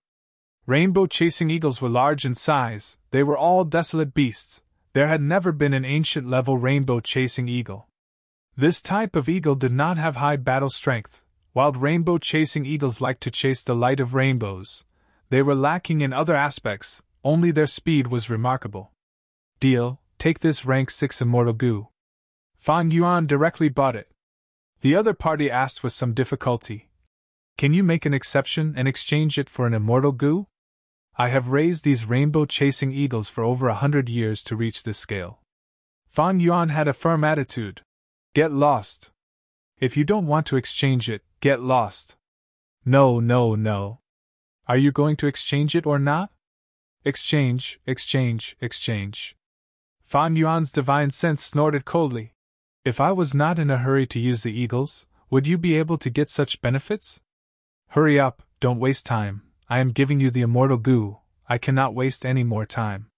Rainbow-chasing eagles were large in size, they were all desolate beasts. There had never been an ancient-level rainbow-chasing eagle. This type of eagle did not have high battle strength. Wild rainbow-chasing eagles liked to chase the light of rainbows. They were lacking in other aspects, only their speed was remarkable. Deal, take this rank 6 immortal goo. Fan Yuan directly bought it. The other party asked with some difficulty, "Can you make an exception and exchange it for an immortal goo? I have raised these rainbow-chasing eagles for over 100 years to reach this scale." Fan Yuan had a firm attitude. "Get lost. If you don't want to exchange it, get lost." "No, no, no. Are you going to exchange it or not?" "Exchange, exchange, exchange." Fan Yuan's divine sense snorted coldly. "If I was not in a hurry to use the eagles, would you be able to get such benefits? Hurry up, don't waste time. I am giving you the immortal goo, I cannot waste any more time."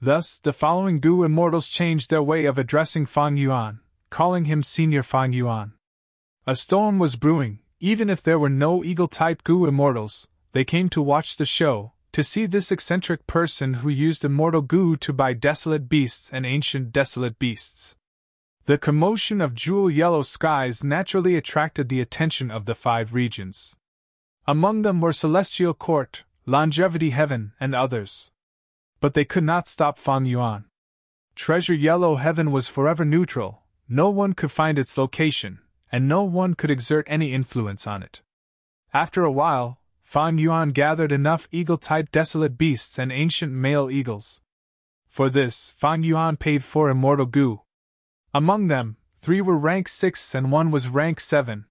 Thus, the following goo immortals changed their way of addressing Fan Yuan. calling him Senior Fan Yuan. A storm was brewing. Even if there were no eagle-type Gu immortals, they came to watch the show, to see this eccentric person who used immortal Gu to buy desolate beasts and ancient desolate beasts. The commotion of jewel-yellow skies naturally attracted the attention of the 5 regions. Among them were Celestial Court, Longevity Heaven, and others. But they could not stop Fan Yuan. Treasure Yellow Heaven was forever neutral, no one could find its location, and no one could exert any influence on it. After a while, Fan Yuan gathered enough eagle-type desolate beasts and ancient male eagles. For this, Fan Yuan paid 4 immortal Gu. Among them, 3 were rank 6 and 1 was rank 7.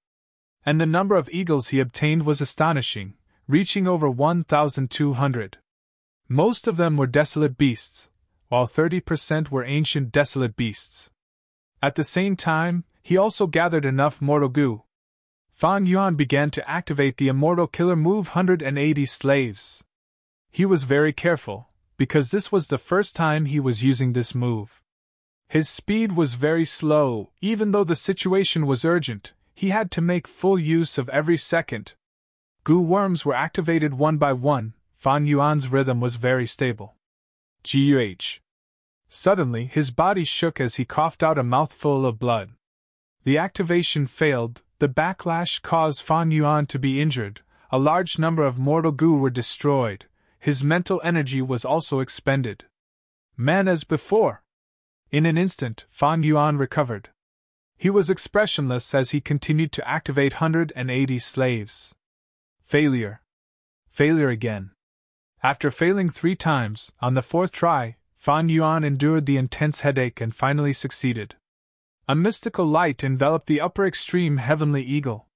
And the number of eagles he obtained was astonishing, reaching over 1,200. Most of them were desolate beasts, while 30% were ancient desolate beasts. At the same time, he also gathered enough mortal Gu. Fan Yuan began to activate the immortal killer move 180 slaves. He was very careful, because this was the first time he was using this move. His speed was very slow, even though the situation was urgent, he had to make full use of every second. Gu worms were activated one by one. Fan Yuan's rhythm was very stable. Guh. Suddenly his body shook as he coughed out a mouthful of blood. The activation failed, the backlash caused Fan Yuan to be injured, a large number of mortal Gu were destroyed, his mental energy was also expended. Man as before! In an instant, Fan Yuan recovered. He was expressionless as he continued to activate 180 slaves. Failure. Failure again. After failing 3 times, on the 4th try, Fan Yuan endured the intense headache and finally succeeded. A mystical light enveloped the upper extreme heavenly eagle.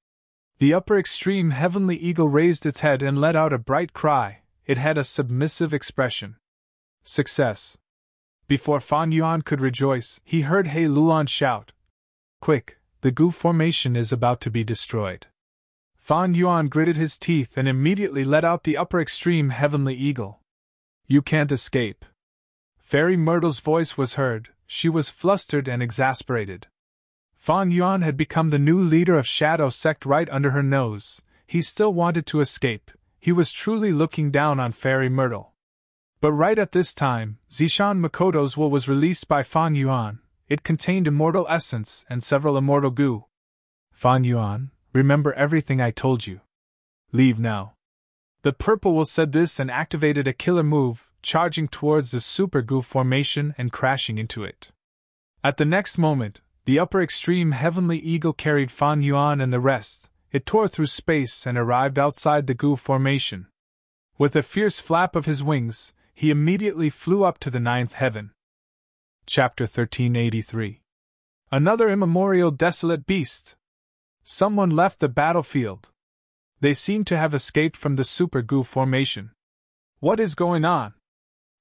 The upper extreme heavenly eagle raised its head and let out a bright cry. It had a submissive expression. Success. Before Fan Yuan could rejoice, he heard He Luan shout, "Quick, the Gu formation is about to be destroyed." Fan Yuan gritted his teeth and immediately let out the upper extreme heavenly eagle. "You can't escape." Fairy Myrtle's voice was heard. She was flustered and exasperated. Fan Yuan had become the new leader of Shadow Sect right under her nose. He still wanted to escape. He was truly looking down on Fairy Myrtle. But right at this time, Zishan Makoto's will was released by Fan Yuan. It contained immortal essence and several immortal Gu. "Fan Yuan, remember everything I told you. Leave now." The purple will said this and activated a killer move, charging towards the Super Gu formation and crashing into it. At the next moment, the upper extreme heavenly eagle carried Fan Yuan and the rest. It tore through space and arrived outside the Gu formation. With a fierce flap of his wings, he immediately flew up to the 9th heaven. Chapter 1383. Another immemorial desolate beast. Someone left the battlefield. They seem to have escaped from the Super Gu formation. What is going on?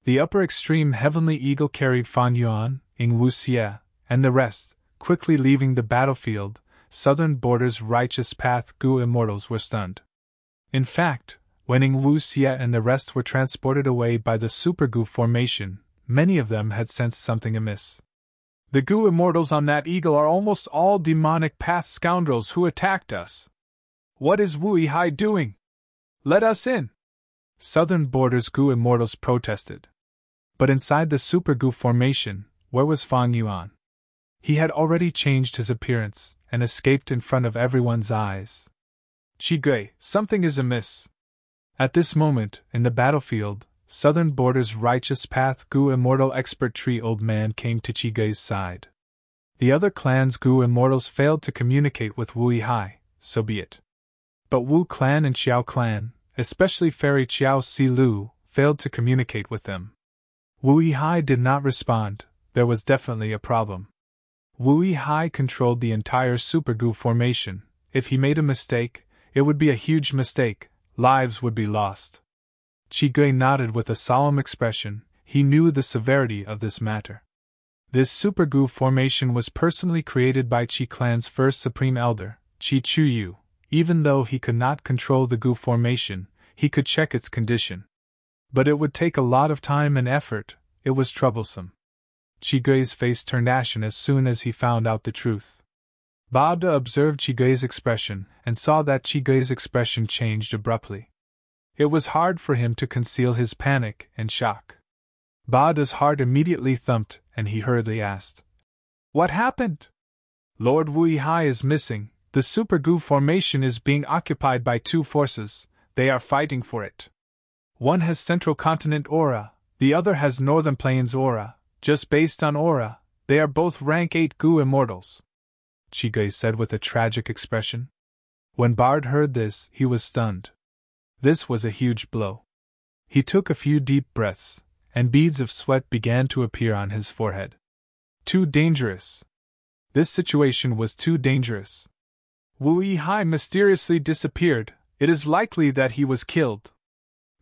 The upper extreme heavenly eagle carried Fan Yuan, Ing Wuxie, and the rest, quickly leaving the battlefield. Southern Border's righteous path Gu immortals were stunned. In fact, when Ing Wuxie and the rest were transported away by the Super Gu formation, many of them had sensed something amiss. The Gu immortals on that eagle are almost all demonic path scoundrels who attacked us. What is Wu Hai doing? Let us in! Southern Border's Gu immortals protested. But inside the Super Gu formation, where was Fan Yuan? He had already changed his appearance and escaped in front of everyone's eyes. Chigui, something is amiss. At this moment, in the battlefield, Southern Border's righteous path Gu immortal expert tree old man came to Chigui's side. The other clan's Gu immortals failed to communicate with Wu Hai, so be it. But Wu clan and Xiao clan, especially Fairy Qiao Si Lu, failed to communicate with them. Wu Hai did not respond. There was definitely a problem. Wu Hai controlled the entire Super Gu formation. If he made a mistake, it would be a huge mistake. Lives would be lost. Chigui nodded with a solemn expression. He knew the severity of this matter. This Super Gu formation was personally created by Qi clan's first supreme elder, Qi Chuyu. Even though he could not control the Gu formation, he could check its condition. But it would take a lot of time and effort. It was troublesome. Chigui's face turned ashen as soon as he found out the truth. Bada observed Chigui's expression and saw that Chigui's expression changed abruptly. It was hard for him to conceal his panic and shock. Bada's heart immediately thumped, and he hurriedly asked, "What happened?" "Lord Wuihai is missing. The Super Gu formation is being occupied by two forces. They are fighting for it. One has Central Continent aura, the other has Northern Plains aura. Just based on aura, they are both rank 8 Gu immortals," Chigui said with a tragic expression. When Bard heard this, he was stunned. This was a huge blow. He took a few deep breaths, and beads of sweat began to appear on his forehead. Too dangerous. This situation was too dangerous. Wu Yihai mysteriously disappeared. It is likely that he was killed.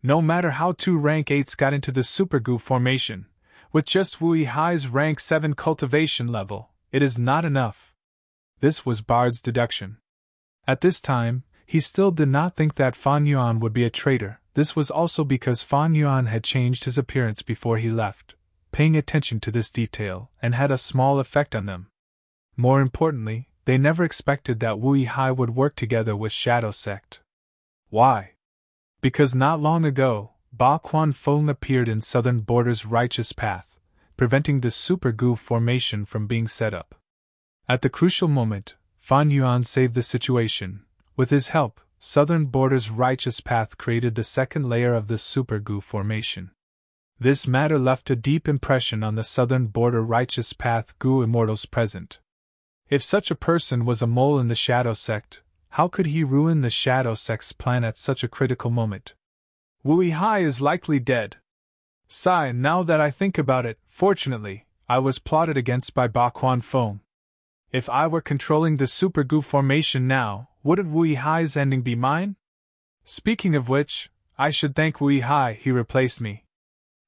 No matter how two rank 8s got into the Super Gu formation, with just Wu Yihai's rank 7 cultivation level, it is not enough. This was Bard's deduction. At this time, he still did not think that Fan Yuan would be a traitor. This was also because Fan Yuan had changed his appearance before he left, paying attention to this detail, and had a small effect on them. More importantly, they never expected that Wu Yihai would work together with Shadow Sect. Why? Because not long ago, Ba Quan Feng appeared in Southern Border's righteous path, preventing the Super Gu formation from being set up. At the crucial moment, Fan Yuan saved the situation. With his help, Southern Border's righteous path created the second layer of the Super Gu formation. This matter left a deep impression on the Southern Border righteous path Gu immortals present. If such a person was a mole in the Shadow Sect, how could he ruin the Shadow Sect's plan at such a critical moment? Wu Yihai is likely dead. Sigh, now that I think about it, fortunately, I was plotted against by Ba Quan Feng. If I were controlling the Super Gu formation now, wouldn't Wu Yihai's ending be mine? Speaking of which, I should thank Wu Yihai, he replaced me.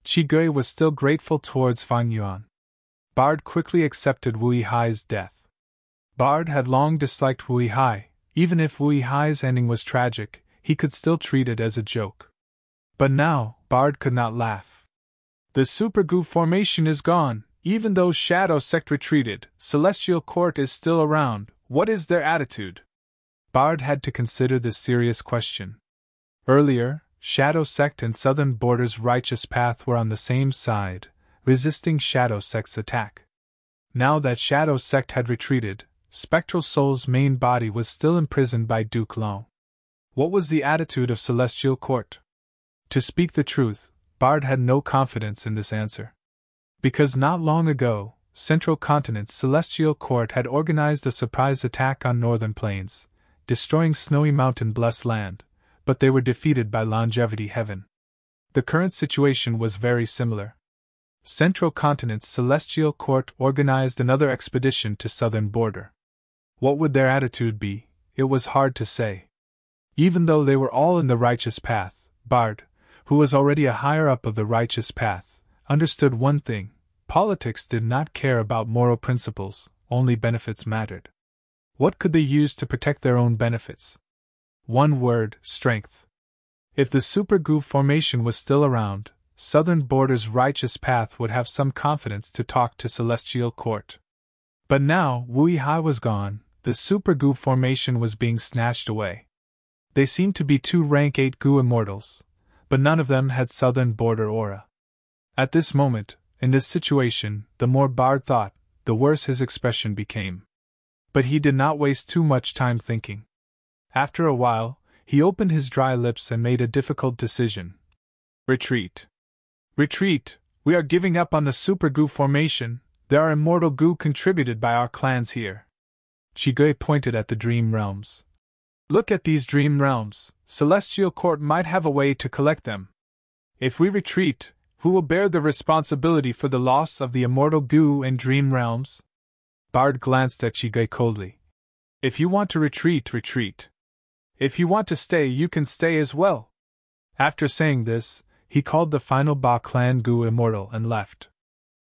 Chigui was still grateful towards Fan Yuan. Bard quickly accepted Wu Yihai's death. Bard had long disliked Wu Yihai. Even if Wu Yihai's ending was tragic, he could still treat it as a joke. But now, Bard could not laugh. The Super Gu formation is gone. Even though Shadow Sect retreated, Celestial Court is still around. What is their attitude? Bard had to consider this serious question. Earlier, Shadow Sect and Southern Border's righteous path were on the same side, resisting Shadow Sect's attack. Now that Shadow Sect had retreated, Spectral Soul's main body was still imprisoned by Duke Long. What was the attitude of Celestial Court? To speak the truth, Bard had no confidence in this answer. Because not long ago, Central Continent's Celestial Court had organized a surprise attack on Northern Plains, destroying Snowy Mountain Blessed Land, but they were defeated by Longevity Heaven. The current situation was very similar. Central Continent's Celestial Court organized another expedition to Southern Border. What would their attitude be? It was hard to say. Even though they were all in the righteous path, Bard, who was already a higher up of the righteous path, understood one thing: politics did not care about moral principles, only benefits mattered. What could they use to protect their own benefits? One word: strength. If the Super Gu formation was still around, Southern Border's righteous path would have some confidence to talk to Celestial Court. But now Wu Yihai was gone, the Super Gu formation was being snatched away. They seemed to be two rank 8 Gu immortals, but none of them had Southern Border aura. At this moment, in this situation, the more Bard thought, the worse his expression became. But he did not waste too much time thinking. After a while, he opened his dry lips and made a difficult decision. Retreat. Retreat, we are giving up on the Super Gu formation. There are immortal Gu contributed by our clans here. Chigui pointed at the Dream Realms. Look at these Dream Realms. Celestial Court might have a way to collect them. If we retreat, who will bear the responsibility for the loss of the immortal Gu in Dream Realms? Bard glanced at Chigui coldly. If you want to retreat, retreat. If you want to stay, you can stay as well. After saying this, he called the final Ba Clan Gu immortal and left.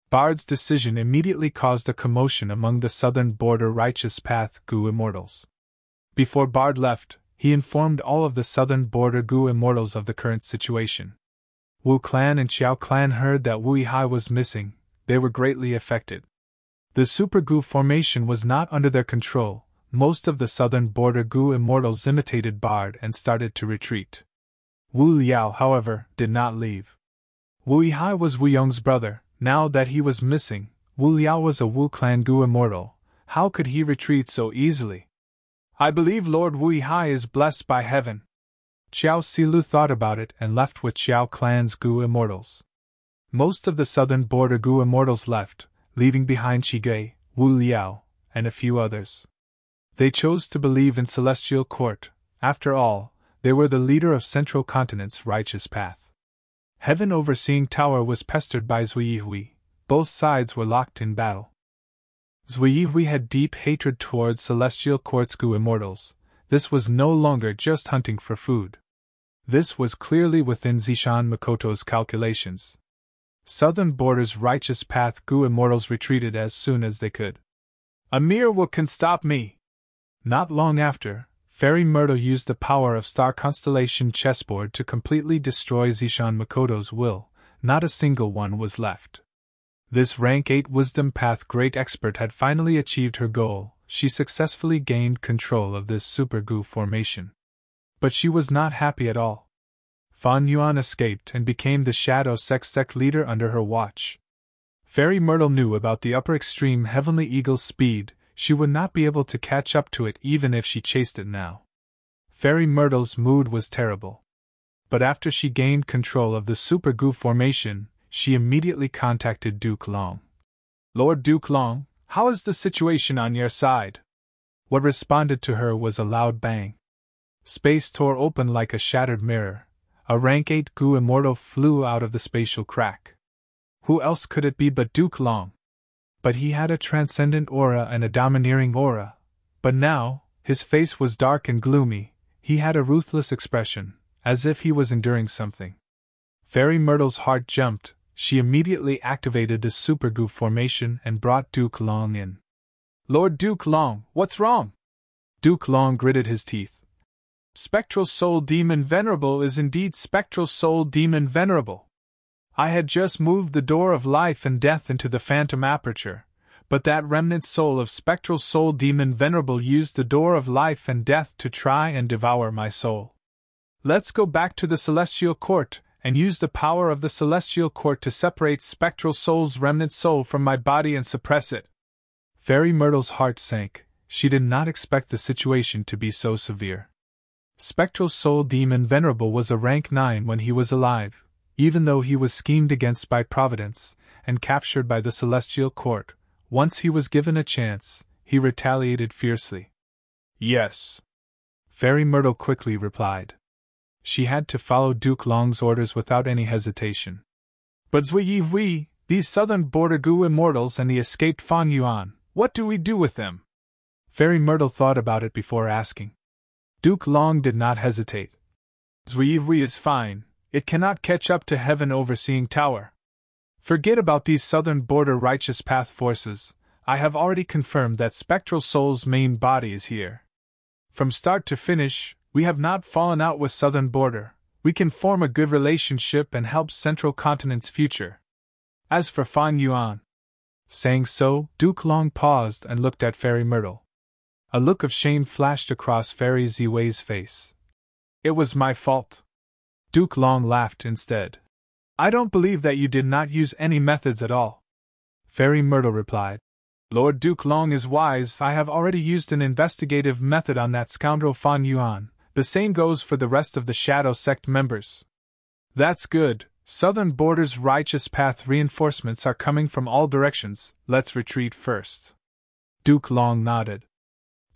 Bard's decision immediately caused a commotion among the Southern Border Righteous Path Gu immortals. Before Bard left, he informed all of the Southern Border Gu immortals of the current situation. Wu Clan and Xiao Clan heard that Wu Yihai was missing. they were greatly affected. The Super Gu formation was not under their control. Most of the southern border Gu immortals imitated Bard and started to retreat. Wu Liao, however, did not leave. Wu Yihai was Wu Yong's brother. Now that he was missing, Wu Liao was a Wu clan Gu immortal. How could he retreat so easily? I believe Lord Wu Yihai is blessed by heaven. Qiao Silu thought about it and left with Qiao clan's Gu immortals. Most of the southern border Gu immortals left, leaving behind Qige, Wu Liao, and a few others. They chose to believe in Celestial Court. After all, they were the leader of Central Continent's righteous path. Heaven Overseeing Tower was pestered by Zuiyihui. Both sides were locked in battle. Zuiyihui had deep hatred towards Celestial Court's Gu immortals. This was no longer just hunting for food. This was clearly within Zishan Makoto's calculations. Southern Border's righteous path Gu immortals retreated as soon as they could. A mere will can stop me. Not long after, Fairy Myrtle used the power of Star Constellation chessboard to completely destroy Zishan Makoto's will. Not a single one was left. This rank 8 Wisdom Path great expert had finally achieved her goal. She successfully gained control of this Super Gu formation. But she was not happy at all. Fan Yuan escaped and became the Shadow Sect leader under her watch. Fairy Myrtle knew about the upper extreme Heavenly Eagle's speed. She would not be able to catch up to it even if she chased it now. Fairy Myrtle's mood was terrible. But after she gained control of the Super Gu formation, she immediately contacted Duke Long. Lord Duke Long, how is the situation on your side? What responded to her was a loud bang. Space tore open like a shattered mirror. A rank 8 Gu immortal flew out of the spatial crack. Who else could it be but Duke Long? But he had a transcendent aura and a domineering aura. But now, his face was dark and gloomy. He had a ruthless expression, as if he was enduring something. Fairy Myrtle's heart jumped. She immediately activated the Super Gu formation and brought Duke Long in. Lord Duke Long, what's wrong? Duke Long gritted his teeth. Spectral Soul Demon Venerable is indeed Spectral Soul Demon Venerable. I had just moved the door of life and death into the phantom aperture, but that remnant soul of Spectral Soul Demon Venerable used the door of life and death to try and devour my soul. Let's go back to the Celestial Court and use the power of the Celestial Court to separate Spectral Soul's remnant soul from my body and suppress it. Fairy Myrtle's heart sank. She did not expect the situation to be so severe. Spectral Soul Demon Venerable was a rank 9 when he was alive, even though he was schemed against by Providence and captured by the Celestial Court. Once he was given a chance, he retaliated fiercely. Yes. Fairy Myrtle quickly replied. She had to follow Duke Long's orders without any hesitation. But Zuiyihui, these southern border Gu immortals and the escaped Fan Yuan, what do we do with them? Fairy Myrtle thought about it before asking. Duke Long did not hesitate. Zuiyihui is fine. It cannot catch up to Heaven Overseeing Tower. Forget about these southern border righteous path forces. I have already confirmed that Spectral Soul's main body is here. From start to finish, we have not fallen out with southern border. We can form a good relationship and help Central Continent's future. As for Fan Yuan. Saying so, Duke Long paused and looked at Fairy Myrtle. A look of shame flashed across Fairy Ziwei's face. It was my fault. Duke Long laughed instead. I don't believe that you did not use any methods at all. Fairy Myrtle replied. Lord Duke Long is wise. I have already used an investigative method on that scoundrel Fan Yuan. The same goes for the rest of the Shadow Sect members. That's good. Southern Border's righteous path reinforcements are coming from all directions. Let's retreat first. Duke Long nodded.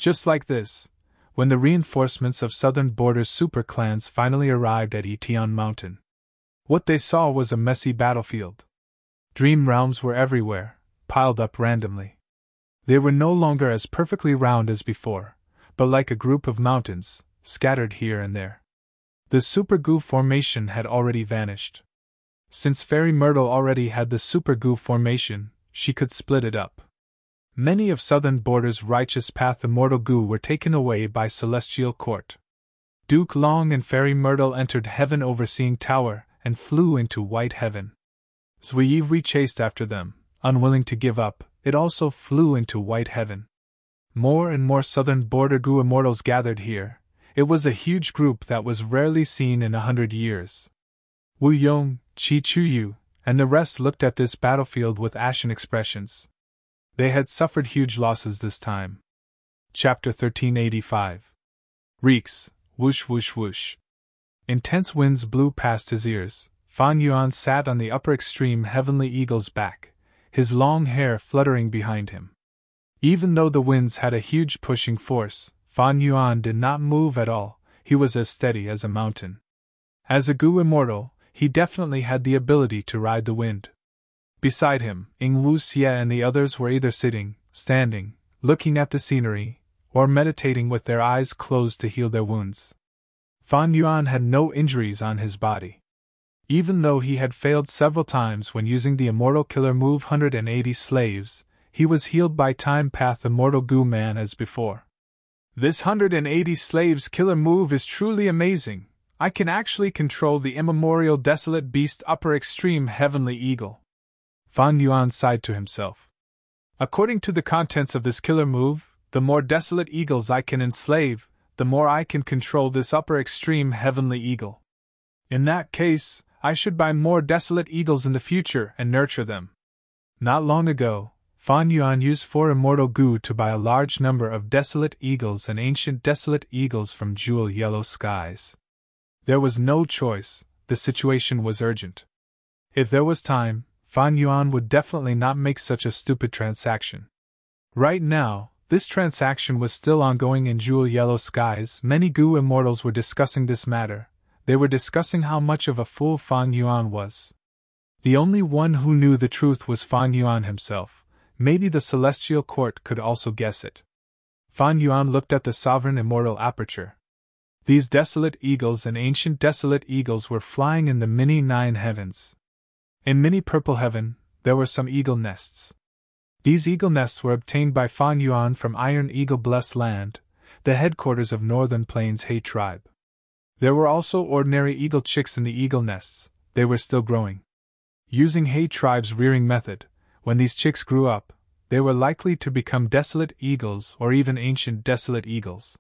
Just like this, when the reinforcements of Southern Border's super clans finally arrived at Etion Mountain. What they saw was a messy battlefield. Dream realms were everywhere, piled up randomly. They were no longer as perfectly round as before, but like a group of mountains, scattered here and there. The Super Gu formation had already vanished. Since Fairy Myrtle already had the Super Gu formation, she could split it up. Many of Southern Border's righteous path immortal Gu were taken away by Celestial Court. Duke Long and Fairy Myrtle entered Heaven Overseeing Tower and flew into White Heaven. Zuiyihui chased after them, unwilling to give up, it also flew into white heaven. More and more southern border Gu immortals gathered here. It was a huge group that was rarely seen in 100 years. Wu Yong, Chi Chuyu, and the rest looked at this battlefield with ashen expressions. They had suffered huge losses this time. Chapter 1385. Reeks, whoosh whoosh whoosh. Intense winds blew past his ears. Fan Yuan sat on the upper extreme heavenly eagle's back, his long hair fluttering behind him. Even though the winds had a huge pushing force, Fan Yuan did not move at all. He was as steady as a mountain. As a Gu immortal, he definitely had the ability to ride the wind. Beside him, Ing Wu Xie and the others were either sitting, standing, looking at the scenery, or meditating with their eyes closed to heal their wounds. Fan Yuan had no injuries on his body. Even though he had failed several times when using the Immortal Killer move 180 slaves, he was healed by Time Path Immortal Gu Man as before. This 180 slaves killer move is truly amazing. I can actually control the immemorial desolate beast upper extreme heavenly eagle. Fan Yuan sighed to himself. According to the contents of this killer move, the more desolate eagles I can enslave, the more I can control this upper extreme heavenly eagle. In that case, I should buy more desolate eagles in the future and nurture them. Not long ago, Fan Yuan used 4 immortal Gu to buy a large number of desolate eagles and ancient desolate eagles from jewel yellow skies. There was no choice, the situation was urgent. If there was time, Fan Yuan would definitely not make such a stupid transaction. Right now, this transaction was still ongoing in jewel yellow skies. Many Gu immortals were discussing this matter. They were discussing how much of a fool Fan Yuan was. The only one who knew the truth was Fan Yuan himself. Maybe the celestial court could also guess it. Fan Yuan looked at the sovereign immortal aperture. These desolate eagles and ancient desolate eagles were flying in the mini 9 heavens. In mini purple heaven, there were some eagle nests. These eagle nests were obtained by Fan Yuan from Iron Eagle Blessed Land, the headquarters of Northern Plains He tribe. There were also ordinary eagle chicks in the eagle nests. They were still growing. Using He tribe's rearing method, when these chicks grew up, they were likely to become desolate eagles or even ancient desolate eagles.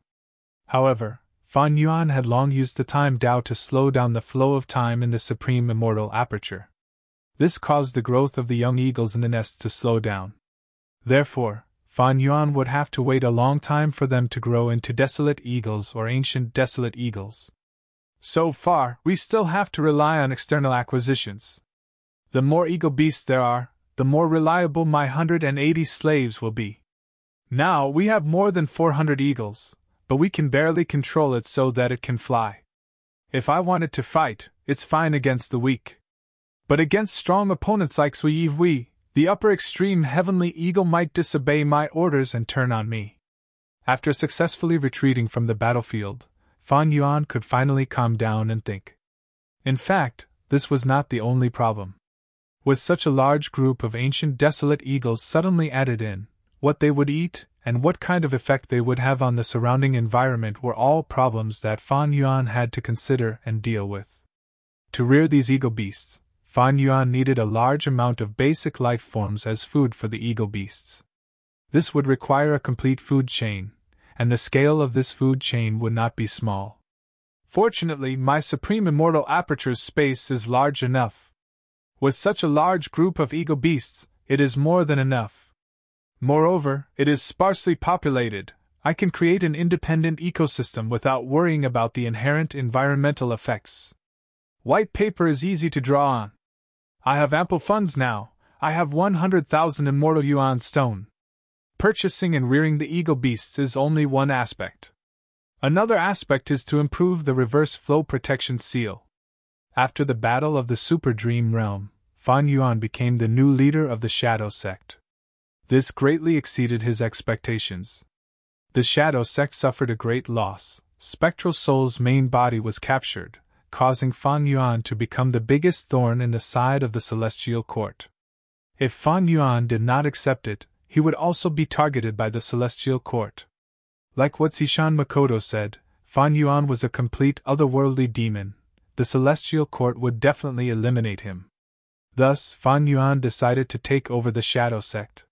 However, Fan Yuan had long used the time Dao to slow down the flow of time in the supreme immortal aperture. This caused the growth of the young eagles in the nests to slow down. Therefore, Fan Yuan would have to wait a long time for them to grow into desolate eagles or ancient desolate eagles. So far, we still have to rely on external acquisitions. The more eagle beasts there are, the more reliable my 180 slaves will be. Now we have more than 400 eagles, but we can barely control it so that it can fly. If I wanted to fight, it's fine against the weak. But against strong opponents like Sui Yivui, the upper extreme heavenly eagle might disobey my orders and turn on me. After successfully retreating from the battlefield, Fan Yuan could finally calm down and think. In fact, this was not the only problem. With such a large group of ancient desolate eagles suddenly added in, what they would eat and what kind of effect they would have on the surrounding environment were all problems that Fan Yuan had to consider and deal with. To rear these eagle beasts, Fan Yuan needed a large amount of basic life forms as food for the eagle beasts. This would require a complete food chain, and the scale of this food chain would not be small. Fortunately, my supreme immortal aperture's space is large enough. With such a large group of eagle beasts, it is more than enough. Moreover, it is sparsely populated. I can create an independent ecosystem without worrying about the inherent environmental effects. White paper is easy to draw on. I have ample funds now. I have 100,000 immortal yuan stone. Purchasing and rearing the eagle beasts is only one aspect. Another aspect is to improve the reverse flow protection seal. After the battle of the Super Dream Realm, Fan Yuan became the new leader of the Shadow Sect. This greatly exceeded his expectations. The Shadow Sect suffered a great loss. Spectral Soul's main body was captured, causing Fan Yuan to become the biggest thorn in the side of the Celestial Court. If Fan Yuan did not accept it, he would also be targeted by the Celestial Court. Like what Sishan Makoto said, Fan Yuan was a complete otherworldly demon. The Celestial Court would definitely eliminate him. Thus, Fan Yuan decided to take over the Shadow Sect.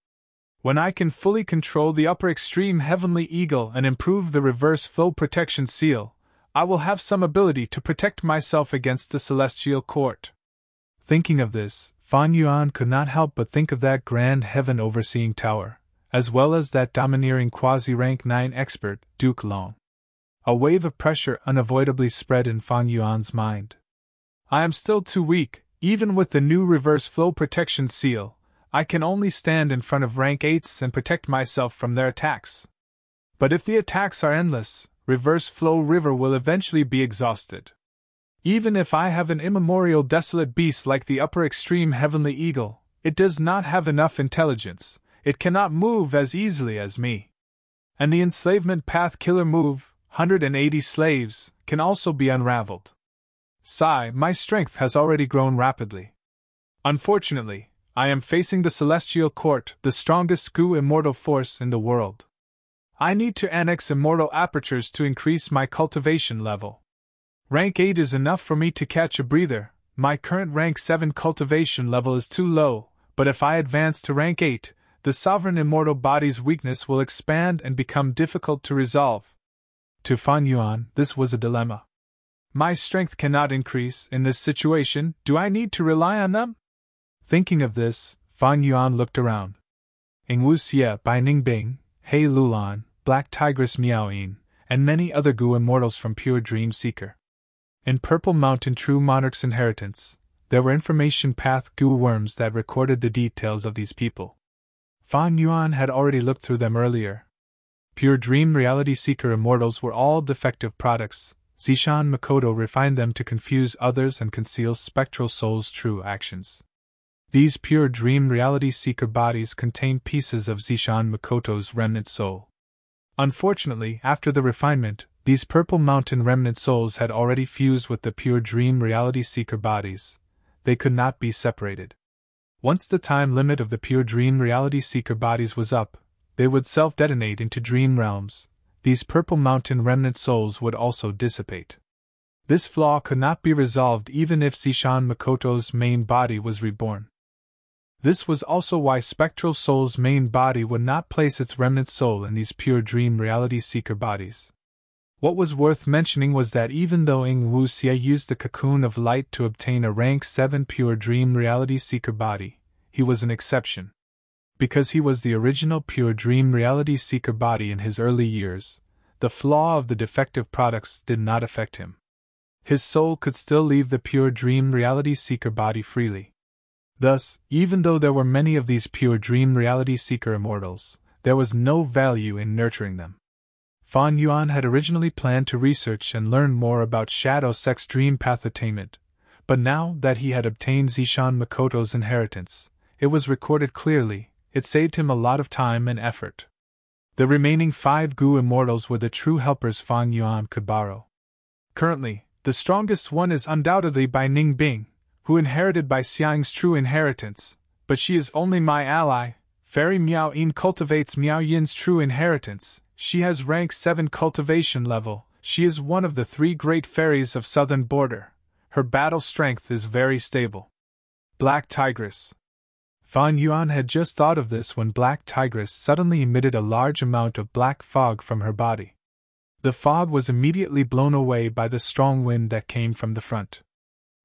When I can fully control the upper extreme Heavenly Eagle and improve the reverse flow protection seal, I will have some ability to protect myself against the Celestial Court. Thinking of this, Fan Yuan could not help but think of that grand heaven overseeing tower, as well as that domineering quasi-rank 9 expert, Duke Long. A wave of pressure unavoidably spread in Fan Yuan's mind. I am still too weak, even with the new reverse flow protection seal. I can only stand in front of rank 8s and protect myself from their attacks. But if the attacks are endless, reverse flow river will eventually be exhausted. Even if I have an immemorial desolate beast like the upper extreme Heavenly Eagle, it does not have enough intelligence, it cannot move as easily as me. And the enslavement path killer move, 180 slaves, can also be unraveled. Sigh, my strength has already grown rapidly. Unfortunately, I am facing the Celestial Court, the strongest Gu immortal force in the world. I need to annex immortal apertures to increase my cultivation level. Rank 8 is enough for me to catch a breather. My current rank 7 cultivation level is too low, but if I advance to rank 8, the sovereign immortal body's weakness will expand and become difficult to resolve. To Fan Yuan, this was a dilemma. My strength cannot increase in this situation. Do I need to rely on them? Thinking of this, Fan Yuan looked around. Ing Wu Xie, Bai Ningbing, He Lulan, Black Tigress Miaoyin, and many other Gu immortals from Pure Dream Seeker. In Purple Mountain True Monarch's Inheritance, there were information path Gu worms that recorded the details of these people. Fan Yuan had already looked through them earlier. Pure Dream Reality Seeker immortals were all defective products. Zishan Makoto refined them to confuse others and conceal Spectral Soul's true actions. These Pure Dream Reality Seeker bodies contain pieces of Zishan Makoto's remnant soul. Unfortunately, after the refinement, these Purple Mountain remnant souls had already fused with the Pure Dream Reality Seeker bodies. They could not be separated. Once the time limit of the Pure Dream Reality Seeker bodies was up, they would self-detonate into dream realms. These Purple Mountain remnant souls would also dissipate. This flaw could not be resolved even if Zishan Makoto's main body was reborn. This was also why Spectral Soul's main body would not place its remnant soul in these Pure Dream Reality Seeker bodies. What was worth mentioning was that even though Ing Wu Xie used the Cocoon of Light to obtain a rank 7 Pure Dream Reality Seeker body, he was an exception. Because he was the original Pure Dream Reality Seeker body in his early years, the flaw of the defective products did not affect him. His soul could still leave the Pure Dream Reality Seeker body freely. Thus, even though there were many of these Pure Dream Reality Seeker immortals, there was no value in nurturing them. Fan Yuan had originally planned to research and learn more about Shadow Sect's dream path attainment, but now that he had obtained Zishan Makoto's inheritance, it was recorded clearly. It saved him a lot of time and effort. The remaining 5 Gu immortals were the true helpers Fan Yuan could borrow. Currently, the strongest one is undoubtedly Bai Ningbing, who inherited Bai Xiang's true inheritance, but she is only my ally. Fairy Miao Yin cultivates Miao Yin's true inheritance. She has rank 7 cultivation level. She is one of the 3 great fairies of southern border. Her battle strength is very stable. Black Tigress. Fan Yuan had just thought of this when Black Tigress suddenly emitted a large amount of black fog from her body. The fog was immediately blown away by the strong wind that came from the front.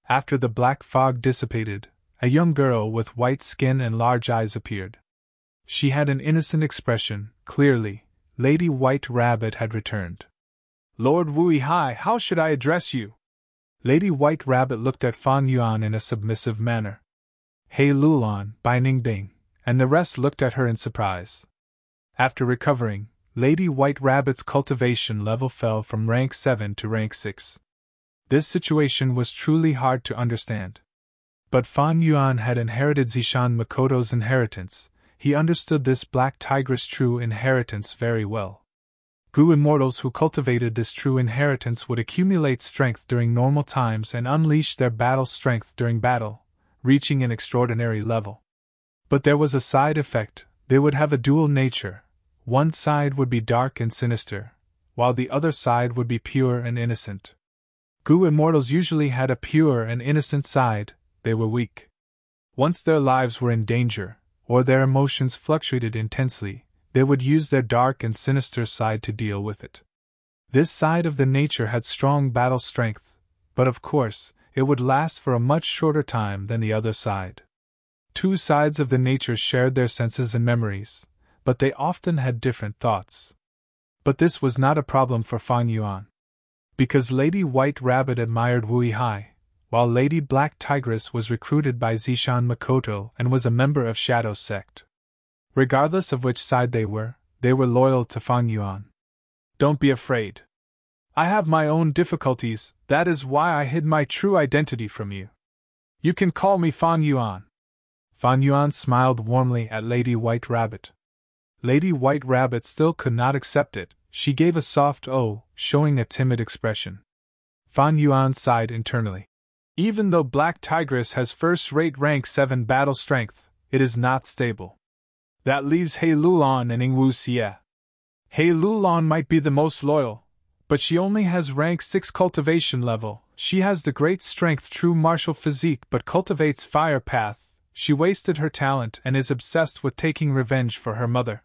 After the black fog dissipated, a young girl with white skin and large eyes appeared. She had an innocent expression. Clearly, Lady White Rabbit had returned. Lord Wui Hai, how should I address you? Lady White Rabbit looked at Fan Yuan in a submissive manner. He Lulan, Bai Ningbing, and the rest looked at her in surprise. After recovering, Lady White Rabbit's cultivation level fell from rank 7 to rank 6. This situation was truly hard to understand. But Fan Yuan had inherited Zishan Makoto's inheritance. He understood this Black Tigress' true inheritance very well. Gu immortals who cultivated this true inheritance would accumulate strength during normal times and unleash their battle strength during battle, reaching an extraordinary level. But there was a side effect. They would have a dual nature. One side would be dark and sinister, while the other side would be pure and innocent. Gu immortals usually had a pure and innocent side. They were weak. Once their lives were in danger, or their emotions fluctuated intensely, they would use their dark and sinister side to deal with it. This side of the nature had strong battle strength, but of course, it would last for a much shorter time than the other side. Two sides of the nature shared their senses and memories, but they often had different thoughts. But this was not a problem for Fan Yuan. Because Lady White Rabbit admired Wu Hai, while Lady Black Tigress was recruited by Zishan Makoto and was a member of Shadow Sect. Regardless of which side they were loyal to Fan Yuan. Don't be afraid. I have my own difficulties, that is why I hid my true identity from you. You can call me Fan Yuan. Fan Yuan smiled warmly at Lady White Rabbit. Lady White Rabbit still could not accept it. She gave a soft "oh," showing a timid expression. Fan Yuan sighed internally. Even though Black Tigress has first-rate rank 7 battle strength, it is not stable. That leaves He Lulan and Ing Wu Xie. He Lulan might be the most loyal, but she only has rank 6 cultivation level. She has the great strength true martial physique but cultivates fire path. She wasted her talent and is obsessed with taking revenge for her mother.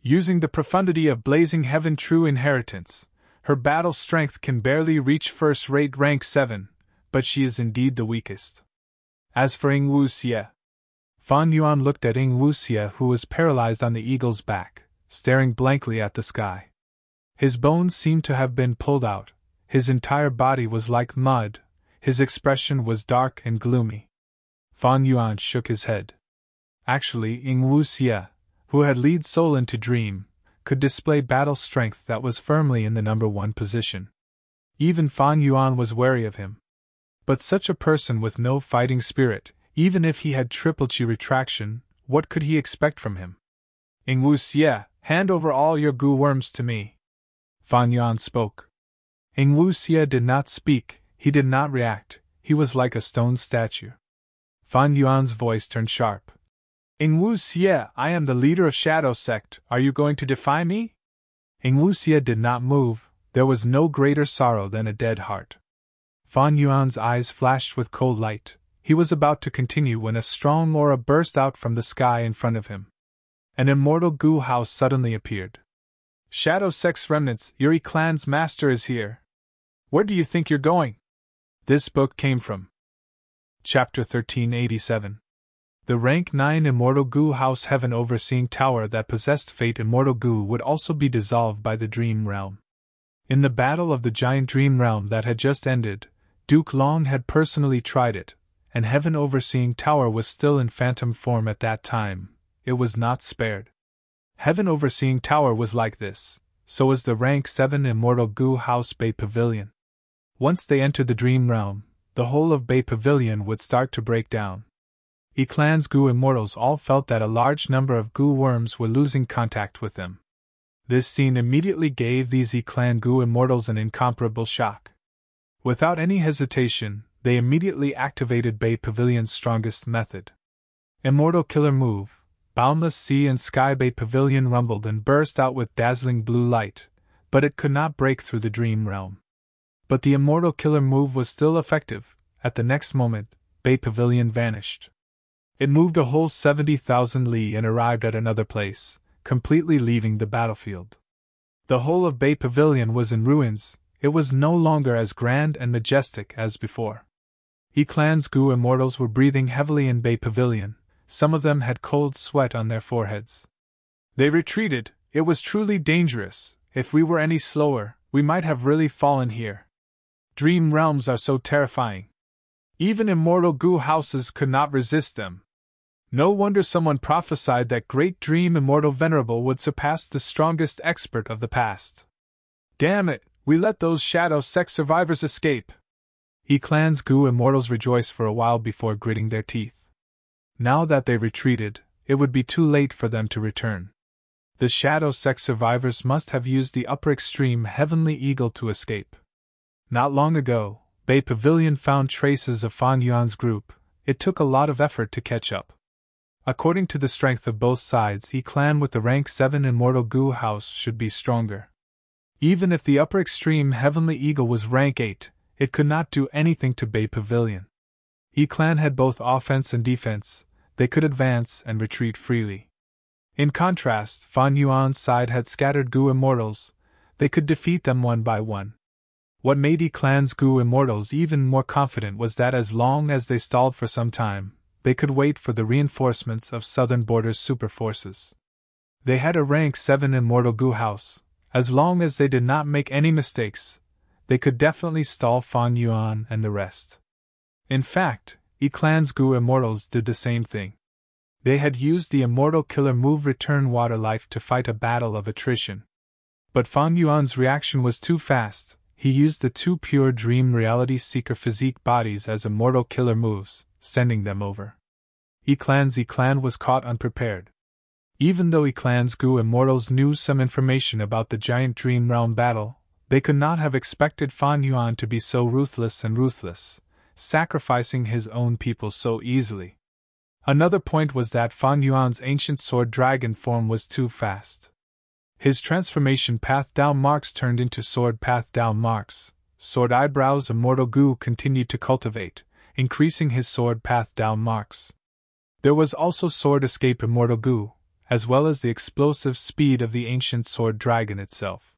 Using the profundity of blazing heaven true inheritance, her battle strength can barely reach first-rate rank 7, but she is indeed the weakest. As for Ing Wu Xie, Fan Yuan looked at Ing Wu Xie, who was paralyzed on the eagle's back, staring blankly at the sky. His bones seemed to have been pulled out, his entire body was like mud, his expression was dark and gloomy. Fan Yuan shook his head. Actually, Ing Wu Xie, who had lead soul into dream, could display battle strength that was firmly in the number 1 position. Even Fan Yuan was wary of him. But such a person with no fighting spirit, even if he had triple chi retraction, what could he expect from him? Ing Wu Xie, hand over all your goo worms to me. Fan Yuan spoke. Ing Wu Xie did not speak, he did not react, he was like a stone statue. Fan Yuan's voice turned sharp. Ing Wu Xie, I am the leader of Shadow Sect, are you going to defy me? Ing Wu Xie did not move, there was no greater sorrow than a dead heart. Fan Yuan's eyes flashed with cold light, he was about to continue when a strong aura burst out from the sky in front of him. An immortal goo house suddenly appeared. Shadow Sect's remnants, Yuri clan's master is here. Where do you think you're going? This book came from Chapter 1387. The rank 9 Immortal Goo House Heaven Overseeing Tower that possessed Fate Immortal Goo would also be dissolved by the Dream Realm. In the battle of the giant Dream Realm that had just ended, Duke Long had personally tried it, and Heaven Overseeing Tower was still in phantom form at that time. It was not spared. Heaven Overseeing Tower was like this, so was the rank 7 Immortal Goo House Bay Pavilion. Once they entered the Dream Realm, the whole of Bay Pavilion would start to break down. Clan's Goo Immortals all felt that a large number of Goo worms were losing contact with them. This scene immediately gave these Clan Goo Immortals an incomparable shock. Without any hesitation, they immediately activated Bay Pavilion's strongest method. Immortal Killer Move. Boundless Sea and Sky Bay Pavilion rumbled and burst out with dazzling blue light, but it could not break through the Dream Realm. But the Immortal Killer Move was still effective. At the next moment, Bay Pavilion vanished. It moved a whole 70,000 li and arrived at another place, completely leaving the battlefield. The whole of Bay Pavilion was in ruins, it was no longer as grand and majestic as before. Clan's Goo Immortals were breathing heavily in Bay Pavilion, some of them had cold sweat on their foreheads. They retreated, it was truly dangerous, if we were any slower, we might have really fallen here. Dream realms are so terrifying. Even immortal Goo houses could not resist them. No wonder someone prophesied that Great Dream Immortal Venerable would surpass the strongest expert of the past. Damn it, we let those Shadow Sect survivors escape. Clan's Goo Immortals rejoiced for a while before gritting their teeth. Now that they retreated, it would be too late for them to return. The Shadow Sect survivors must have used the upper extreme Heavenly Eagle to escape. Not long ago, Bay Pavilion found traces of Fan Yuan's group. It took a lot of effort to catch up. According to the strength of both sides, Clan with the rank 7 Immortal Goo House should be stronger. Even if the upper extreme Heavenly Eagle was rank 8, it could not do anything to Bay Pavilion. Yi clan had both offense and defense, they could advance and retreat freely. In contrast, Fan Yuan's side had scattered Gu immortals, they could defeat them one by one. What made Yi clan's Gu immortals even more confident was that as long as they stalled for some time, they could wait for the reinforcements of southern border's super forces. They had a rank 7 immortal Gu house. As long as they did not make any mistakes, they could definitely stall Fan Yuan and the rest. In fact, Yi clan's Gu immortals did the same thing. They had used the immortal killer move Return Water Life to fight a battle of attrition. But Fan Yuan's reaction was too fast. He used the 2 pure dream reality seeker physique bodies as immortal killer moves, sending them over. Yi clan was caught unprepared. Even though Yi clan's Gu immortals knew some information about the giant dream realm battle, they could not have expected Fan Yuan to be so ruthless, sacrificing his own people so easily. Another point was that Fan Yuan's ancient sword dragon form was too fast. His transformation path down marks turned into sword path down marks. Sword eyebrows immortal Gu continued to cultivate, increasing his sword path down marks. There was also sword escape immortal Gu, as well as the explosive speed of the ancient sword dragon itself.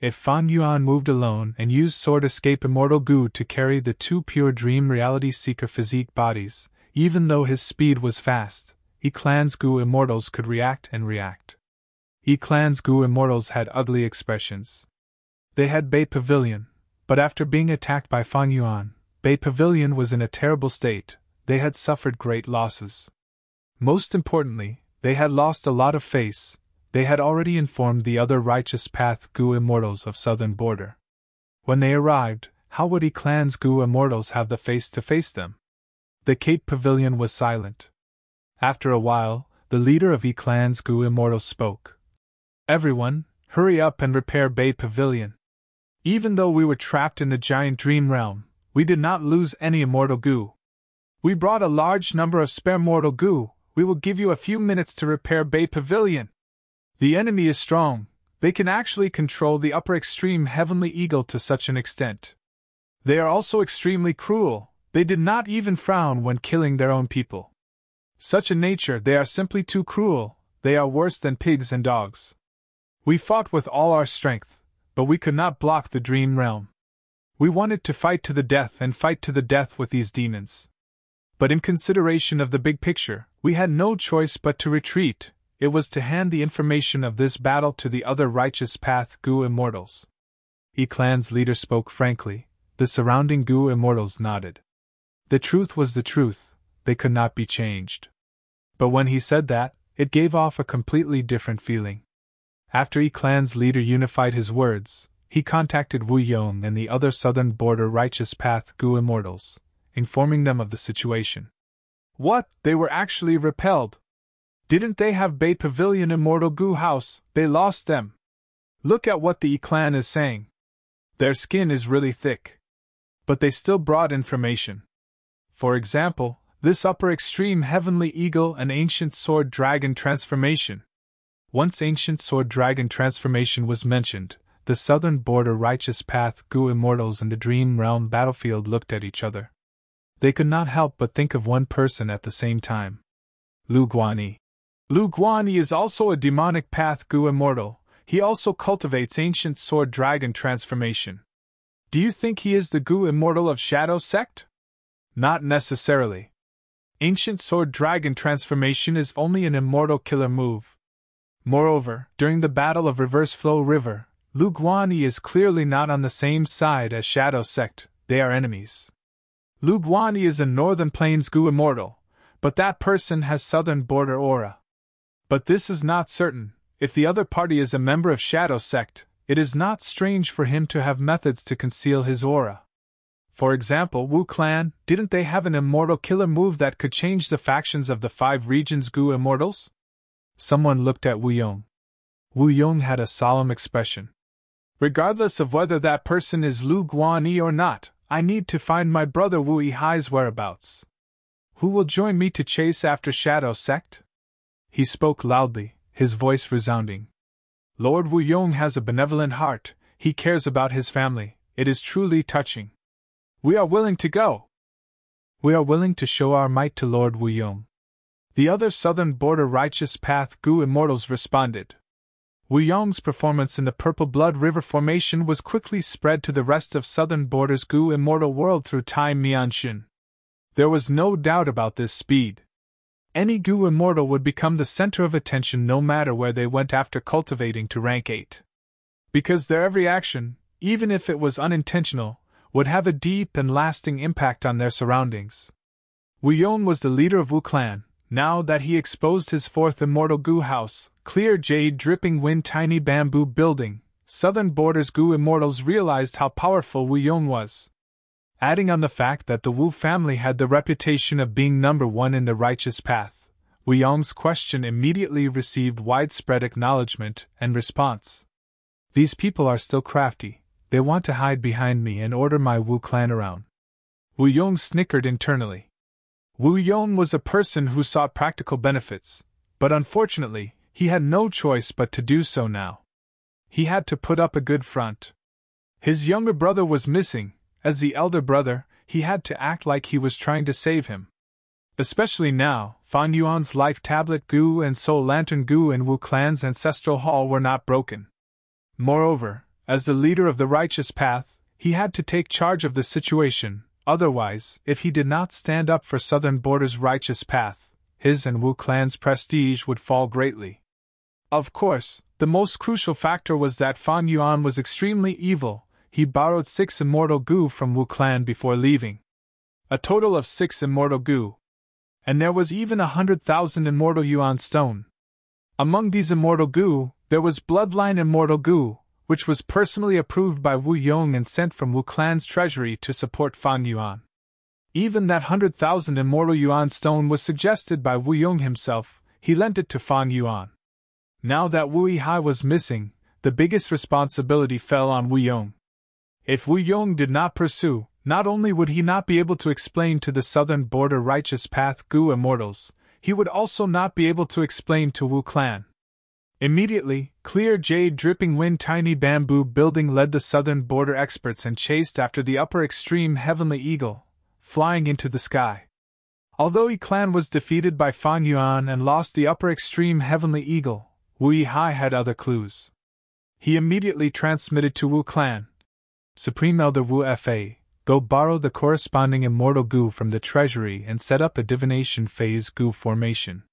If Fan Yuan moved alone and used sword escape immortal Gu to carry the 2 pure dream reality seeker physique bodies, even though his speed was fast, Yi clan's Gu immortals could react. Yi clan's Gu immortals had ugly expressions. They had Bay Pavilion, but after being attacked by Fan Yuan, Bay Pavilion was in a terrible state. They had suffered great losses. Most importantly, they had lost a lot of face. They had already informed the other Righteous Path Gu immortals of southern border. When they arrived, how would Yi clan's Gu immortals have the face to face them? The Cape Pavilion was silent. After a while, the leader of Yi clan's Gu immortals spoke. Everyone, hurry up and repair Bay Pavilion. Even though we were trapped in the giant dream realm, we did not lose any immortal Gu. We brought a large number of spare mortal Gu. We will give you a few minutes to repair Bay Pavilion. The enemy is strong. They can actually control the upper extreme Heavenly Eagle to such an extent. They are also extremely cruel. They did not even frown when killing their own people. Such a nature, they are simply too cruel. They are worse than pigs and dogs. We fought with all our strength, but we could not block the dream realm. We wanted to fight to the death and fight to the death with these demons. But in consideration of the big picture, we had no choice but to retreat. It was to hand the information of this battle to the other Righteous Path Gu immortals. Yi clan's leader spoke frankly. The surrounding Gu immortals nodded. The truth was the truth. They could not be changed. But when he said that, it gave off a completely different feeling. After Yi clan's leader unified his words, he contacted Wu Yong and the other southern border Righteous Path Gu immortals, informing them of the situation. What? They were actually repelled? Didn't they have Bay Pavilion immortal Gu house? They lost them. Look at what the Yi clan is saying. Their skin is really thick. But they still brought information. For example, this upper extreme Heavenly Eagle and Ancient Sword Dragon transformation. Once Ancient Sword Dragon transformation was mentioned, the southern border Righteous Path Gu immortals in the Dream Realm battlefield looked at each other. They could not help but think of one person at the same time. Lu Guanyi. Lu Guanyi is also a demonic Path Gu immortal. He also cultivates Ancient Sword Dragon transformation. Do you think he is the Gu immortal of Shadow Sect? Not necessarily. Ancient Sword Dragon transformation is only an immortal killer move. Moreover, during the Battle of Reverse Flow River, Lu Guanyi is clearly not on the same side as Shadow Sect. They are enemies. Lu Guanyi is a Northern Plains Gu immortal, but that person has Southern Border aura. But this is not certain. If the other party is a member of Shadow Sect, it is not strange for him to have methods to conceal his aura. For example, Wu Clan, didn't they have an immortal killer move that could change the factions of the 5 regions Gu immortals? Someone looked at Wu Yong. Wu Yong had a solemn expression. Regardless of whether that person is Lu Guanyi or not, I need to find my brother Wu Yihai's whereabouts. Who will join me to chase after Shadow Sect? He spoke loudly, his voice resounding. Lord Wu Yong has a benevolent heart, he cares about his family, it is truly touching. We are willing to go. We are willing to show our might to Lord Wu Yong. The other Southern Border Righteous Path Gu Immortals responded. Wu Yong's performance in the Purple Blood River Formation was quickly spread to the rest of Southern Border's Gu Immortal world through Time Mianshin. There was no doubt about this speed. Any Gu Immortal would become the center of attention no matter where they went after cultivating to rank 8. Because their every action, even if it was unintentional, would have a deep and lasting impact on their surroundings. Wu Yong was the leader of Wu Clan. Now that he exposed his fourth immortal Gu house, clear jade dripping wind tiny bamboo building, Southern Border's Gu Immortals realized how powerful Wu Yong was. Adding on the fact that the Wu family had the reputation of being number one in the righteous path, Wu Yong's question immediately received widespread acknowledgement and response. These people are still crafty, they want to hide behind me and order my Wu clan around. Wu Yong snickered internally. Wu Yong was a person who sought practical benefits, but unfortunately, he had no choice but to do so now. He had to put up a good front. His younger brother was missing. As the elder brother, he had to act like he was trying to save him. Especially now, Fan Yuan's Life Tablet Gu and Soul Lantern Gu in Wu Clan's Ancestral Hall were not broken. Moreover, as the leader of the Righteous Path, he had to take charge of the situation. Otherwise, if he did not stand up for Southern Border's Righteous Path, his and Wu Clan's prestige would fall greatly. Of course, the most crucial factor was that Fan Yuan was extremely evil. He borrowed 6 immortal Gu from Wu Clan before leaving. A total of 6 immortal Gu. And there was even 100,000 immortal Yuan stone. Among these immortal Gu, there was Bloodline Immortal Gu, which was personally approved by Wu Yong and sent from Wu Clan's treasury to support Fan Yuan. Even that 100,000 immortal Yuan stone was suggested by Wu Yong himself. He lent it to Fan Yuan. Now that Wu Yihai was missing, the biggest responsibility fell on Wu Yong. If Wu Yong did not pursue, not only would he not be able to explain to the Southern Border Righteous Path Gu Immortals, he would also not be able to explain to Wu Clan. Immediately, clear jade dripping wind tiny bamboo building led the Southern Border experts and chased after the upper extreme Heavenly Eagle, flying into the sky. Although Yi Clan was defeated by Fan Yuan and lost the upper extreme Heavenly Eagle, Wu Yihai had other clues. He immediately transmitted to Wu Clan, Supreme Elder Wu Fa, go borrow the corresponding immortal Gu from the treasury and set up a divination phase Gu formation.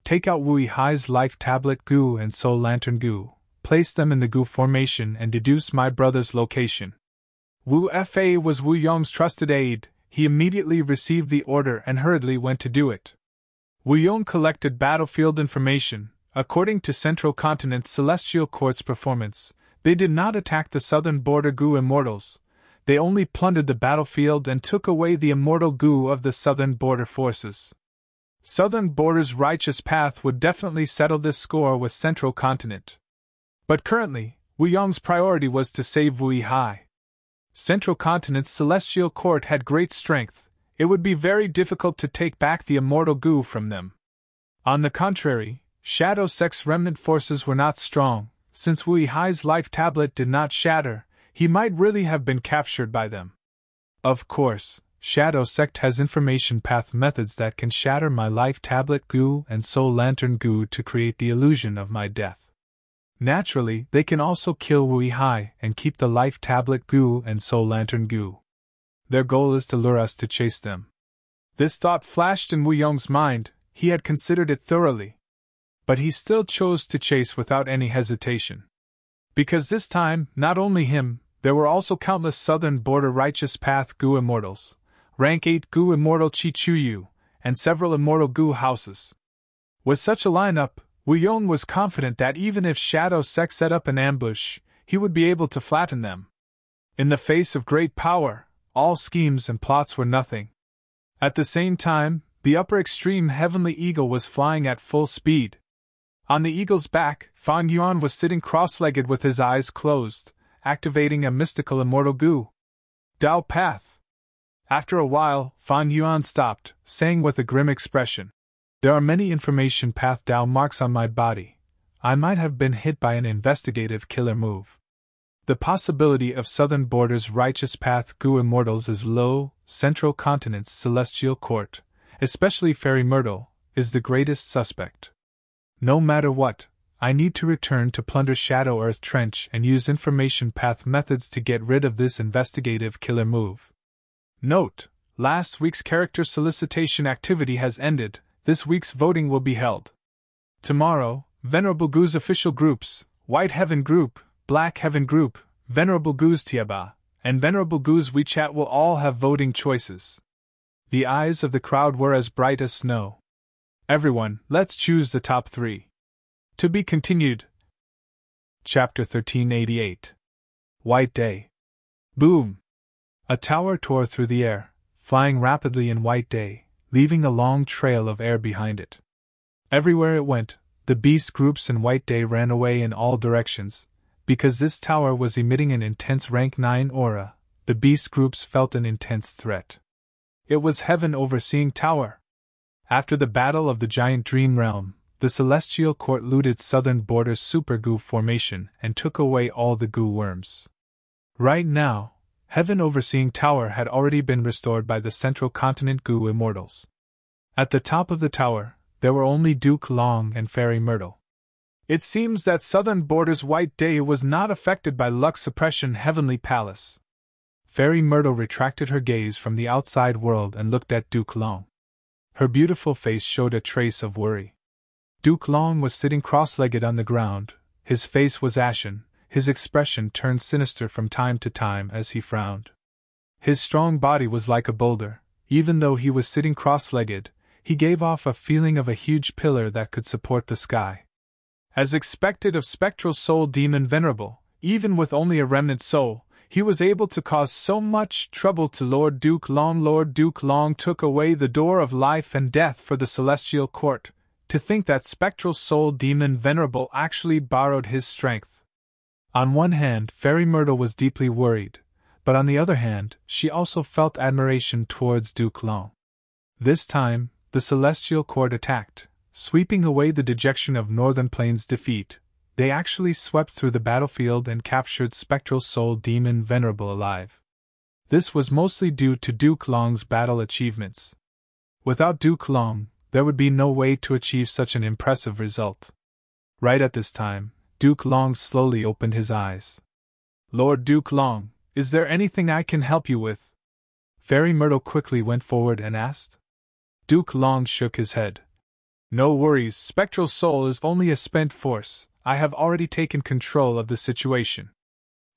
Take out Wu Yihai's Life Tablet Gu and Soul Lantern Gu, place them in the Gu formation and deduce my brother's location. Wu Fa was Wu Yong's trusted aide. He immediately received the order and hurriedly went to do it. Wu Yong collected battlefield information. According to Central Continent's Celestial Court's performance, they did not attack the Southern Border Gu Immortals. They only plundered the battlefield and took away the immortal Gu of the Southern Border forces. Southern Border's Righteous Path would definitely settle this score with Central Continent. But currently, Wu Yong's priority was to save Wu Yihai. Central Continent's Celestial Court had great strength. It would be very difficult to take back the immortal Gu from them. On the contrary, Shadow Sect's remnant forces were not strong. Since Wu Yihai's life tablet did not shatter, he might really have been captured by them. Of course, Shadow Sect has information path methods that can shatter my life tablet Gu and Soul Lantern Gu to create the illusion of my death. Naturally, they can also kill Wu Yihai and keep the life tablet Gu and Soul Lantern Gu. Their goal is to lure us to chase them. This thought flashed in Wu Yong's mind. He had considered it thoroughly. But he still chose to chase without any hesitation. Because this time, not only him, there were also countless Southern Border Righteous Path Gu Immortals, Rank 8 Gu Immortal Chi Chuyu, and several Immortal Gu houses. With such a lineup, Wu Yong was confident that even if Shadow Sect set up an ambush, he would be able to flatten them. In the face of great power, all schemes and plots were nothing. At the same time, the upper extreme Heavenly Eagle was flying at full speed. On the eagle's back, Fan Yuan was sitting cross-legged with his eyes closed, activating a mystical immortal Gu. Dao Path. After a while, Fan Yuan stopped, saying with a grim expression, "There are many information path Dao marks on my body. I might have been hit by an investigative killer move. The possibility of Southern Border's Righteous Path Gu Immortals is low, Central Continent's celestial court, especially Fairy Myrtle, is the greatest suspect. No matter what, I need to return to plunder Shadow Earth Trench and use information path methods to get rid of this investigative killer move. Note: last week's character solicitation activity has ended. This week's voting will be held tomorrow. Venerable Goo's official groups, White Heaven Group, Black Heaven Group, Venerable Goo's Tiaba, and Venerable Goo's WeChat will all have voting choices. The eyes of the crowd were as bright as snow. Everyone, let's choose the top 3. To be continued. Chapter 1388. White Day. Boom! A tower tore through the air, flying rapidly in white day, leaving a long trail of air behind it. Everywhere it went, the beast groups and White Day ran away in all directions. Because this tower was emitting an intense rank 9 aura, the beast groups felt an intense threat. It was Heaven Overseeing Tower. After the Battle of the Giant Dream Realm, the Celestial Court looted Southern Border's Super Goo formation and took away all the goo worms. Right now, Heaven Overseeing Tower had already been restored by the Central Continent Goo Immortals. At the top of the tower, there were only Duke Long and Fairy Myrtle. It seems that Southern Border's White Day was not affected by Lux Suppression Heavenly Palace. Fairy Myrtle retracted her gaze from the outside world and looked at Duke Long. Her beautiful face showed a trace of worry. Duke Long was sitting cross-legged on the ground. His face was ashen, his expression turned sinister from time to time as he frowned. His strong body was like a boulder. Even though he was sitting cross-legged, he gave off a feeling of a huge pillar that could support the sky. As expected of Spectral Soul Demon Venerable, even with only a remnant soul, he was able to cause so much trouble to Lord Duke Long. Lord Duke Long took away the door of life and death for the Celestial Court. To think that Spectral Soul Demon Venerable actually borrowed his strength. On one hand, Fairy Myrtle was deeply worried, but on the other hand, she also felt admiration towards Duke Long. This time, the Celestial Court attacked, sweeping away the dejection of Northern Plains' defeat. They actually swept through the battlefield and captured Spectral Soul Demon Venerable alive. This was mostly due to Duke Long's battle achievements. Without Duke Long, there would be no way to achieve such an impressive result. Right at this time, Duke Long slowly opened his eyes. Lord Duke Long, is there anything I can help you with? Fairy Myrtle quickly went forward and asked. Duke Long shook his head. No worries, Spectral Soul is only a spent force. I have already taken control of the situation.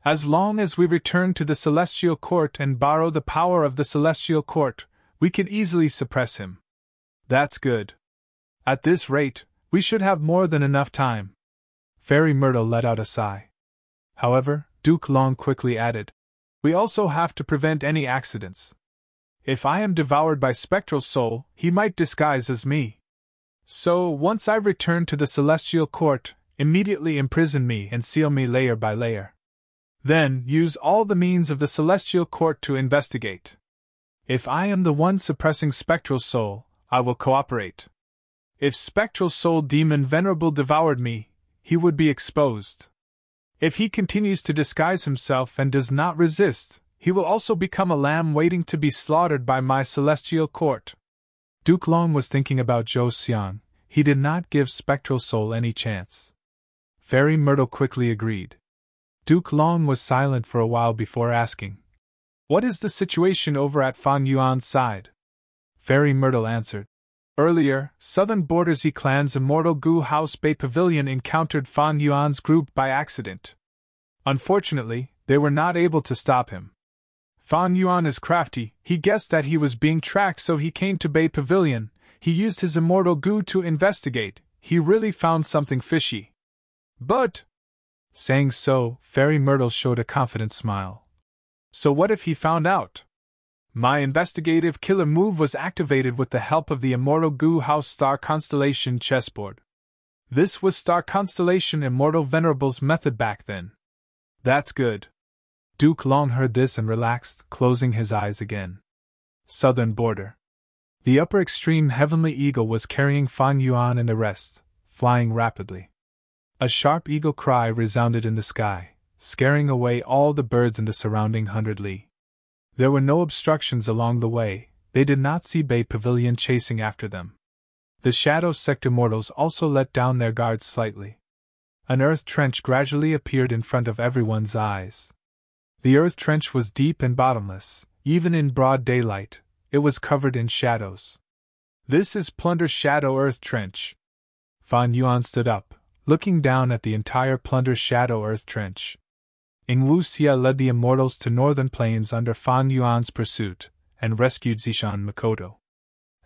As long as we return to the Celestial Court and borrow the power of the Celestial Court, we can easily suppress him. That's good. At this rate, we should have more than enough time. Fairy Myrtle let out a sigh. However, Duke Long quickly added, we also have to prevent any accidents. If I am devoured by Spectral Soul, he might disguise as me. So, once I return to the Celestial Court, immediately imprison me and seal me layer by layer. Then, use all the means of the Celestial Court to investigate. If I am the one suppressing Spectral Soul, I will cooperate. If Spectral Soul Demon Venerable devoured me, he would be exposed. If he continues to disguise himself and does not resist, he will also become a lamb waiting to be slaughtered by my Celestial Court. Duke Long was thinking about Zhou Xiang. He did not give Spectral Soul any chance. Fairy Myrtle quickly agreed. Duke Long was silent for a while before asking, what is the situation over at Fan Yuan's side? Fairy Myrtle answered. Earlier, Southern Border's Clan's Immortal Goo House Bay Pavilion encountered Fan Yuan's group by accident. Unfortunately, they were not able to stop him. Fan Yuan is crafty. He guessed that he was being tracked, so he came to Bay Pavilion. He used his Immortal Goo to investigate. He really found something fishy. But, saying so, Fairy Myrtle showed a confident smile. So what if he found out? My investigative killer move was activated with the help of the Immortal Goo House Star Constellation chessboard. This was Star Constellation Immortal Venerable's method back then. That's good. Duke Long heard this and relaxed, closing his eyes again. Southern Border. The upper extreme Heavenly Eagle was carrying Fan Yuan and the rest, flying rapidly. A sharp eagle cry resounded in the sky, scaring away all the birds in the surrounding 100 li. There were no obstructions along the way, they did not see Bay Pavilion chasing after them. The Shadow Sect immortals also let down their guards slightly. An earth trench gradually appeared in front of everyone's eyes. The earth trench was deep and bottomless, even in broad daylight, it was covered in shadows. This is Plunder's Shadow Earth Trench. Fan Yuan stood up, looking down at the entire Plunder's Shadow Earth Trench. Ing Wuxia led the immortals to northern plains under Fan Yuan's pursuit, and rescued Zishan Makoto.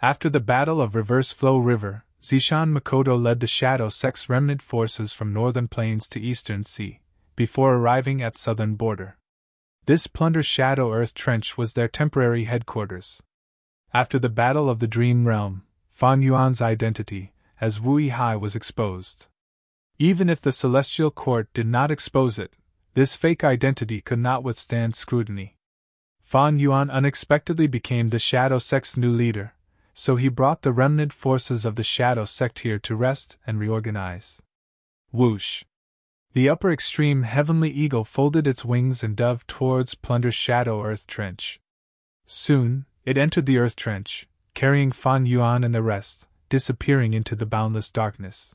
After the Battle of Reverse Flow River, Zishan Makoto led the Shadow Sect's remnant forces from northern plains to eastern sea, before arriving at southern border. This Plunder's Shadow Earth Trench was their temporary headquarters. After the Battle of the Dream Realm, Fan Yuan's identity, as Wu Yihai, was exposed. Even if the Celestial Court did not expose it, this fake identity could not withstand scrutiny. Fan Yuan unexpectedly became the Shadow Sect's new leader, so he brought the remnant forces of the Shadow Sect here to rest and reorganize. Whoosh! The upper extreme Heavenly Eagle folded its wings and dove towards Plunder's Shadow Earth Trench. Soon, it entered the Earth Trench, carrying Fan Yuan and the rest, disappearing into the boundless darkness.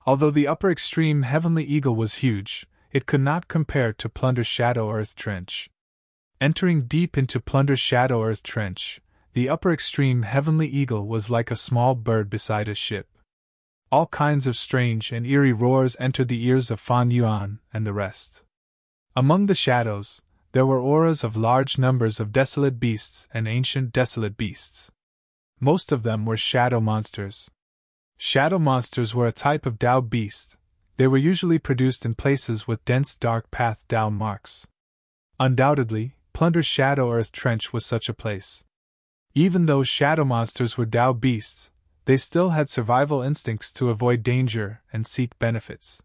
Although the upper extreme Heavenly Eagle was huge, it could not compare to Plunder's Shadow Earth Trench. Entering deep into Plunder's Shadow Earth Trench, the upper extreme Heavenly Eagle was like a small bird beside a ship. All kinds of strange and eerie roars entered the ears of Fan Yuan and the rest. Among the shadows, there were auras of large numbers of desolate beasts and ancient desolate beasts. Most of them were shadow monsters. Shadow monsters were a type of Dao beast. They were usually produced in places with dense dark path Dao marks. Undoubtedly, Plunder's Shadow Earth Trench was such a place. Even though shadow monsters were Dao beasts, they still had survival instincts to avoid danger and seek benefits.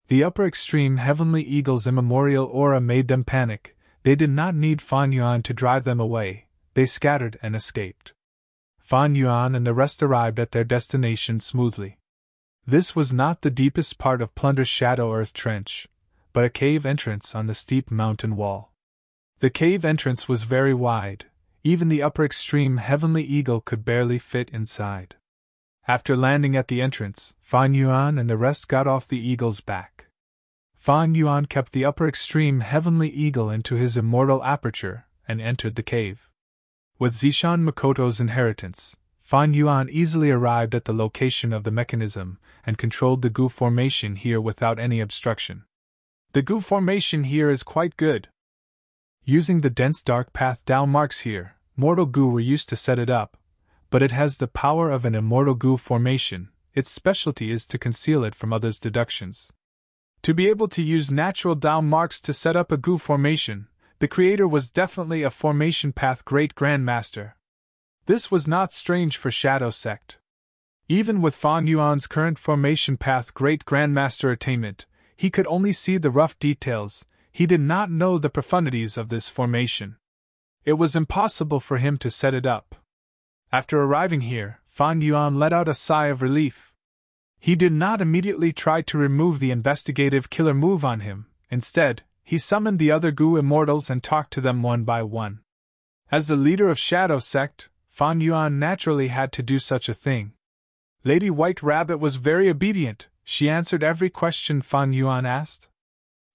The upper extreme Heavenly Eagle's immemorial aura made them panic. They did not need Fan Yuan to drive them away, they scattered and escaped. Fan Yuan and the rest arrived at their destination smoothly. This was not the deepest part of Plunder's Shadow Earth Trench, but a cave entrance on the steep mountain wall. The cave entrance was very wide, even the upper extreme Heavenly Eagle could barely fit inside. After landing at the entrance, Fan Yuan and the rest got off the eagle's back. Fan Yuan kept the upper extreme Heavenly Eagle into his immortal aperture and entered the cave. With Zishan Makoto's inheritance, Fan Yuan easily arrived at the location of the mechanism and controlled the goo formation here without any obstruction. The goo formation here is quite good. Using the dense dark path Dao marks here, mortal goo were used to set it up, but it has the power of an immortal goo formation. Its specialty is to conceal it from others' deductions. To be able to use natural Dao marks to set up a goo formation, the creator was definitely a formation path great grandmaster. This was not strange for Shadow Sect. Even with Fan Yuan's current formation path great grandmaster attainment, he could only see the rough details. He did not know the profundities of this formation. It was impossible for him to set it up. After arriving here, Fan Yuan let out a sigh of relief. He did not immediately try to remove the investigative killer move on him. Instead, he summoned the other Goo Immortals and talked to them one by one. As the leader of Shadow Sect, Fan Yuan naturally had to do such a thing. Lady White Rabbit was very obedient. She answered every question Fan Yuan asked.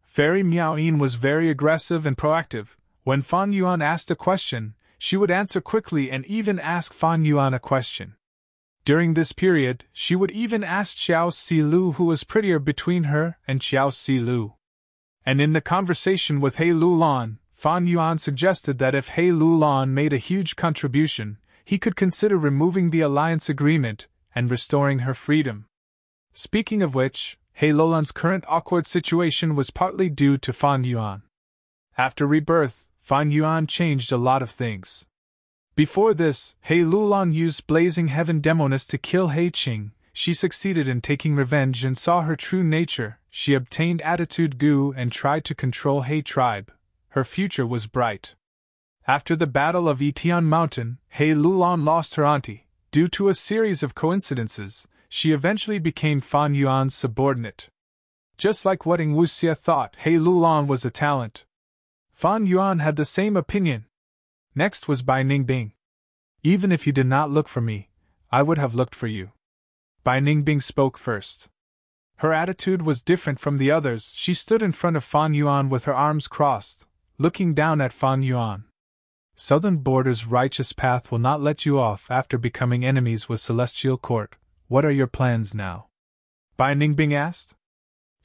Fairy Miao Yin was very aggressive and proactive. When Fan Yuan asked a question, she would answer quickly and even ask Fan Yuan a question. During this period, she would even ask Xiao Silu who was prettier between her and Xiao Silu. And in the conversation with He Lulan, Fan Yuan suggested that if He Lulan made a huge contribution, he could consider removing the alliance agreement and restoring her freedom. Speaking of which, He Lulan's current awkward situation was partly due to Fan Yuan. After rebirth, Fan Yuan changed a lot of things. Before this, He Lulan used Blazing Heaven Demoness to kill He Qing. She succeeded in taking revenge and saw her true nature. She obtained Attitude Goo and tried to control He tribe. Her future was bright. After the Battle of Etian Mountain, He Lulan lost her auntie. Due to a series of coincidences, she eventually became Fan Yuan's subordinate. Just like what Ing Wuxia thought He Lulan was a talent, Fan Yuan had the same opinion. Next was Bai Ningbing. Even if you did not look for me, I would have looked for you. Bai Ningbing spoke first. Her attitude was different from the others. She stood in front of Fan Yuan with her arms crossed, looking down at Fan Yuan. Southern Border's righteous path will not let you off after becoming enemies with Celestial Court. What are your plans now? Bai Ningbing asked.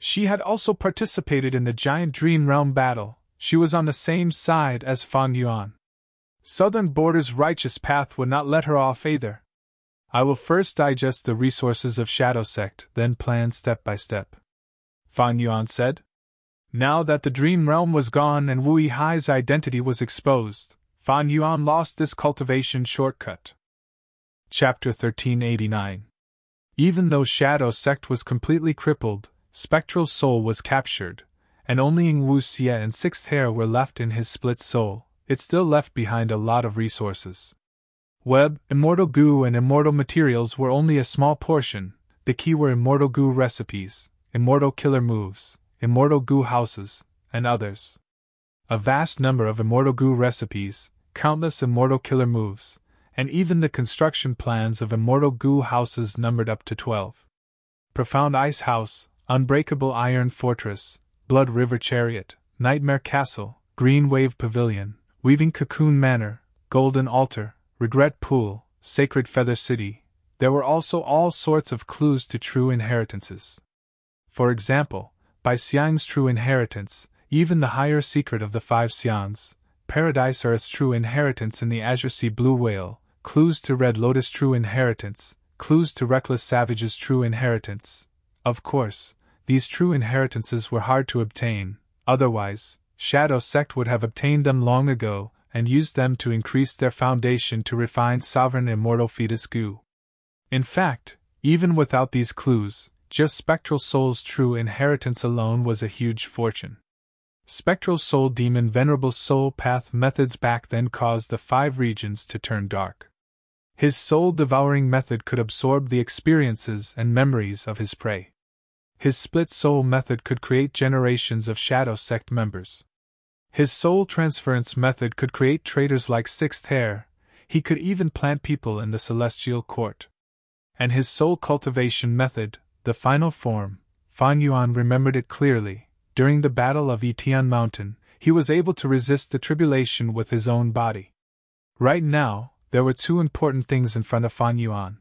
She had also participated in the giant Dream Realm battle. She was on the same side as Fan Yuan. Southern Border's righteous path would not let her off either. I will first digest the resources of Shadow Sect, then plan step by step, Fan Yuan said. Now that the Dream Realm was gone and Wu Yihai's identity was exposed, Fan Yuan lost this cultivation shortcut. Chapter 1389. Even though Shadow Sect was completely crippled, Spectral Soul was captured, and only Ying Wu Xie and Sixth Hair were left in his split soul. It still left behind a lot of resources. Web, immortal goo and immortal materials were only a small portion. The key were immortal goo recipes, immortal killer moves, immortal goo houses, and others. A vast number of immortal goo recipes, countless immortal killer moves, and even the construction plans of immortal goo houses numbered up to 12. Profound Ice House, Unbreakable Iron Fortress, Blood River Chariot, Nightmare Castle, Green Wave Pavilion, Weaving Cocoon Manor, Golden Altar, Regret Pool, Sacred Feather City. There were also all sorts of clues to true inheritances. For example, by Xiang's true inheritance, even the higher secret of the 5 Xiangs, Paradise Earth's true inheritance in the Azure Sea Blue Whale, clues to Red Lotus true inheritance, clues to Reckless Savage's true inheritance. Of course, these true inheritances were hard to obtain, otherwise, Shadow Sect would have obtained them long ago, and used them to increase their foundation to refine sovereign immortal fetus goo. In fact, even without these clues, just Spectral Soul's true inheritance alone was a huge fortune. Spectral Soul Demon Venerable Soul Path methods back then caused the 5 regions to turn dark. His soul-devouring method could absorb the experiences and memories of his prey. His split soul method could create generations of Shadow Sect members. His soul transference method could create traitors like Sixth Hair. He could even plant people in the Celestial Court. And his soul cultivation method, the final form, Fan Yuan remembered it clearly. During the Battle of Yitian Mountain, he was able to resist the tribulation with his own body. Right now, there were 2 important things in front of Fan Yuan.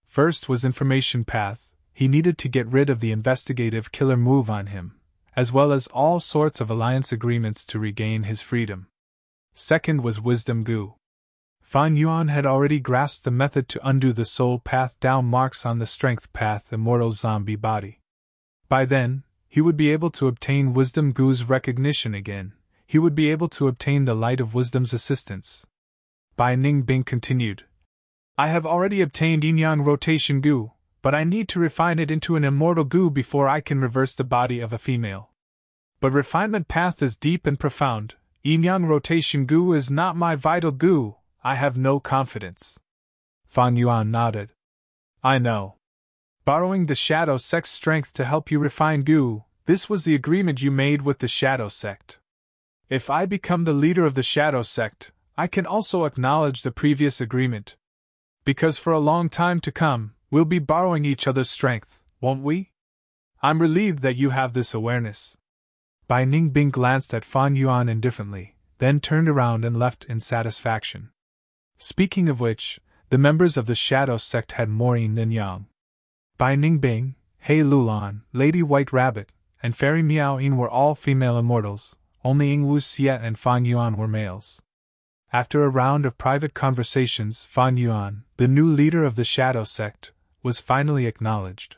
First was information path. He needed to get rid of the investigative killer move on him, as well as all sorts of alliance agreements to regain his freedom. Second was wisdom goo. Fan Yuan had already grasped the method to undo the soul path down marks on the strength path immortal zombie body. By then, he would be able to obtain wisdom goo's recognition again. He would be able to obtain the light of wisdom's assistance. Bai Ningbing continued. I have already obtained yin-yang rotation goo, but I need to refine it into an immortal goo before I can reverse the body of a female. But refinement path is deep and profound. Yin-yang rotation goo is not my vital goo. I have no confidence. Fan Yuan nodded. I know. Borrowing the Shadow Sect's strength to help you refine goo, this was the agreement you made with the Shadow Sect. If I become the leader of the Shadow Sect, I can also acknowledge the previous agreement. Because for a long time to come, we'll be borrowing each other's strength, won't we? I'm relieved that you have this awareness. Bai Ningbing glanced at Fan Yuan indifferently, then turned around and left in satisfaction. Speaking of which, the members of the Shadow Sect had more yin than yang. Bai Ningbing, Hei Lulan, Lady White Rabbit, and Fairy Miao Yin were all female immortals, only Ying Wu Xie and Fan Yuan were males. After a round of private conversations, Fan Yuan, the new leader of the Shadow Sect, was finally acknowledged.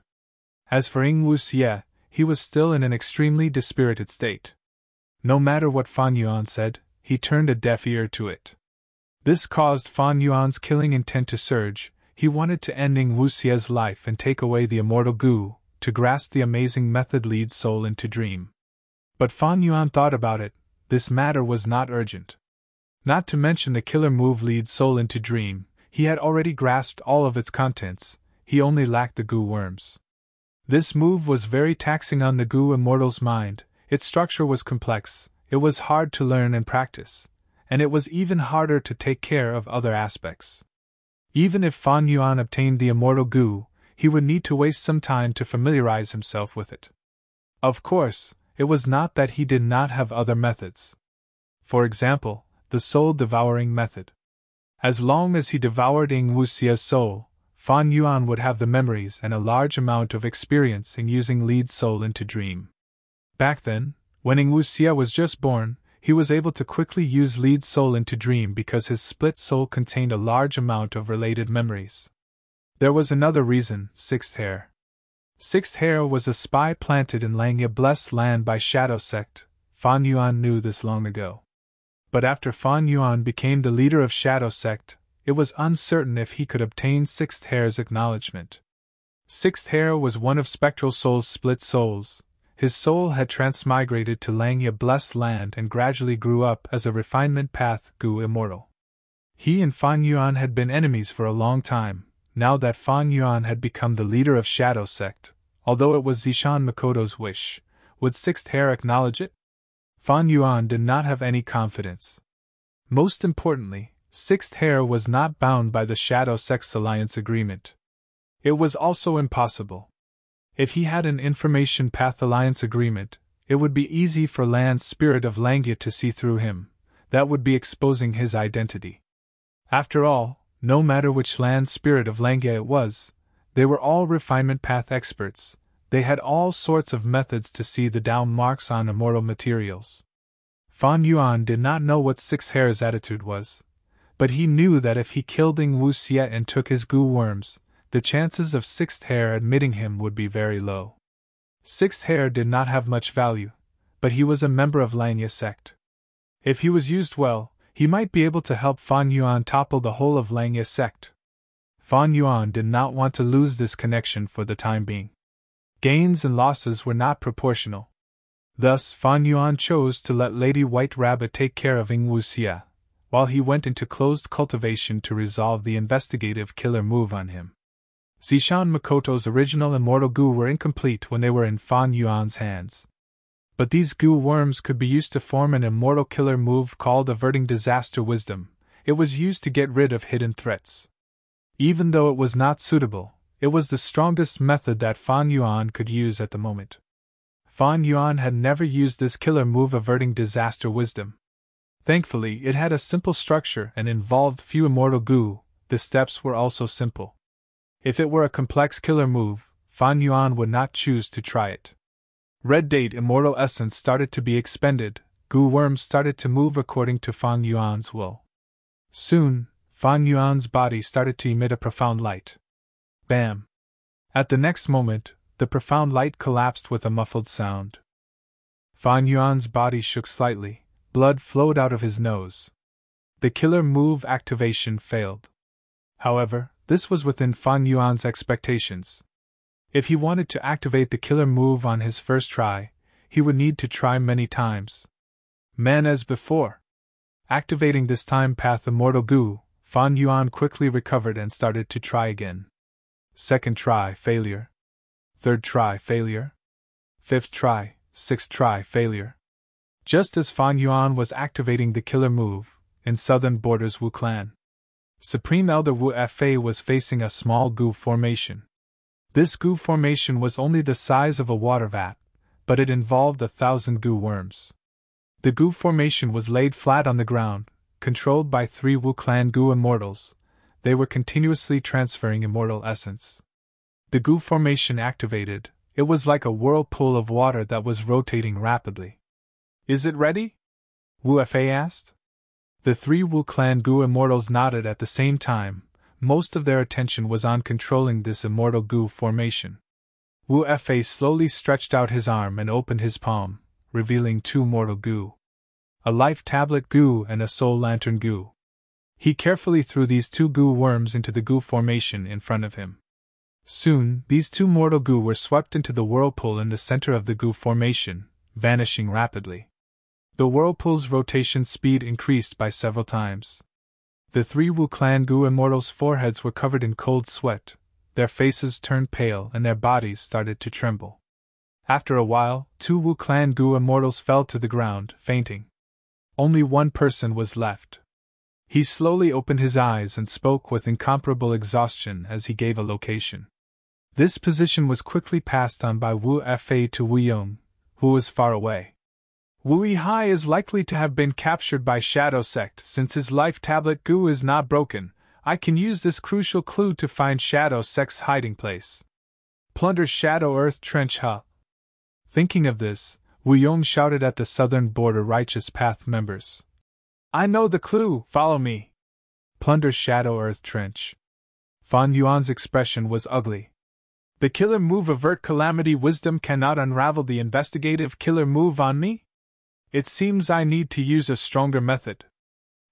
As for Ying Wu Xie, he was still in an extremely dispirited state. No matter what Fan Yuan said, he turned a deaf ear to it. This caused Fan Yuan's killing intent to surge. He wanted to end Ying Wu Xie's life and take away the immortal goo, to grasp the amazing method lead soul into dream. But Fan Yuan thought about it. This matter was not urgent. Not to mention the killer move lead soul into dream, he had already grasped all of its contents, he only lacked the goo worms. This move was very taxing on the goo immortal's mind. Its structure was complex, it was hard to learn and practice, and it was even harder to take care of other aspects. Even if Fan Yuan obtained the immortal goo, he would need to waste some time to familiarize himself with it. Of course, it was not that he did not have other methods. For example, the soul-devouring method. As long as he devoured Ying Wuxia's soul, Fan Yuan would have the memories and a large amount of experience in using Li's soul into dream. Back then, when Ying Wuxia was just born, he was able to quickly use Li's soul into dream because his split soul contained a large amount of related memories. There was another reason: Sixth Hair. Sixth Hair was a spy planted in Langya Blessed Land by Shadow Sect. Fan Yuan knew this long ago. But after Fan Yuan became the leader of Shadow Sect, it was uncertain if he could obtain Sixth Hair's acknowledgement. Sixth Hair was one of Spectral Soul's split souls. His soul had transmigrated to Langya Blessed Land and gradually grew up as a refinement path Gu immortal. He and Fan Yuan had been enemies for a long time. Now that Fan Yuan had become the leader of Shadow Sect, although it was Zishan Makoto's wish, would Sixth Hair acknowledge it? Fan Yuan did not have any confidence. Most importantly, Sixth Hair was not bound by the Shadow Sect's alliance agreement. It was also impossible. If he had an information path alliance agreement, it would be easy for Land Spirit of Langya to see through him. That would be exposing his identity. After all, no matter which Land Spirit of Langya it was, they were all refinement path experts. They had all sorts of methods to see the down marks on immortal materials. Fan Yuan did not know what Sixth Hair's attitude was, but he knew that if he killed Ying Wuxia and took his goo worms, the chances of Sixth Hair admitting him would be very low. Sixth Hair did not have much value, but he was a member of Langya sect. If he was used well, he might be able to help Fan Yuan topple the whole of Langya sect. Fan Yuan did not want to lose this connection for the time being. Gains and losses were not proportional. Thus, Fan Yuan chose to let Lady White Rabbit take care of Ying Wuxia, while he went into closed cultivation to resolve the investigative killer move on him. Zishan Makoto's original immortal goo were incomplete when they were in Fan Yuan's hands. But these goo worms could be used to form an immortal killer move called Averting Disaster Wisdom. It was used to get rid of hidden threats. Even though it was not suitable, it was the strongest method that Fan Yuan could use at the moment. Fan Yuan had never used this killer move Averting Disaster Wisdom. Thankfully, it had a simple structure and involved few immortal goo. The steps were also simple. If it were a complex killer move, Fan Yuan would not choose to try it. Red Date immortal essence started to be expended. Goo worms started to move according to Fan Yuan's will. Soon, Fan Yuan's body started to emit a profound light. Bam! At the next moment, the profound light collapsed with a muffled sound. Fan Yuan's body shook slightly, blood flowed out of his nose. The killer move activation failed. However, this was within Fan Yuan's expectations. If he wanted to activate the killer move on his first try, he would need to try many times. Man as before. Activating this time path immortal goo, Fan Yuan quickly recovered and started to try again. Second try, failure. Third try, failure. Fifth try, sixth try, failure. Just as Fan Yuan was activating the killer move, in southern borders Wu Clan, Supreme Elder Wu Fa was facing a small goo formation. This goo formation was only the size of a water vat, but it involved 1,000 goo worms. The goo formation was laid flat on the ground, controlled by 3 Wu Clan goo immortals. They were continuously transferring immortal essence. The goo formation activated. It was like a whirlpool of water that was rotating rapidly. Is it ready? Wu Fa asked. The 3 Wu Clan goo immortals nodded at the same time. Most of their attention was on controlling this immortal goo formation. Wu Fa slowly stretched out his arm and opened his palm, revealing 2 mortal goo. A life tablet goo and a soul lantern goo. He carefully threw these 2 goo worms into the goo formation in front of him. Soon, these 2 mortal goo were swept into the whirlpool in the center of the goo formation, vanishing rapidly. The whirlpool's rotation speed increased by several times. The 3 Wu Clan goo immortals' foreheads were covered in cold sweat, their faces turned pale and their bodies started to tremble. After a while, 2 Wu Clan goo immortals fell to the ground, fainting. Only one person was left. He slowly opened his eyes and spoke with incomparable exhaustion as he gave a location. This position was quickly passed on by Wu Fa to Wu Yong, who was far away. Wu Yihai is likely to have been captured by Shadow Sect since his life tablet Gu is not broken. I can use this crucial clue to find Shadow Sect's hiding place. Plunder Shadow Earth Trench Hub. Thinking of this, Wu Yong shouted at the Southern Border Righteous Path members. I know the clue, follow me. Plunder Shadow Earth Trench. Fan Yuan's expression was ugly. The killer move avert calamity wisdom cannot unravel the investigative killer move on me? It seems I need to use a stronger method.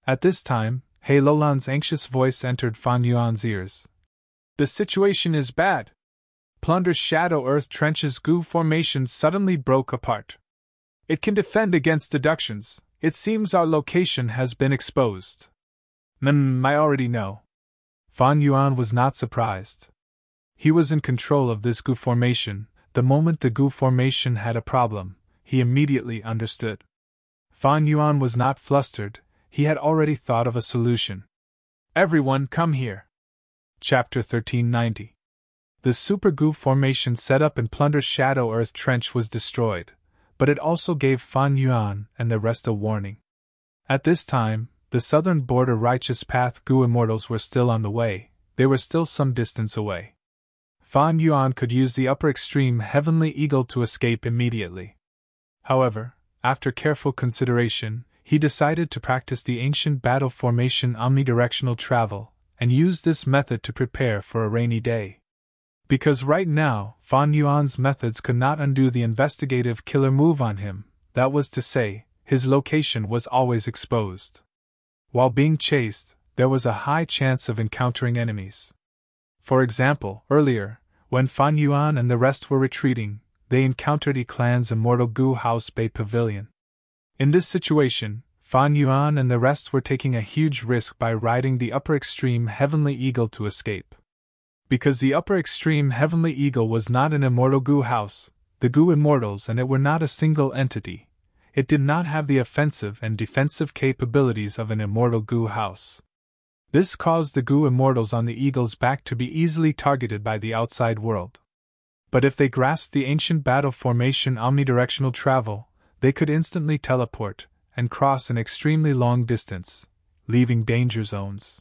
At this time, He Lolan's anxious voice entered Fan Yuan's ears. The situation is bad. Plunder Shadow Earth Trench's Gu formation suddenly broke apart. It can defend against deductions. It seems our location has been exposed. I already know. Fan Yuan was not surprised. He was in control of this Gu formation. The moment the Gu formation had a problem, he immediately understood. Fan Yuan was not flustered, he had already thought of a solution. Everyone come here. Chapter 1390. The Super Gu formation set up in Plunder Shadow Earth Trench was destroyed, but it also gave Fan Yuan and the rest a warning. At this time, the Southern Border Righteous Path Gu Immortals were still on the way, they were still some distance away. Fan Yuan could use the upper extreme Heavenly Eagle to escape immediately. However, after careful consideration, he decided to practice the ancient battle formation omnidirectional travel, and use this method to prepare for a rainy day. Because right now, Fan Yuan's methods could not undo the investigative killer move on him, that was to say, his location was always exposed. While being chased, there was a high chance of encountering enemies. For example, earlier, when Fan Yuan and the rest were retreating, they encountered Clan's immortal Gu House Bay Pavilion. In this situation, Fan Yuan and the rest were taking a huge risk by riding the upper extreme Heavenly Eagle to escape. Because the upper extreme Heavenly Eagle was not an immortal Gu house, the Gu Immortals and it were not a single entity, it did not have the offensive and defensive capabilities of an immortal Gu house. This caused the Gu Immortals on the Eagle's back to be easily targeted by the outside world. But if they grasped the ancient battle formation omnidirectional travel, they could instantly teleport and cross an extremely long distance, leaving danger zones.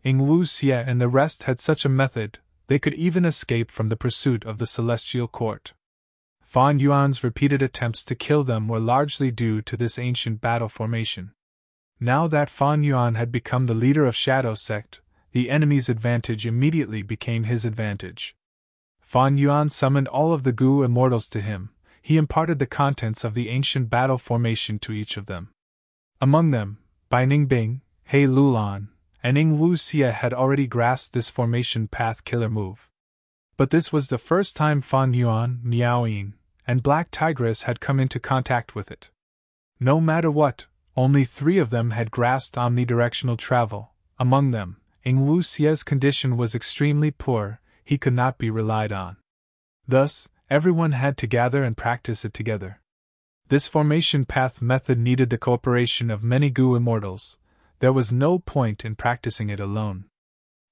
Ing Wu Xie and the rest had such a method, they could even escape from the pursuit of the Celestial Court. Fan Yuan's repeated attempts to kill them were largely due to this ancient battle formation. Now that Fan Yuan had become the leader of Shadow Sect, the enemy's advantage immediately became his advantage. Fan Yuan summoned all of the Gu Immortals to him. He imparted the contents of the ancient battle formation to each of them. Among them, Bai Ningbing, He Lulan, and Ing Wu Xie had already grasped this formation path killer move. But this was the first time Fan Yuan, Miao Yin, and Black Tigress had come into contact with it. No matter what, only 3 of them had grasped omnidirectional travel. Among them, Ing Wu Xie's condition was extremely poor, he could not be relied on. Thus, everyone had to gather and practice it together. This formation path method needed the cooperation of many Gu Immortals. There was no point in practicing it alone.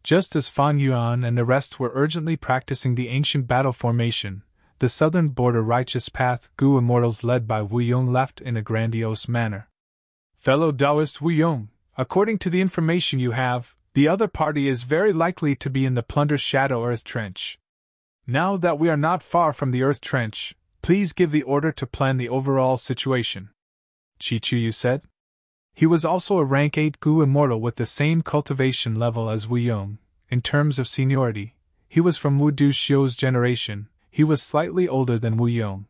Just as Fan Yuan and the rest were urgently practicing the ancient battle formation, the Southern Border Righteous Path Gu Immortals led by Wu Yong left in a grandiose manner. Fellow Taoist Wu Yong, according to the information you have, the other party is very likely to be in the Plunder Shadow Earth Trench. Now that we are not far from the Earth Trench, please give the order to plan the overall situation. Chi Chuyu said. He was also a rank 8 Gu Immortal with the same cultivation level as Wu Yong. In terms of seniority, he was from Wu Du Xiu's generation, he was slightly older than Wu Yong.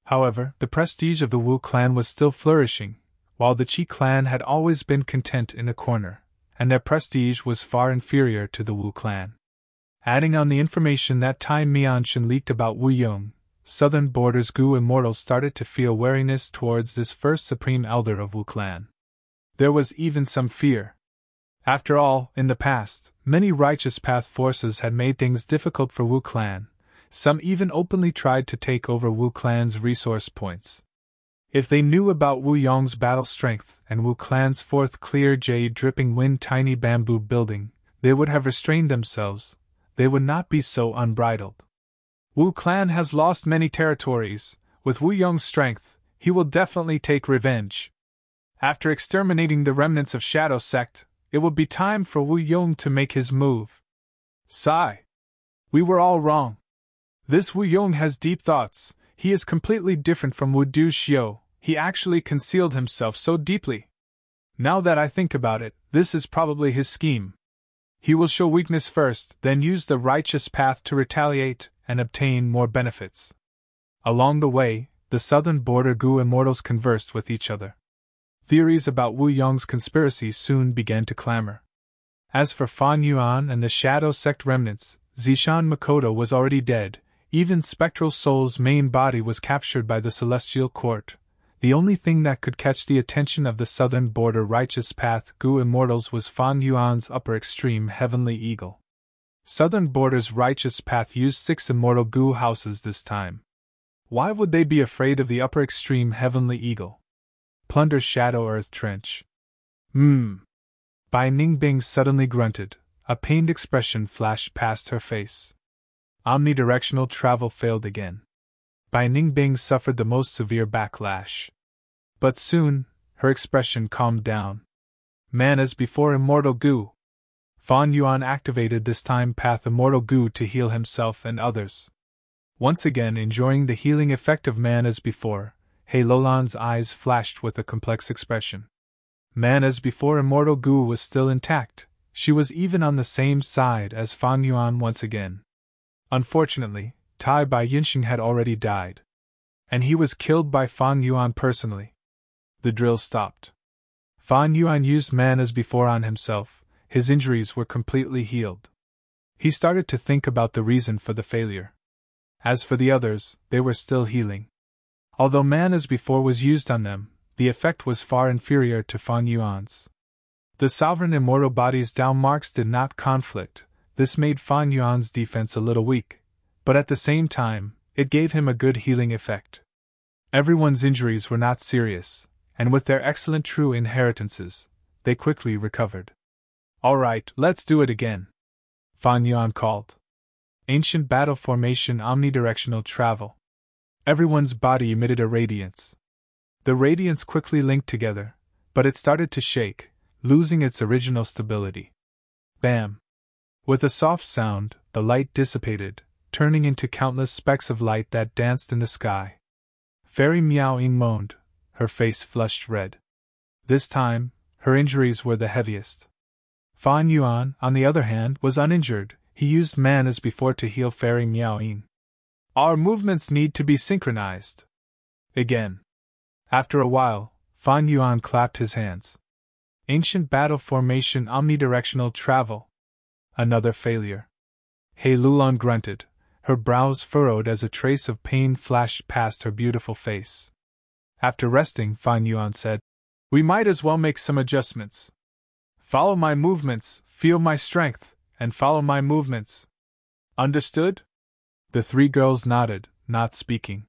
However, the prestige of the Wu clan was still flourishing, while the Qi clan had always been content in a corner, and their prestige was far inferior to the Wu clan. Adding on the information that Tai Mianshan leaked about Wu Yong, Southern Border's Gu Immortals started to feel wariness towards this first supreme elder of Wu clan. There was even some fear. After all, in the past, many Righteous Path forces had made things difficult for Wu clan, some even openly tried to take over Wu clan's resource points. If they knew about Wu Yong's battle strength and Wu Clan's fourth clear jade dripping wind tiny bamboo building, they would have restrained themselves. They would not be so unbridled. Wu Clan has lost many territories. With Wu Yong's strength, he will definitely take revenge. After exterminating the remnants of Shadow Sect, it will be time for Wu Yong to make his move. Sigh. We were all wrong. This Wu Yong has deep thoughts. He is completely different from Wu Du Xiu. He actually concealed himself so deeply. Now that I think about it, this is probably his scheme. He will show weakness first, then use the righteous path to retaliate and obtain more benefits. Along the way, the southern border Gu immortals conversed with each other. Theories about Wu Yong's conspiracy soon began to clamor. As for Fan Yuan and the Shadow Sect remnants, Zishan Makoto was already dead. Even Spectral Soul's main body was captured by the Celestial Court. The only thing that could catch the attention of the southern border righteous path Gu immortals was Fan Yuan's upper extreme Heavenly Eagle. Southern border's righteous path used 6 immortal Gu houses this time. Why would they be afraid of the upper extreme Heavenly Eagle? Plunder Shadow Earth Trench. Bai Ningbing suddenly grunted. A pained expression flashed past her face. Omnidirectional travel failed again. Bai Ningbing suffered the most severe backlash. But soon, her expression calmed down. Man as before Immortal Gu. Fan Yuan activated this time Path Immortal Gu to heal himself and others. Once again enjoying the healing effect of Man as before, He Lolan's eyes flashed with a complex expression. Man as before Immortal Gu was still intact. She was even on the same side as Fan Yuan once again. Unfortunately, Tai Bai Yinxing had already died. And he was killed by Fan Yuan personally. The drill stopped. Fan Yuan used Man as before on himself. His injuries were completely healed. He started to think about the reason for the failure. As for the others, they were still healing. Although Man as before was used on them, the effect was far inferior to Fan Yuan's. The sovereign immortal body's down marks did not conflict. This made Fan Yuan's defense a little weak, but at the same time, it gave him a good healing effect. Everyone's injuries were not serious, and with their excellent true inheritances, they quickly recovered. All right, let's do it again, Fan Yuan called. Ancient battle formation omnidirectional travel. Everyone's body emitted a radiance. The radiance quickly linked together, but it started to shake, losing its original stability. Bam! With a soft sound, the light dissipated, turning into countless specks of light that danced in the sky. Fairy Miao Ying moaned, her face flushed red. This time, her injuries were the heaviest. Fan Yuan, on the other hand, was uninjured. He used Man as before to heal Fairy Miao Ying. Our movements need to be synchronized. Again. After a while, Fan Yuan clapped his hands. Ancient battle formation omnidirectional travel. Another failure. He Lulan grunted, her brows furrowed as a trace of pain flashed past her beautiful face. After resting, Fan Yuan said, "We might as well make some adjustments. Follow my movements, feel my strength, and follow my movements. Understood?" The 3 girls nodded, not speaking.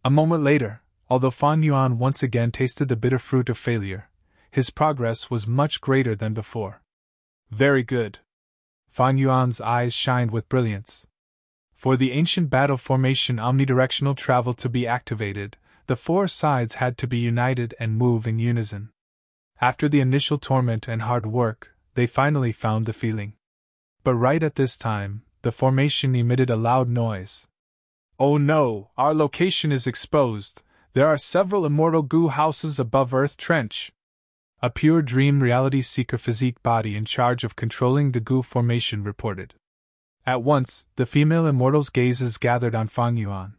A moment later, although Fan Yuan once again tasted the bitter fruit of failure, his progress was much greater than before. Very good. Fan Yuan's eyes shined with brilliance. For the ancient battle formation omnidirectional travel to be activated, the 4 sides had to be united and move in unison. After the initial torment and hard work, they finally found the feeling. But right at this time, the formation emitted a loud noise. Oh no, our location is exposed. There are several immortal Gu houses above Earth Trench. A pure dream reality seeker physique body in charge of controlling the Gu formation reported. At once, the female immortals' gazes gathered on Fan Yuan.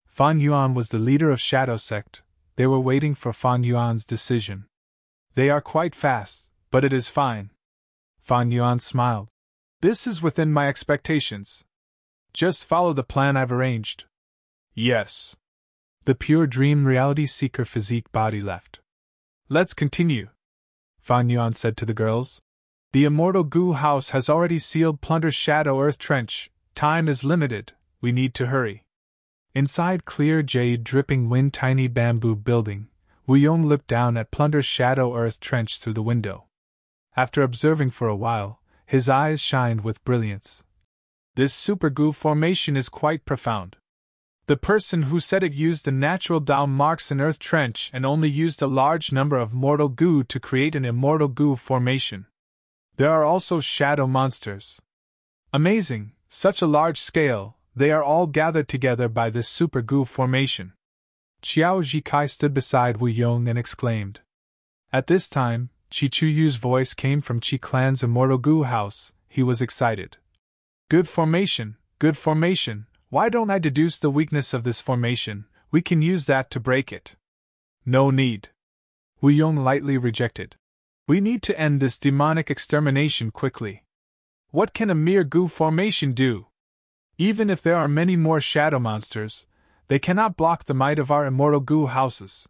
Fan Yuan was the leader of Shadow Sect. They were waiting for Fan Yuan's decision. They are quite fast, but it is fine. Fan Yuan smiled. This is within my expectations. Just follow the plan I've arranged. Yes. The pure dream reality seeker physique body left. Let's continue, Fan Yuan said to the girls. The immortal Gu house has already sealed Plunder's Shadow Earth Trench. Time is limited, we need to hurry. Inside clear jade dripping wind tiny bamboo building, Wu Yong looked down at Plunder's shadow earth trench through the window. After observing for a while, his eyes shined with brilliance. This super goo formation is quite profound. The person who said it used the natural Dao marks an earth trench and only used a large number of mortal goo to create an immortal goo formation. There are also shadow monsters. Amazing, such a large scale, they are all gathered together by this super goo formation. Qiao Jikai stood beside Wu Yong and exclaimed. At this time, Chi Chuyu's voice came from Qi Clan's immortal goo house. He was excited. Good formation, good formation. Why don't I deduce the weakness of this formation? We can use that to break it. No need. Wu Yong lightly rejected. We need to end this demonic extermination quickly. What can a mere goo formation do? Even if there are many more shadow monsters, they cannot block the might of our immortal goo houses.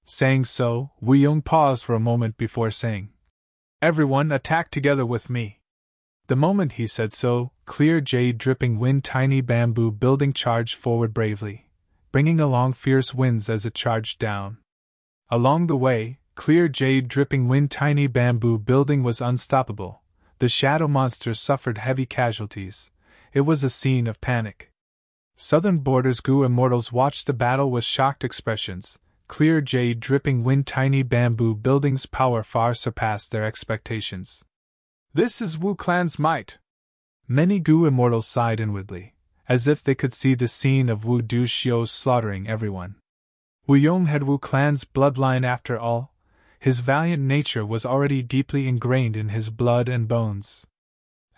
Saying so, Wu Yong paused for a moment before saying, Everyone attack together with me. The moment he said so, clear jade dripping wind tiny bamboo building charged forward bravely, bringing along fierce winds as it charged down. Along the way, clear jade dripping wind tiny bamboo building was unstoppable. The shadow monsters suffered heavy casualties. It was a scene of panic. Southern Borders Goo Immortals watched the battle with shocked expressions. Clear jade dripping wind tiny bamboo building's power far surpassed their expectations. This is Wu Clan's might. Many Goo Immortals sighed inwardly, as if they could see the scene of Wu Du Xiu's slaughtering everyone. Wu Yong had Wu Clan's bloodline after all. His valiant nature was already deeply ingrained in his blood and bones.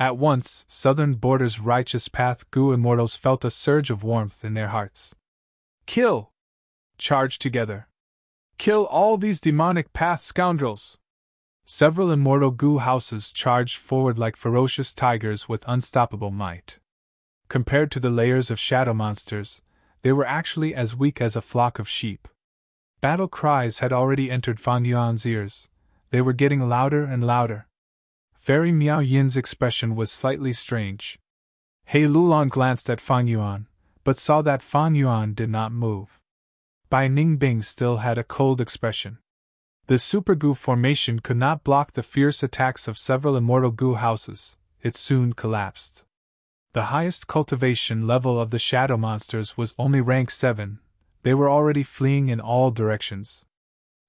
At once, Southern Borders Righteous Path Goo Immortals felt a surge of warmth in their hearts. Kill! Charge together. Kill all these demonic path scoundrels! Several immortal goo houses charged forward like ferocious tigers with unstoppable might. Compared to the layers of shadow monsters, they were actually as weak as a flock of sheep. Battle cries had already entered Fan Yuan's ears. They were getting louder and louder. Fairy Miao Yin's expression was slightly strange. He Lulan glanced at Fan Yuan, but saw that Fan Yuan did not move. Bai Ningbing still had a cold expression. The super goo formation could not block the fierce attacks of several immortal goo houses. It soon collapsed. The highest cultivation level of the shadow monsters was only rank 7. They were already fleeing in all directions.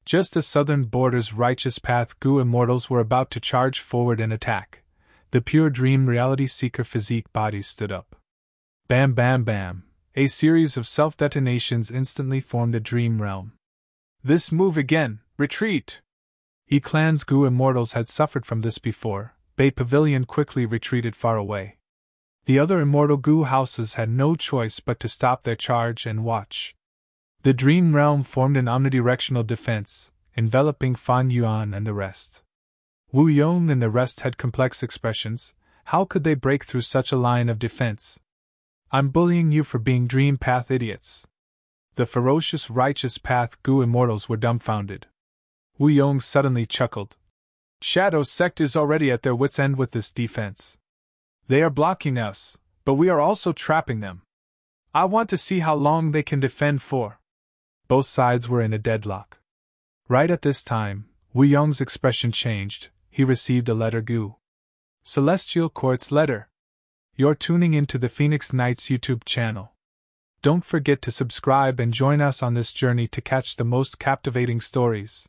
Just as Southern Borders Righteous Path Goo Immortals were about to charge forward and attack, the pure dream reality seeker physique bodies stood up. Bam bam bam. A series of self-detonations instantly formed the dream realm. This move again! Retreat! Clan's Goo Immortals had suffered from this before. Bay Pavilion quickly retreated far away. The other immortal goo houses had no choice but to stop their charge and watch. The dream realm formed an omnidirectional defense, enveloping Fan Yuan and the rest. Wu Yong and the rest had complex expressions. How could they break through such a line of defense? I'm bullying you for being dream path idiots. The ferocious Righteous Path Goo Immortals were dumbfounded. Wu Yong suddenly chuckled. Shadow Sect is already at their wits' end with this defense. They are blocking us, but we are also trapping them. I want to see how long they can defend for. Both sides were in a deadlock. Right at this time, Wu Yong's expression changed. He received a letter Goo. Celestial Court's letter. You're tuning into the Phoenix Knights YouTube channel. Don't forget to subscribe and join us on this journey to catch the most captivating stories.